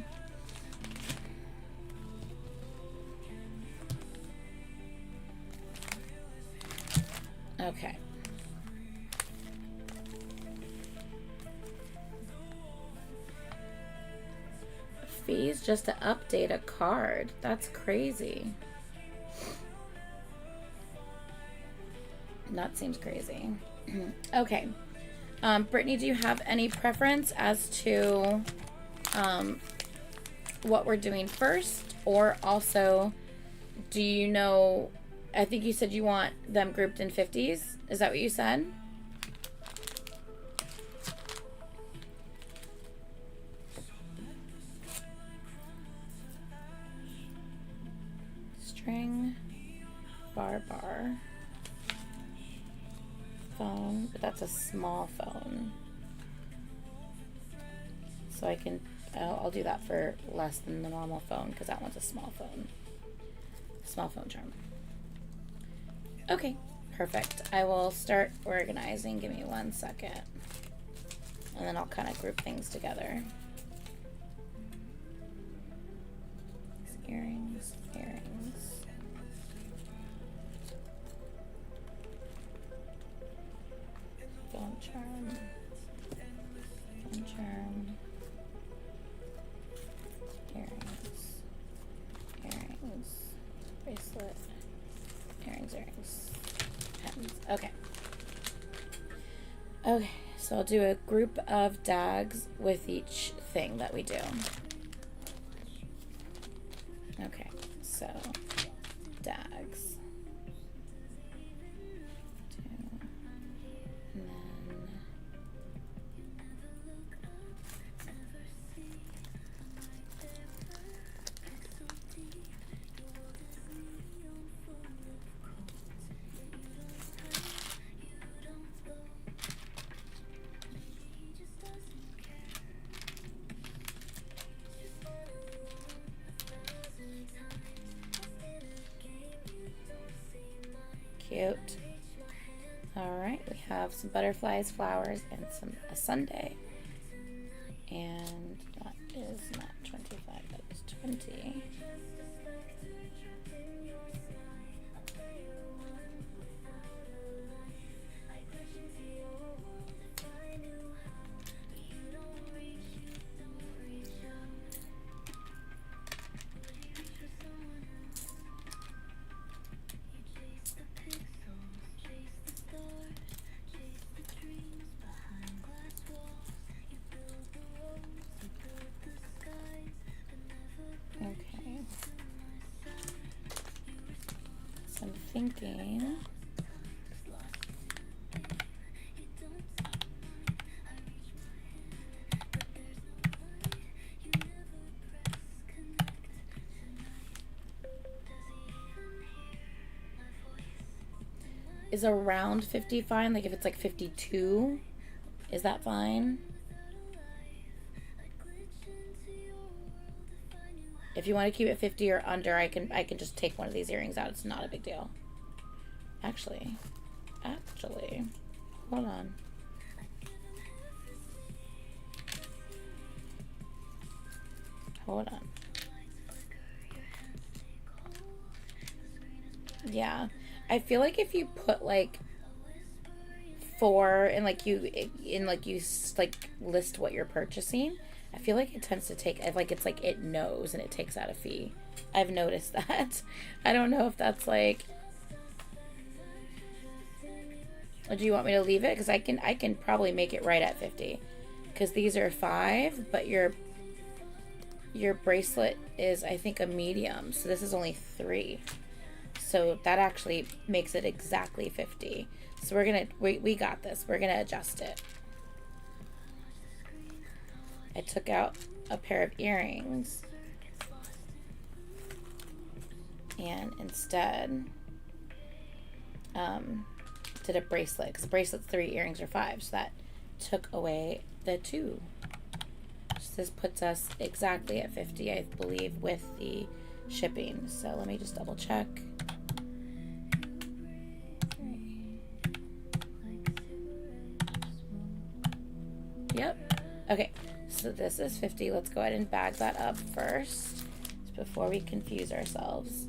Okay. Fees just to update a card. That's crazy. That seems crazy. Okay. Brittany, do you have any preference as to what we're doing first? Or also, do you know... I think you said you want them grouped in 50s. Is that what you said? String, bar, phone, but that's a small phone. So I can, I'll do that for less than the normal phone because that one's a small phone. Small phone charm. Okay, perfect. I will start organizing. Give me 1 second. And then I'll kind of group things together. Earrings, earrings. Phone charm. Phone charm. Earrings. Earrings. Bracelet. Earrings, earrings, pens. Okay. Okay, so I'll do a group of dags with each thing that we do. Okay, so dags. And then cute. All have some butterflies, flowers, and a sundae. And that is not 25, that is 20. Okay. So I'm thinking. Is around 50 fine? Like if it's like 52, is that fine? If you want to keep it 50 or under, I can just take one of these earrings out. It's not a big deal. Actually, hold on. Hold on. Yeah, I feel like if you put like 4 and like you list what you're purchasing, I feel like it tends to take, like it's like it knows and it takes out a fee. I've noticed that. I don't know if that's like, or do you want me to leave it? Because I can probably make it right at 50, because these are 5, but your bracelet is, I think, a medium, so this is only 3, so that actually makes it exactly 50. So we got this. We're gonna adjust it. I took out a pair of earrings and instead did a bracelet, because bracelet's 3, earrings are 5, so that took away the 2. So this puts us exactly at 50, I believe, with the shipping. So let me just double check. Yep. Okay, so this is 50. Let's go ahead and bag that up first before we confuse ourselves.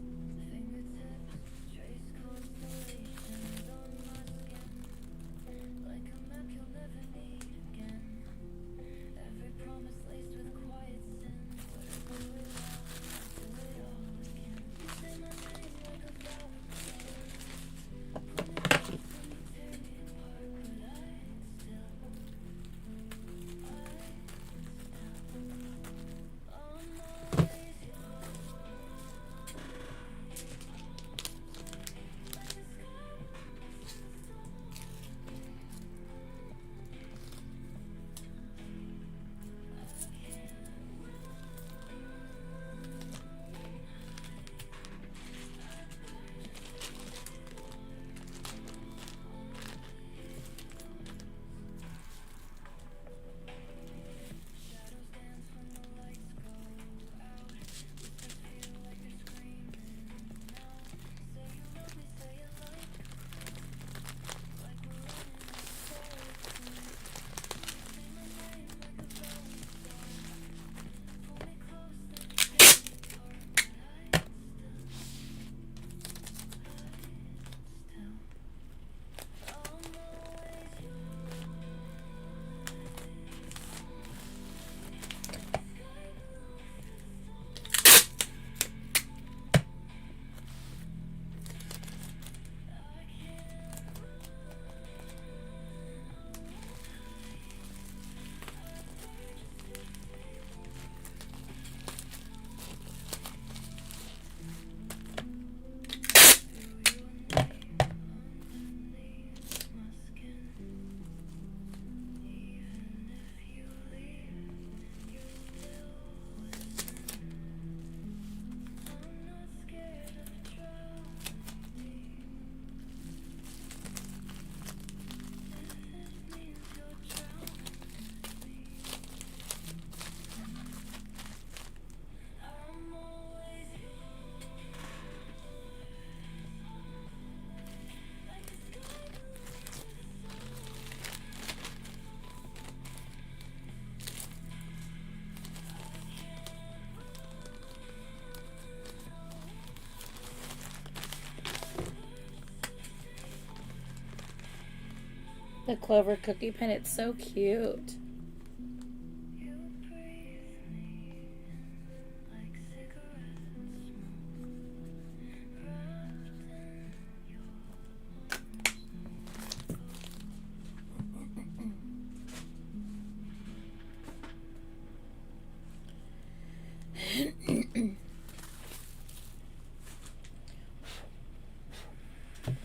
The clover cookie pin, it's so cute.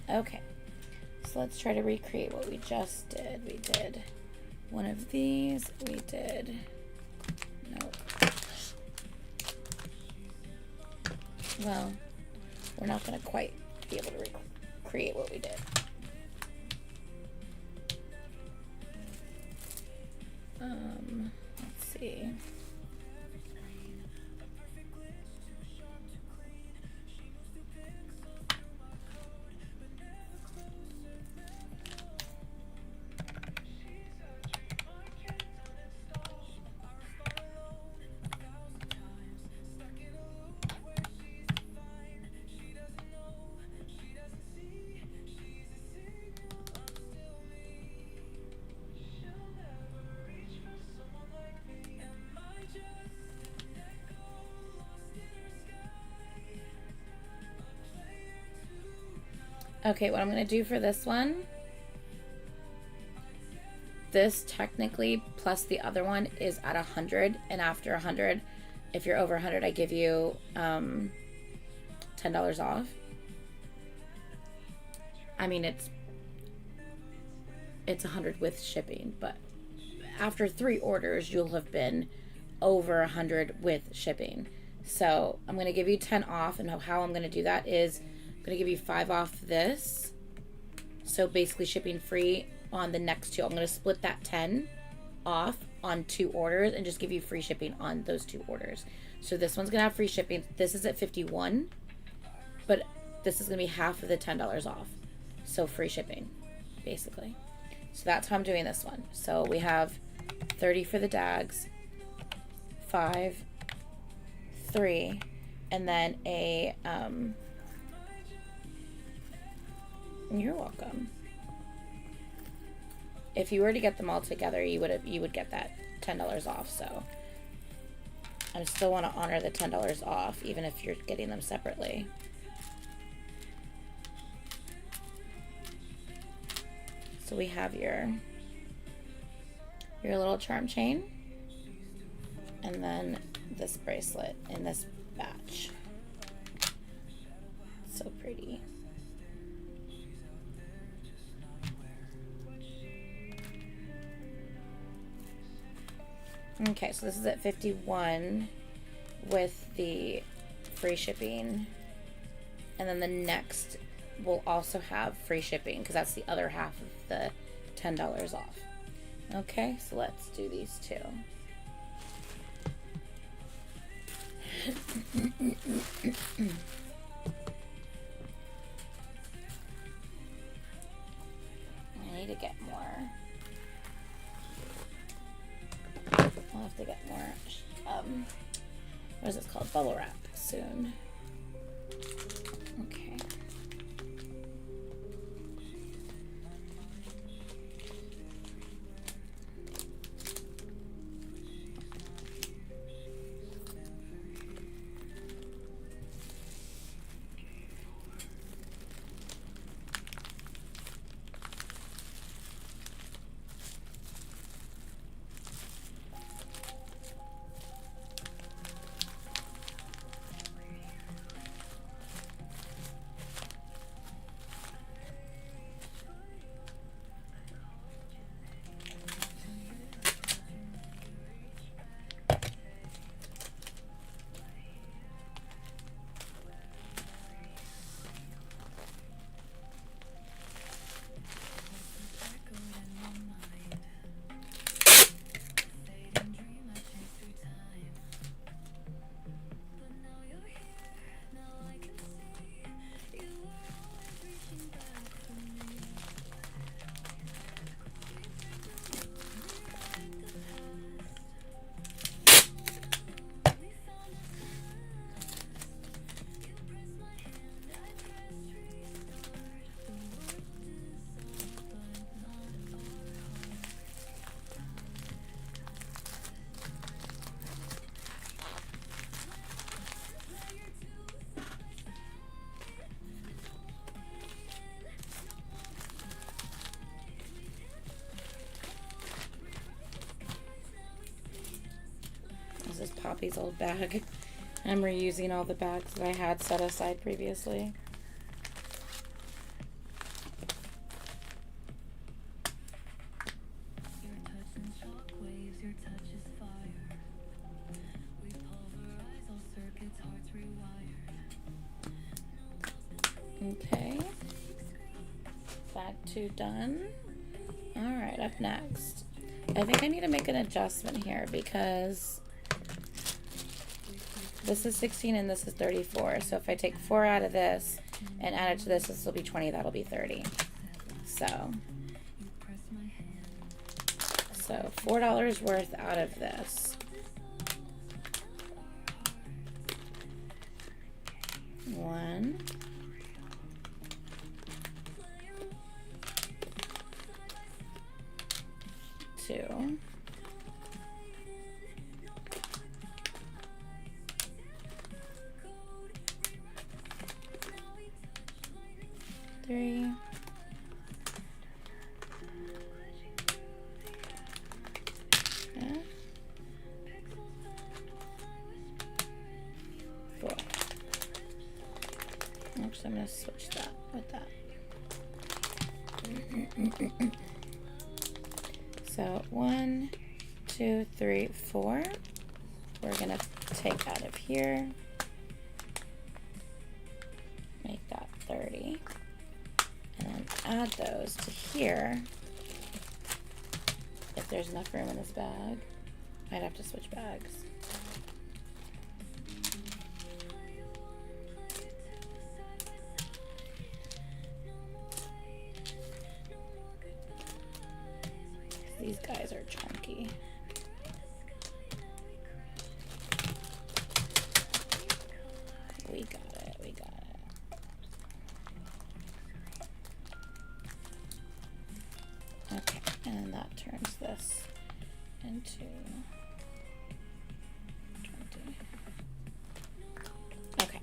Okay, so let's try to recreate what we just did. We did one of these. We did, nope. Well, we're not going to quite be able to recreate what we did. Let's see. Okay, what I'm going to do for this one, this technically plus the other one is at 100, and after 100, if you're over 100, I give you $10 off. I mean, it's 100 with shipping, but after 3 orders, you'll have been over 100 with shipping. So I'm going to give you 10 off, and how I'm going to do that is I'm going to give you 5 off this. So basically shipping free on the next 2. I'm going to split that 10 off on 2 orders and just give you free shipping on those 2 orders. So this one's going to have free shipping. This is at 51, but this is going to be half of the $10 off. So free shipping, basically. So that's how I'm doing this one. So we have 30 for the dags, 5, 3, and then a, you're welcome. If you were to get them all together, you would get that $10 off. So I still want to honor the $10 off, even if you're getting them separately. So we have your little charm chain, and then this bracelet in this batch. So pretty. Okay, so this is at 51 with the free shipping, and then the next will also have free shipping because that's the other half of the $10 off. Okay, so let's do these two. I need to get more. I'll have to get more, what is this called? Bubble wrap soon. Okay. This is Poppy's old bag. I'm reusing all the bags that I had set aside previously. Okay. Bag 2 done. Alright, up next. I think I need to make an adjustment here because this is 16 and this is 34. So if I take 4 out of this and add it to this, this will be 20. That'll be 30. So $4 worth out of this. 1, 2, 3, 4. Actually, I'm going to switch that with that. So 1, 2, 3, 4. We're going to take out of here. Make that 30. And then add those to here. If there's enough room in this bag. I'd have to switch bags. These guys are chunky. We got it, we got it. Okay, and that turns this into 20. Okay.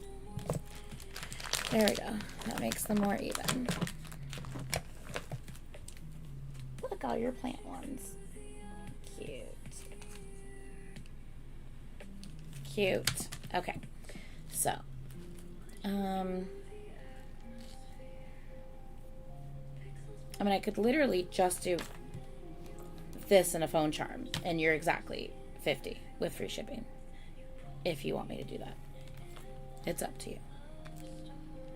There we go. That makes them more even. Look, all your plant ones. Cute. Cute. Okay. So, I mean, I could literally just do this in a phone charm, and you're exactly 50 with free shipping. If you want me to do that. It's up to you.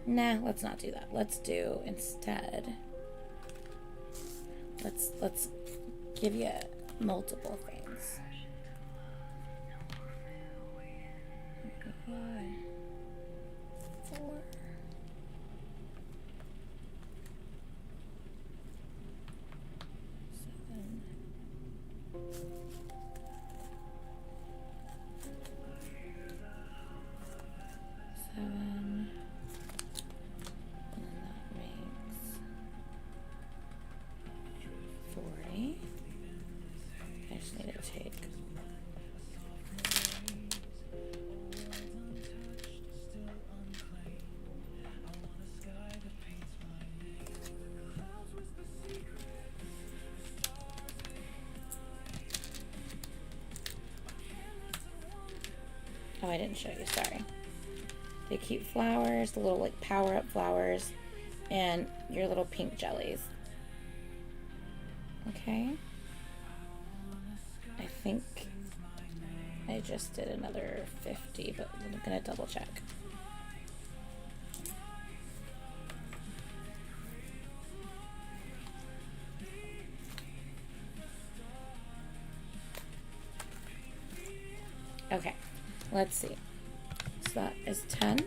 Nah, let's not do that. Let's do instead. Let's give you multiple things. 5, 4. Oh, I didn't show you, sorry. The cute flowers, the little like power up flowers, and your little pink jellies. Okay. I think I just did another 50, but I'm gonna double check. Okay, let's see. So that is 10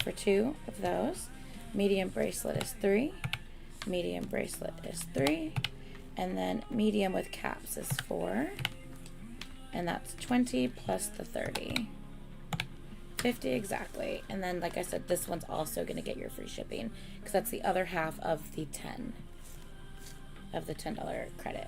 for 2 of those. Medium bracelet is 3. Medium bracelet is 3. And then medium with caps is 4. And that's 20 plus the 30. 50 exactly. And then, like I said, this one's also going to get your free shipping because that's the other half of the 10 of the $10 credit.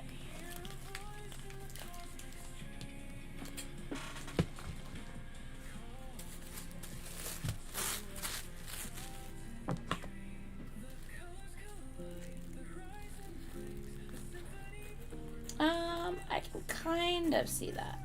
I can kind of see that.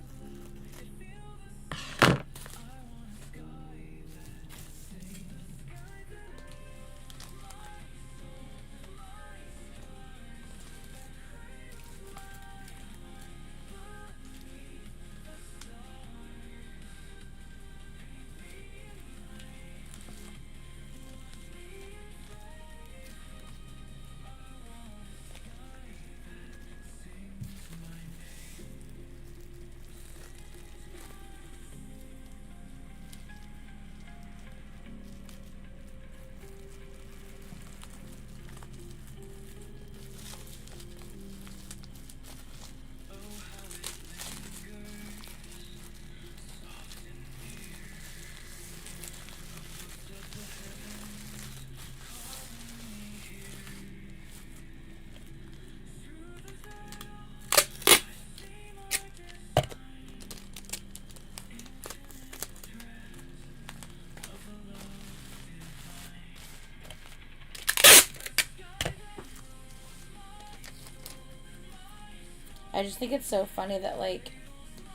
I just think it's so funny that, like,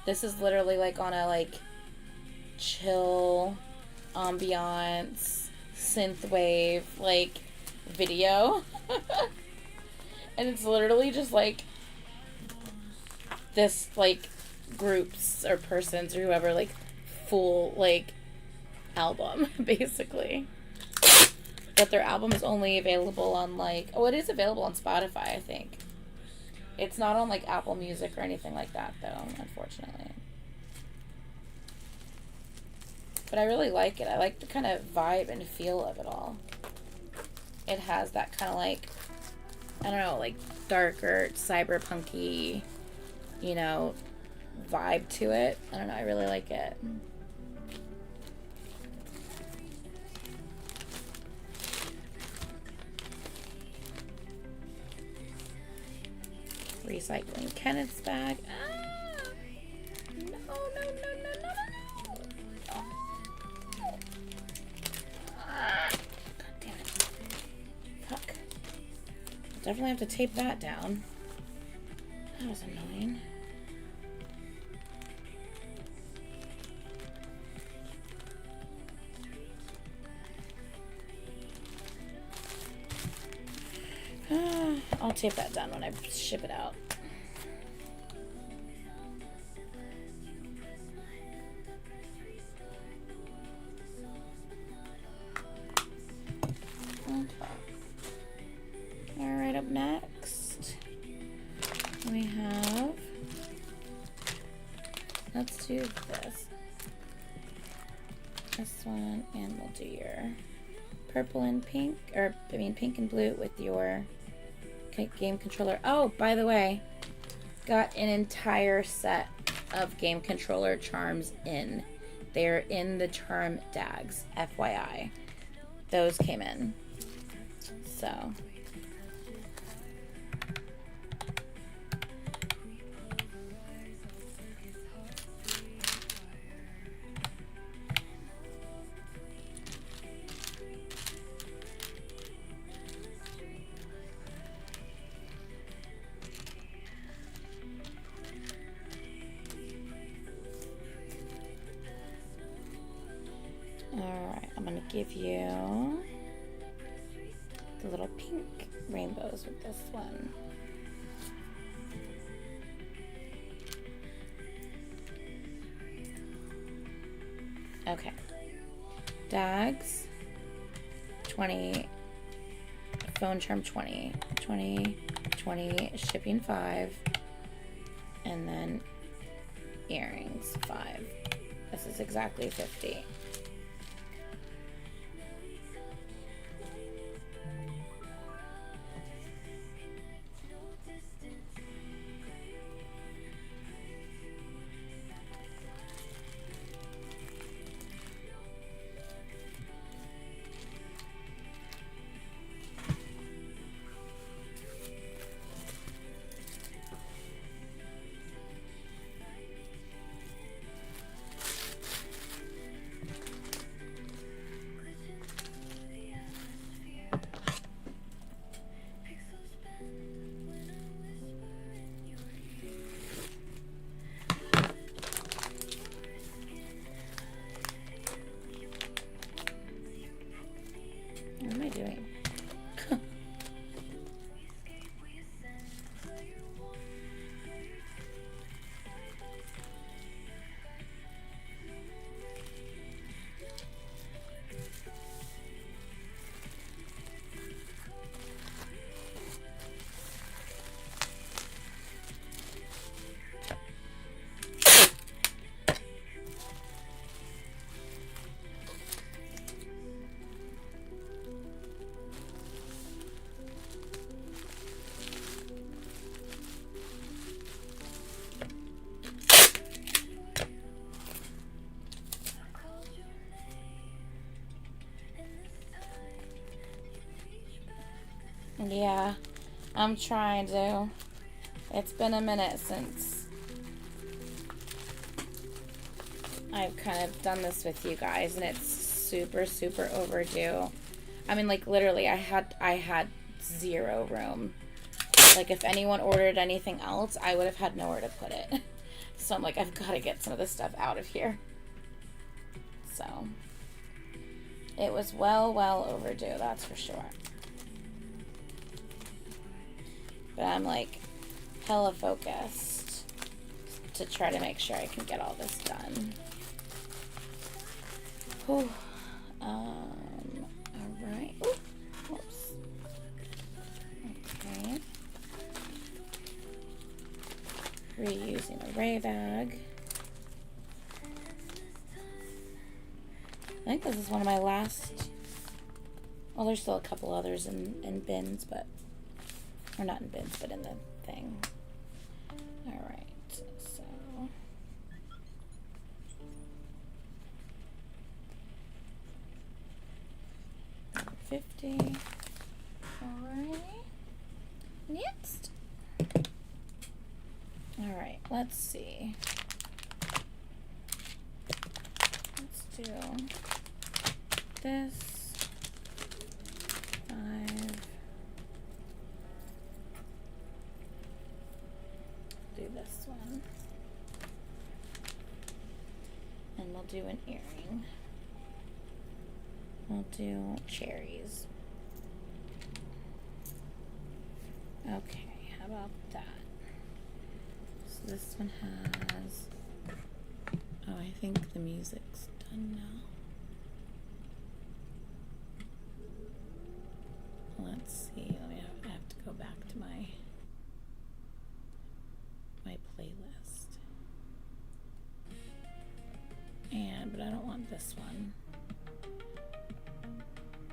this is literally, like, on a, like, chill, ambiance, synthwave, like, video. And it's literally just, like, this, like, groups or persons or whoever, like, full, like, album, basically. But their album is only available on, like, oh, it is available on Spotify, I think. It's not on, like, Apple Music or anything like that, though, unfortunately. But I really like it. I like the kind of vibe and feel of it all. It has that kind of, like, I don't know, like, darker, cyberpunky, you know, vibe to it. I don't know, I really like it. Recycling Kenneth's bag. Ah! No, no, no, no, no, no, no. Ah! God damn it. Fuck. Definitely have to tape that down. That was annoying. I'll tape that down when I ship it out. Okay. Alright, up next we have, let's do this one, and we'll do your purple and pink, or I mean pink and blue with your game controller. Oh, by the way, got an entire set of game controller charms in. They're in the charm dags, FYI. Those came in. So. Alright, I'm going to give you the little pink rainbows with this one. Okay. Dags, 20, phone charm 20, 20, 20, shipping 5, and then earrings 5. This is exactly 50. What am I doing? Yeah, I'm trying to. It's been a minute since I've kind of done this with you guys, and it's super, super overdue. I mean, like, literally, I had 0 room Like, if anyone ordered anything else, I would have had nowhere to put it. So I'm like, I've got to get some of this stuff out of here. So it was well overdue, that's for sure. But I'm like hella focused to try to make sure I can get all this done. Whew. All right. Ooh, whoops. Okay. Reusing array bag. I think this is one of my last. Well, there's still a couple others in bins, but. Or not in bins, but in the thing. Alright, so. 50. Alright. Next. Alright, let's see. Let's do this. 5. Do this one. And we'll do an earring. We'll do cherries. Okay, how about that? So this one has, oh, I think the music's done now. Let's see, I have to go back to my playlist. But I don't want this one.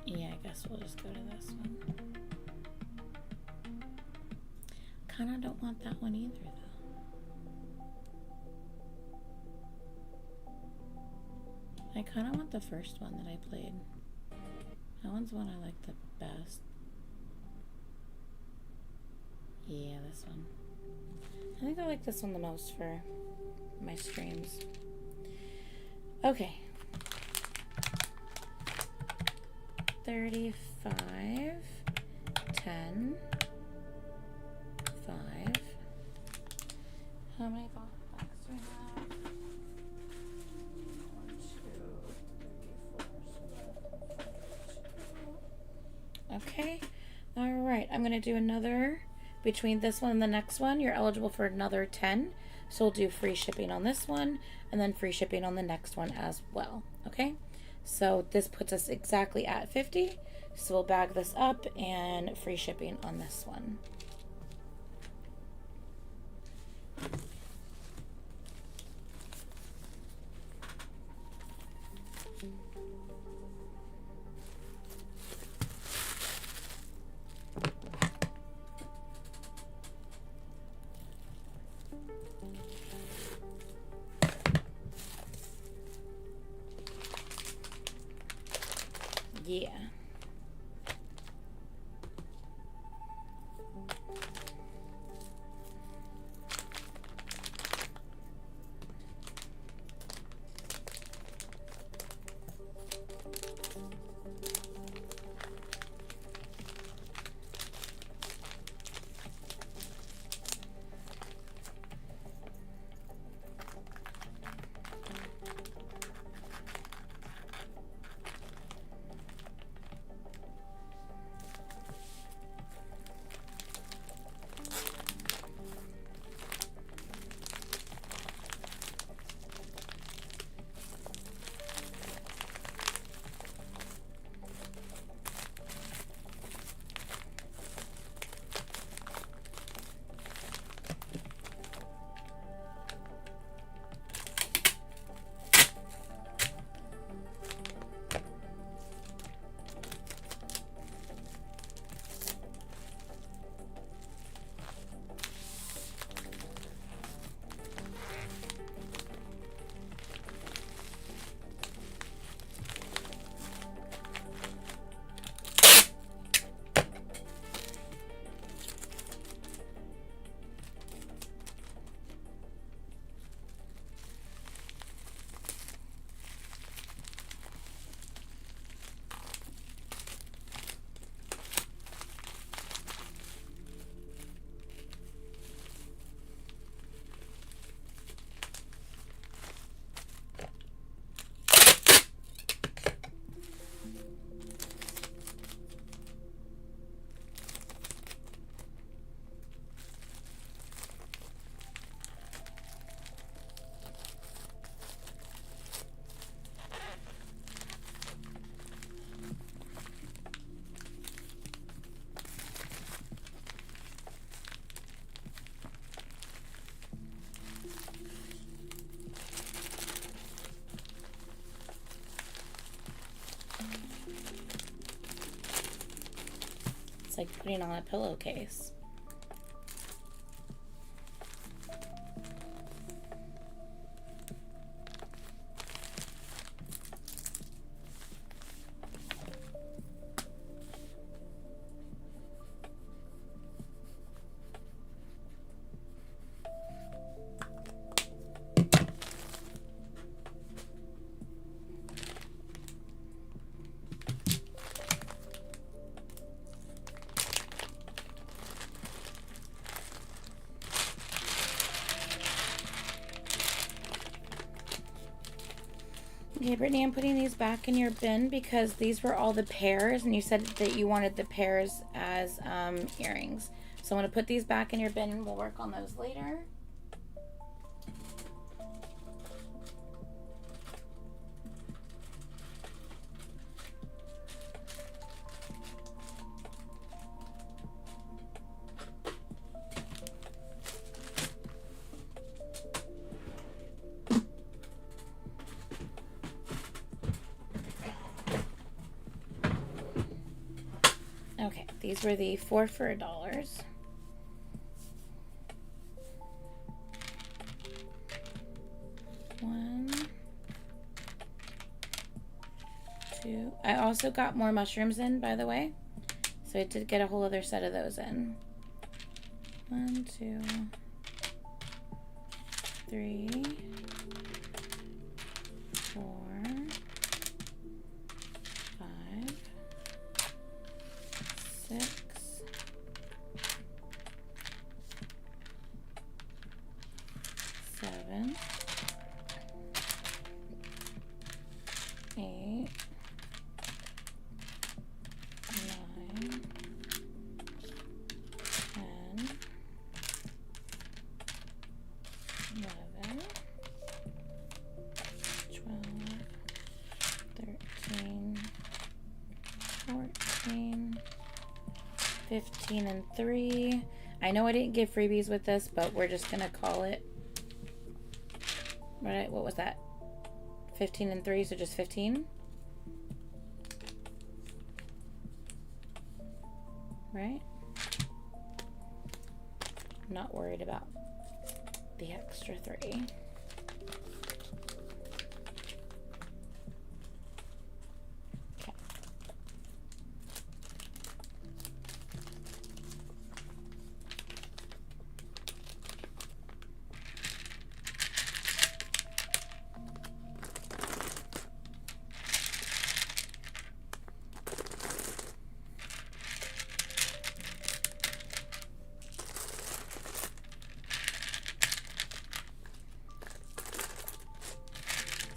Yeah, I guess we'll just go to this one. Kinda don't want that one either, though. I kinda want the first one that I played. That one's the one I like the best. Yeah, this one. I think I like this one the most for my streams. Okay. 35, 10, 5. How many boxes do we have? 1, 2, 3, 4. Okay. All right. I'm going to do another. Between this one and the next one, you're eligible for another 10. So we'll do free shipping on this one and then free shipping on the next one as well. Okay. So this puts us exactly at 50. So we'll bag this up and free shipping on this one. Yeah. like putting on a pillowcase. Okay, Brittany, I'm putting these back in your bin because these were all the pairs, and you said that you wanted the pairs as earrings. So I'm going to put these back in your bin, and we'll work on those later. Okay, these were the 4 for $1. One, two. I also got more mushrooms in, by the way. So I did get a whole other set of those in. 1, 2, 3, 4, 5, 6, 7, 8, 9, 10, 11, 12, 13, 14, 15, and 3. I know I didn't give freebies with this, but we're just gonna call it, right? What was that? 15 and 3, so just 15. Right? I'm not worried about the extra 3. Okay.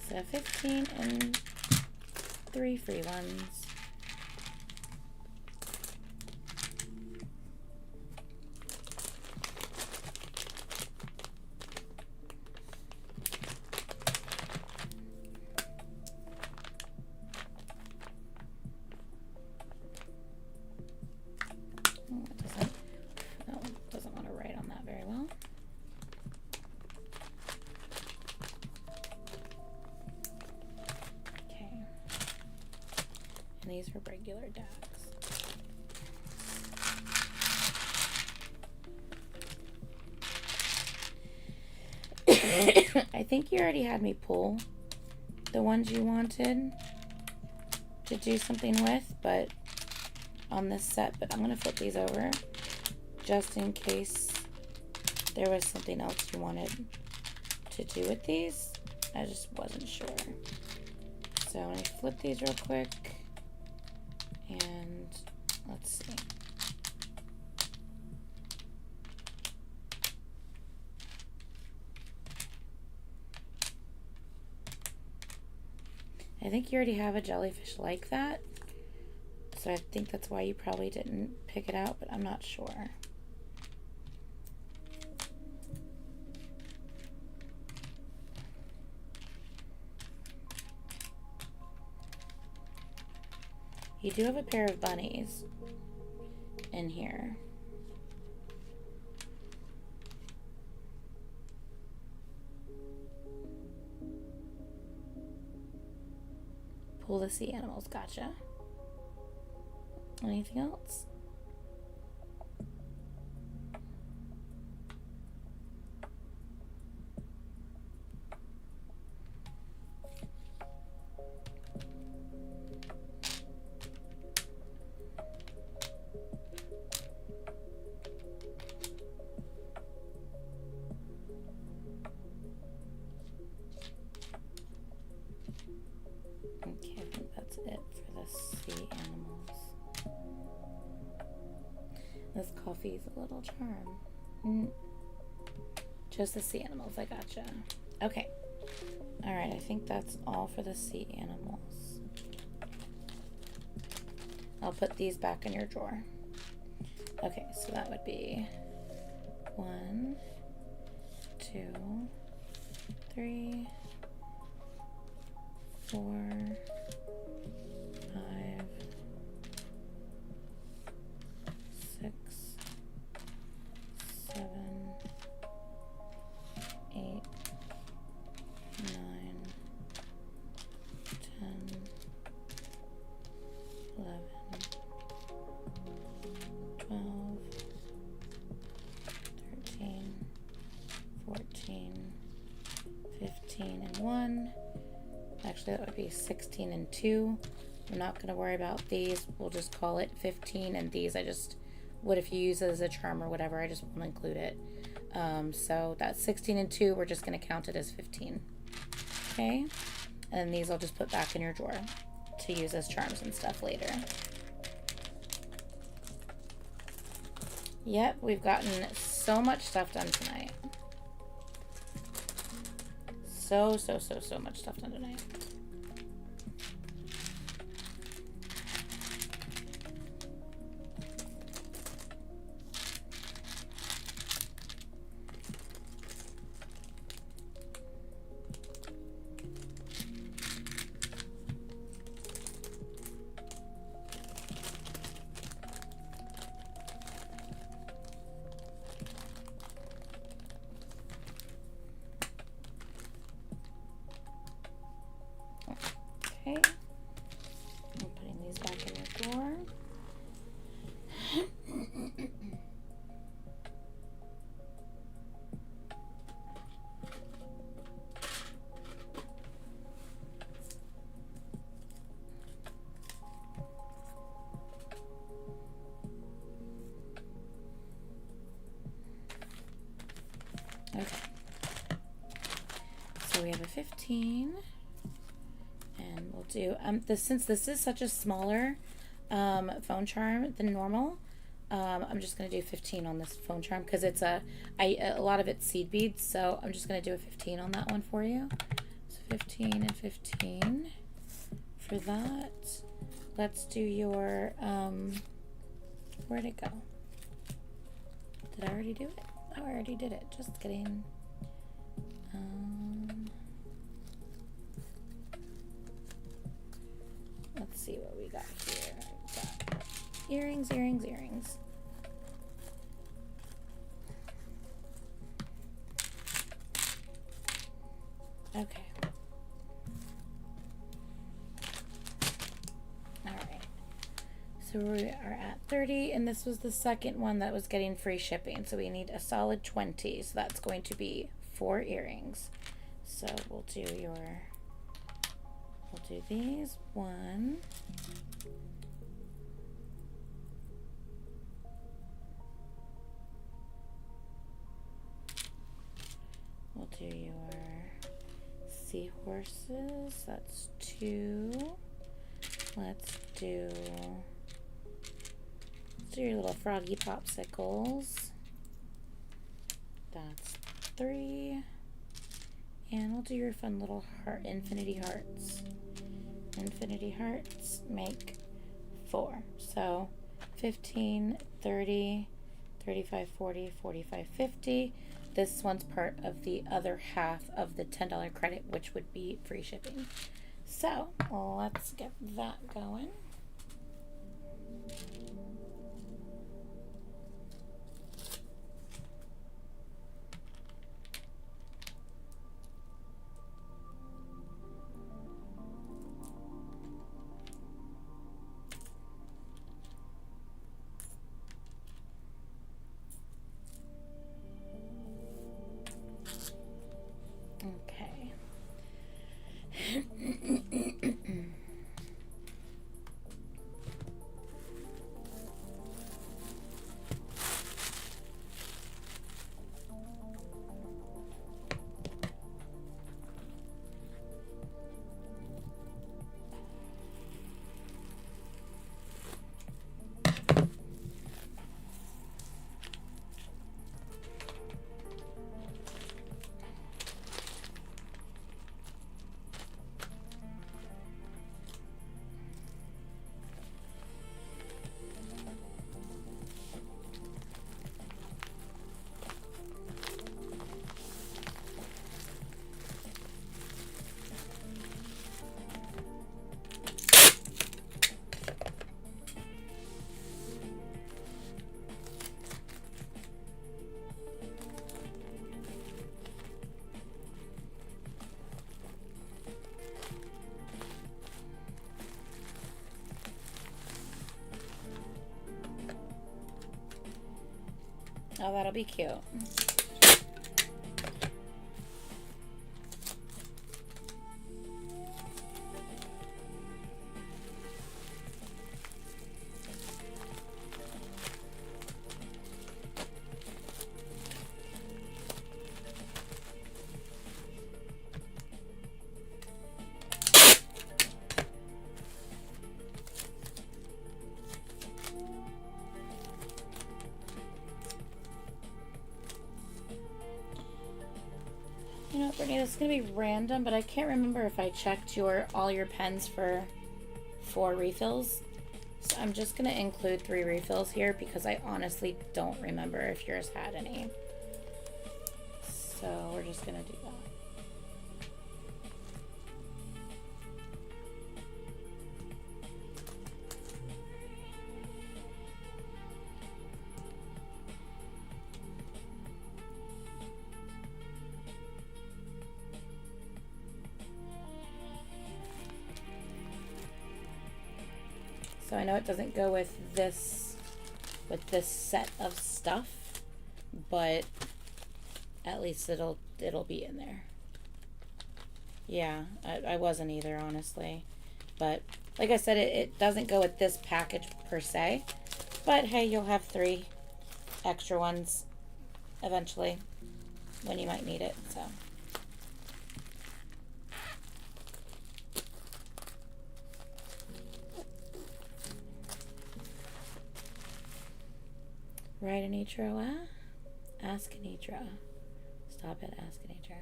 So 15 and 3 free ones. It doesn't want to write on that very well. And these are regular DAX. I think you already had me pull the ones you wanted to do something with, but on this set, but I'm going to flip these over just in case there was something else you wanted to do with these. I just wasn't sure. So I'm going to flip these real quick. And let's see. I think you already have a jellyfish like that. So I think that's why you probably didn't pick it out, but I'm not sure. You do have a pair of bunnies in here. Pull the sea animals, gotcha. Anything else? This coffee's a little charm. Just the sea animals, I gotcha. Okay. Alright, I think that's all for the sea animals. I'll put these back in your drawer. Okay, so that would be 1, 2, 3, 4, 5, 6, 7, 8, 9, 10, 11, 12, 13, 14, 15, and 1. Actually, that would be 16 and 2. I'm not going to worry about these. We'll just call it 15, and these I just would, if you use it as a charm or whatever, I just won't include it. So that's 16 and 2. We're just going to count it as 15. Okay? And these I'll just put back in your drawer to use as charms and stuff later. Yep, we've gotten so much stuff done tonight. So much stuff done tonight. Okay, I'm putting these back in your drawer. Okay, so we have a 15. And we'll do since this is such a smaller phone charm than normal, I'm just gonna do 15 on this phone charm because it's a lot of it's seed beads, so I'm just gonna do a 15 on that one for you. So 15 and 15 for that. Let's do your where'd it go? Did I already do it? Oh, I already did it. Just kidding. Let's see what we got here. We've got earrings, earrings, earrings. Okay. All right. So we are at 30, and this was the second one that was getting free shipping. So we need a solid 20. So that's going to be 4 earrings. So we'll do these. 1, we'll do your seahorses. That's 2. Let's do your little froggy popsicles. That's 3. And we'll do your fun little heart, infinity hearts. Infinity hearts make 4. So 15, 30, 35, 40, 45, 50. This one's part of the other half of the $10 credit, which would be free shipping. So let's get that going. Okay. Oh, that'll be cute. You know what, Brittany, this is going to be random, but I can't remember if I checked all your pens for 4 refills. So I'm just going to include 3 refills here because I honestly don't remember if yours had any. So we're just going to do that. So I know it doesn't go with this set of stuff, but at least it'll be in there. Yeah, I wasn't either, honestly. But like I said, it doesn't go with this package per se. But hey, you'll have 3 extra ones eventually when you might need it, so. Right, Anitra? Ask Anitra. Stop it, ask Anitra.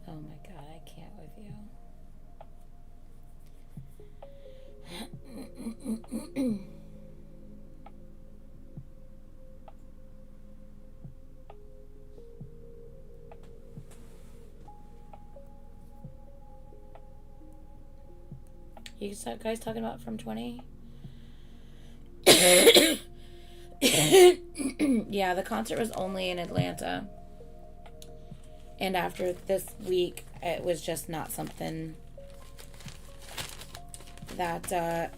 Oh my god, I can't with you. You guys talking about from 20? Yeah, the concert was only in Atlanta. And after this week, it was just not something that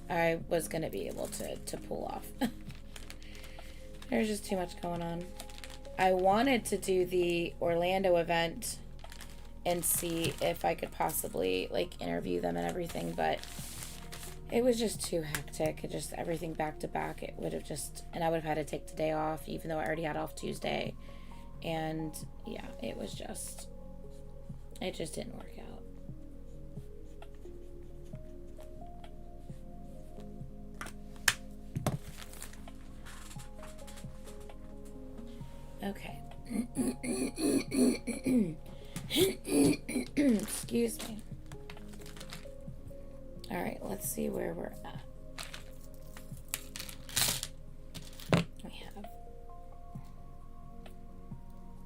I was going to be able to pull off. There's just too much going on. I wanted to do the Orlando event and see if I could possibly, like, interview them and everything, but it was just too hectic. It just, everything back to back. It would have just, and I would have had to take the day off, even though I already had off Tuesday. And yeah, it just didn't work out. Okay. Excuse me. All right, let's see where we're at. We have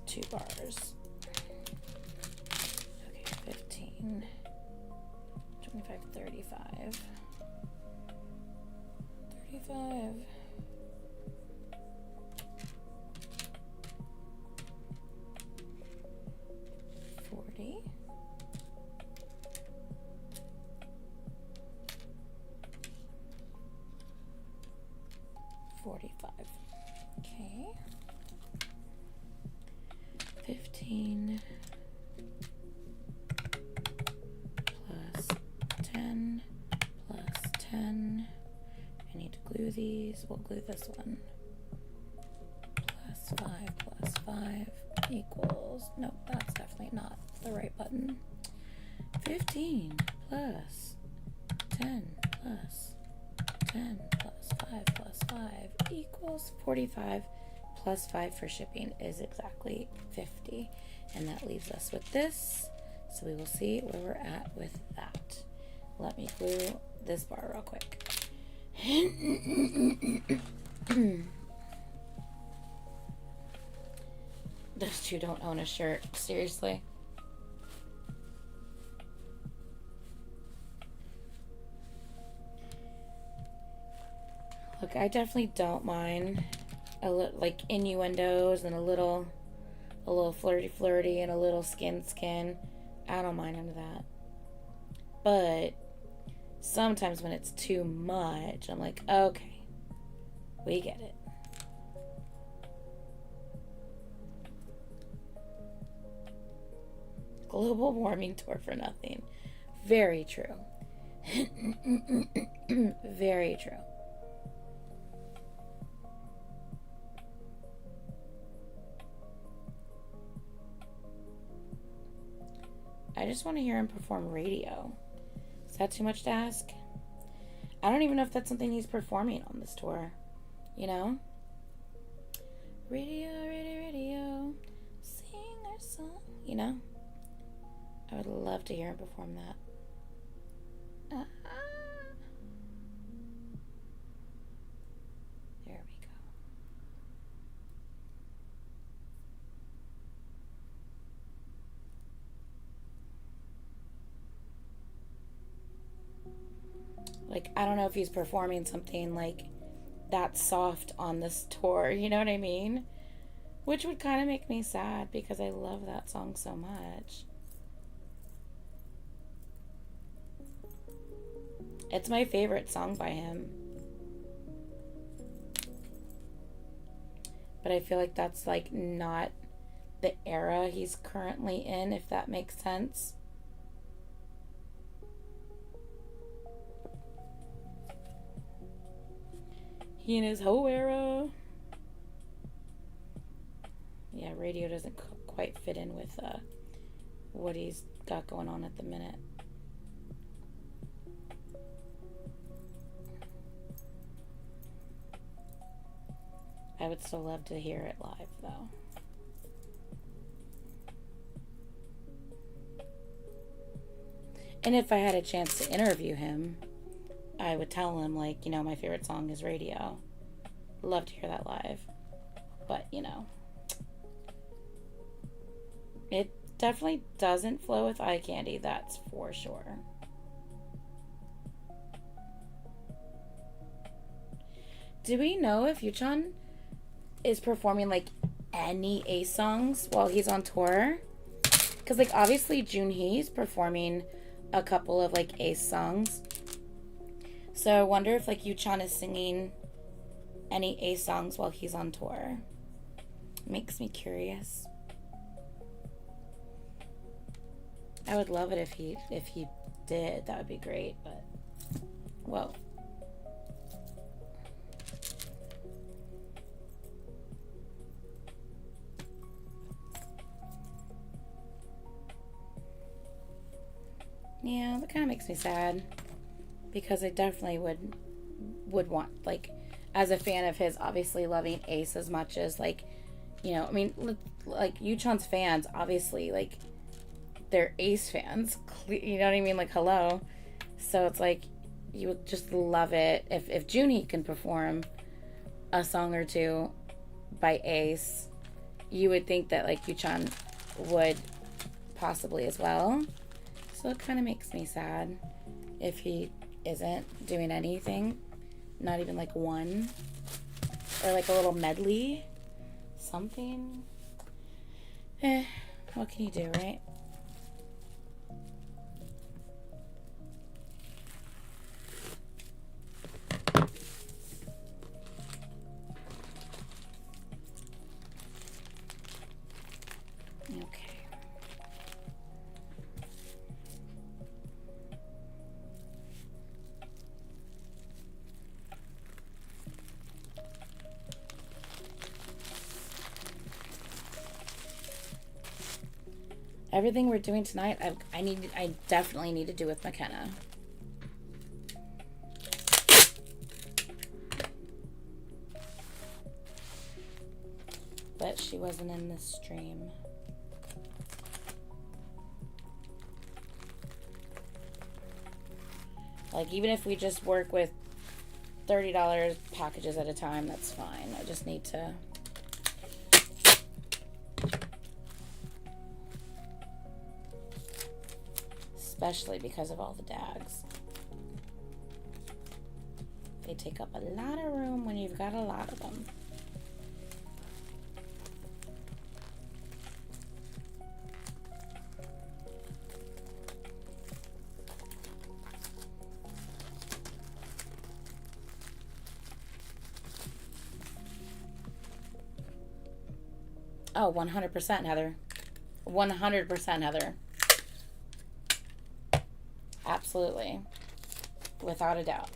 2 bars. Okay, 15, 25, 35. 35. 40. 45. Okay. 15 plus 10 plus 10. I need to glue these. We'll glue this one. Plus 5 equals, nope, that's definitely not the right button. 15 plus 10 plus 10 plus 5 plus 5 equals 45 plus 5 for shipping is exactly 50. And that leaves us with this. So we will see where we're at with that. Let me glue this bar real quick. Those 2 don't own a shirt. Seriously. Look, I definitely don't mind a little, like, innuendos and a little flirty and a little skin. I don't mind none of that. But Sometimes when it's too much, I'm like, okay, we get it. Global warming tour for nothing. Very true. Very true. I just want to hear him perform radio. Is that too much to ask? I don't even know if that's something he's performing on this tour. You know? Radio, radio, radio. Sing our song. You know? I would love to hear him perform that. There we go. Like, I don't know if he's performing something like that soft on this tour, you know what I mean? Which would kind of make me sad because I love that song so much. It's my favorite song by him. But I feel like that's like not the era he's currently in, if that makes sense. He in his whole era. Yeah, radio doesn't quite fit in with what he's got going on at the minute. I would still love to hear it live, though. And if I had a chance to interview him, I would tell him, like, you know, my favorite song is Radio. Love to hear that live. But, you know, it definitely doesn't flow with eye candy, that's for sure. Do we know if Yuchan is performing like any Ace songs while he's on tour? Because like obviously Junhee's performing a couple of like Ace songs, so I wonder if like Yuchan is singing any Ace songs while he's on tour. Makes me curious. I would love it if he did. That would be great. But whoa. Yeah, that kind of makes me sad because I definitely would want, like, as a fan of his, obviously loving Ace as much as, like, you know, I mean, like, Yuchan's fans, obviously, like, they're Ace fans, you know what I mean? Like, hello. So it's like, you would just love it if Junhee can perform a song or two by Ace. You would think that, like, Yuchan would possibly as well. So it kind of makes me sad if he isn't doing anything. Not even like one. Or like a little medley. Something. What can you do, right? Everything we're doing tonight, I definitely need to do with McKenna. But she wasn't in this stream. Like, even if we just work with $30 packages at a time, that's fine. I just need to... Especially because of all the dags. They take up a lot of room when you've got a lot of them. Oh, 100% Heather. 100% Heather. Absolutely. Without a doubt.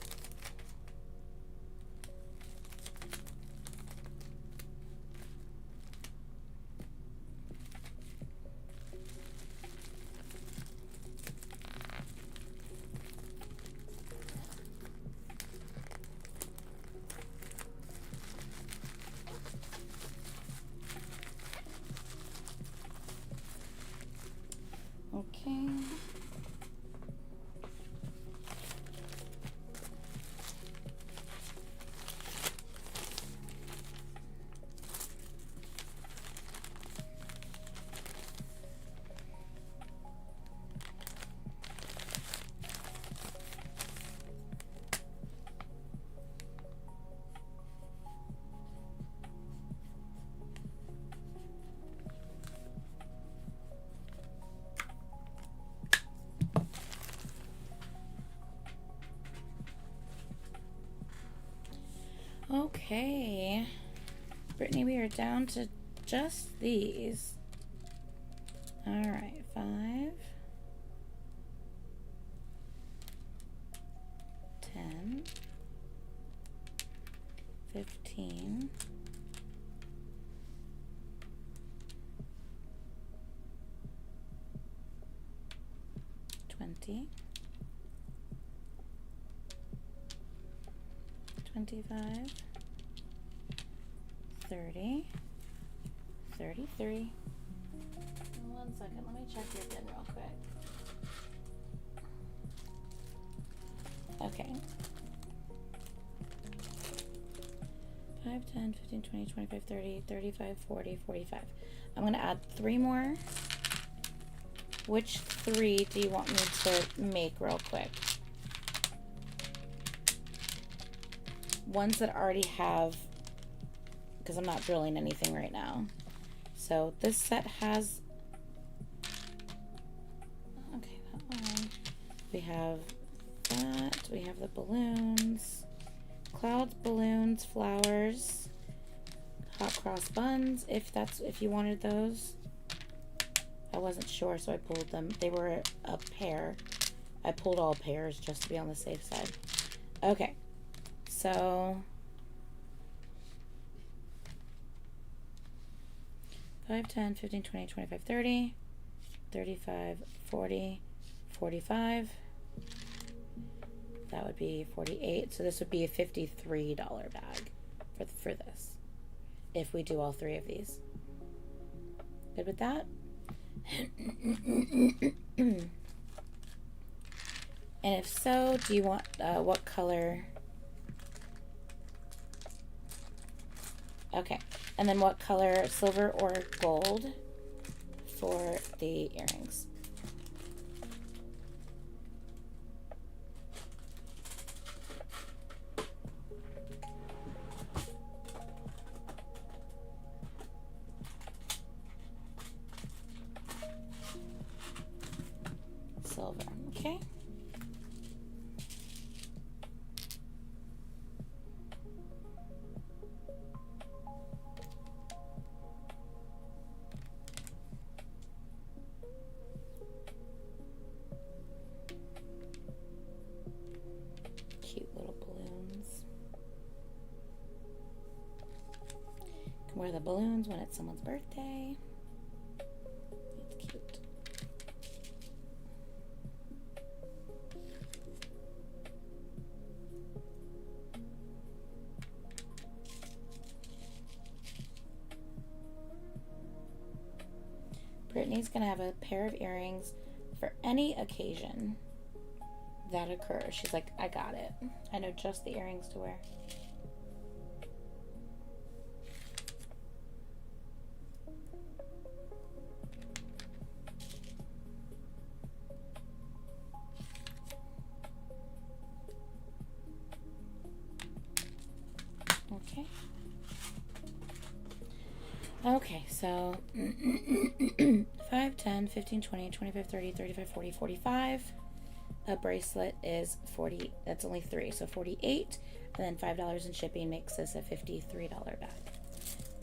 Okay. Okay. Brittany, we are down to just these. All right, 5, 10, 15, 20, 25, 30, 33. One second, let me check your bid real quick. Okay. 5, 10, 15, 20, 25, 30, 35, 40, 45. I'm going to add 3 more. Which 3 do you want me to make real quick? Ones that already have, because I'm not drilling anything right now. So this set has, okay, that one. We have that, we have the balloons, clouds, balloons, flowers, hot cross buns, if you wanted those. I wasn't sure, so I pulled them. They were a pair. I pulled all pairs just to be on the safe side. Okay, so 5, 10, 15, 20, 25, 30, 35, 40, 45. That would be 48. So this would be a $53 bag for this, if we do all 3 of these. Good with that? And if so, do you want what color? Okay, and then what color, silver or gold, for the earrings? Silver, okay. Cute little balloons. You can wear the balloons when it's someone's birthday. It's cute. Brittany's gonna have a pair of earrings for any occasion that occurs. She's like, I got it. I know just the earrings to wear. Okay. Okay, so 5, 10, 15, 20, 25, 30, 35, 40, 45. A bracelet is 40. That's only 3, so 48. And then $5 in shipping makes this a $53 bag.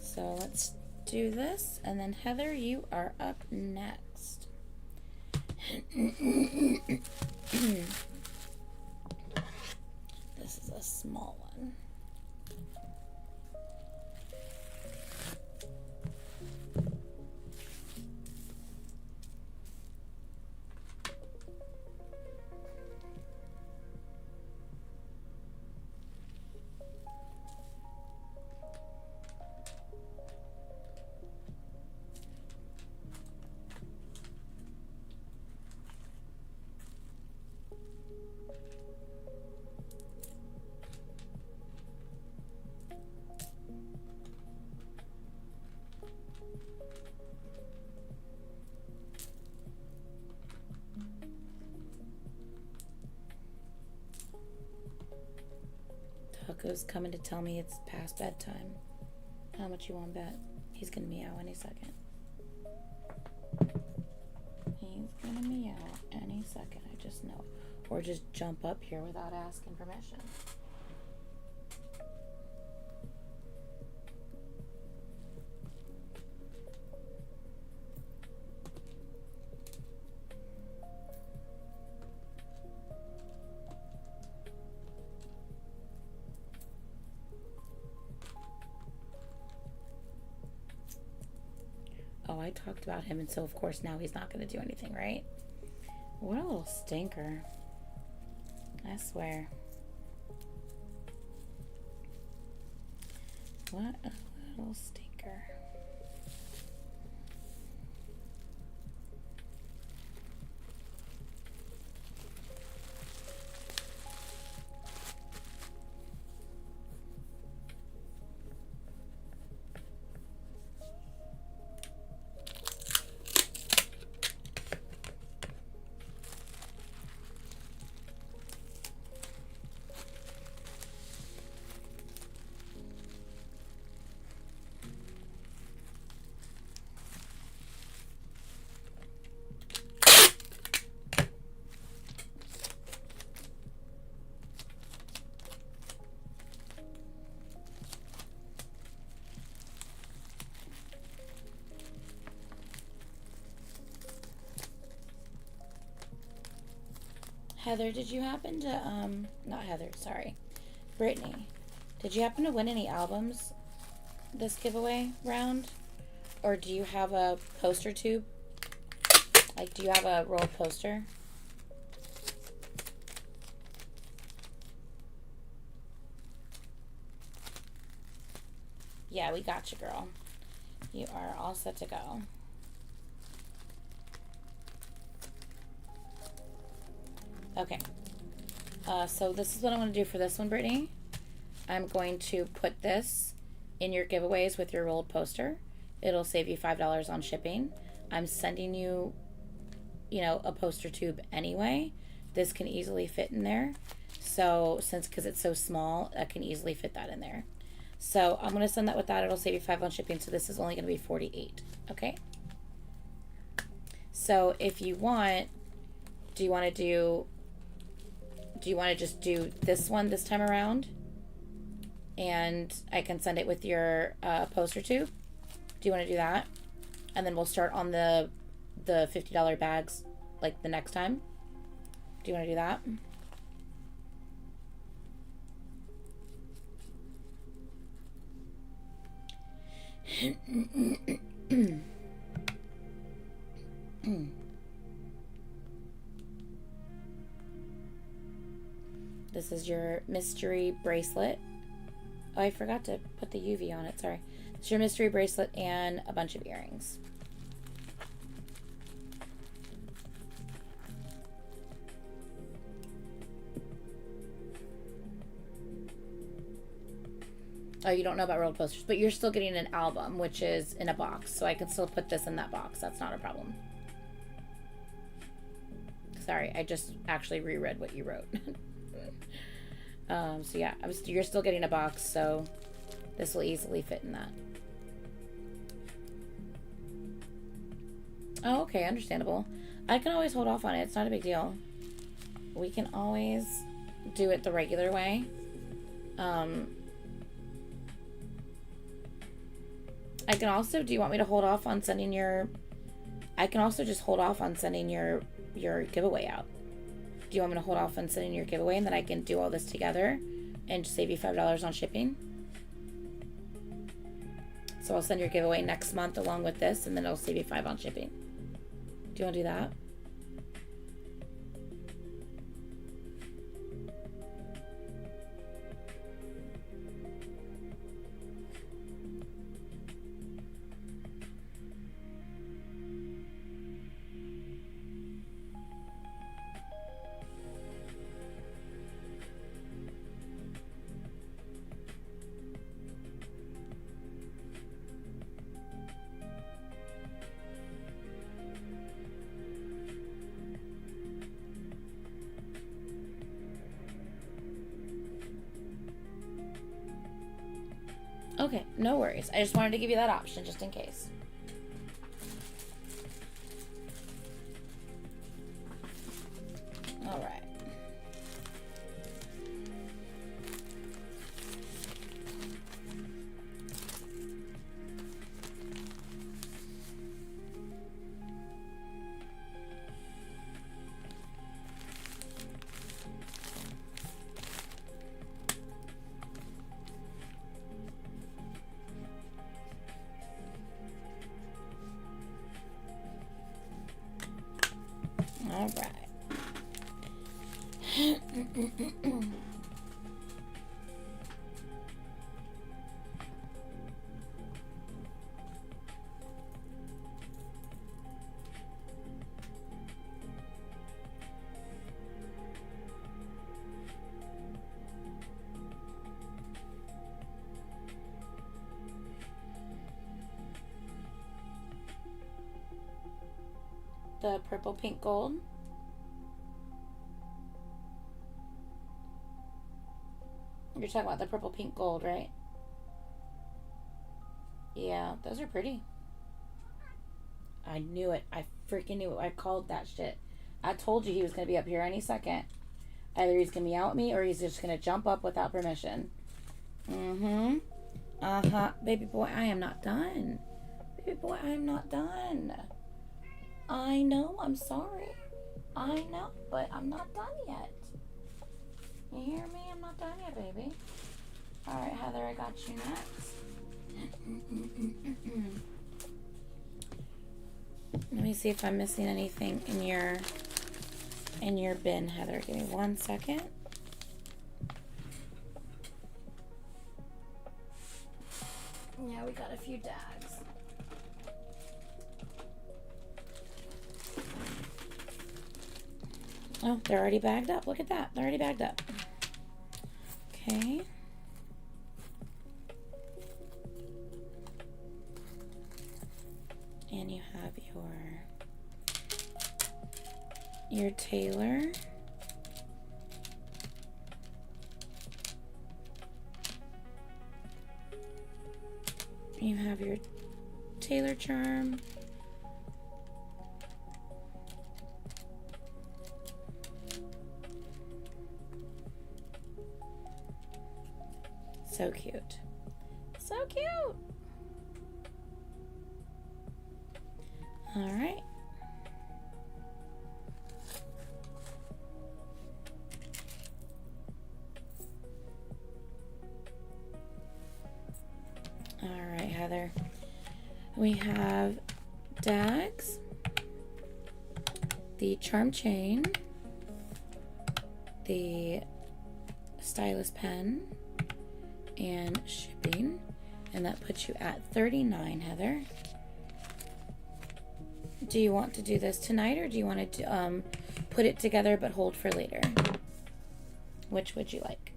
So let's do this, and then Heather, you are up next. This is a small one. Taco's coming to tell me it's past bedtime. How much you want to bet? He's gonna meow any second. He's gonna meow any second, I just know it. Or just jump up here without asking permission. Oh, I talked about him, and so of course now he's not going to do anything, right? What a little stinker. I swear. What a little stinker. Heather, did you happen to, not Heather, sorry. Brittany, did you happen to win any albums this giveaway round? Or do you have a poster tube? Like, do you have a rolled poster? Yeah, we got you, girl. You are all set to go. Okay, so this is what I'm going to do for this one, Brittany. I'm going to put this in your giveaways with your rolled poster. It'll save you $5 on shipping. I'm sending you, a poster tube anyway. This can easily fit in there. So, because it's so small, I can easily fit that in there. So, I'm going to send that with that. It'll save you $5 on shipping. So, this is only going to be $48. Okay? So, if you want, do you want to just do this one this time around? And I can send it with your poster tube. Do you want to do that? And then we'll start on the $50 bags like the next time. Do you want to do that? This is your mystery bracelet. Oh, I forgot to put the UV on it. Sorry. It's your mystery bracelet and a bunch of earrings. Oh, you don't know about rolled posters, but you're still getting an album, which is in a box. So I can still put this in that box. That's not a problem. Sorry, I just actually reread what you wrote. So yeah, you're still getting a box, so this will easily fit in that. Oh, okay, understandable. I can always hold off on it. It's not a big deal. We can always do it the regular way. I can also, do you want me to hold off on sending your, I can also just hold off on sending your giveaway out. Do you want me to hold off on sending your giveaway and then I can do all this together and just save you $5 on shipping? So I'll send your giveaway next month along with this and then it'll save you $5 on shipping. Do you want to do that? Okay, no worries. I just wanted to give you that option just in case. All right. All right. The purple, pink, gold. You're talking about the purple, pink, gold, right? Yeah, those are pretty. I knew it. I freaking knew it. I called that shit. I told you he was going to be up here any second. Either he's going to meow at me or he's just going to jump up without permission. Mm-hmm. Uh-huh. Baby boy, I am not done. Baby boy, I am not done. I know, I'm sorry. I know, but I'm not done yet. You hear me? I'm not done yet, baby. Alright, Heather, I got you next. Let me see if I'm missing anything in your bin, Heather. Give me 1 second. Yeah, we got a few dags. Oh, they're already bagged up. Look at that. They're already bagged up. Okay. And you have your Taylor. You have your Taylor charm. So cute. So cute. All right. All right, Heather. We have Dags, the charm chain, the stylus pen, and shipping, and that puts you at 39, Heather. Do you want to do this tonight, or do you want to put it together but hold for later? Which would you like?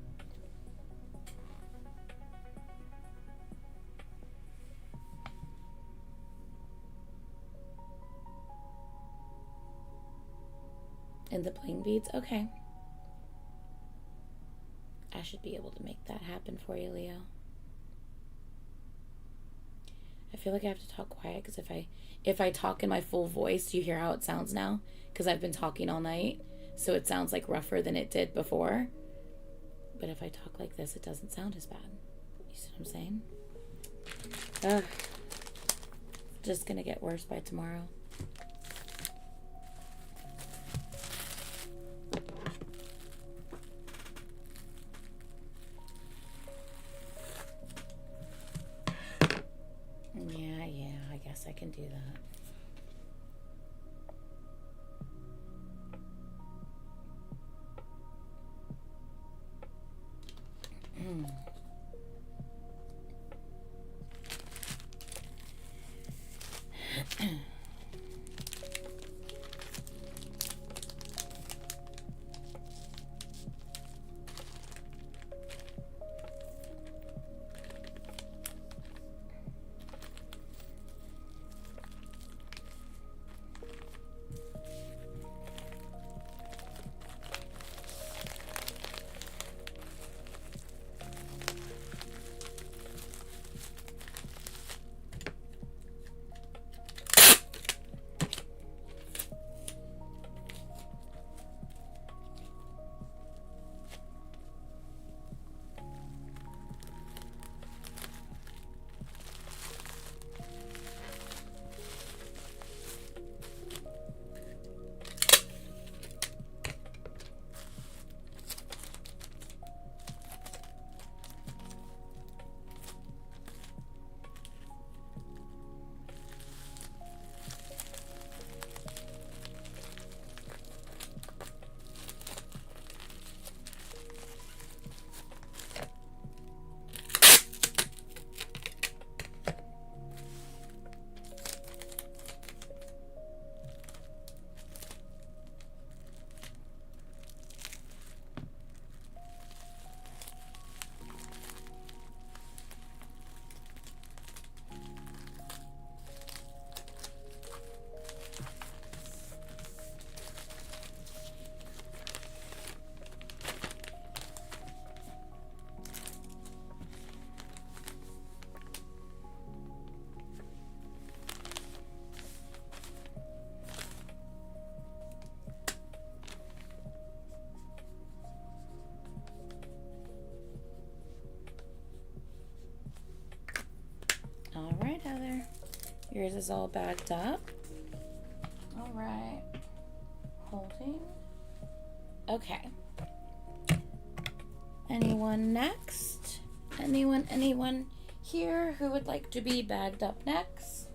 And the plain beads? Okay. I should be able to make that happen for you, Leo. I feel like I have to talk quiet because if I talk in my full voice, do you hear how it sounds now? Because I've been talking all night, so it sounds like rougher than it did before. But if I talk like this, it doesn't sound as bad. You see what I'm saying? Ugh. just gonna get worse by tomorrow. Yeah, I guess I can do that. All right, Heather. Yours is all bagged up. All right. Holding. Okay. Anyone next? Anyone here who would like to be bagged up next?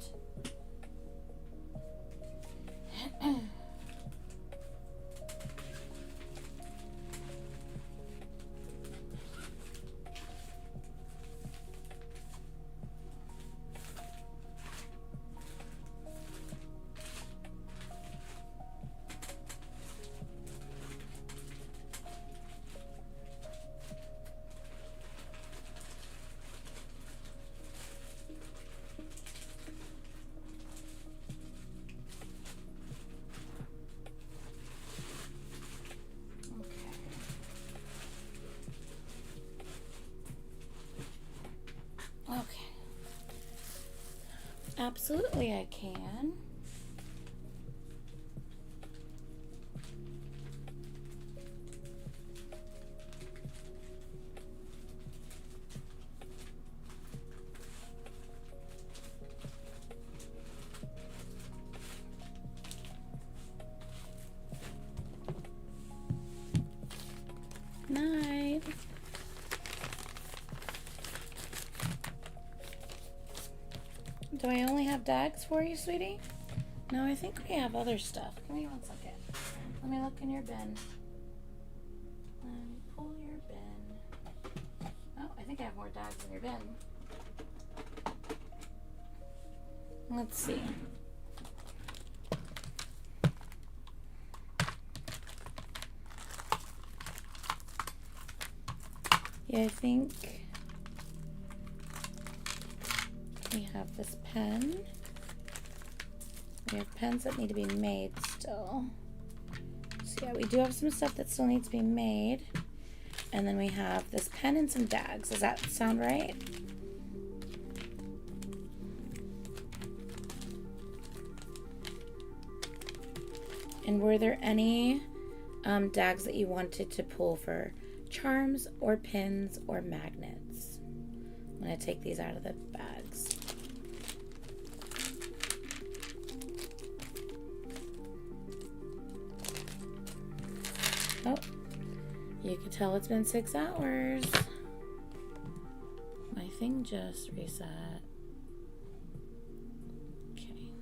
Absolutely, I can. Night. Do I only have dags for you, sweetie? No, I think we have other stuff. Give me 1 second. Let me look in your bin. Let me pull your bin. Oh, I think I have more dags in your bin. Let's see. Yeah, I think we have this pen. We have pens that need to be made still. So yeah, we do have some stuff that still needs to be made. And then we have this pen and some dags. Does that sound right? And were there any dags that you wanted to pull for charms or pins or magnets? I'm going to take these out of the bags. Oh, you can tell it's been 6 hours. My thing just reset. Okay.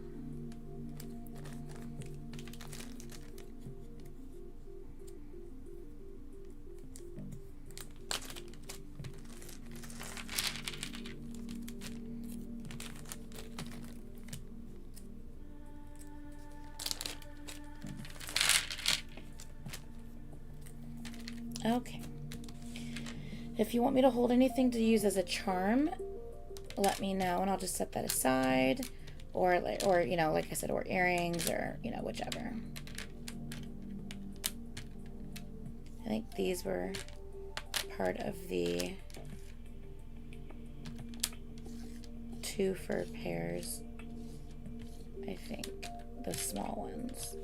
Okay. If you want me to hold anything to use as a charm, let me know and I'll just set that aside. Or you know, like I said, or earrings, or, you know, whichever. I think these were part of the 2 fur pairs. I think the small ones.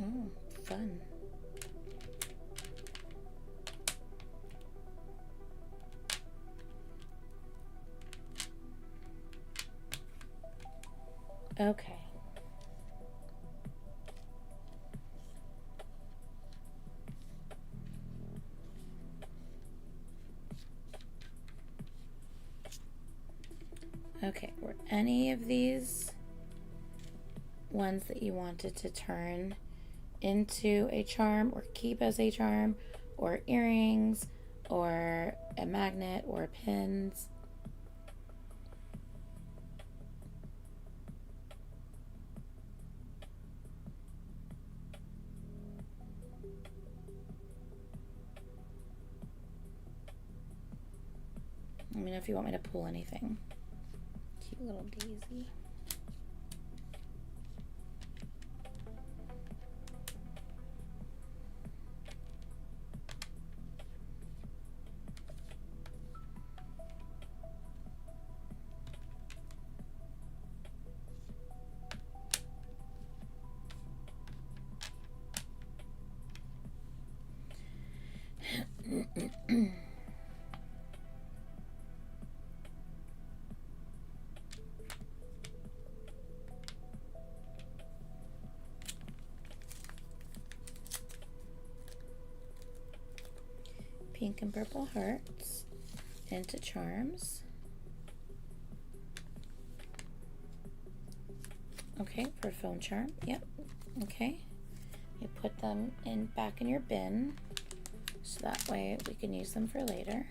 Oh, fun. Okay. Okay, were any of these ones that you wanted to turn into a charm or keep as a charm, or earrings, or a magnet, or pins? Let me know if you want me to pull anything. Cute little daisy. Pink and purple hearts into charms. Okay, for a phone charm. Yep. Okay. You put them in back in your bin, so that way we can use them for later.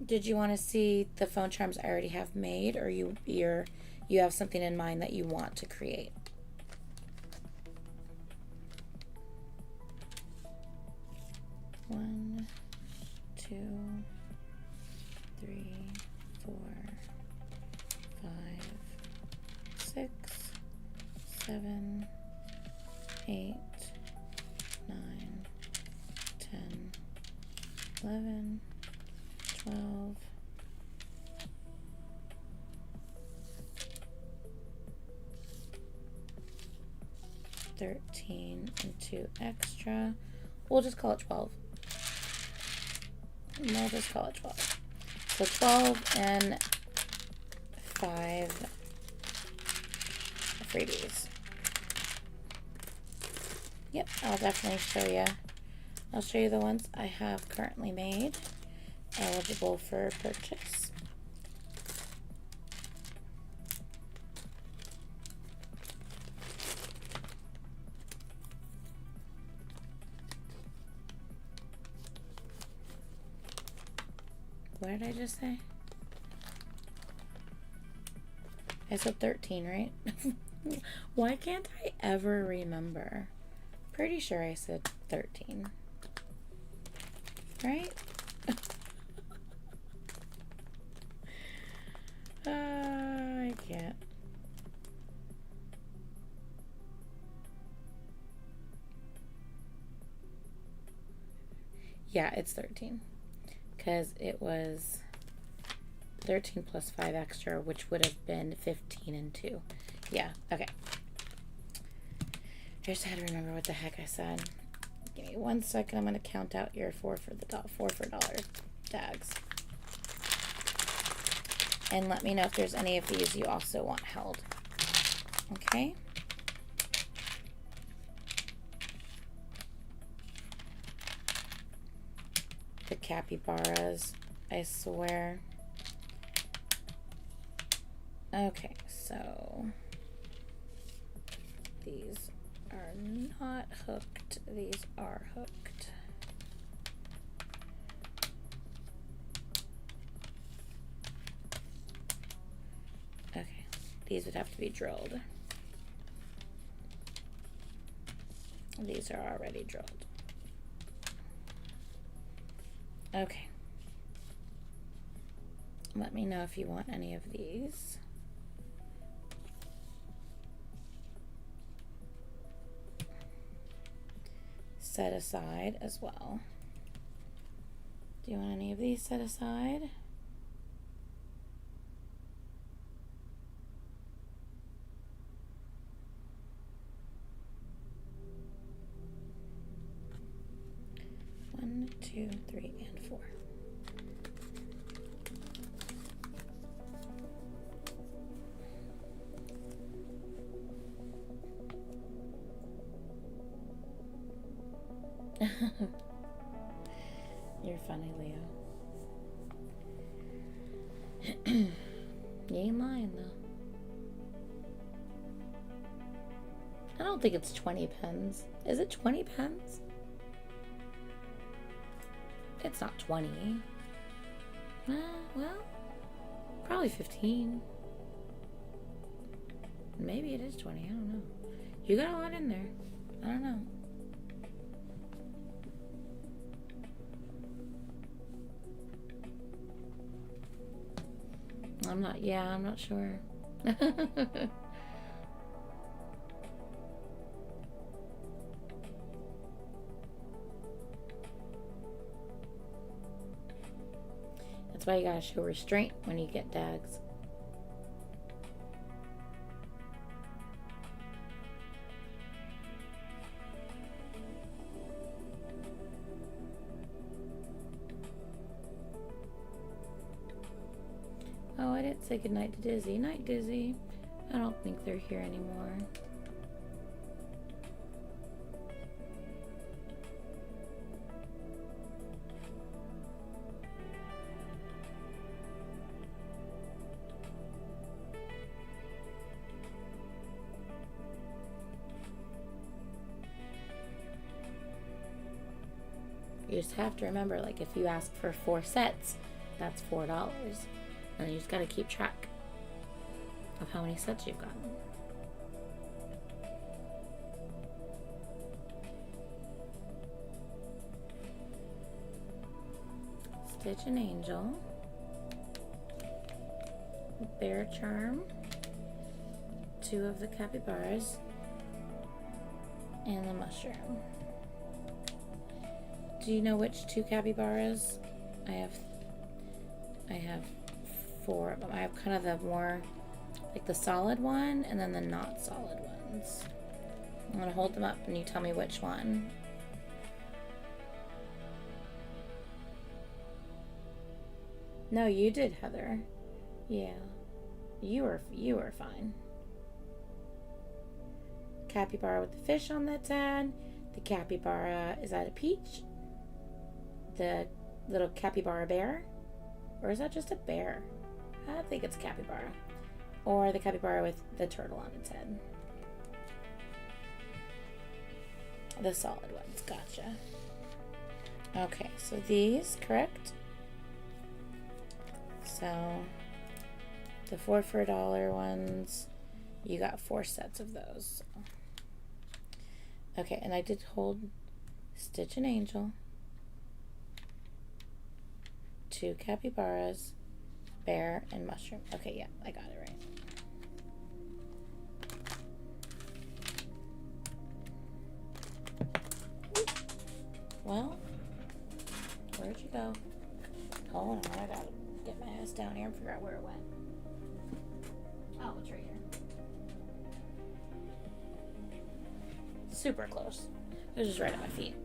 Did you want to see the phone charms I already have made, or you have something in mind that you want to create? One, two, three, 4, 5, 6, 7, 8, 9, 10, 11, 12, 13, and 2 extra. We'll just call it 12. We'll just call it 12. So 12 and 5 freebies. Yep, I'll definitely show you. I'll show you the ones I have currently made, eligible for purchase. What did I just say? I said 13, right? Why can't I ever remember? Pretty sure I said 13. Right? I can't. Yeah, it's 13. Because it was 13 plus 5 extra, which would have been 15 and 2. Yeah, okay. I just had to remember what the heck I said. Give me 1 second. I'm going to count out your $4 for dollar tags. And let me know if there's any of these you also want held. Okay? The capybaras, I swear. Okay, so these are not hooked. These are hooked. Okay, these would have to be drilled. These are already drilled. Okay. Let me know if you want any of these. Set aside as well. Do you want any of these set aside? One, two, three, and 4. You're funny, Leo. You ain't lying, though. I don't think it's 20 pens. Is it 20 pens? It's not 20. Well, probably 15. Maybe it is 20. I don't know. You got a lot in there. I don't know. I'm not sure. That's why you gotta show restraint when you get dags. Oh, I didn't say goodnight to Dizzy. Night, Dizzy. I don't think they're here anymore. You just have to remember, like, if you ask for 4 sets, that's $4. And you just gotta keep track of how many sets you've gotten. Stitch an Angel, Bear Charm, 2 of the capybaras, and the mushroom. Do you know which 2 capybaras? I have 4 of them. I have kind of the more, like the solid one, and then the not solid ones. I'm gonna hold them up and you tell me which one. No, you did, Heather. Yeah. You were fine. Capybara with the fish on that side. The capybara, is that a peach? The little capybara bear? Or is that just a bear? I think it's a capybara. Or the capybara with the turtle on its head. The solid ones, gotcha. Okay, so these, correct? So, the 4 for $1 ones, You got 4 sets of those. So. Okay, and I did hold Stitch and Angel, 2 capybaras, bear, and mushroom. Okay, yeah, I got it right. Well, where'd you go? Hold on, I gotta get my ass down here and figure out where it went. Oh, it's right here. Super close. It was just right at my feet.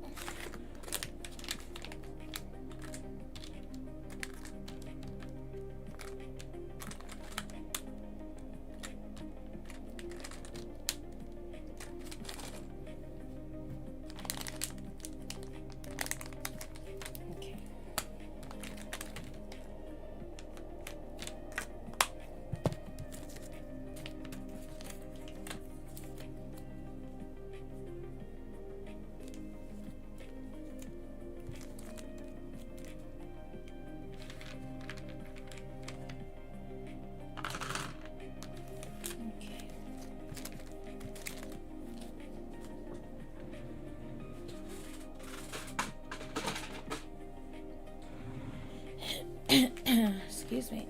Excuse me.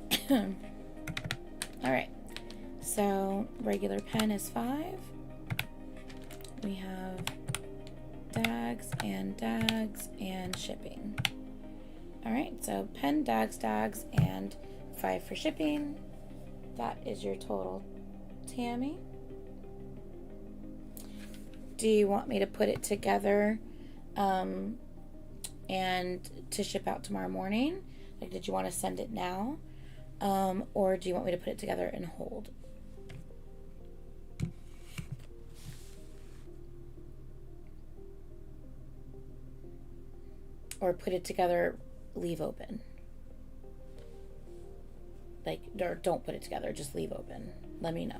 Alright, so regular pen is 5. We have dags and shipping. Alright, so pen, dags, and 5 for shipping. That is your total, Tammy. Do you want me to put it together and to ship out tomorrow morning? Like, did you want to send it now? Or do you want me to put it together and hold? Or put it together, leave open? Like, or don't put it together, just leave open. Let me know.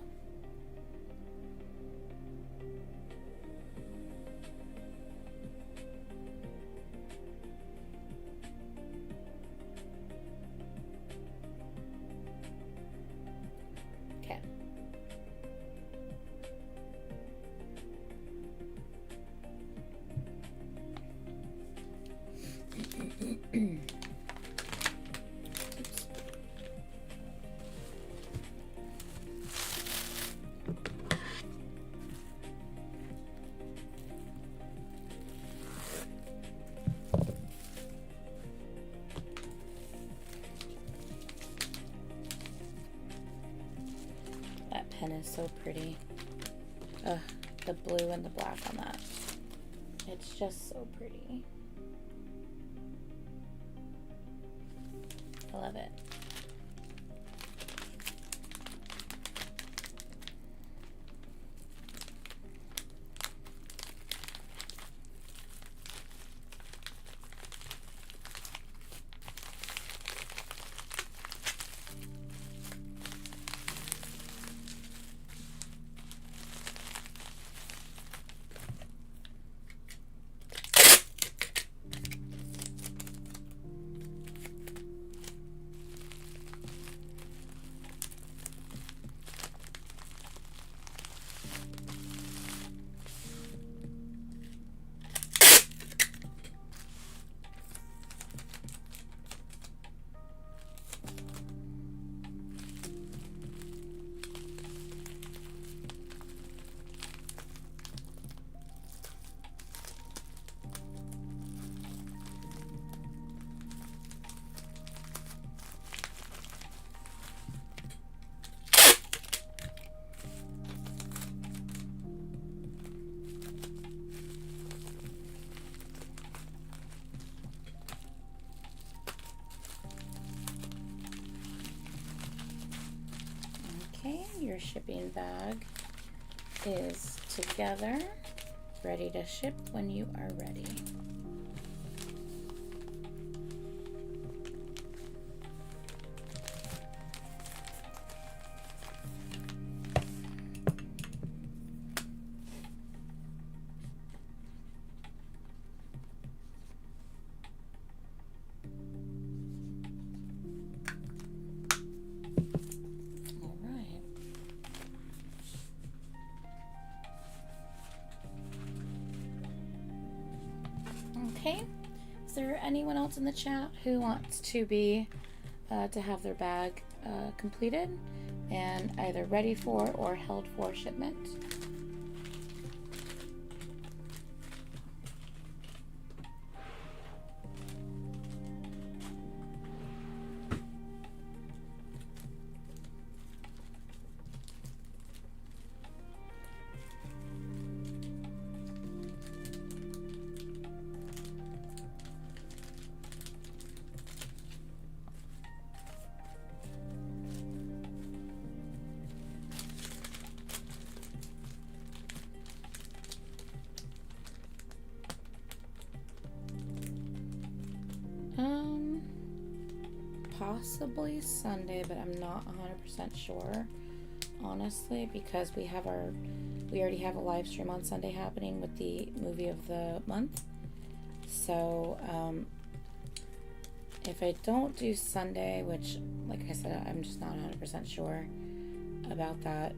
That pen is so pretty. Ugh, the blue and the black on that. It's just so pretty. I love it. Okay, your shipping bag is together, ready to ship when you are ready. there anyone else in the chat who wants to be to have their bag completed and either ready for or held for shipment? Possibly Sunday, but I'm not 100% sure, honestly, because we already have a live stream on Sunday happening with the movie of the month. So if I don't do Sunday, which, like I said, I'm just not 100% sure about that,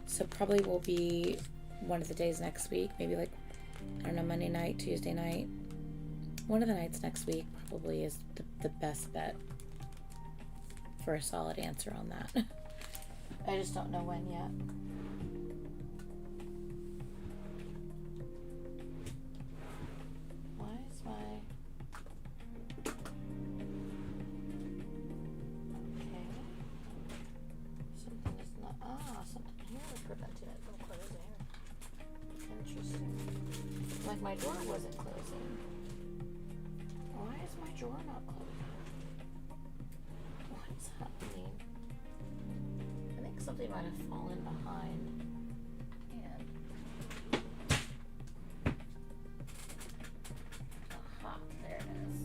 so probably will be one of the days next week, maybe like, I don't know, Monday night, Tuesday night. One of the nights next week probably is the best bet for a solid answer on that. I just don't know when yet. Why is my... Okay. Something is not... something here was preventing it from closing. Interesting. Like my door wasn't closing. Why is my drawer not closing? What's happening? I think something might have fallen behind. And aha, there it is.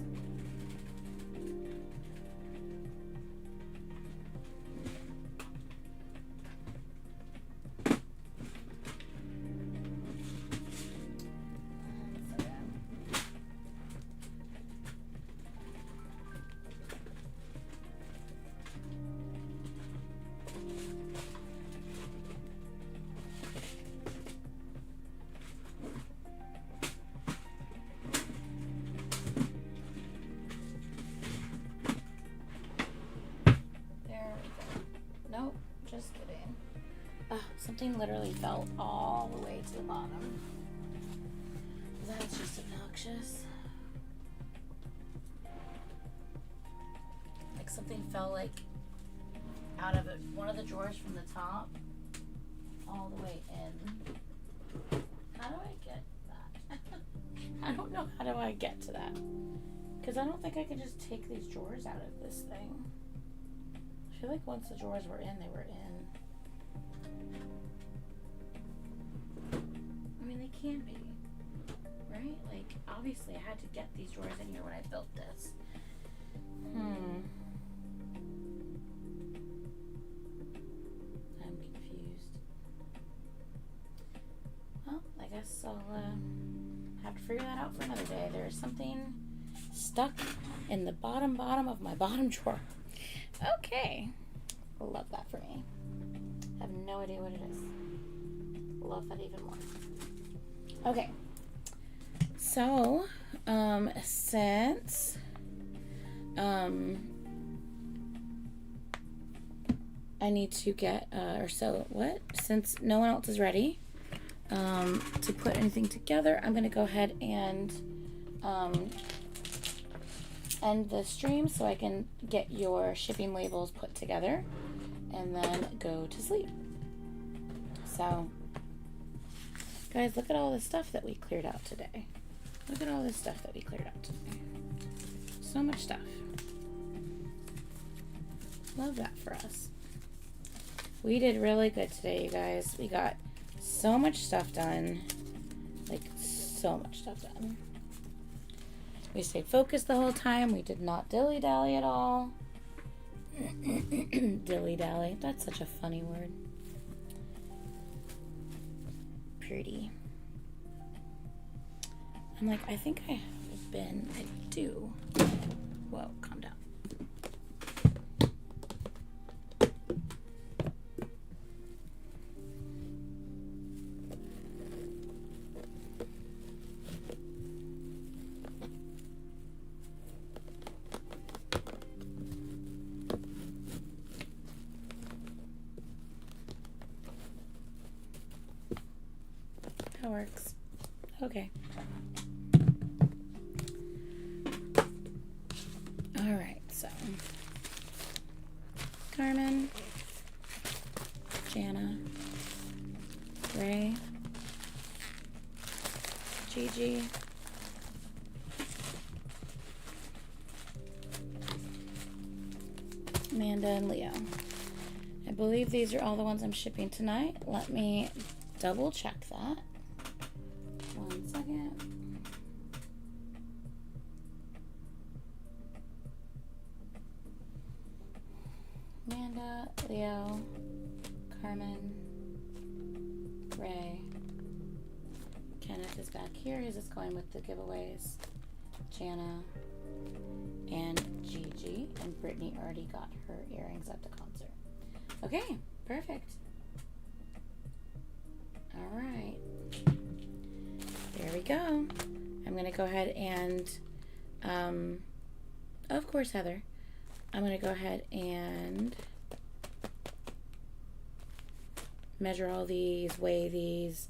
Something literally fell all the way to the bottom. That's just obnoxious. Like something fell like out of it, one of the drawers from the top all the way in. How do I get that? I don't know how do I get to that. Because I don't think I can just take these drawers out of this thing. I feel like once the drawers were in, they were in. I mean, they can be, right? Like, obviously I had to get these drawers in here when I built this. I'm confused. Well, I guess I'll have to figure that out for another day. There's something stuck in the bottom of my bottom drawer. Okay. Love that for me. I have no idea what it is. Love that even more. Okay. So, since I need to get since no one else is ready to put anything together, I'm gonna go ahead and end the stream so I can get your shipping labels put together and then go to sleep. So, guys, look at all the stuff that we cleared out today. Look at all this stuff that we cleared out today. So much stuff. Love that for us. We did really good today, you guys. We got so much stuff done. Like, so much stuff done. We stayed focused the whole time. We did not dilly-dally at all. Dilly-dally. That's such a funny word. Pretty. I'm like, I think I have been. I do. Whoa, calm down. That works. Okay. Alright, so Carmen, Jana, Ray, Gigi, Amanda, and Leo. I believe these are all the ones I'm shipping tonight. Let me double check that. 1 second. Amanda, Leo, Carmen, Ray. Kenneth is back here. He's just going with the giveaways. Jana and Gigi. And Brittany already got her earrings at the concert. Okay, perfect. All right. There we go. I'm going to go ahead and, of course, Heather. I'm going to go ahead and measure all these, weigh these,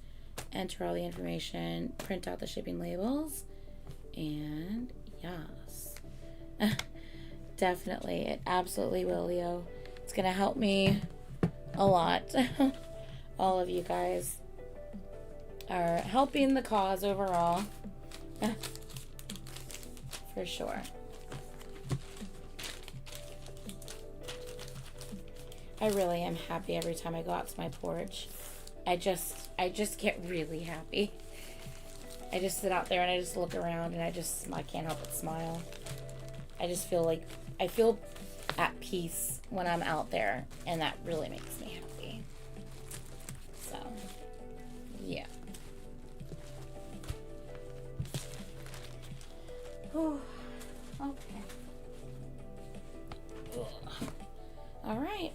enter all the information, print out the shipping labels, and yes. Definitely. It absolutely will, Leo. It's going to help me a lot. All of you guys are helping the cause overall. For sure. I really am happy every time I go out to my porch. I just get really happy. I just sit out there and I just look around and I can't help but smile. I just feel like I feel at peace when I'm out there, and that really makes me happy. So, yeah. Whew. Okay. Ugh. All right.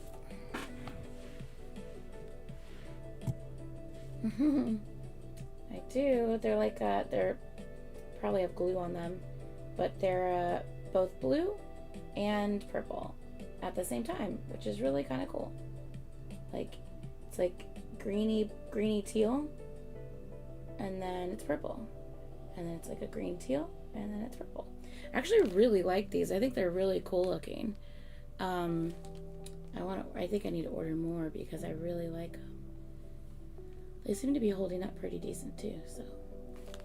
I do. They're like they're probably have glue on them, but they're both blue and purple at the same time, which is really kind of cool. Like it's like greeny teal, and then it's purple, and then it's like a green teal, and then it's purple. I actually really like these. I think they're really cool looking. I think I need to order more because I really like them. They seem to be holding up pretty decent too, so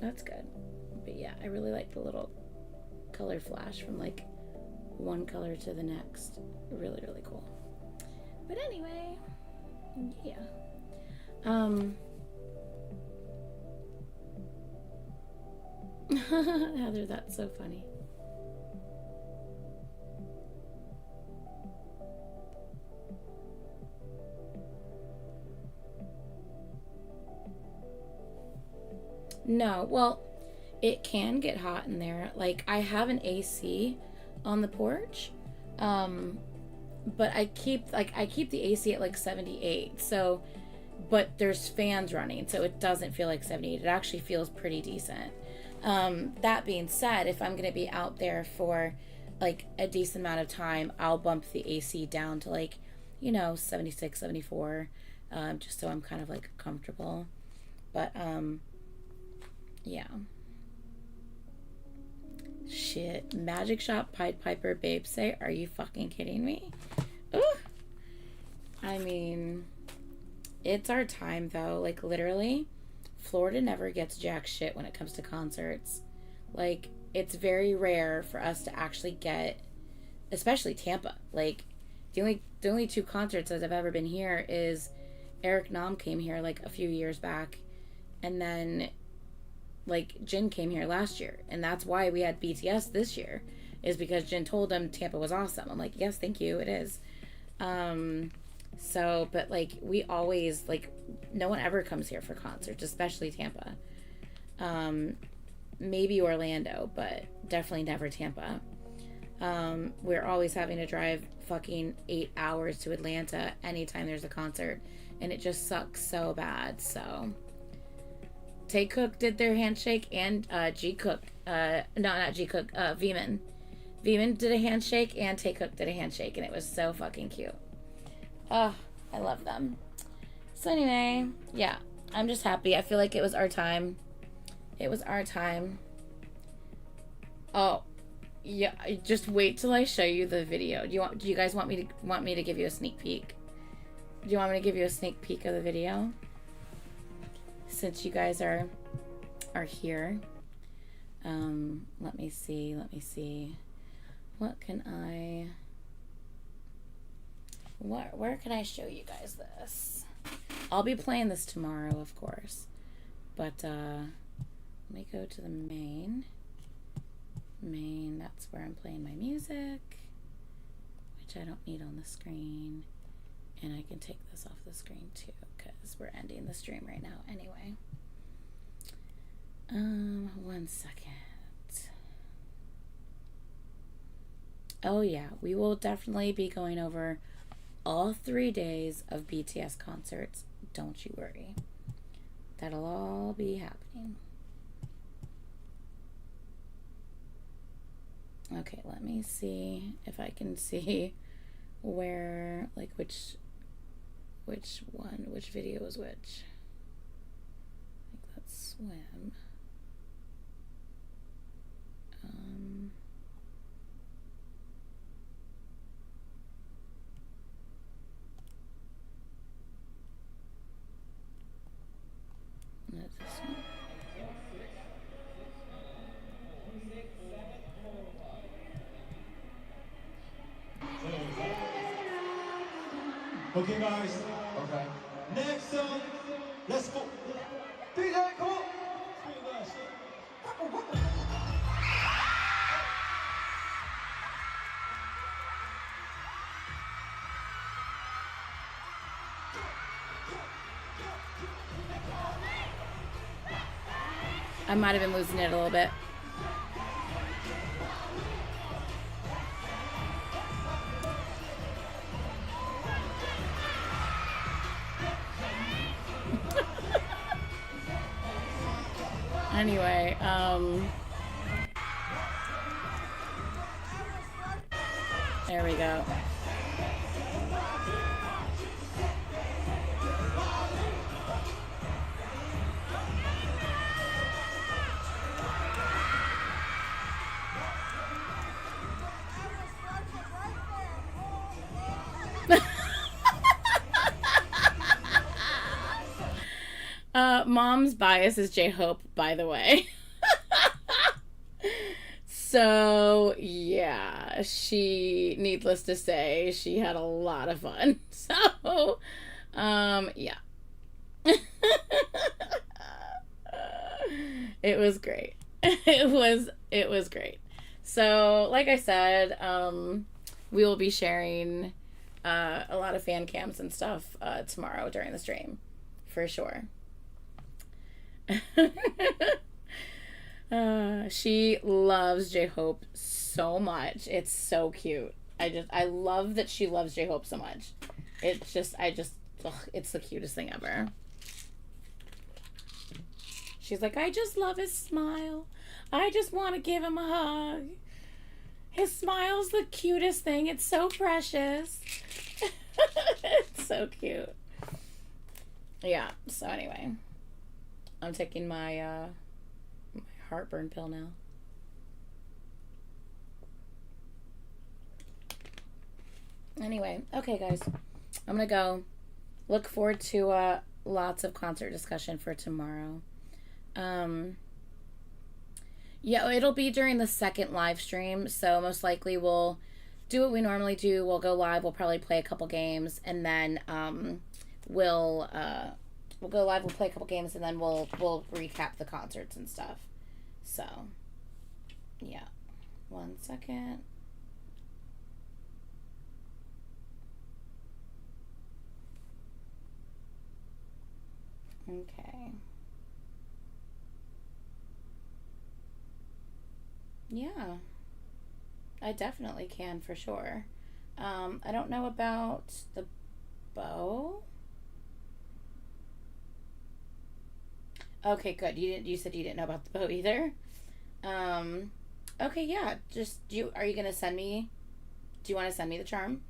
that's good. But yeah, I really like the little color flash from like one color to the next. Really, really cool. But anyway, yeah. Heather, that's so funny. No, well, it can get hot in there. Like, I have an AC on the porch, but I keep the AC at like 78. So, but there's fans running, so it doesn't feel like 78. It actually feels pretty decent. That being said, if I'm gonna be out there for like a decent amount of time, I'll bump the AC down to like, 76, 74, just so I'm kind of like comfortable. But yeah. Shit. Magic Shop, Pied Piper, Babe Say, are you fucking kidding me? Ooh. I mean, it's our time though. Like, literally, Florida never gets jack shit when it comes to concerts. Like, it's very rare for us to actually get, especially Tampa. Like, the only two concerts that I've ever been here is Eric Nam came here like a few years back, and then like Jin came here last year, and that's why we had BTS this year, is because Jin told him Tampa was awesome. I'm like, yes, thank you, it is. So, but like, we always, like, no one ever comes here for concerts, especially Tampa. Maybe Orlando, but definitely never Tampa. We're always having to drive fucking 8 hours to Atlanta anytime there's a concert, and it just sucks so bad. So Tay Cook did their handshake, and G Cook, not G Cook, Veeman did a handshake, and Tay Cook did a handshake, and it was so fucking cute. Oh, I love them. So anyway, yeah, I'm just happy. I feel like it was our time. It was our time. Oh, yeah. Just wait till I show you the video. Do you guys want me to give you a sneak peek? Do you want me to give you a sneak peek of the video? Since you guys are here. Let me see. What can I... Where can I show you guys this? I'll be playing this tomorrow, of course. But, let me go to the main. That's where I'm playing my music, which I don't need on the screen. And I can take this off the screen too, because we're ending the stream right now anyway. 1 second. Oh yeah, we will definitely be going over all 3 days of BTS concerts. Don't you worry. That'll all be happening. Okay, let me see if I can see where, like, which video is which. I think that's Swim. That's this one. Okay, guys. Okay. Next song. Let's go. DJ, come on. I might have been losing it a little bit. Anyway, there we go. Mom's bias is J-Hope, by the way. So, yeah, needless to say, she had a lot of fun. So, yeah. It was great. It was great. So, like I said, we will be sharing a lot of fan cams and stuff tomorrow during the stream, for sure. She loves J-Hope so much. It's so cute. I love that she loves J-Hope so much. It's just, it's the cutest thing ever. She's like, I just love his smile. I just want to give him a hug. His smile's the cutest thing. It's so precious. It's so cute. Yeah, so anyway. I'm taking my heartburn pill now. Anyway, okay guys. I'm gonna go. Look forward to lots of concert discussion for tomorrow. Yeah, it'll be during the second live stream, so most likely we'll do what we normally do. We'll go live, we'll probably play a couple games, and then we'll go live, we'll play a couple games, and then we'll recap the concerts and stuff. So, yeah. 1 second. Okay. Yeah. I definitely can, for sure. I don't know about the bow. Okay, good. You said you didn't know about the bow either. Okay, yeah. Are you gonna send me? Do you want to send me the charm?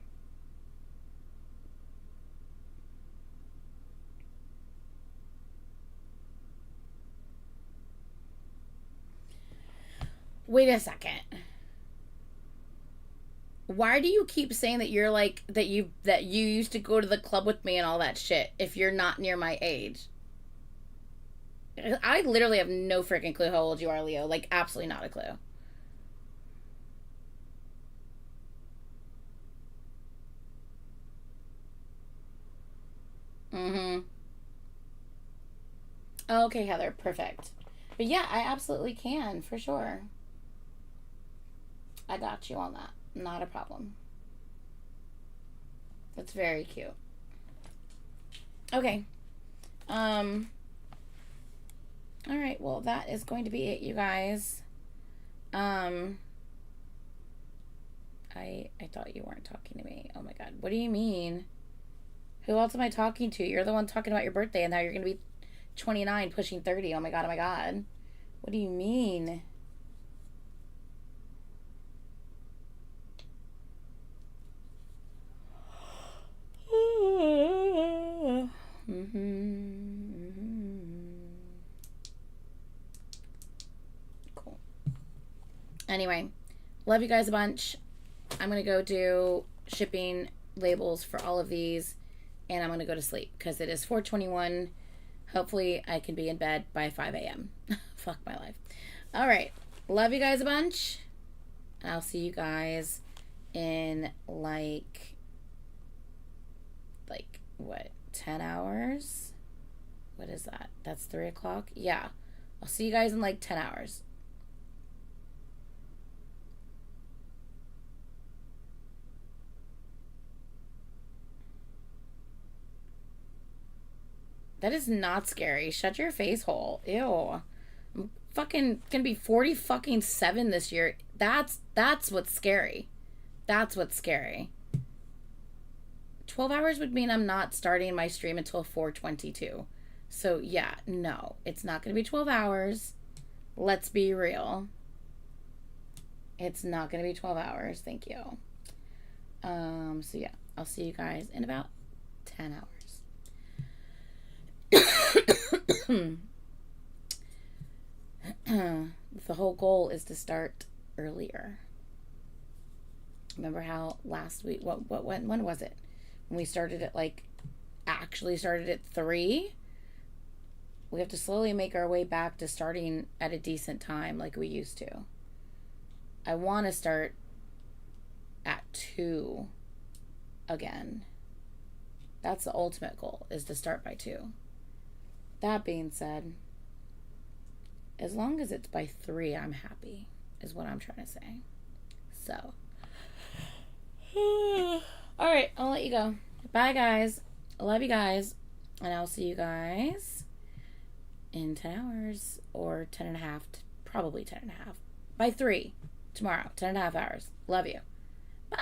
Wait a second. Why do you keep saying that you're like that you used to go to the club with me and all that shit if you're not near my age? I literally have no freaking clue how old you are, Leo. Like, absolutely not a clue. Mm-hmm. Okay, Heather, perfect. But yeah, I absolutely can, for sure. I got you on that. Not a problem. That's very cute. Okay. All right, well, that is going to be it, you guys. I thought you weren't talking to me. Oh my god. What do you mean? Who else am I talking to? You're the one talking about your birthday and how you're going to be 29 pushing 30. Oh my god. Oh my god. What do you mean? Cool. Anyway, love you guys a bunch. I'm going to go do shipping labels for all of these, and I'm going to go to sleep because it is 4:21. Hopefully, I can be in bed by 5 a.m. Fuck my life. All right. Love you guys a bunch. I'll see you guys in like what, 10 hours? What is that? That's 3 o'clock? Yeah. I'll see you guys in like 10 hours. That is not scary. Shut your face hole. Ew. I'm fucking gonna be 47 this year. That's what's scary. That's what's scary. 12 hours would mean I'm not starting my stream until 4:22. So yeah, no, it's not gonna be 12 hours. Let's be real. It's not gonna be 12 hours. Thank you. So yeah, I'll see you guys in about 10 hours. The whole goal is to start earlier. Remember how last week, when was it? When we started at actually started at 3? We have to slowly make our way back to starting at a decent time like we used to. I want to start at 2 again. That's the ultimate goal, is to start by 2. That being said, as long as it's by 3, I'm happy, is what I'm trying to say. So, all right, I'll let you go. Bye, guys. I love you guys, and I'll see you guys in 10 hours or 10 and a half, probably 10 and a half. By 3 tomorrow, 10 and a half hours. Love you. Bye.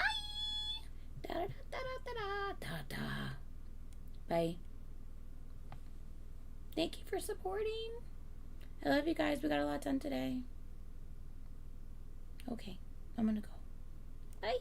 Da, da, da, da, da, da, da. Bye. Thank you for supporting. I love you guys. We got a lot done today. Okay, I'm gonna go. Bye.